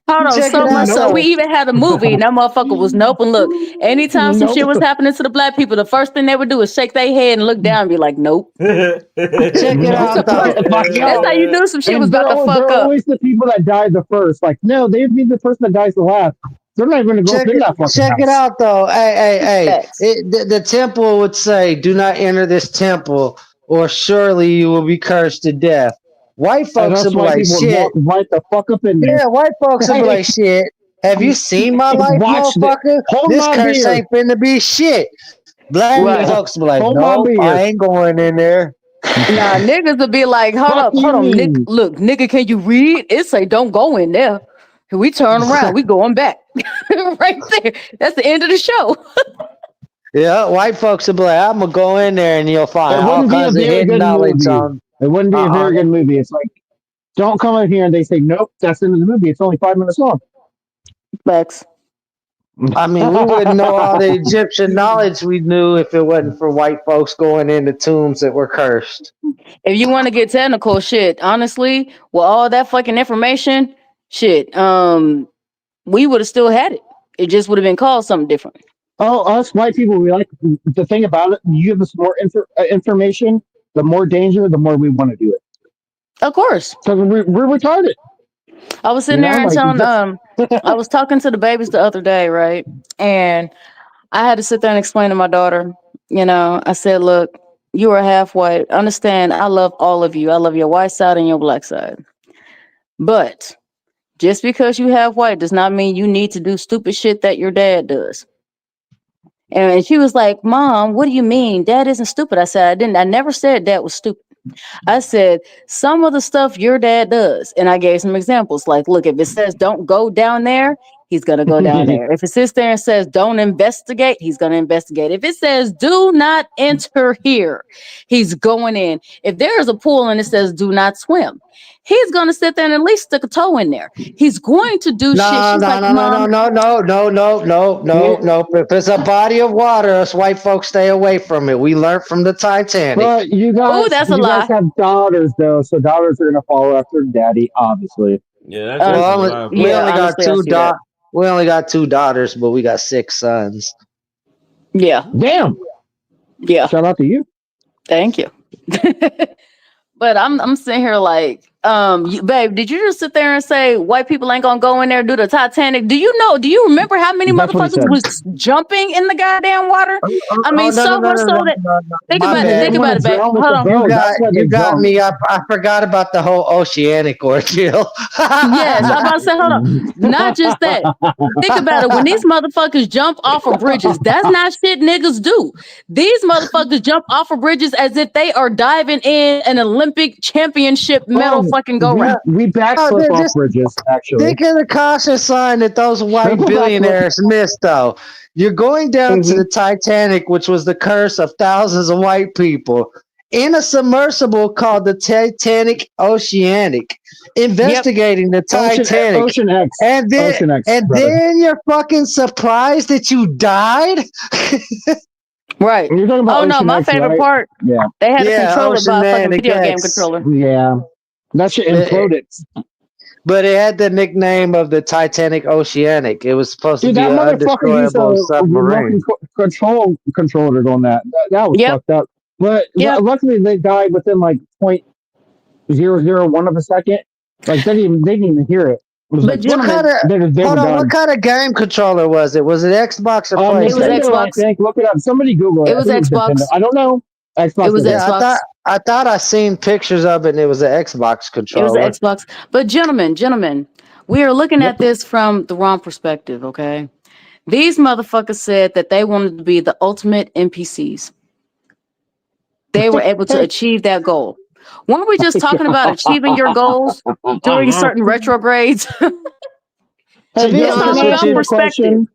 Hold on, check so it out, much so though. we even had a movie and that motherfucker was nope. And look, anytime some shit Nope. was happening to the black people, the first thing they would do is shake their head and look down and be like, nope. Check it out, though. That's how you knew some shit was And about to fuck they're up. always the people that die the first. Like, no, they'd be the person that dies the last. They're not even going to go up in that fucking Check house. it out, though. Hey. Facts. The temple would say, "Do not enter this temple, or surely you will be cursed to death." White And folks that's would be why like, people would "Shit." walk right the fuck up in there. Yeah, white folks would be like, "Shit. Have you seen my life, Watch it. motherfucker? Hold This my curse beer. ain't finna be shit." Black Right. folks would be like, Hold my "Nope, beer. I ain't going in there." Nah, niggas would be like, hold Fuck on, you Nick. mean? Look, nigga, can you read? It say don't go in there. We turn around, we going back. Right there. That's the end of the show. Yeah, white folks would be like, "I'm gonna go in there, and you'll find It all wouldn't be a kinds of very hidden good knowledge movie. on." It wouldn't be a very good movie. It's like, don't come in here, and they say, nope, that's the end of the movie. It's only 5 minutes long. Facts. I mean, we wouldn't know all the Egyptian knowledge we knew if it wasn't for white folks going into tombs that were cursed. If you want to get technical, shit, honestly, with all that fucking information, shit, we would have still had it. It just would have been called something different. Oh, us white people, we like the thing about it. You give us more information, the more danger, the more we want to do it. Of course. Because we're retarded. I was sitting there and telling, I was talking to the babies the other day, right? And I had to sit there and explain to my daughter, I said, look, you are half white. Understand, I love all of you. I love your white side and your black side. But just because you have white does not mean you need to do stupid shit that your dad does. And she was like, Mom, what do you mean? Dad isn't stupid. I said, I never said Dad was stupid. I said, some of the stuff your dad does. And I gave some examples. Like, look, if it says don't go down there, he's going to go down there. If it sits there and says don't investigate, he's going to investigate. If it says do not enter here, he's going in. If there is a pool and it says do not swim, he's going to sit there and at least stick a toe in there. He's going to do shit. She's like, Mom. No. If it's a body of water, us white folks stay away from it. We learned from the Titanic. But you guys, that's a you guys lie. have daughters, though, so daughters are going to follow after daddy, obviously. Yeah, that's we only got two daughters. We only got 2 daughters, but we got 6 sons. Yeah. Damn. Yeah. Shout out to you. Thank you. But I'm sitting here like, babe, did you just sit there and say white people ain't gonna go in there and do the Titanic? Do you remember how many motherfuckers was jumping in the goddamn water? I mean, so much so that think about it, babe. Hold on. You got me. I forgot about the whole oceanic ordeal. Yes, I'm about to say, hold on. Not just that. Think about it. When these motherfuckers jump off of bridges, that's not shit niggas do. These motherfuckers jump off of bridges as if they are diving in an Olympic championship medal fucking go round. We backflip off bridges, actually. Think of the caution sign that those white billionaires missed, though. You're going down to the Titanic, which was the curse of thousands of white people. in a submersible called the Titanic Oceanic, investigating the Titanic. Ocean X. And then, Ocean X, and brother. then you're fucking surprised that you died? Right. You're talking about Oh no, Ocean my X, favorite right? part. Yeah. They had to Yeah, control it by a fucking Oceanic video game X. controller. Yeah. That shit imploded. But it had the nickname of the Titanic Oceanic. It was supposed Dude, to be that an motherfucker used a undestroyable remote submarine. controller on that. That was Yep. fucked up. But Yep. luckily they died within like 0.001 of a second. Like they didn't even hear it. It was But like, What kind of they were hold on? done. What kind of game controller was it? Was it Xbox or PlayStation? Nintendo, I think. Look it up. Somebody Google it. It was I think Xbox. Nintendo. I don't know. Xbox. It was it is. Xbox. I thought I seen pictures of it, and it was an Xbox It was controller. an Xbox. But gentlemen, we are looking at this from the wrong perspective, okay? These motherfuckers said that they wanted to be the ultimate NPCs. They were able to achieve that goal. Weren't we just talking about achieving your goals during certain retrogrades? To be It's honest from with your you, perspective.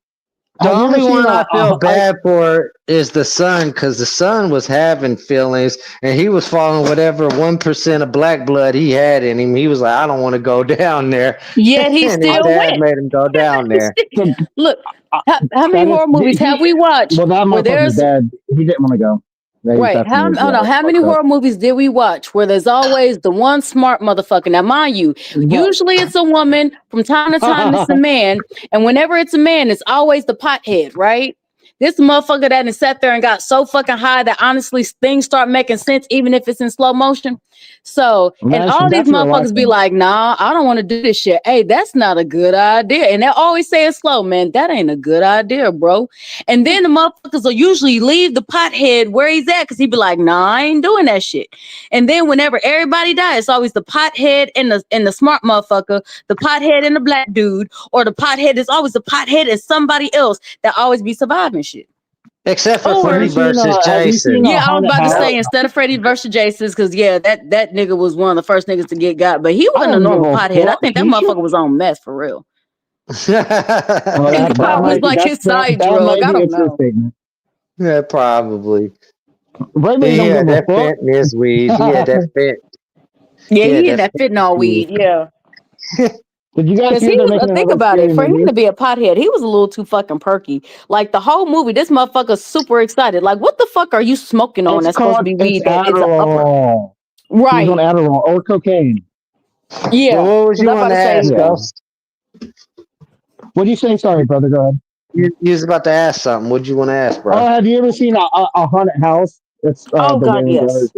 the only one I feel bad for is the son, because the son was having feelings and he was following whatever 1% of black blood he had in him. He was like, I don't want to go down there. Yet he and his still dad went. made him go down there. Look, how many horror movies have we watched? Well, that where there's motherfucker's dead. He didn't want to go. right. How many horror movies did we watch where there's always the one smart motherfucker? Now, mind you, usually it's a woman. From time to time, it's a man. And whenever it's a man, it's always the pothead, right? This motherfucker that sat there and got so fucking high that honestly things start making sense, even if it's in slow motion. So, and all these motherfuckers be like, nah, I don't want to do this shit. Hey, that's not a good idea. And they always say it slow, man. That ain't a good idea, bro. And then the motherfuckers will usually leave the pothead where he's at because he be like, nah, I ain't doing that shit. And then whenever everybody dies, it's always the pothead and the smart motherfucker, the pothead and the black dude, or the pothead is always the pothead and somebody else that always be surviving shit. Except for Freddy versus Jason. Yeah, I was about to say instead of Freddy versus Jason, because yeah, that nigga was one of the first niggas to get got, but he wasn't a normal pothead. I think that motherfucker was on meth for real. That was like his side drug. I don't know. Yeah, probably. Ray He had that fit in his weed. He had that fit. Yeah, he had that fentanyl weed. Yeah. Did you guys think about it? For him to be a pothead, he was a little too fucking perky. Like the whole movie, this motherfucker's super excited. Like, what the fuck are you smoking on? That's supposed to be weed. That is an upper. Right. He's on Adderall or cocaine. Yeah. Well, what was you want to ask, Ghost? What do you say? Sorry, brother. Go ahead. You was about to ask something. What'd you want to ask, bro? Oh, have you ever seen a haunted house? It's oh the God, yes.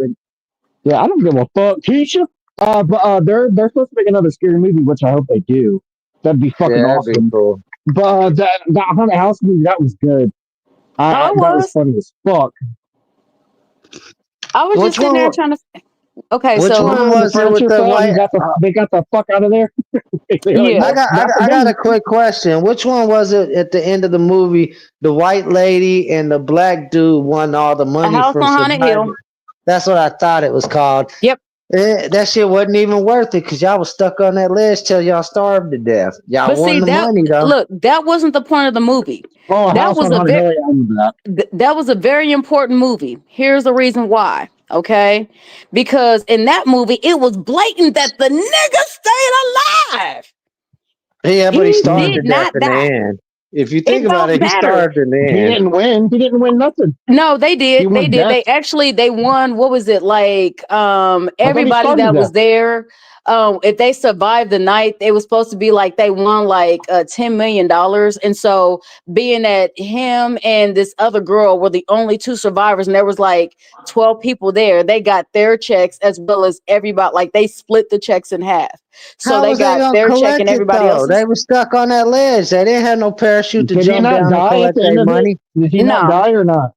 Yeah, I don't give a fuck, Keisha. But they're supposed to make another scary movie, which I hope they do. That'd be fucking awesome. Be cool. But that haunted house movie, that was good. That was funny as fuck. I was just sitting there trying to. Okay, which so one was it with the white? They got the fuck out of there. Yeah, I got a quick question. Which one was it at the end of the movie? The white lady and the black dude won all the money House from on Haunted Hill. That's what I thought it was called. Yep. That shit wasn't even worth it because y'all was stuck on that ledge till y'all starved to death. Y'all won the money though. Look, that wasn't the point of the movie. Oh, that was that was a very important movie. Here's the reason why. Okay, because in that movie it was blatant that the nigga stayed alive. Yeah, but he starved to did death not in the die. end. If you think It about don't it, he matter. starved in the end. He didn't win. He didn't win nothing. No, they did. He They won did. death. They won. What was it like? Everybody started that was that. there. If they survived the night, it was supposed to be like they won like $10 million. And so being that him and this other girl were the only two survivors, and there was like 12 people there, they got their checks as well as everybody. Like they split the checks in half. So How they was got gonna their check collect and it, everybody though? else's. They were stuck on that ledge. They didn't have no parachute to Did he jump not down and die at collect the end their of money. it? Did he not No. die or not?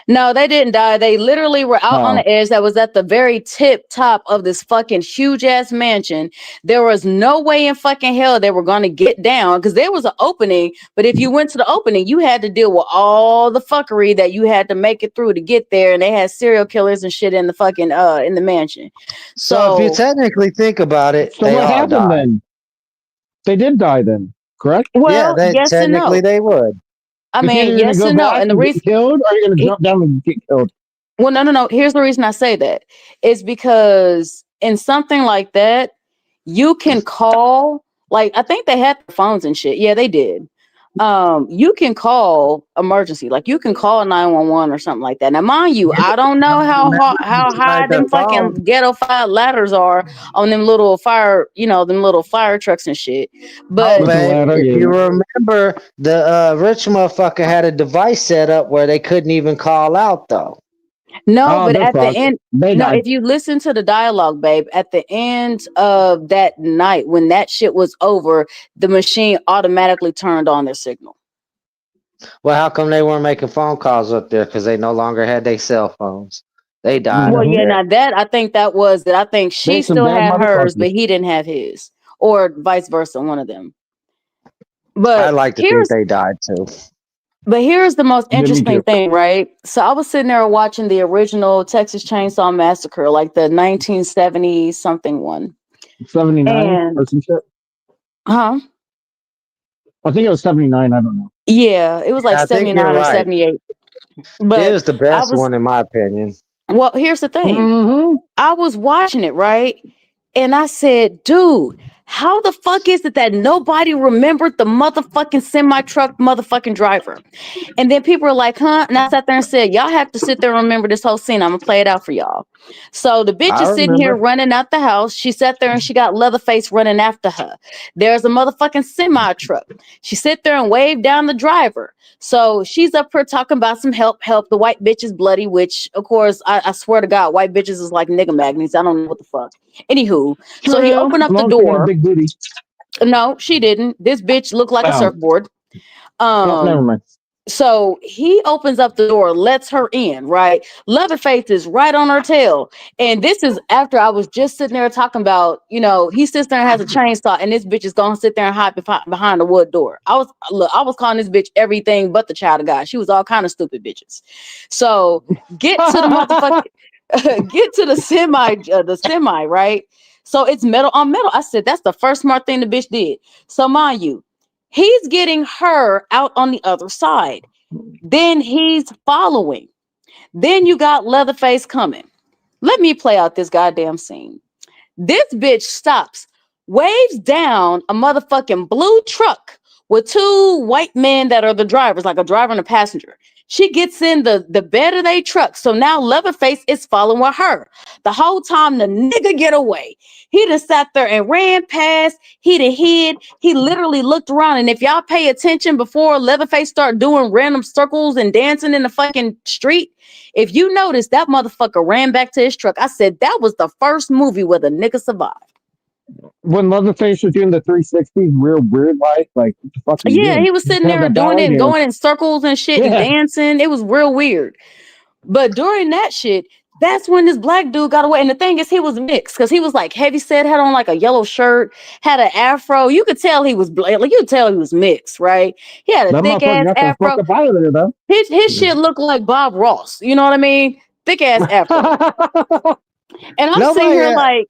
No, they didn't die. They literally were out on Oh. the edge that was at the very tip top of this fucking huge ass mansion. There was no way in fucking hell they were going to get down because there was an opening. But if you went to the opening, you had to deal with all the fuckery that you had to make it through to get there. And they had serial killers and shit in the fucking in the mansion. So if you technically think about it, So they what all happened died. then? They did die then, correct? Well, yes and no. technically they would. I It's either mean, you're gonna yes go and no. back And the and get reason killed, or you're gonna jump down and get killed. Well, no. Here's the reason I say that. It's because in something like that, you can call, like, I think they had the phones and shit. Yeah, they did. You can call emergency, like you can call 911 or something like that. Now, mind you, I don't know how high them fucking ghetto fire ladders are on them little fire, them little fire trucks and shit. But if you remember, the rich motherfucker had a device set up where they couldn't even call out though. No, but at the end, if you listen to the dialogue, babe, at the end of that night, when that shit was over, the machine automatically turned on their signal. Well, how come they weren't making phone calls up there? Because they no longer had their cell phones. They died. Well, yeah, now that I think I think she still had hers, but he didn't have his, or vice versa, one of them. But I like to think they died too. But here's the most interesting thing, right? So I was sitting there watching the original Texas Chainsaw Massacre, like the 1970 something one. 79 or some shit. Huh? I think it was 79. I don't know. Yeah, it was like 79 or 78. But it was the best one in my opinion. Well, here's the thing. I was watching it, right? And I said, dude, how the fuck is it that nobody remembered the motherfucking semi-truck motherfucking driver? And then people were like, huh? And I sat there and said, y'all have to sit there and remember this whole scene. I'm going to play it out for y'all. So the bitch is sitting here running out the house. She sat there and she got Leatherface running after her. There's a motherfucking semi-truck. She sit there and waved down the driver. So she's up here talking about some help. The white bitch is bloody, which, of course, I swear to God, white bitches is like nigga magnets. I don't know what the fuck. Anywho, so he opened up the door. Big booty. No, she didn't. This bitch looked like a surfboard. Never mind. So he opens up the door, lets her in, right? Leatherface is right on her tail. And this is after I was just sitting there talking about, he sits there and has a chainsaw, and this bitch is going to sit there and hide behind the wood door. I was calling this bitch everything but the child of God. She was all kind of stupid bitches. So get to the motherfucking, get to the semi, right? So it's metal on metal. I said, that's the first smart thing the bitch did. So mind you, he's getting her out on the other side. Then he's following. Then you got Leatherface coming. Let me play out this goddamn scene. This bitch stops, waves down a motherfucking blue truck with two white men that are the drivers, like a driver and a passenger. She gets in the bed of their truck. So now Leatherface is following her. The whole time the nigga get away. He just sat there and ran past. He done hid. He literally looked around. And if y'all pay attention before Leatherface start doing random circles and dancing in the fucking street, if you notice, that motherfucker ran back to his truck. I said that was the first movie where the nigga survived. When Leatherface was doing the 360s, real weird like what the fuck are you doing? He was sitting there doing it and going in circles and shit and dancing. It was real weird. But during that shit, that's when this black dude got away. And the thing is, he was mixed because he was like heavy set, had on like a yellow shirt, had an afro. You could tell he was black, like you could tell he was mixed, right? He had a thick ass afro. His shit looked like Bob Ross. You know what I mean? Thick ass afro. And I'm sitting here like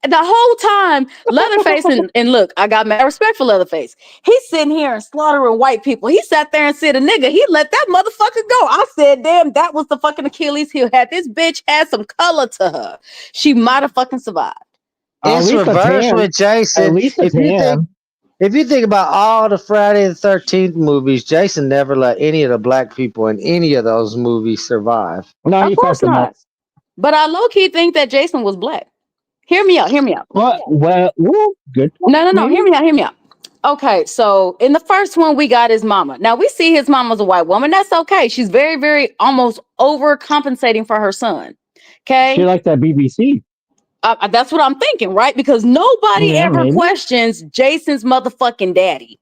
the whole time, Leatherface and look, I got mad respect for Leatherface. He's sitting here and slaughtering white people. He sat there and said, a nigga, he let that motherfucker go. I said, damn, that was the fucking Achilles heel. Had this bitch had some color to her, she might have fucking survived. It's reversed with Jason. If you think about all the Friday the 13th movies, Jason never let any of the black people in any of those movies survive. No, of course not. But I low-key think that Jason was black. Hear me out. Well, good. No. Hear me out. Okay, so in the first one, we got his mama. Now, we see his mama's a white woman. That's okay. She's very, very almost overcompensating for her son. Okay? She like that BBC. That's what I'm thinking, right? Because nobody ever questions Jason's motherfucking daddy.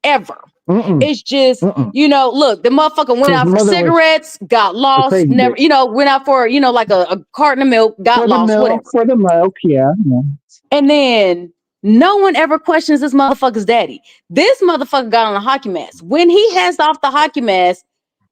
Ever. It's just, look, the motherfucker went out for cigarettes, got lost, never, went out for, like a carton of milk, got lost, whatever. For the milk, yeah. And then no one ever questions this motherfucker's daddy. This motherfucker got on a hockey mask. When he has off the hockey mask,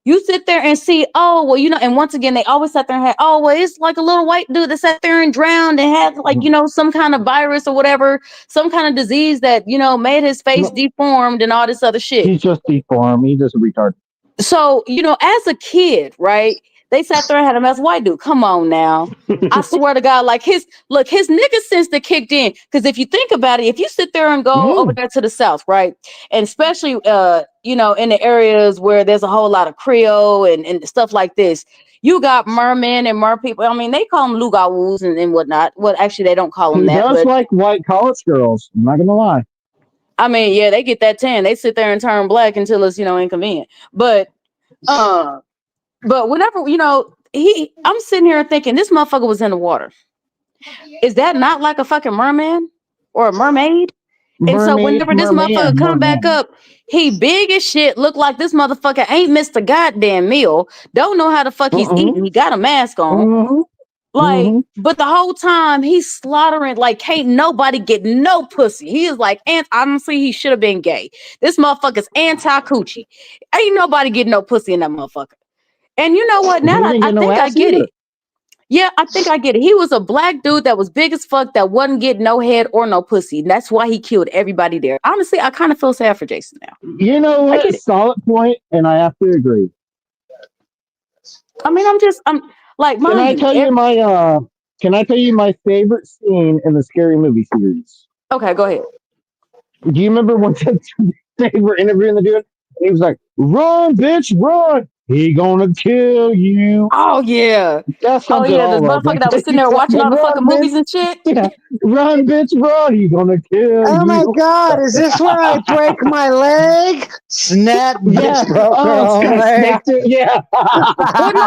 you sit there and see, and once again, they always sat there and had, it's like a little white dude that sat there and drowned and had like, some kind of virus or whatever, some kind of disease that, made his face deformed and all this other shit. He's just deformed. He's just a retard. So, as a kid, right, They sat there and had him as white dude. Come on now. I swear to God, like his nigga sense that kicked in. Because if you think about it, if you sit there and go over there to the south, right? And especially you know, in the areas where there's a whole lot of Creole and stuff like this, you got mermen and mer people. I mean, they call them lugawoos and whatnot. Well, actually, they don't call them He that. does But like white college girls. I'm not gonna lie. I mean, yeah, they get that tan. They sit there and turn black until it's, you know, inconvenient. But whenever, you know, I'm sitting here thinking this motherfucker was in the water. Is that not like a fucking merman or a mermaid? And so whenever this motherfucker come back up, he big as shit, look like this motherfucker ain't missed a goddamn meal, don't know how the fuck he's eating. He got a mask on. Like, but the whole time he's slaughtering, like, can't nobody get no pussy. He is like, and honestly, he should have been gay. This motherfucker's anti-coochie. Ain't nobody getting no pussy in that motherfucker. And you know what? Now I think I get it. Yeah, I think I get it. He was a black dude that was big as fuck that wasn't getting no head or no pussy. And that's why he killed everybody there. Honestly, I kind of feel sad for Jason now. You know what? Solid point, and I have to agree. I mean, I'm like, Can I tell you my favorite scene in the Scary Movie series? Okay, go ahead. Do you remember when they were interviewing the dude? He was like, "Run, bitch, run! He gonna kill you." Oh yeah. That's oh yeah, this motherfucker that was sitting there watching all the fucking movies and shit. Yeah. Run, bitch, run! He gonna kill Oh you. my God! Is this where I break my leg? Snap! Yeah. Yeah. Well, no,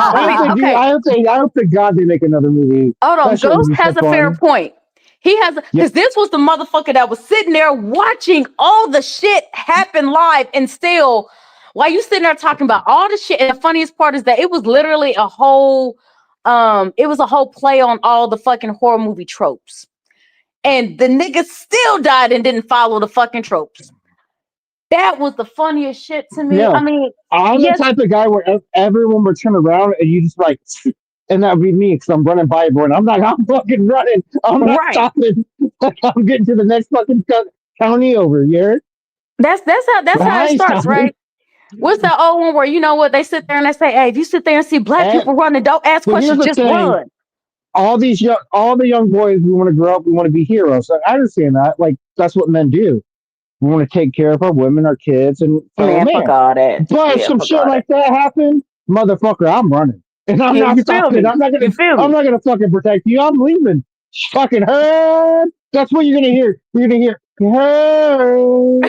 I hope to God they make another movie. Hold on, That shit would Ghost be so has a fair fun. point. He has, because this was the motherfucker that was sitting there watching all the shit happen live, and still, while you sitting there talking about all the shit, and the funniest part is that it was literally a whole play on all the fucking horror movie tropes, and the nigga still died and didn't follow the fucking tropes. That was the funniest shit to me. Yeah. I mean, I'm the type of guy where everyone would turn around and you just like, and that would be me because I'm running by everyone. I'm fucking running. I'm not stopping. I'm getting to the next fucking county over here. That's how it starts, right? What's that old one where, you know what, they sit there and they say, hey, if you sit there and see black people running, don't ask questions, just run. All the young boys, we want to grow up, we want to be heroes. So I understand that. Like, that's what men do. We want to take care of our women, our kids, and man, fuck all that. But if some shit like that happen, motherfucker, I'm running. And I'm not stopping. I'm not gonna fucking protect you. I'm leaving. Fucking her. That's what you're gonna hear. You're gonna hear her.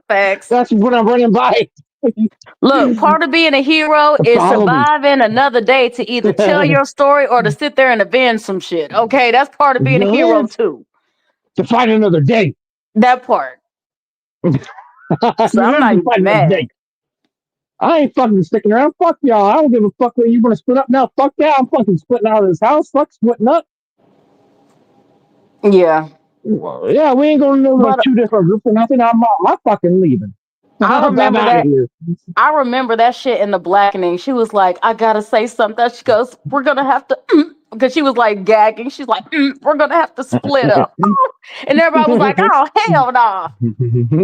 Facts. That's when I'm running by. Look, part of being a hero is surviving another day to either tell your story or to sit there and avenge some shit. Okay, that's part of being a hero too. To fight another day. That part. So I'm not even mad. I ain't fucking sticking around. Fuck y'all. I don't give a fuck whether you want to split up now. Fuck that. I'm fucking splitting out of this house. Fuck splitting up. Yeah. Well, yeah, we ain't going to know two different groups or nothing. I'm fucking leaving. I remember I'm that. out of here. I remember that shit in The Blackening. She was like, I gotta say something. She goes, we're gonna have to, because she was like gagging. She's like, we're gonna have to split up. And everybody was like, oh, hell no.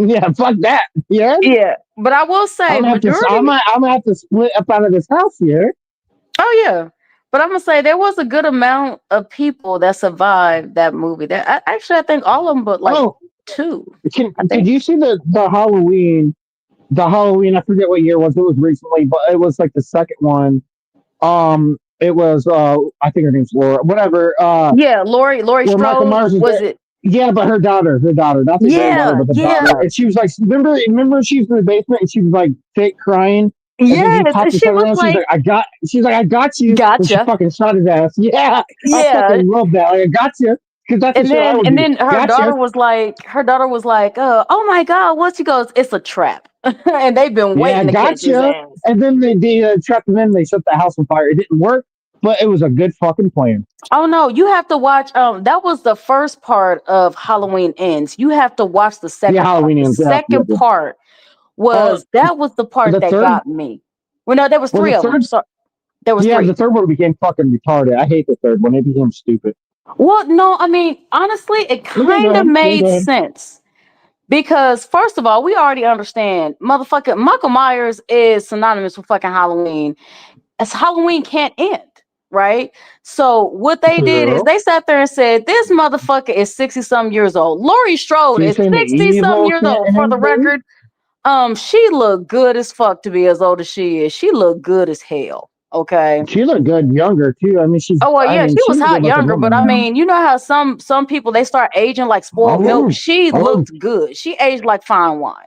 Yeah, fuck that. Yeah. Yeah. But I will say, I'm gonna have to split up out of this house here. Oh, yeah. But I'm gonna say there was a good amount of people that survived that movie. I think all of them, but like two. Did you see the Halloween? The Halloween, I forget what year it was. It was recently, but it was like the second one. It was I think her name's Laura. Whatever. Yeah, Laurie Strode. Was it? Yeah, but her daughter, not the granddaughter, but the daughter. And she was like, remember she was in the basement and she was like fake crying. Yes, and she was like, I got you. Gotcha. And she fucking shot his ass. Yeah. I fucking love that. Like, I got you. And then her daughter was like, oh my God, what? She goes, it's a trap. And they've been waiting to catch his ass. And then they trapped him in. They set the house on fire. It didn't work, but it was a good fucking plan. Oh no, you have to watch. That was the first part of Halloween Ends. You have to watch the second. Halloween Ends. The second part was that was the part that got me. Well, no, there was three of them. So, there was three. The third one became fucking retarded. I hate the third one. It became stupid. Well, no, I mean, honestly, it kind of made sense. Because, first of all, we already understand, motherfucking Michael Myers is synonymous with fucking Halloween. as Halloween can't end, right? So what they did is they sat there and said, this motherfucker is 60-some years old. Laurie Strode So you're is saying the 60-some evil years can't old, for the end things? record. She looked good as fuck to be as old as she is. She looked good as hell. Okay. She looked good younger too. I mean, she Was a hot good looking younger, but I woman. mean, you know how some people they start aging like spoiled milk. She looked good. She aged like fine wine.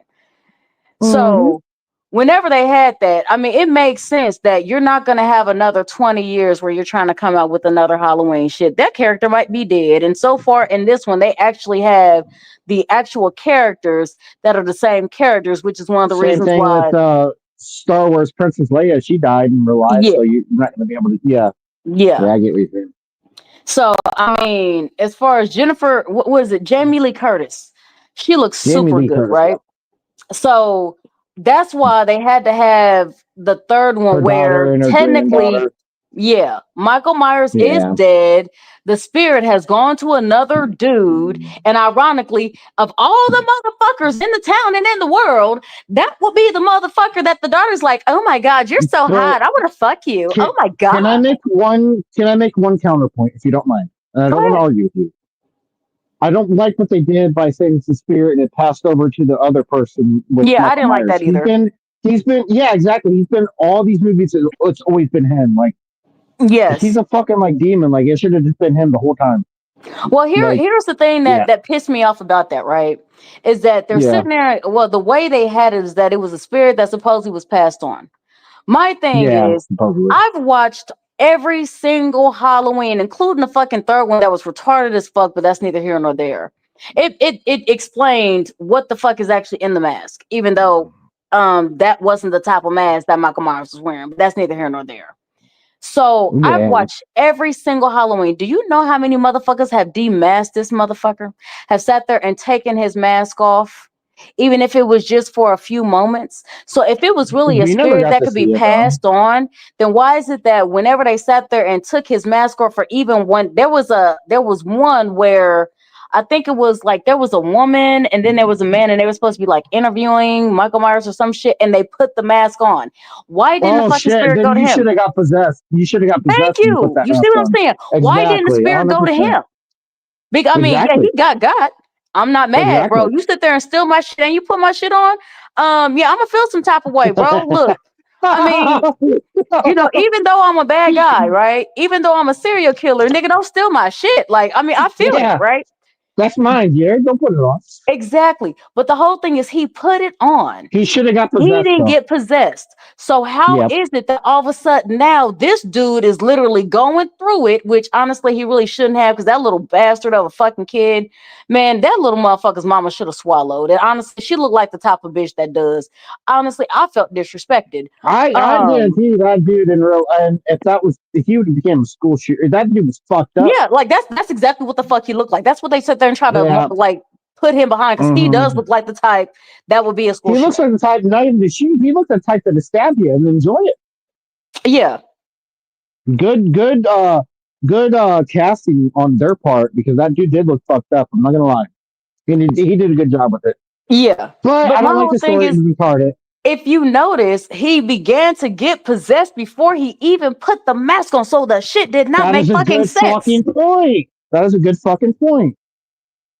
So whenever they had that, I mean, it makes sense that you're not going to have another 20 years where you're trying to come out with another Halloween shit. That character might be dead. And so far in this one, they actually have the actual characters that are the same characters, which is one of the Same reasons thing why. with Star Wars Princess Leia. She died in real life, so you're not going to be able to. Yeah, I get what you're saying. So I mean, as far as Jennifer, what was it? Jamie Lee Curtis. She looks super good, right? So that's why they had to have the third one Her where daughter and her technically, granddaughter. Michael Myers is Yeah. dead. The spirit has gone to another dude. And ironically, of all the motherfuckers in the town and in the world, that will be the motherfucker that the daughter's like, oh my God, you're so hot. I want to fuck you. Oh my God. Can I make one counterpoint if you don't mind? And I don't want to argue with you. I don't like what they did by saying it's the spirit and it passed over to the other person. With I Michael didn't Myers. like that either. He's been exactly. He's been all these movies. It's always been him. Like, yes, he's a fucking like demon. Like, it should have just been him the whole time. Well, here's the thing that pissed me off about that, right? Is that they're sitting there. Well, the way they had it is that it was a spirit that supposedly was passed on. My thing is, I've watched every single Halloween, including the fucking third one that was retarded as fuck, but that's neither here nor there. It explained what the fuck is actually in the mask, even though that wasn't the type of mask that Michael Myers was wearing, but that's neither here nor there. So I've watched every single Halloween. Do you know how many motherfuckers have demasked this motherfucker? Have sat there and taken his mask off, even if it was just for a few moments? So if it was really a spirit that could be passed on, then why is it that whenever they sat there and took his mask off for even one, there was one where I think it was like there was a woman and then there was a man and they were supposed to be like interviewing Michael Myers or some shit and they put the mask on. Why didn't the fucking spirit go to him? You should have got possessed. You should have got possessed. Thank you. You see what I'm saying? Why didn't the spirit go to him? Because I mean, he got. I'm not mad, bro. You sit there and steal my shit and you put my shit on. I'm gonna feel some type of way, bro. Look, I mean, even though I'm a bad guy, right? Even though I'm a serial killer, nigga, don't steal my shit. Like, I mean, I feel it, right? That's mine, Jared. Don't put it on. Exactly. But the whole thing is he put it on. He should have got possessed. He didn't get possessed. So how is it that all of a sudden now this dude is literally going through it, which honestly he really shouldn't have, because that little bastard of a fucking kid, man, that little motherfucker's mama should have swallowed. And honestly, she looked like the type of bitch that does. Honestly, I felt disrespected. I guarantee that dude and if he would have became a school shooter, that dude was fucked up. Yeah, like that's exactly what the fuck he looked like. That's what they sit there and try to like put him behind, because he does look like the type that would be a school. He looks like the type, not even to shoot. He looks like the type that to stab you and enjoy it. Yeah. Good casting on their part, because that dude did look fucked up. I'm not gonna lie. He did a good job with it. Yeah. But I don't like the story. Is retarded. If you notice, he began to get possessed before he even put the mask on, so the shit did not make fucking sense. Fucking point. That is a good fucking point.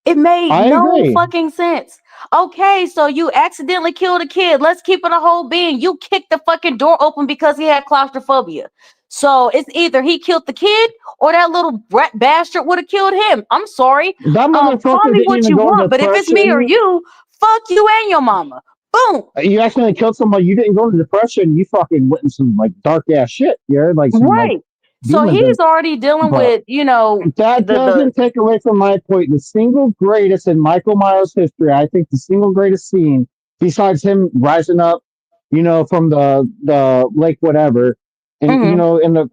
It made no fucking sense. Okay, so you accidentally killed a kid. Let's keep it a whole being. You kicked the fucking door open because he had claustrophobia. So it's either he killed the kid or that little rat bastard would have killed him. I'm sorry. That call me what you want, but if it's me or you, fuck you and your mama. Boom. You accidentally killed somebody. You didn't go into depression. You fucking went in some like dark ass shit. Yeah, like some, right. So he's already dealing with, that doesn't take away from my point. The single greatest in Michael Myers history, I think the single greatest scene, besides him rising up, from the lake, whatever, and and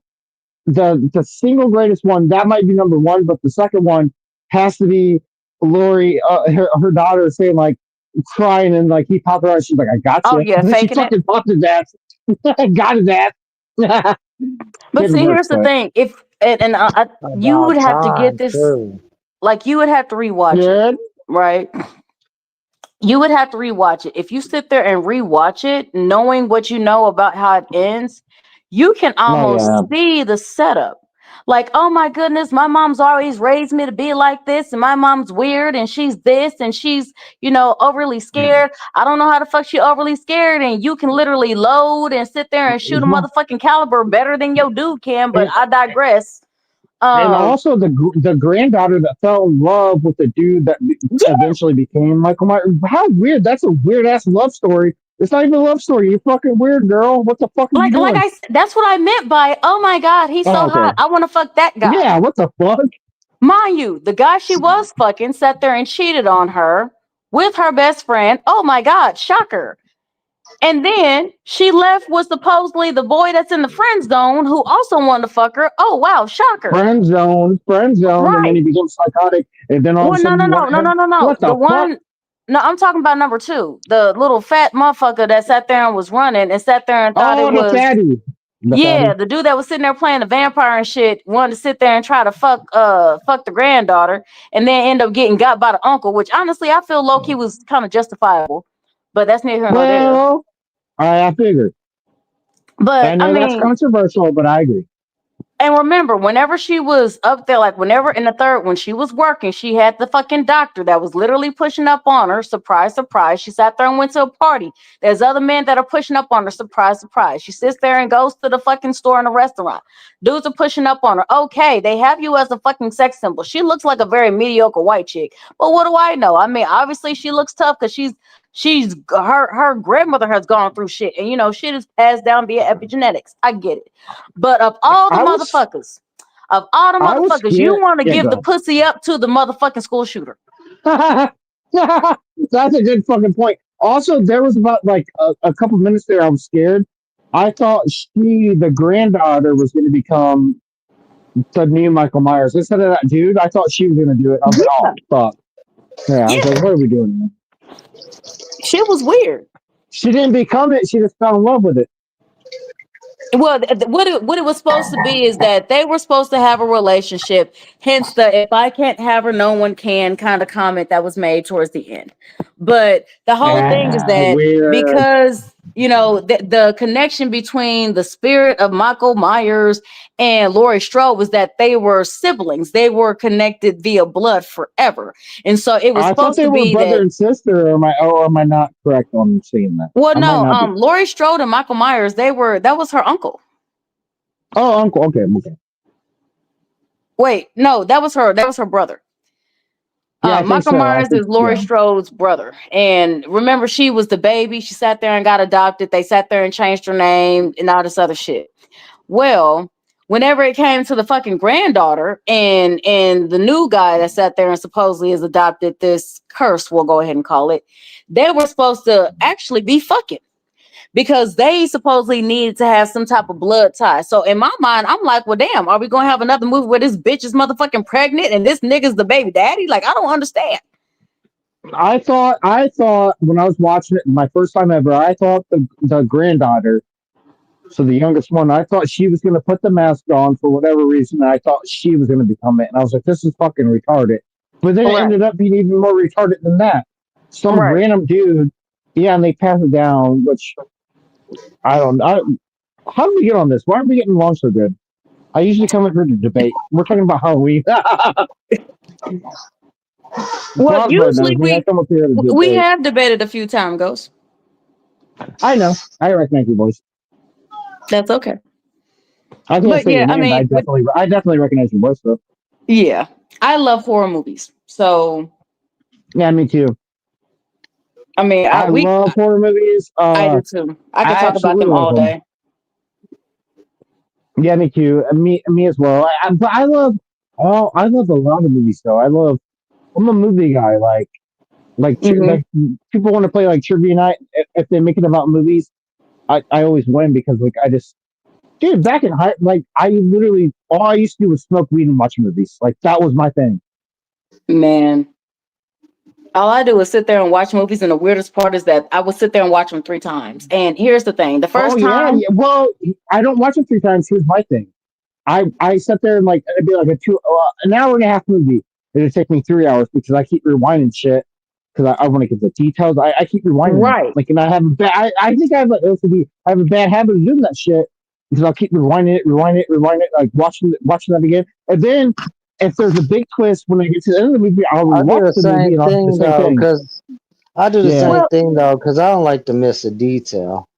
the single greatest one, that might be number one, but the second one has to be Laurie, her daughter saying like crying and like he popped her out. She's like, "I got you." Oh yeah, she fucking popped his ass. Got his ass. But see, here's the thing: if you would have to get this, like you would have to rewatch it, right? You would have to rewatch it. If you sit there and rewatch it, knowing what you know about how it ends, you can almost see the setup. Like, oh my goodness, my mom's always raised me to be like this, and my mom's weird, and she's this, and she's, overly scared. I don't know how the fuck she overly scared, and you can literally load and sit there and shoot a motherfucking caliber better than your dude can, but I digress. And also the granddaughter that fell in love with the dude that eventually became Michael Myers. How weird! That's a weird ass love story. It's not even a love story. You fucking weird girl. What the fuck are you doing? That's what I meant by, oh my god, he's so hot. I want to fuck that guy. Yeah, what the fuck? Mind you, the guy she was fucking sat there and cheated on her with her best friend. Oh my god, shocker. And then she left with supposedly the boy that's in the friend zone who also wanted to fuck her. Oh wow, shocker. Friend zone, right. And then he becomes psychotic, and then all of a sudden, no. What the fuck? No, I'm talking about number 2, the little fat motherfucker that sat there and was running and sat there and thought it was the fatty. The dude that was sitting there playing the vampire and shit wanted to sit there and try to fuck the granddaughter, and then end up getting got by the uncle, which honestly I feel low-key was kind of justifiable, but that's neither here nor there. Well, I figured. But I know that's controversial, but I agree. And remember, whenever she was up there, like whenever in the third, when she was working, she had the fucking doctor that was literally pushing up on her. Surprise, surprise. She sat there and went to a party. There's other men that are pushing up on her. Surprise, surprise. She sits there and goes to the fucking store in a restaurant. Dudes are pushing up on her. Okay, they have you as a fucking sex symbol. She looks like a very mediocre white chick. But what do I know? I mean, obviously she looks tough because her grandmother has gone through shit, and shit is passed down via epigenetics. I get it, but of all the motherfuckers, you want to give the pussy up to the motherfucking school shooter. That's a good fucking point. Also, there was about like a couple minutes there I was scared. I thought the granddaughter, was going to become the new Michael Myers instead of that dude. I thought she was going to do it. I was like, oh fuck. Yeah, I was like, what are we doing here? Shit was weird. She didn't become it. She just fell in love with it. Well, what it was supposed to be is that they were supposed to have a relationship. Hence the "if I can't have her, no one can" kind of comment that was made towards the end. But the whole thing is that because the connection between the spirit of Michael Myers and Laurie Strode was that they were siblings. They were connected via blood forever, and so it was supposed to be brother and sister. Or am I not correct on saying that? Well, no. Laurie Strode and Michael Myers, that was her uncle. Oh, uncle. Okay. Wait, no, that was her brother. Yeah, Michael Myers is Laurie Strode's brother. And remember, she was the baby. She sat there and got adopted. They sat there and changed her name and all this other shit. Well, whenever it came to the fucking granddaughter and the new guy that sat there and supposedly has adopted this curse, we'll go ahead and call it, they were supposed to actually be fucking, because they supposedly needed to have some type of blood tie. So in my mind, I'm like, well, damn, are we going to have another movie where this bitch is motherfucking pregnant and this nigga's the baby daddy? Like, I don't understand. I thought when I was watching it my first time ever, I thought the granddaughter, so the youngest one, I thought she was going to put the mask on for whatever reason. I thought she was going to become it. And I was like, this is fucking retarded. But then it ended up being even more retarded than that. Some random dude, and they pass it down, which I don't know. How did we get on this? Why aren't we getting along so good? I usually come up here to debate. We're talking about Halloween. Well, usually we have debated a few times, Ghost. I know. I recognize your voice. That's okay. I can't say your name, I definitely recognize your voice, though. Yeah. I love horror movies. So. Yeah, me too. I mean, I love horror movies. I do too. I can talk about them all day. Yeah, me too. Me as well. But I love a lot of movies though. I'm a movie guy. Like people want to play like trivia night if they make it about movies. I always win because back in high, I literally all I used to do was smoke weed and watch movies. Like that was my thing. Man. All I do is sit there and watch movies, and the weirdest part is that I would sit there and watch them 3 times. And here's the thing: the first time, well, I don't watch them 3 times. Here's my thing: I sit there and it'd be like an hour and a half movie. It'd take me 3 hours because I keep rewinding shit because I want to get the details. I keep rewinding, right? And I have I think I have an OCD. I have a bad habit of doing that shit. because I'll keep rewinding it, like watching that again. And then if there's a big twist when I get to the end of the movie, I'll I do rewatch the the movie same and I'll do the thing same though, thing. because I do the Yeah. same thing though, because I don't like to miss a detail.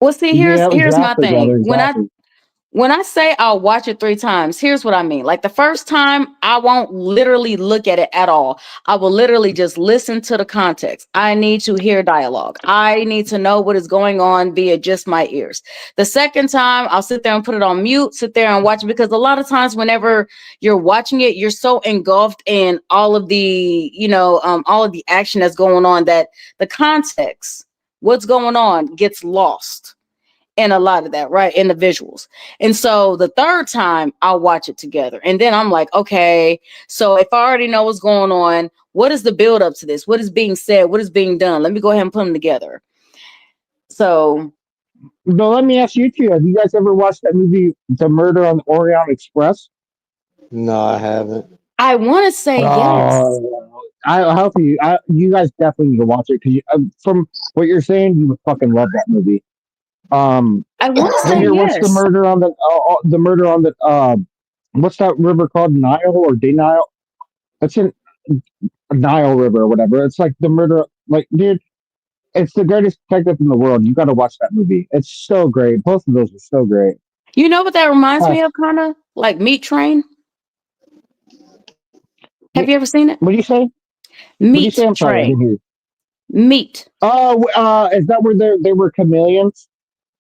Well, see, Yeah, here's my exactly, thing. brother, exactly. When I say I'll watch it 3 times, here's what I mean. Like the first time, I won't literally look at it at all. I will literally just listen to the context. I need to hear dialogue. I need to know what is going on via just my ears. The second time, I'll sit there and put it on mute, sit there and watch it, because a lot of times whenever you're watching it, you're so engulfed in all of the, all of the action that's going on that the context, what's going on, gets lost. And a lot of that, right? In the visuals. And so the third time I'll watch it together. And then I'm like, okay, so if I already know what's going on, what is the build up to this? What is being said? What is being done? Let me go ahead and put them together. So. But let me ask you two, have you guys ever watched that movie, The Murder on the Orient Express? No, I haven't. I want to say yes. I'll help you. You guys definitely need to watch it, because from what you're saying, you would fucking love that movie. I want to say here, yes. what's the murder on the what's that river called? Nile or Denile? It's in Nile River or whatever. It's like the murder, like, dude, it's the greatest detective in the world. You got to watch that movie. It's so great. Both of those are so great. You know what that reminds me of, kind of like Meat Train. Have you ever seen it? What do you say? Meat Train. I'm sorry, I didn't hear you. Meat. Oh, is that where they were chameleons?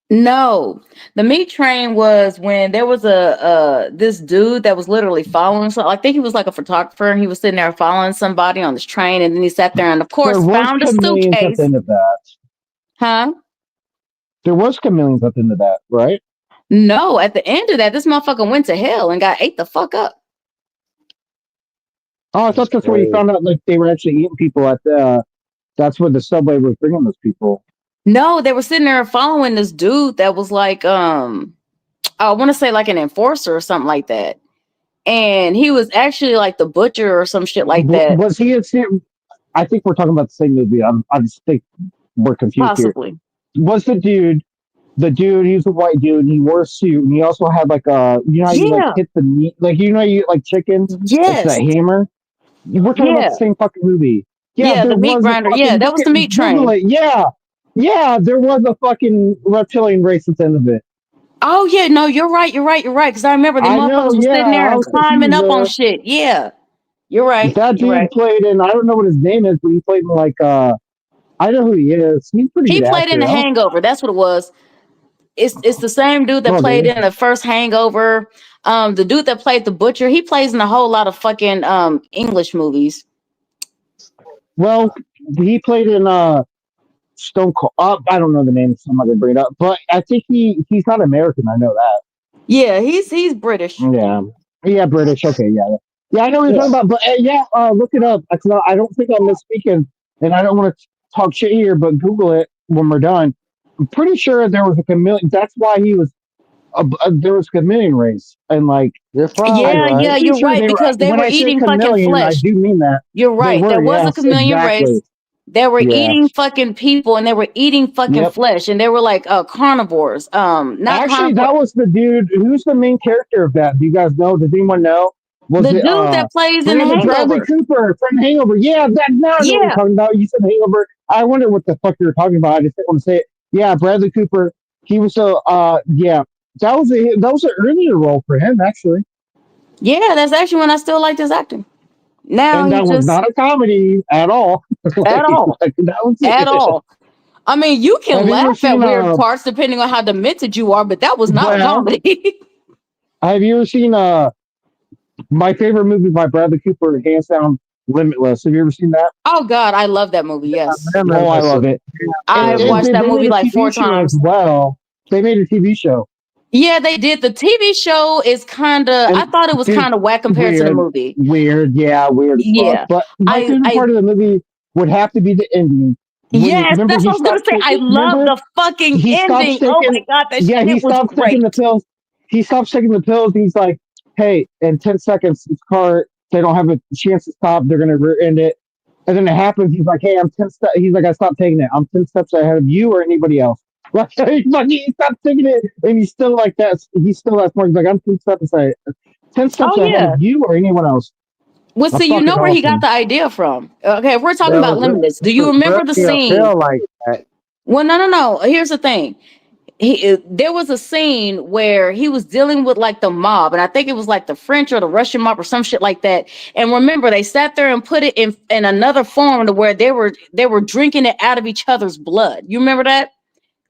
No, the Meat Train was when there was this dude that was literally following. So I think he was like a photographer, and he was sitting there following somebody on this train, and then he sat there and, of course, found a suitcase. At the end of that. Huh? There was chameleons at the end of that, right? No, at the end of that, this motherfucker went to hell and got ate the fuck up. Oh, I thought that's where you found out, like, they were actually eating people at the. That's where the subway was bringing those people. No, they were sitting there following this dude that was like, I want to say like an enforcer or something like that. And he was actually like the butcher or some shit like that. Was he? I think we're talking about the same movie. I just think we're confused Possibly. Here. Was the dude? He was a white dude. And he wore a suit, and he also had like how you like hit the meat, like you eat like chicken. Yes. It's that hammer. We're talking about the same fucking movie. Yeah, the meat grinder. Yeah, that was the Meat Train. Yeah, there was a fucking reptilian race at the end of it. Oh yeah, no, you're right. Because I remember the motherfuckers were sitting there and climbing up on shit. Yeah, you're right. That dude played in. I don't know what his name is, but he played in like I know who he is. He's pretty. He good played actor. in The Hangover. That's what it was. It's the same dude that played in the first Hangover. The dude that played the butcher, he plays in a whole lot of fucking English movies. Well, he played in Stone Cold. I don't know the name, so I'm not gonna bring it up. But I think he's not American. I know that. Yeah, he's British. Yeah, British. Okay, yeah. I know what you're talking about. But look it up. I don't think I'm misspeaking, and I don't want to talk shit here. But Google it when we're done. I'm pretty sure there was a chameleon. That's why he was. There was a chameleon race, and like you're right, because they were eating fucking flesh. I do mean that. You're right. There was a chameleon race. They were eating fucking people, and they were eating fucking flesh, and they were like carnivores. That was the dude. Who's the main character of that? Do you guys know? Does anyone know? Was the dude that plays in The Hangover? Bradley Cooper from Hangover. Yeah, now I know what you're talking about. You said Hangover. I wonder what the fuck you were talking about. I just didn't want to say it. Yeah, Bradley Cooper. He was that was an earlier role for him, actually. Yeah, that's actually when I still liked his acting. Now and that was not a comedy at all. At all. At all. I mean, you can laugh at weird parts depending on how demented you are, but that was not a comedy. Have you ever seen my favorite movie by Bradley Cooper, hands down, Limitless? Have you ever seen that? Oh God, I love that movie. Yes. I love it. I've watched that movie like 4 times. As well, they made a TV show. Yeah, they did. The TV show is kind of. I thought it was kind of whack compared to the movie. Weird, weird. Yeah, but my favorite part of the movie would have to be the ending. Yes, that's what I was gonna say. I love the fucking ending. Oh my God, that shit he stopped taking the pills. He stops taking the pills. And he's like, "Hey, in 10 seconds, this car, they don't have a chance to stop. They're gonna rear end it." And then it happens. He's like, "Hey, I'm 10 steps." He's like, "I stopped taking it. I'm 10 steps ahead of you or anybody else." Like he stopped taking it, and he's still like that. He's still that smart. He's like, I'm 10 steps Oh ahead of yeah. you or anyone else. Well, That's see, you fucking know where he got awesome. the idea from. Okay, if we're talking There about was limitless, do you remember the really a scene? pill like that. Well, no. Here's the thing. There was a scene where he was dealing with like the mob, and I think it was like the French or the Russian mob or some shit like that. And remember, they sat there and put it in another form to where they were drinking it out of each other's blood. You remember that?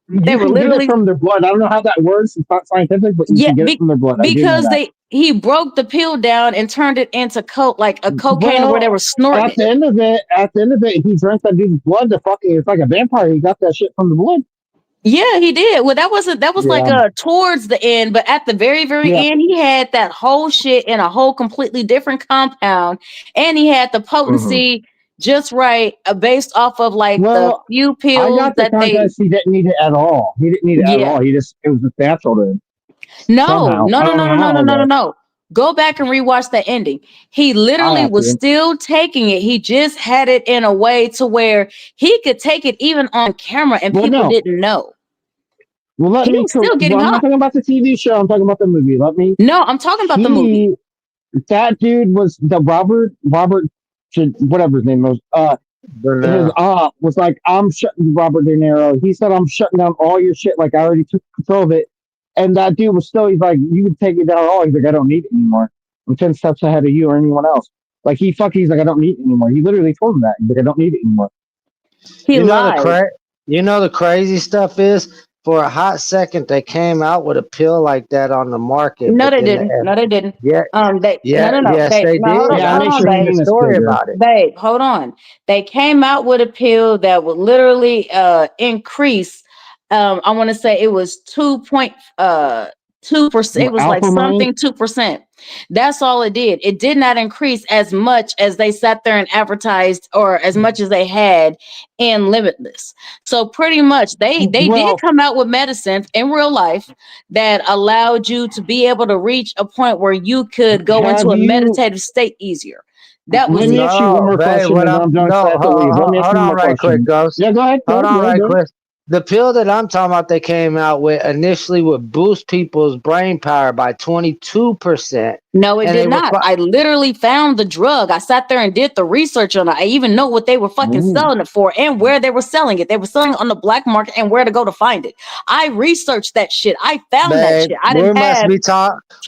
They You were can get it literally from their blood. I don't know how that works. It's not scientific, but you yeah, can get it from their blood. I do know because that. he broke the pill down and turned it into like a cocaine where they were snorting at the end of it, he drank that dude's blood to fucking. It's like a vampire. He got that shit from the blood. Yeah, he did. Well, that was like Yeah. towards the end, but at the very Yeah. end, he had that whole shit in a whole completely different compound, and he had the potency just right, based off of like the Well, few I pills got the that they. context. He didn't need it at all. He didn't need it at all. Yeah. It was just natural to him. No, Somehow. no, I no, don't no, know no, no, no, how, no, no, but no. Go back and rewatch that ending. He I literally have was to. still taking it. He just had it in a way to where he could take it even on camera, and Well, people no. didn't know. Well, let He me. was still getting I'm not hot. talking about the TV show. I'm talking about the movie. Let me. No, I'm talking about the movie. That dude was the Robert, whatever his name was. His was like, I'm shutting Robert De Niro. He said, I'm shutting down all your shit. Like I already took control of it. And that dude was still. He's like, you can take it down all. He's like, I don't need it anymore. I'm 10 steps ahead of you or anyone else. Like he's like, I don't need it anymore. He literally told him that. He's like, I don't need it anymore. He lied. The crazy stuff is, for a hot second they came out with a pill like that on the market. No, but they then didn't. No, they didn't. Yeah. No, Yes, babe. they No, hold did. on, I hold on, seen babe. a story about it. Babe, hold on. They came out with a pill that would literally increase. I want to say it was 2%. It was like Alpha something mind? 2%. That's all it did. It did not increase as much as they sat there and advertised, or as much as they had in Limitless. So pretty much they did come out with medicine in real life that allowed you to be able to reach a point where you could go into a meditative state easier. That was Let me it. ask you one more question, and then I'm done. So I have to leave. Let me ask Hold you one on more right quick, question. Ghost. Yeah, go ahead. Hold on right Go. quick. The pill that I'm talking about, they came out with initially would boost people's brain power by 22%. No, it did not. I literally found the drug. I sat there and did the research on it. I even know what they were fucking selling it for and where they were selling it. They were selling it on the black market and where to go to find it. I researched that shit. I found that shit. I didn't have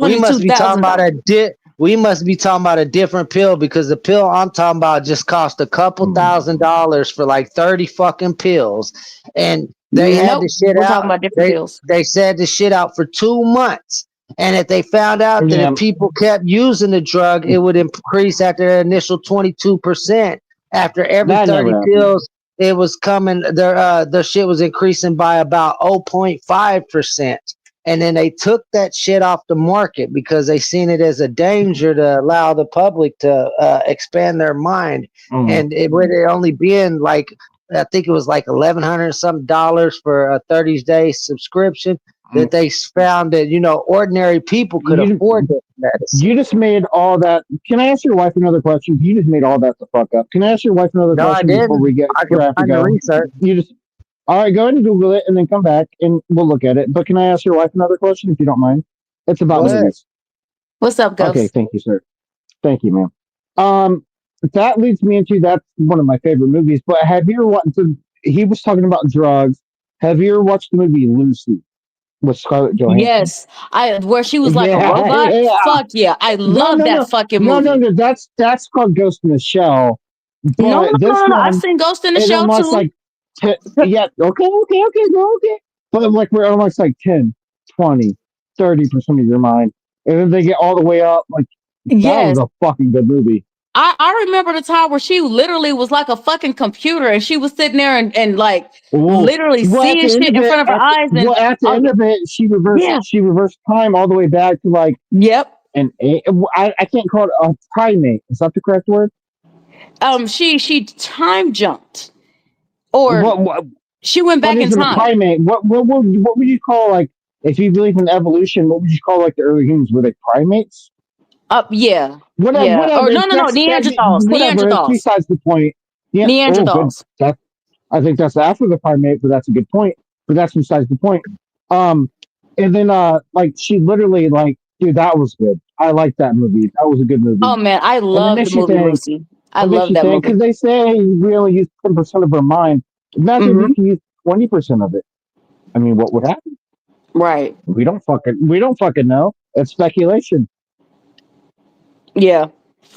we must be talking about $22,000. we must be talking about a different pill, because the pill I'm talking about just cost a couple $1,000s for like 30 fucking pills. And they had the shit we're out. talking about different pills. They said the shit out for 2 months. And if they found out that if people kept using the drug, it would increase after their initial 22%. After every That 30 never pills, it was coming, their shit was increasing by about 0.5%. And then they took that shit off the market because they seen it as a danger to allow the public to expand their mind. And it would only been like, I think it was like $1,100 something for a 30-day subscription, that they found that, ordinary people could afford this medicine. You just made all that. Can I ask your wife another question? You just made all that the fuck up. Can I ask your wife another question before we get to go? Research. All right, go ahead and Google it and then come back and we'll look at it. But can I ask your wife another question if you don't mind? It's about movies. What's up, Ghost? Okay, thank you, sir. Thank you, ma'am. That leads me into, that's one of my favorite movies. But have you ever watched? He was talking about drugs. Have you ever watched the movie Lucy with Scarlett Johansson? Yes, where she was like a robot. Yeah. Fuck yeah, I love that fucking movie. No, that's called Ghost in the Shell. But No, this one, I've seen Ghost in the it Shell almost too. like yeah, okay. But like we're almost like 10, 20, 30% of your mind. And then they get all the way up. Like that was a fucking good movie. I remember the time where she literally was like a fucking computer, and she was sitting there and like literally seeing shit in front of her eyes. And at the end of it, she reversed time all the way back to like I can't call it a primate. Is that the correct word? She time jumped, or she went back in time. A primate? What would you call, like, if you believe in evolution? What would you call like the early humans? Were they primates? Yeah. Whatever. Or no, Neanderthals. Neanderthals. Besides the point. Yeah. Neanderthals. I think that's after the primate, but that's a good point. but that's besides the point. And then like she literally like, dude, that was good. I like that movie. That was a good movie. Oh man, I And it love the makes you movie think. Lucy. I It makes love you that think movie. because they say we only use 10% of our mind. Imagine if you can use 20% of it. I mean, what would happen? Right. We don't fucking know. It's speculation. Yeah.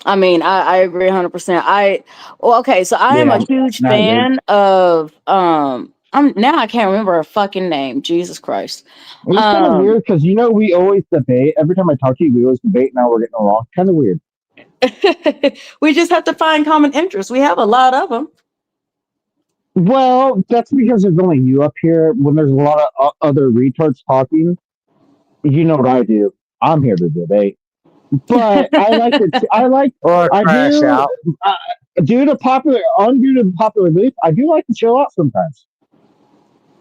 I mean, I agree 100%. Okay, so I am Yeah, a huge not good. fan of I'm now I can't remember her fucking name. Jesus Christ. It's kind of weird because we always debate. Every time I talk to you, we always debate. Now we're getting along. Kind of weird. We just have to find common interests. We have a lot of them. Well, that's because there's only you up here. When there's a lot of other retards talking, you know what I do. I'm here to debate. But I like it. Or I crash do. out. Due to popular belief, I do like to chill out sometimes.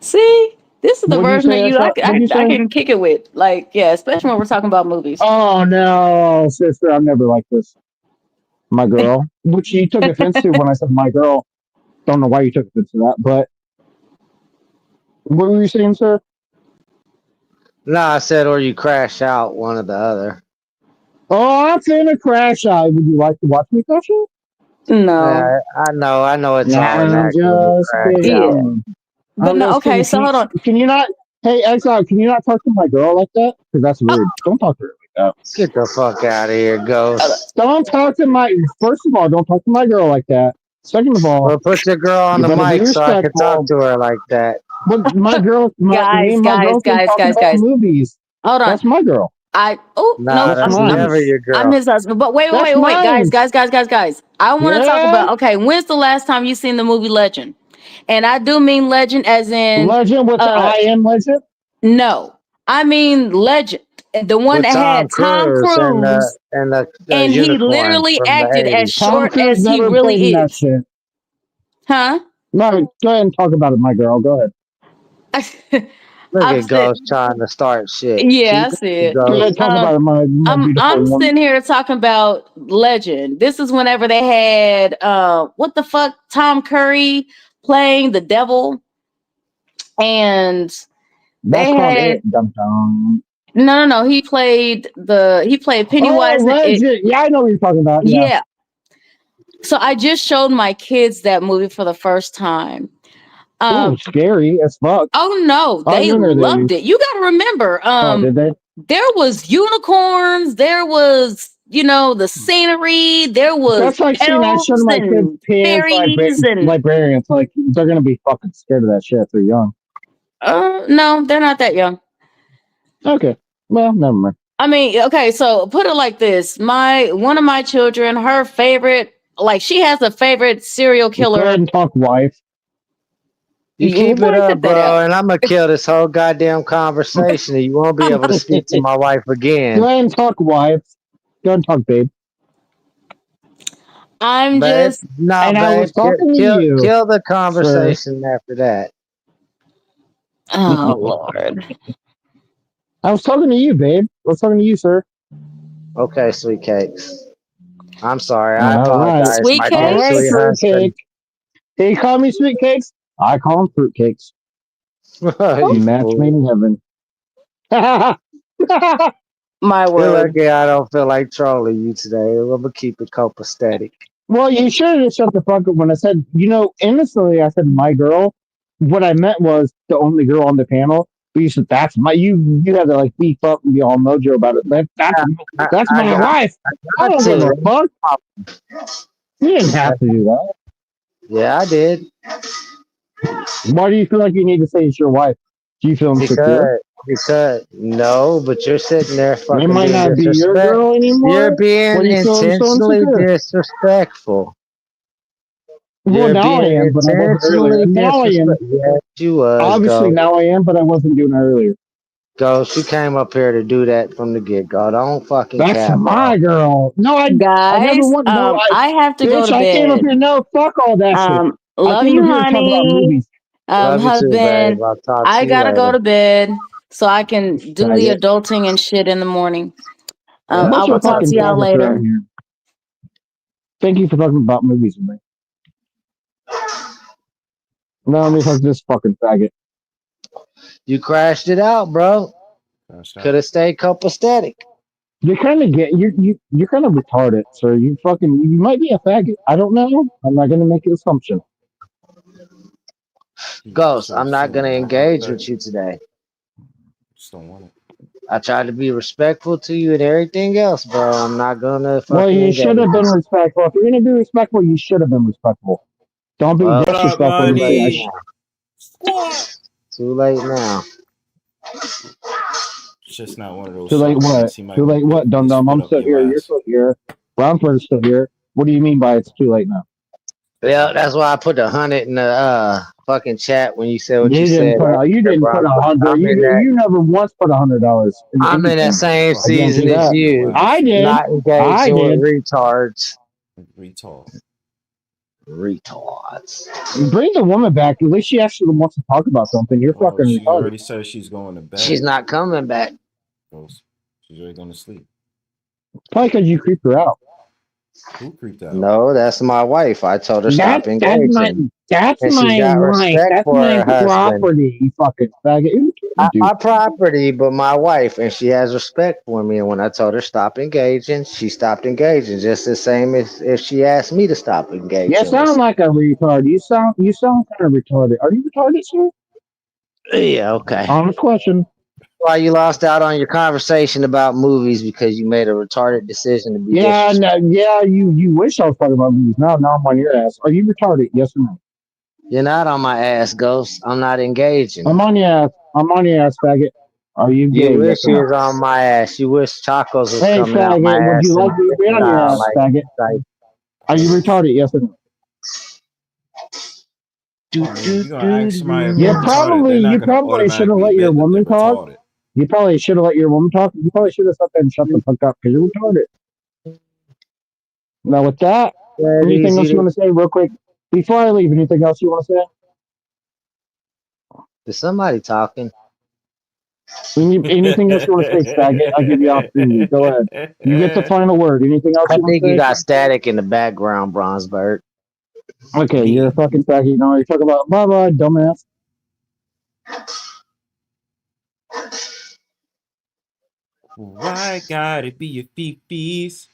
See, this is the What do you version of say? you What do you I say? can kick it with. Like, yeah, especially when we're talking about movies. Oh no, sister, I'm never like this. My girl, which you took offense to when I said my girl. Don't know why you took offense to that, but what were you saying, sir? No, I said, or you crash out, one or the other. Oh, I'm saying a crash out. Would you like to watch me crash out? No. I know it's all I'm natural to just crash out. kidding. But no, okay, so hold on. Can you not? Hey, Exile, can you not talk to my girl like that? Because that's rude. Don't talk to her like that. Get the fuck out of here, Ghost. Don't talk to my. First of all, don't talk to my girl like that. Second of all, Well, put your girl on you the better be mic so I can talk respectful. to her like that. But my girl, me and my girl can talk about movies. Hold on. That's my girl. Nah, That's that's mine. never your girl. I'm his husband. But wait, That's guys. mine. I want to talk Yeah. about, okay, when's the last time you seen the movie Legend? And I do mean Legend as in Legend with I Am Legend? No. I mean Legend. The one With that had Tom Cruise and Cruise. the And he unicorn literally from the acted as 80s. Tom short Cruise as he never played in really that is. shit. Huh? No, go ahead and talk about it, my girl. Go ahead. Look I'm at Ghost trying to start shit. Yeah, I Keep see it, it. Go ahead, Ghost. talk about it, my beautiful I'm woman. sitting here talking about Legend. This is whenever they had what the fuck, Tom Curry playing the devil, and That's they called had it. Dum dum. no. He played Pennywise. Oh, Legend. Yeah, I know what you're talking about. Yeah. Yeah. So I just showed my kids that movie for the first time. Ooh, scary as fuck. Oh no, How they young are they? loved it. You got to remember, Oh, did they? there was unicorns, there was, the scenery, there was That's like seeing I showed elves my kids and PANS fairies and librarians. Like they're gonna be fucking scared of that shit if they're young. no, they're not that young. Okay. Well, never mind. I mean, okay, so put it like this. One of my children, her favorite, like she has a favorite serial Go killer. ahead and talk, wife. You keep it Boy, up, cut that bro, out. and I'm gonna kill this whole goddamn conversation, and you won't be able to speak to my wife Go again. ahead and talk, wife. Go ahead and talk, babe. I'm Babe, just no, And I babe, was talking to you, kill the sir. conversation after that. Oh Lord. I was talking to you, babe. I was talking to you, sir. Okay, sweet cakes. I'm sorry. I All right. apologize, Sweet my All dear cakes? right, sweet fruit husband. cake. He called me sweet cakes. I call them fruit cakes. You Match fool. made in heaven. My You're word. lucky I don't feel like trolling you today. I'm gonna keep it copacetic. Well, you should have just shut the fuck up when I said, innocently I said my girl. What I meant was the only girl on the panel. But you said that's my you had to like beef up and be all mojo about it. That's my wife. I don't give a fuck. You didn't have to do that. Yeah, I did. Why do you feel like you need to say it's your wife? Do you feel insecure? Because no, but you're sitting there It fucking might being not be your girl anymore. You're being Why do you feel so intentionally insecure? disrespectful. Well, You're now I being am, but I wasn't earlier. intentionally Now I am. disrespectful. Yes, you was, Obviously, Ghost. now I am, but I wasn't doing it earlier. Ghost, you came up here to do that from the get-go. Don't fucking That's cap, my girl. No, I never Guys, want. No, I have to go bitch, to I came up bed. here. No, fuck all that shit. I Love came you, up here to talk about honey. movies. Love you too, babe. Husband, I'll talk I to you gotta go later. to bed so I can do the Faggot. adulting and shit in the morning. Yeah, I Bunch will of talk fucking to y'all faggots around later. here. Thank you for talking about movies with me. Now let me talk to this fucking faggot. You crashed it out, bro. Could have stayed copacetic. You're kind of you're kind of retarded, sir. You might be a faggot. I don't know. I'm not gonna make an assumption. Ghost, I'm not gonna engage with you today. Just don't want it. I tried to be respectful to you and everything else, bro. I'm not gonna fucking Well, you engage. should have been respectful. If you're gonna be respectful, you should have been respectful. Don't be disrespectful. What up, And say, money? What? Too late now. It's just not one of those. Too late what? Too late what? Dum dum. I'm still here. You're still here. Brownford's still here. What do you mean by it's too late now? Yeah, that's why I put the 100 in the fucking chat when you said what you didn't said. Put, you didn't put 100. You never once put $100. I'm in that same season as you. I did. Not engaging with retards. Retards. Bring the woman back. At least she actually wants to talk about something. You're fucking She retarded. already said she's going to bed. She's not coming back. She's already going to sleep. Probably because you creeped her out. Who creeped out? No, that's my wife. I told her stop engaging. That's and my she got wife. respect That's for my her husband. property. You fucking faggot. My property, but my wife, and she has respect for me. And when I told her stop engaging, she stopped engaging. Just the same as if she asked me to stop engaging. You sound like a retard. You sound kind of retarded. Are you retarded, sir? Yeah, okay. Honest question. Why you lost out on your conversation about movies because you made a retarded decision to be You wish I was talking about movies. Now I'm on your ass. Are you retarded? Yes or no? You're not on my ass, Ghost. I'm not engaging. I'm on your ass. I'm on your ass, faggot. Are you gay? You wish yes you or was no? on my ass. You wish tacos was Hey, coming out my faggot, would ass. you like me to be on your ass, faggot? Are you retarded? Yes or no? You're gonna ask somebody if You they're retarded, they're not gonna probably should have automatically let your admit that woman they're talk. retarded. You probably should have let your woman talk. You probably should have sat there and shut the fuck up because you're retarded. Now with that, anything else you want to say real quick before I leave? Anything else you want to say? Is somebody talking? Anything else you want to say, faggot? I give you the opportunity. Go ahead. You get the final word. Anything else I you want think to say? you got static in the background, Bronzebird. Okay, you're a fucking faggot. You know what you're talking about. Bye bye, dumbass. Why gotta be your feet?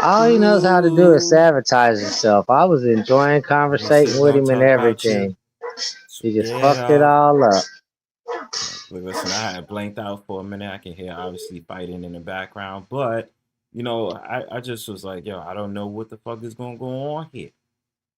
All he knows how to do is sabotage himself. I was enjoying conversating with him and everything. He just fucked it all up. Look, listen, I had blanked out for a minute. I can hear obviously fighting in the background, but you know, I just was like, yo, I don't know what the fuck is gonna go on here.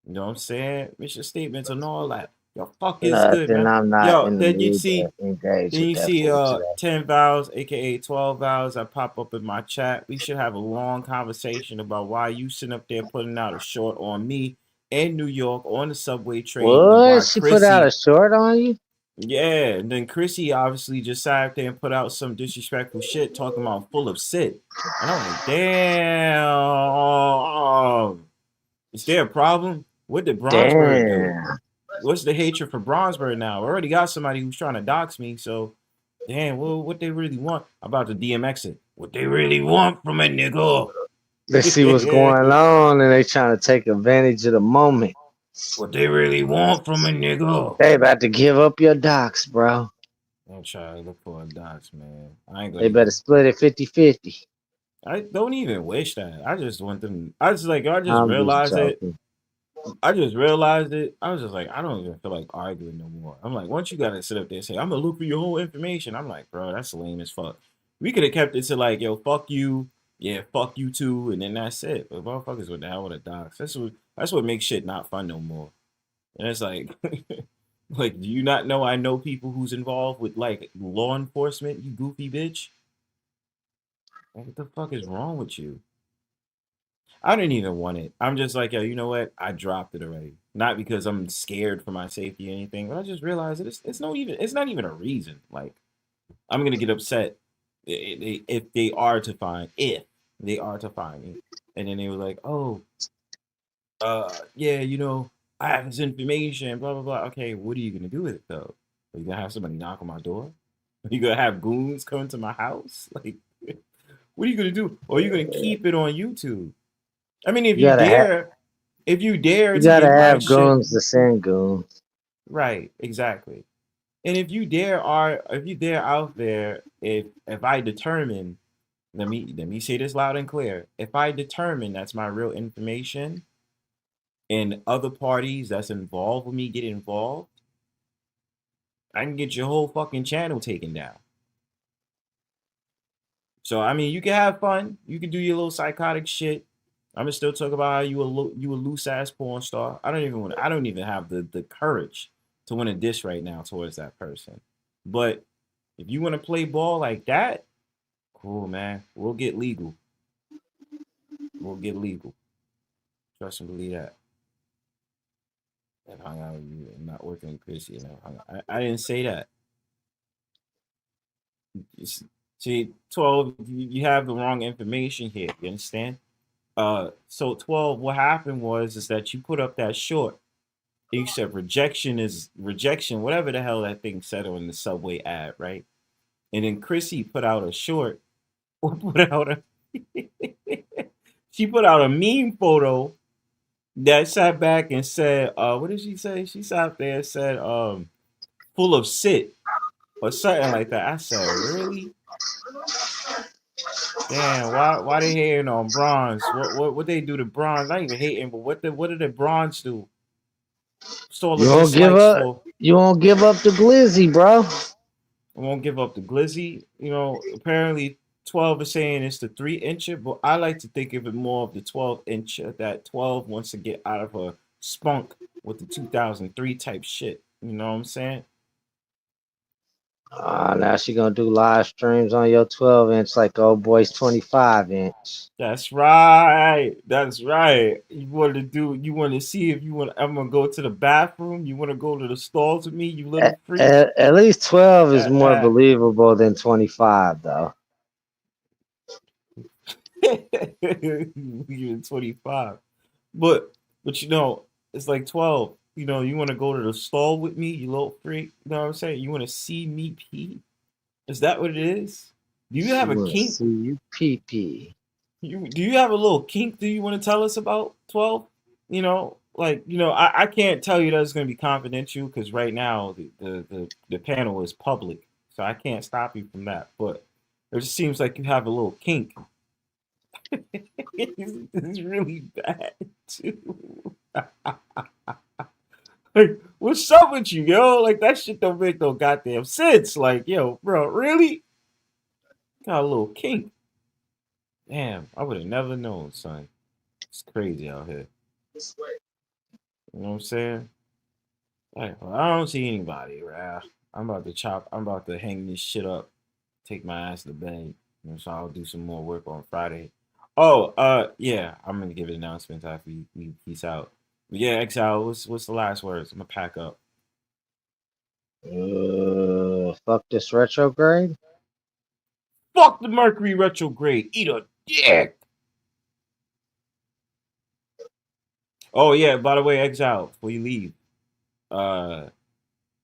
You know what I'm saying? Mission statements and all that. Yo, fuck is good, man. I'm not Yo, in the then you mood see, to engage with that fool today. 10 vows, aka 12 vows that pop up in my chat. We should have a long conversation about why you sitting up there putting out a short on me in New York on the subway train. What? She put out a short on you? Yeah, and then Chrissy obviously just sat there and put out some disrespectful shit talking about full of Sid. And I'm like, damn. Is there a problem? What did Bronzebird do? What's the hatred for Bronzebird now? I already got somebody who's trying to dox me, so damn, well, what they really want? I'm about to DMX it. What they really want from a nigga? They see what's going on and they trying to take advantage of the moment. What they really want from a nigga? They about to give up your docs, bro. I'm trying to look for a docs, man. I ain't gonna. They better split it 50-50. I don't even wish that. I just want them. I just realized it. I just realized it. I was just like, I don't even feel like arguing no more. I'm like, once you gotta sit up there and say, I'm gonna look for your whole information. I'm like, bro, that's lame as fuck. We could have kept it to like, yo, fuck you, yeah, fuck you too, and then that's it. But motherfuckers with the hell with a docs. That's what makes shit not fun no more. And it's like, like, do you not know I know people who's involved with like law enforcement? You goofy bitch. What the fuck is wrong with you? I didn't even want it. I'm just like, yo, you know what? I dropped it already. Not because I'm scared for my safety or anything, but I just realized that it's not even a reason. Like, I'm gonna get upset if they are to find me, and then they were like, oh, yeah, you know, I have this information, blah blah blah. Okay, what are you gonna do with it though? Are you gonna have somebody knock on my door? Are you gonna have goons coming to my house? Like, what are you gonna do? Or are you gonna keep it on YouTube? I mean, if you dare you gotta have goons to send goons. Right, exactly. And if you dare out there, if I determine, let me say this loud and clear. If I determine that's my real information, and other parties that's involved with me get involved, I can get your whole fucking channel taken down. So I mean, you can have fun. You can do your little psychotic shit. I'm gonna still talk about how you a loose ass porn star. I don't even have the courage to win a diss right now towards that person. But if you want to play ball like that, cool, man. We'll get legal. We'll get legal. Trust and believe that. And hung out with you and not working with Pxssy. You know, I didn't say that. See, 12, you have the wrong information here. You understand? So 12, what happened is that you put up that short. You said rejection is rejection, whatever the hell that thing said on the Subway ad, right? And then Chrissy put out a short, or put out a she put out a meme photo that sat back and said, what did she say? She sat there and said, full of sit or something like that. I said, really? Damn, why they hating on Bronze? What they do to Bronze? Not even hating, but what did the Bronze do? Stole You won't give up. for. You won't give up the glizzy, bro. I won't give up the glizzy. You know, apparently 12 is saying it's the 3-incher, but I like to think of it more of the 12-incher that 12 wants to get out of her spunk with the 2003 type shit. You know what I'm saying? Now she gonna do live streams on your 12-inch like old boy's 25-inch. That's right. That's right. You want to see if I'm gonna go to the bathroom. You want to go to the stalls with me, you little freak. At least 12 is more believable than 25, though. You're 25, but you know, it's like 12. You know, you want to go to the stall with me, you little freak. You know what I'm saying? You want to see me pee? Is that what it is? Do you have a kink? See you pee. Do you have a little kink? Do you want to tell us about 12? You know, like, you know, I can't tell you that it's going to be confidential because right now the panel is public, so I can't stop you from that. But it just seems like you have a little kink. It's really bad too. Like, what's up with you, yo? Like, that shit don't make no goddamn sense. Like, yo, bro, really? Got a little kink. Damn, I would have never known, son. It's crazy out here. You know what I'm saying? Like, well, I don't see anybody, right? I'm about to hang this shit up, take my ass to bed. You know, so I'll do some more work on Friday. Oh, yeah, I'm gonna give an announcement after we peace out. But yeah, Exile, what's the last words? I'm gonna pack up. Fuck this retrograde. Fuck the Mercury Retrograde. Eat a dick. Oh yeah, by the way, Exile, before you leave,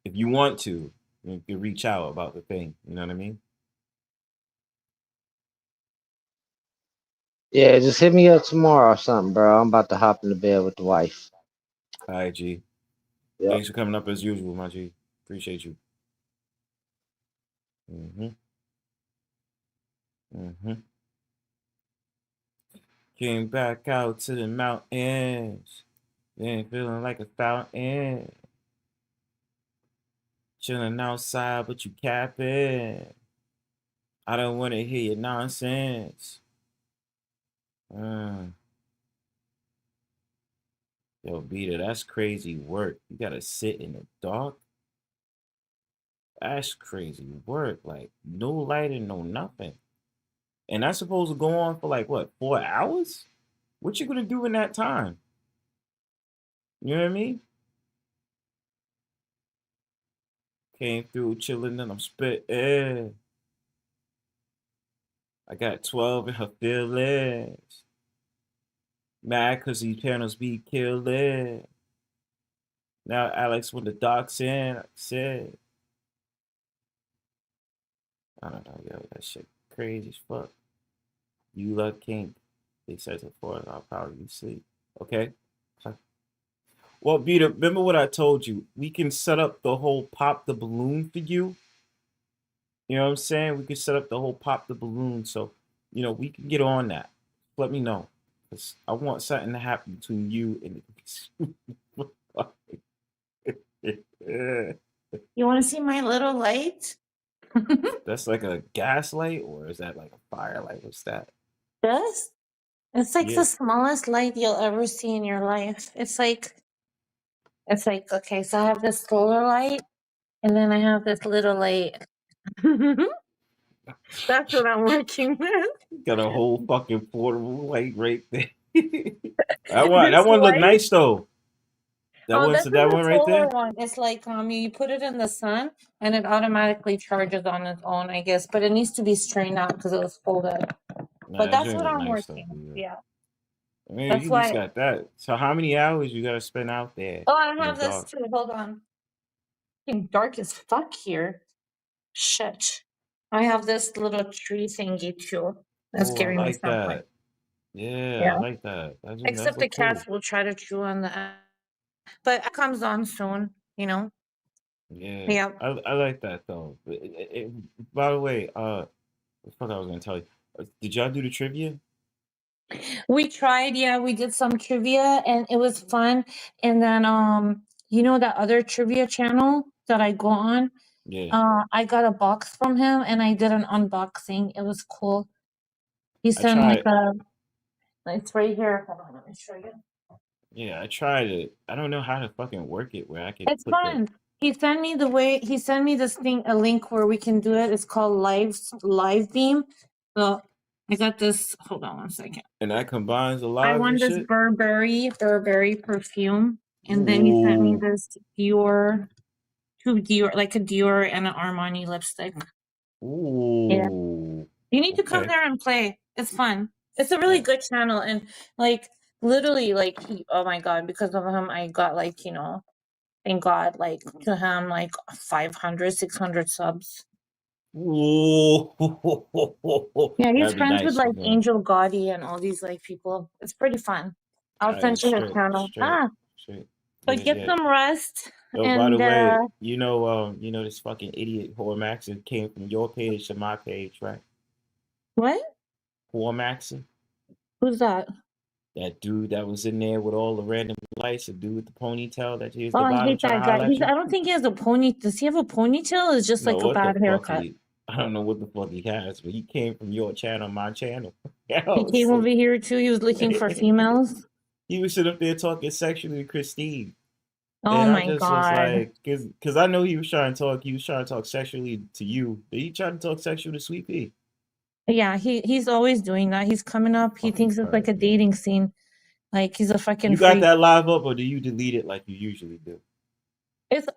if you want to, you can reach out about the thing. You know what I mean? Yeah, just hit me up tomorrow or something, bro. I'm about to hop in the bed with the wife. All right, G. Yep. Thanks for coming up as usual, my G. Appreciate you. Came back out to the mountains. Then feeling like a fountain. Chilling outside, but you capping. I don't want to hear your nonsense. Yo, Beeta, that's crazy work. You gotta sit in the dark. That's crazy work. Like, no lighting, no nothing. And that's supposed to go on for like, what, 4 hours? What you gonna do in that time? You know what I mean? Came through chilling and I'm spitting. I got 12 in her feelings. Mad cause these panels be killing. Now Alex when the doc's in, I said. I don't know, yo, that shit crazy as fuck. You love King. They said it for I'll probably sleep. Okay? Well, Beeta, remember what I told you? We can set up the whole pop the balloon for you. You know what I'm saying? We can set up the whole pop the balloon. So, we can get on that. Let me know. 'Cause I want something to happen between you and You want to see my little light? That's like a gas light, or is that like a firelight? What's that? This? It's like Yeah. the smallest light you'll ever see in your life. It's like, okay, so I have this solar light, and then I have this little light. That's what I'm working with. Got a whole fucking portable light right there. that one This look light? nice though. That Oh, one, this so is that a one right solar there. one. It's like you put it in the sun and it automatically charges on its own, I guess. But it needs to be strained out because it was folded. Nah, But that that's joint what look I'm nice though. working. Yeah. I mean, That's you at least why. got that. So how many hours you gotta spend out there Oh, I in the have this dark? too. Hold on. It's dark as fuck here. Shit. I have this little tree thingy too. That's Oh, I giving me like some light. that. Yeah, I Yeah. like that. That Except the look cool. cats will try to chew on the. But it comes on soon. Yeah. Yeah. I like that though. By the way, what the fuck I was gonna tell you? Did y'all do the trivia? We tried, yeah, we did some trivia and it was fun. And then that other trivia channel that I go on, Yeah. I got a box from him and I did an unboxing. It was cool. He I sent tried. it's right here. Hold on, let me show you. Yeah, I tried it. I don't know how to fucking work it where I could It's put the. fun. He sent me this thing, a link where we can do it. It's called Live Beam. So I got this. Hold on one second. And that combines the I lives won and this shit. Burberry perfume, and then he sent me Ooh. this Dior, two Dior, like a Dior and an Armani lipstick. Yeah, Ooh. you need to come Okay. there and play. It's fun. It's a really good channel, and literally, oh my god, because of him, I got thank God, to him, 500, 600 subs. Ooh. Yeah, he's That'd be friends with nice, man. Angel Gotti and all these people. It's pretty fun. I'll send you his channel. Straight. But Yeah, get yeah. some rest. Oh, by And the way, this fucking idiot Whoremaxxer came from your page to my page, right? What? Whoremaxxer? Who's that? That dude that was in there with all the random lights, the dude with the ponytail that here's Oh, the I bottom hate trying to that guy. holler at I you. don't think he has a pony. Does he have a ponytail? It's just No, like a what the bad fuck haircut. I don't know what the fuck he has, but he came from your channel, my channel. He came over here too. He was looking for females. He was sitting up there talking sexually to Christine. Oh And I my just was god. like, because I know he was trying to talk sexually to you, but he tried to talk sexually to Sweet Pea. Yeah, he's always doing that. He's coming up. He thinks it's like a dating scene. Like he's a fucking You got freak. that live up, or do you delete it like you usually do?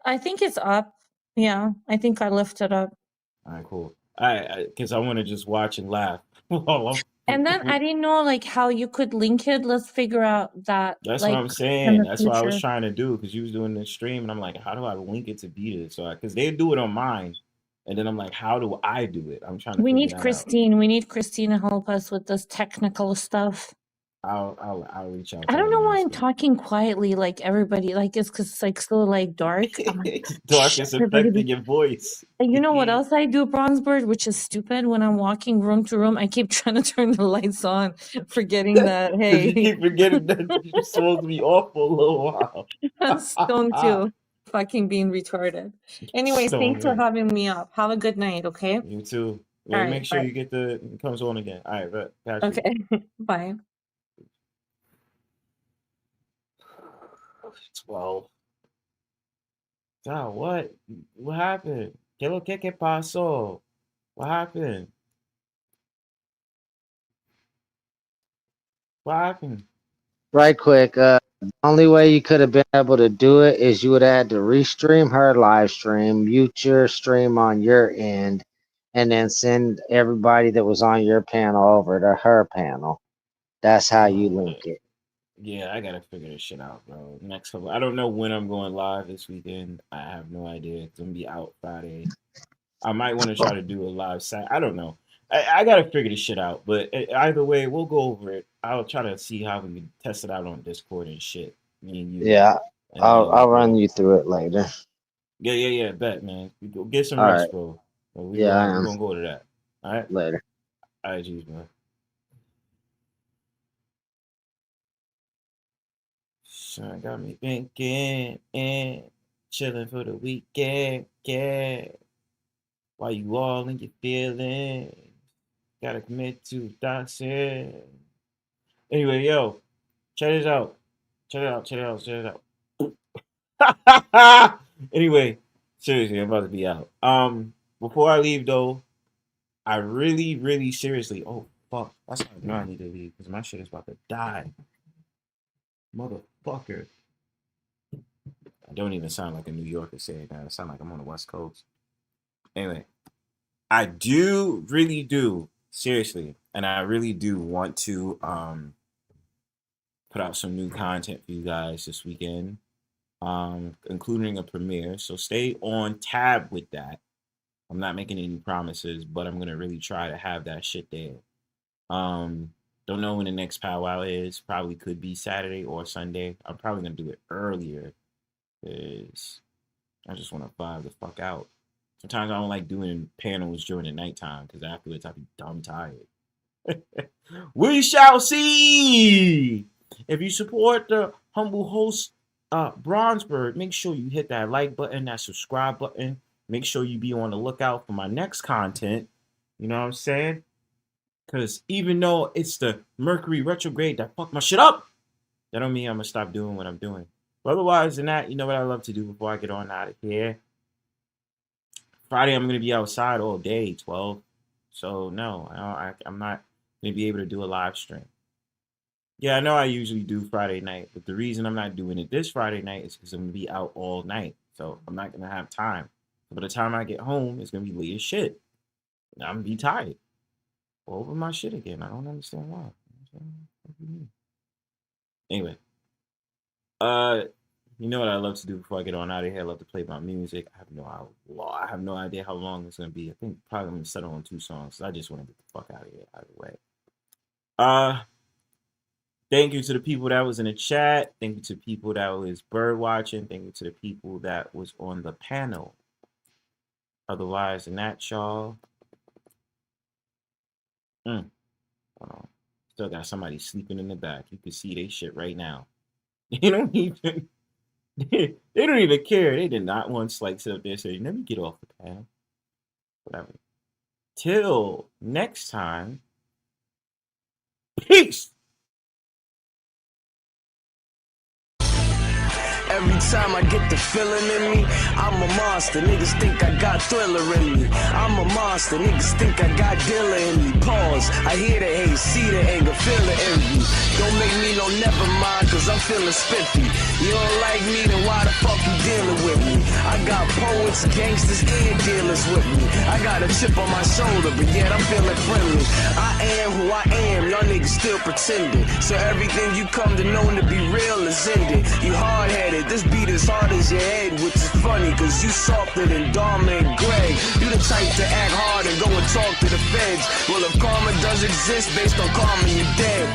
I think it's up. Yeah, I think I lifted up. All right, cool. Because I want to just watch and laugh. And then I didn't know how you could link it. Let's figure out that. That's what I'm in saying. the That's what I was future. trying to do because you was doing the stream, and I'm like, how do I link it to Beeta? So because they do it on mine, and then I'm like, how do I do it? I'm trying to. We figure need that Christine. We need Christine to help us with this technical stuff. I'll reach out. I don't know why I'm talking quietly like everybody. It's because it's so dark. I'm like, dark is affecting your voice. And you know what else I do, Bronzebird, which is stupid? When I'm walking room to room, I keep trying to turn the lights on, forgetting that, Because hey. you keep forgetting that you're supposed to be off for a little while. I'm stoned too. Fucking being retarded. Anyways, thanks for having me up. Have a good night, okay? You too. All right, Make sure bye. you get it comes on again. All right, but Okay, bye. 12. What? What happened? ¿Qué pasó? What happened? What happened? Right quick, the only way you could have been able to do it is you would have had to restream her live stream, mute your stream on your end, and then send everybody that was on your panel over to her panel. That's how you link it. Yeah, I gotta figure this shit out, bro. Next couple, I don't know when I'm going live this weekend. I have no idea. I'm gonna be out Friday. I might want to try to do a live site. I don't know. I gotta figure this shit out. But either way, we'll go over it. I'll try to see how we can test it out on Discord and shit. Me and you. Yeah, I'll run you through it later. Yeah. Bet, man. You go get some All rest, right. bro. I am. We're gonna go to that. All right. Later. All right, geez, man. Son got me thinking and chilling for the weekend. Yeah. While you all in your feelings, gotta commit to dancing. Anyway, yo, check this out. Check it out. Anyway, seriously, I'm about to be out. Before I leave though, I really seriously. Oh fuck, that's how I know I need to leave because my shit is about to die. Motherfucker. I don't even sound like a New Yorker saying that. I sound like I'm on the West Coast. Anyway, I really do, seriously, and I really do want to put out some new content for you guys this weekend, including a premiere. So stay on tab with that. I'm not making any promises, but I'm gonna really try to have that shit there. Don't know when the next powwow is. Probably could be Saturday or Sunday. I'm probably gonna do it earlier because I just want to vibe the fuck out. Sometimes I don't like doing panels during the nighttime because afterwards I'll be dumb tired. We shall see. If you support the humble host, Bronzebird, make sure you hit that like button, that subscribe button. Make sure you be on the lookout for my next content. You know what I'm saying? Because even though it's the Mercury Retrograde that fucked my shit up, that don't mean I'm going to stop doing what I'm doing. But otherwise than that, you know what I love to do before I get on out of here? Friday, I'm going to be outside all day, 12. So, no, I'm not going to be able to do a live stream. Yeah, I know I usually do Friday night, but the reason I'm not doing it this Friday night is because I'm going to be out all night. So, I'm not going to have time. By the time I get home, it's going to be late as shit. And I'm going to be tired. Over my shit again. I don't understand why. Anyway. You know what I love to do before I get on out of here? I love to play my music. I have no idea how long it's going to be. I think probably I'm going to settle on 2 songs. I just want to get the fuck out of here either way. Thank you to the people that was in the chat. Thank you to the people that was bird watching. Thank you to the people that was on the panel. Otherwise than that, y'all. Hold on. Still got somebody sleeping in the back. You can see they shit right now. They don't even care. They did not once like sit up there and say, let me get off the panel. Whatever. Till next time. Peace. Every time I get the feeling in me, I'm a monster. Niggas think I got Thriller in me. I'm a monster. Niggas think I got Dilla in me. Pause. I hear the hate, see the anger, feel the envy. Don't make me no never mind, cause I'm feeling spiffy. You don't like me, then why the fuck you dealing with me? I got poets, gangsters, and dealers with me. I got a chip on my shoulder, but yet I'm feeling friendly. I am who I am, y'all niggas still pretending. So everything you come to know to be real is ended. You hard-headed. This beat is hard as your head, which is funny, cause you softer than Dharma and Greg. You the type to act hard and go and talk to the feds. Well, if karma does exist, based on karma, you're dead.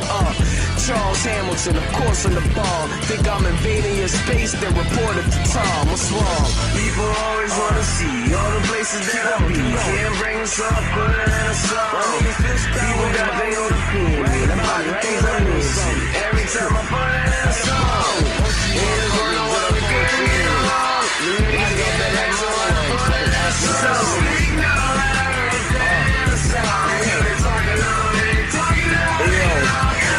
Charles Hamilton, of course, on the bomb. Think I'm invading your space, then report it to Tom. What's wrong? People always wanna see all the places that I be. Can't bring us up, put it in a song. People got their own opinion about the things I miss. Every time I put it in a song.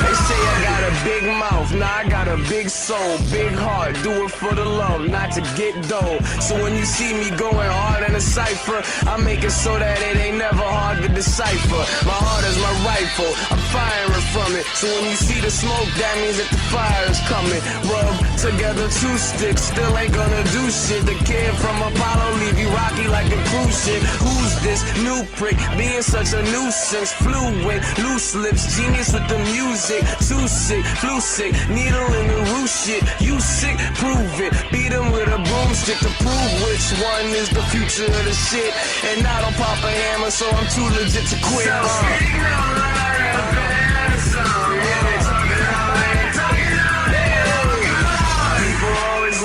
They say I got a big mouth, now I got a big soul, big heart, do it for the love, not to get dough. So when you see me going hard in a cipher, I make it so that it ain't never hard to decipher. My heart is my rifle, I'm firing from it. So when you see the smoke, that means that the fire is coming. Rub together 2 sticks, still ain't gonna do shit. The kid from Apollo leave you rocky like a cruise ship. Who's this new prick being such a nuisance? Fluent, loose lips, genius with the music. Too sick, flu sick, needle in the root shit. You sick, prove it. Beat him with a broomstick to prove which one is the future of the shit. And I don't pop a hammer, so I'm too legit to quit. People always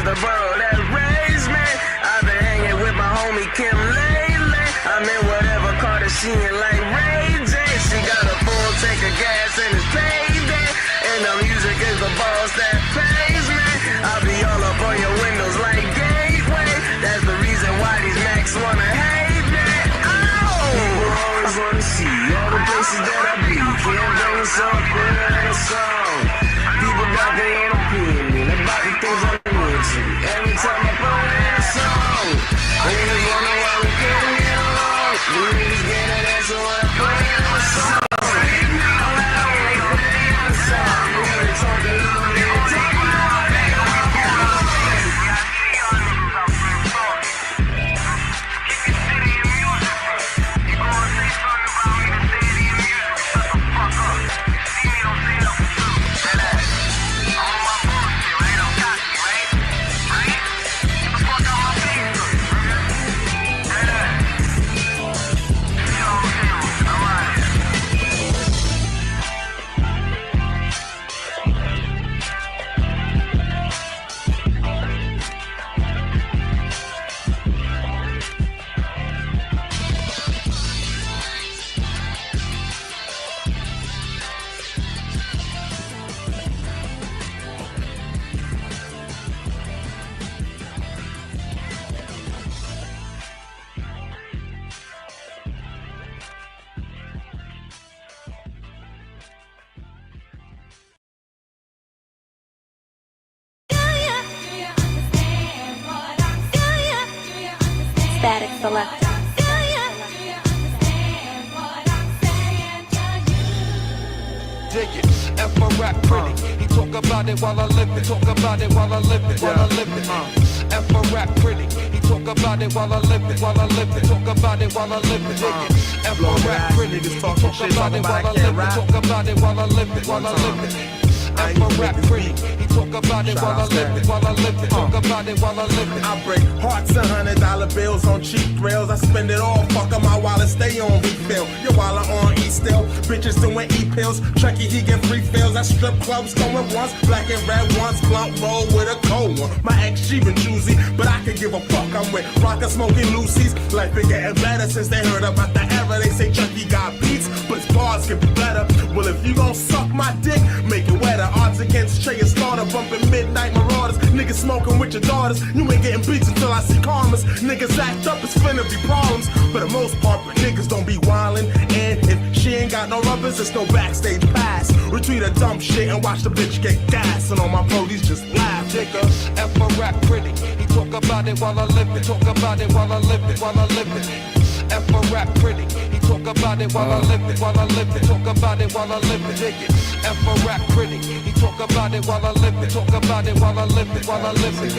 the borough that raised me. I've been hanging with my homie Kim lately. I'm in whatever car that she in like Ray J. She got a full tank of gas and it's payday. And the music is the boss that pays me. I'll be all up on your windows like Gateway. That's the reason why these Macs wanna hate me. Oh! People always wanna see all the places that I be. Can't bring us up in a song. People got their own opinion about the things I'm into. Every time I put in a song, niggas wonder why we can't get along. We niggas get an answer when I put in a song. Static Selector. Dig it, F a rap critic. He talk about it while I live it. Talk about it while I live it. While I live it. F a rap critic. He talk about it while I live it. While I live it. Talk about it while I live it. Dig it, F a rap critic. He talk about it while I live it. Talk about it while I live it. While I live it. F a rap critic. He talk about it while I live it. While I live it. Talk about it while I live it. I break hearts and $100 bills on cheap thrills. I spend it all, fuck up my wallet, stay on refill. Your wallet on E-still, bitches doing E-pills. Chucky, he get free fills. I strip clubs going once, black and red once, blunt roll with a cold one. My ex, she been choosy, but I can give a fuck. I'm with rocker smoking Lucy's. Life been getting better since they heard about the era. They say Chucky got beats, but his bars can be better. Well, if you gon' suck my dick, make it wetter. Odds against Trey and Slaughter, bumping midnight marauders. Niggas smoking with your daughters. You ain't getting beats until I see karmas. Niggas act up, it's finna be problems. For the most part, but niggas don't be wildin'. And if she ain't got no rubbers, it's no backstage pass. Retweet a dumb shit and watch the bitch get gas. And all my brodies just laugh, nigga. F a rap critic. He talk about it while I live it. Talk about it while I live it. While I live it. F a rap critic. He talk about it while I live it. While I live it. Talk about it while I live it. Dig it. F a rap critic. He talk about it while I live it. Talk about it while I live it. While I live it.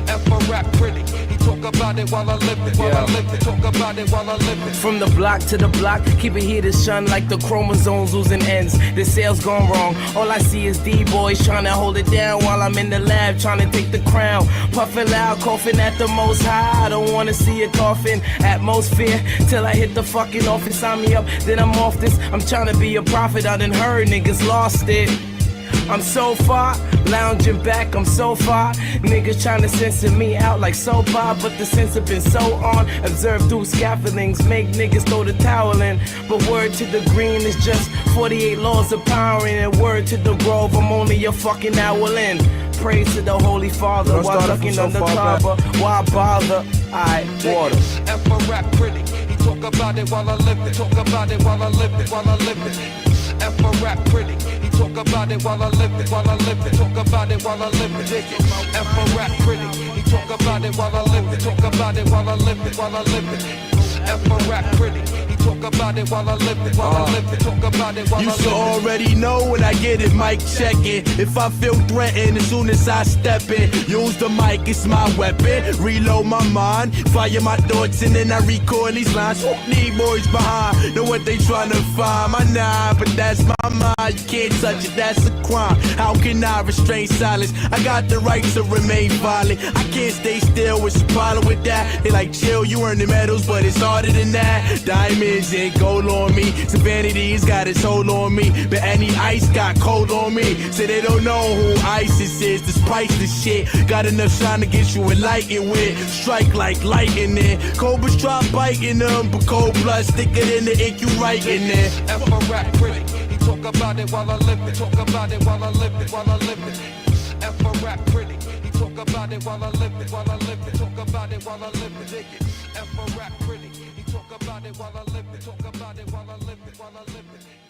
F a rap critic. He talk about it while I live it. While I live it. Talk about it while I live it. From the block to the block, keep it here to shun like the chromosomes losing ends. The sales gone wrong. All I see is D-boys trying to hold it down while I'm in the lab trying to take the crown. Puffing loud, coughing at the most high. I don't wanna see a coffin atmosphere till I hit the fucking office. Sign me up, then I'm off this. I'm trying to be a prophet. I done heard niggas lost it. I'm so far, lounging back, I'm so far. Niggas trying to censor me out like soap opera, but the censor been so on. Observe through scaffoldings, make niggas throw the towel in. But word to the green is just 48 laws of power in. And word to the grove, I'm only a fucking hour in. Praise to the Holy Father while ducking undercover. Why bother? I water. F a rap critic. He talk about it while I live it. Talk about it while I live it. While I live it. F a rap critic. He talk about it while I live it. While I live it. Talk about it while I live it. Dig it. F a rap critic. He talk about it while I live it. Talk about it while I live it. While I live it. F a rap critic. He talk about it while I live it. While I live it. Talk about it while I live it. You should already know when I get it, mic checking. If I feel threatened, as soon as I step in, use the mic, it's my weapon. Reload my mind, fire my thoughts, and then I record these lines. Whoop these boys behind, know what they trying to find. My nine, but that's my mind. You can't touch it, that's a crime. How can I restrain silence? I got the right to remain violent. I can't stay still, what's the problem with that? They like chill, you earn the medals, but it's harder than that. Diamond diamonds and gold on me. Some vanity's got its hold on me, but any ice got cold on me. Say they don't know who ISIS is, despite the shit. Got enough shine to get you enlightened with. Strike like lightning. Cobras try biting them, but cold blood thicker than the ink you writing there. And for rap critic, he talk about it while I live it. Talk about it while I live it, while I live it. And for rap critic, he talk about it while I live it, while I live it. Talk about it while I live it, dig it. And for rap critic, he talk about it while I live it. Talk about it while I live it, while I live it.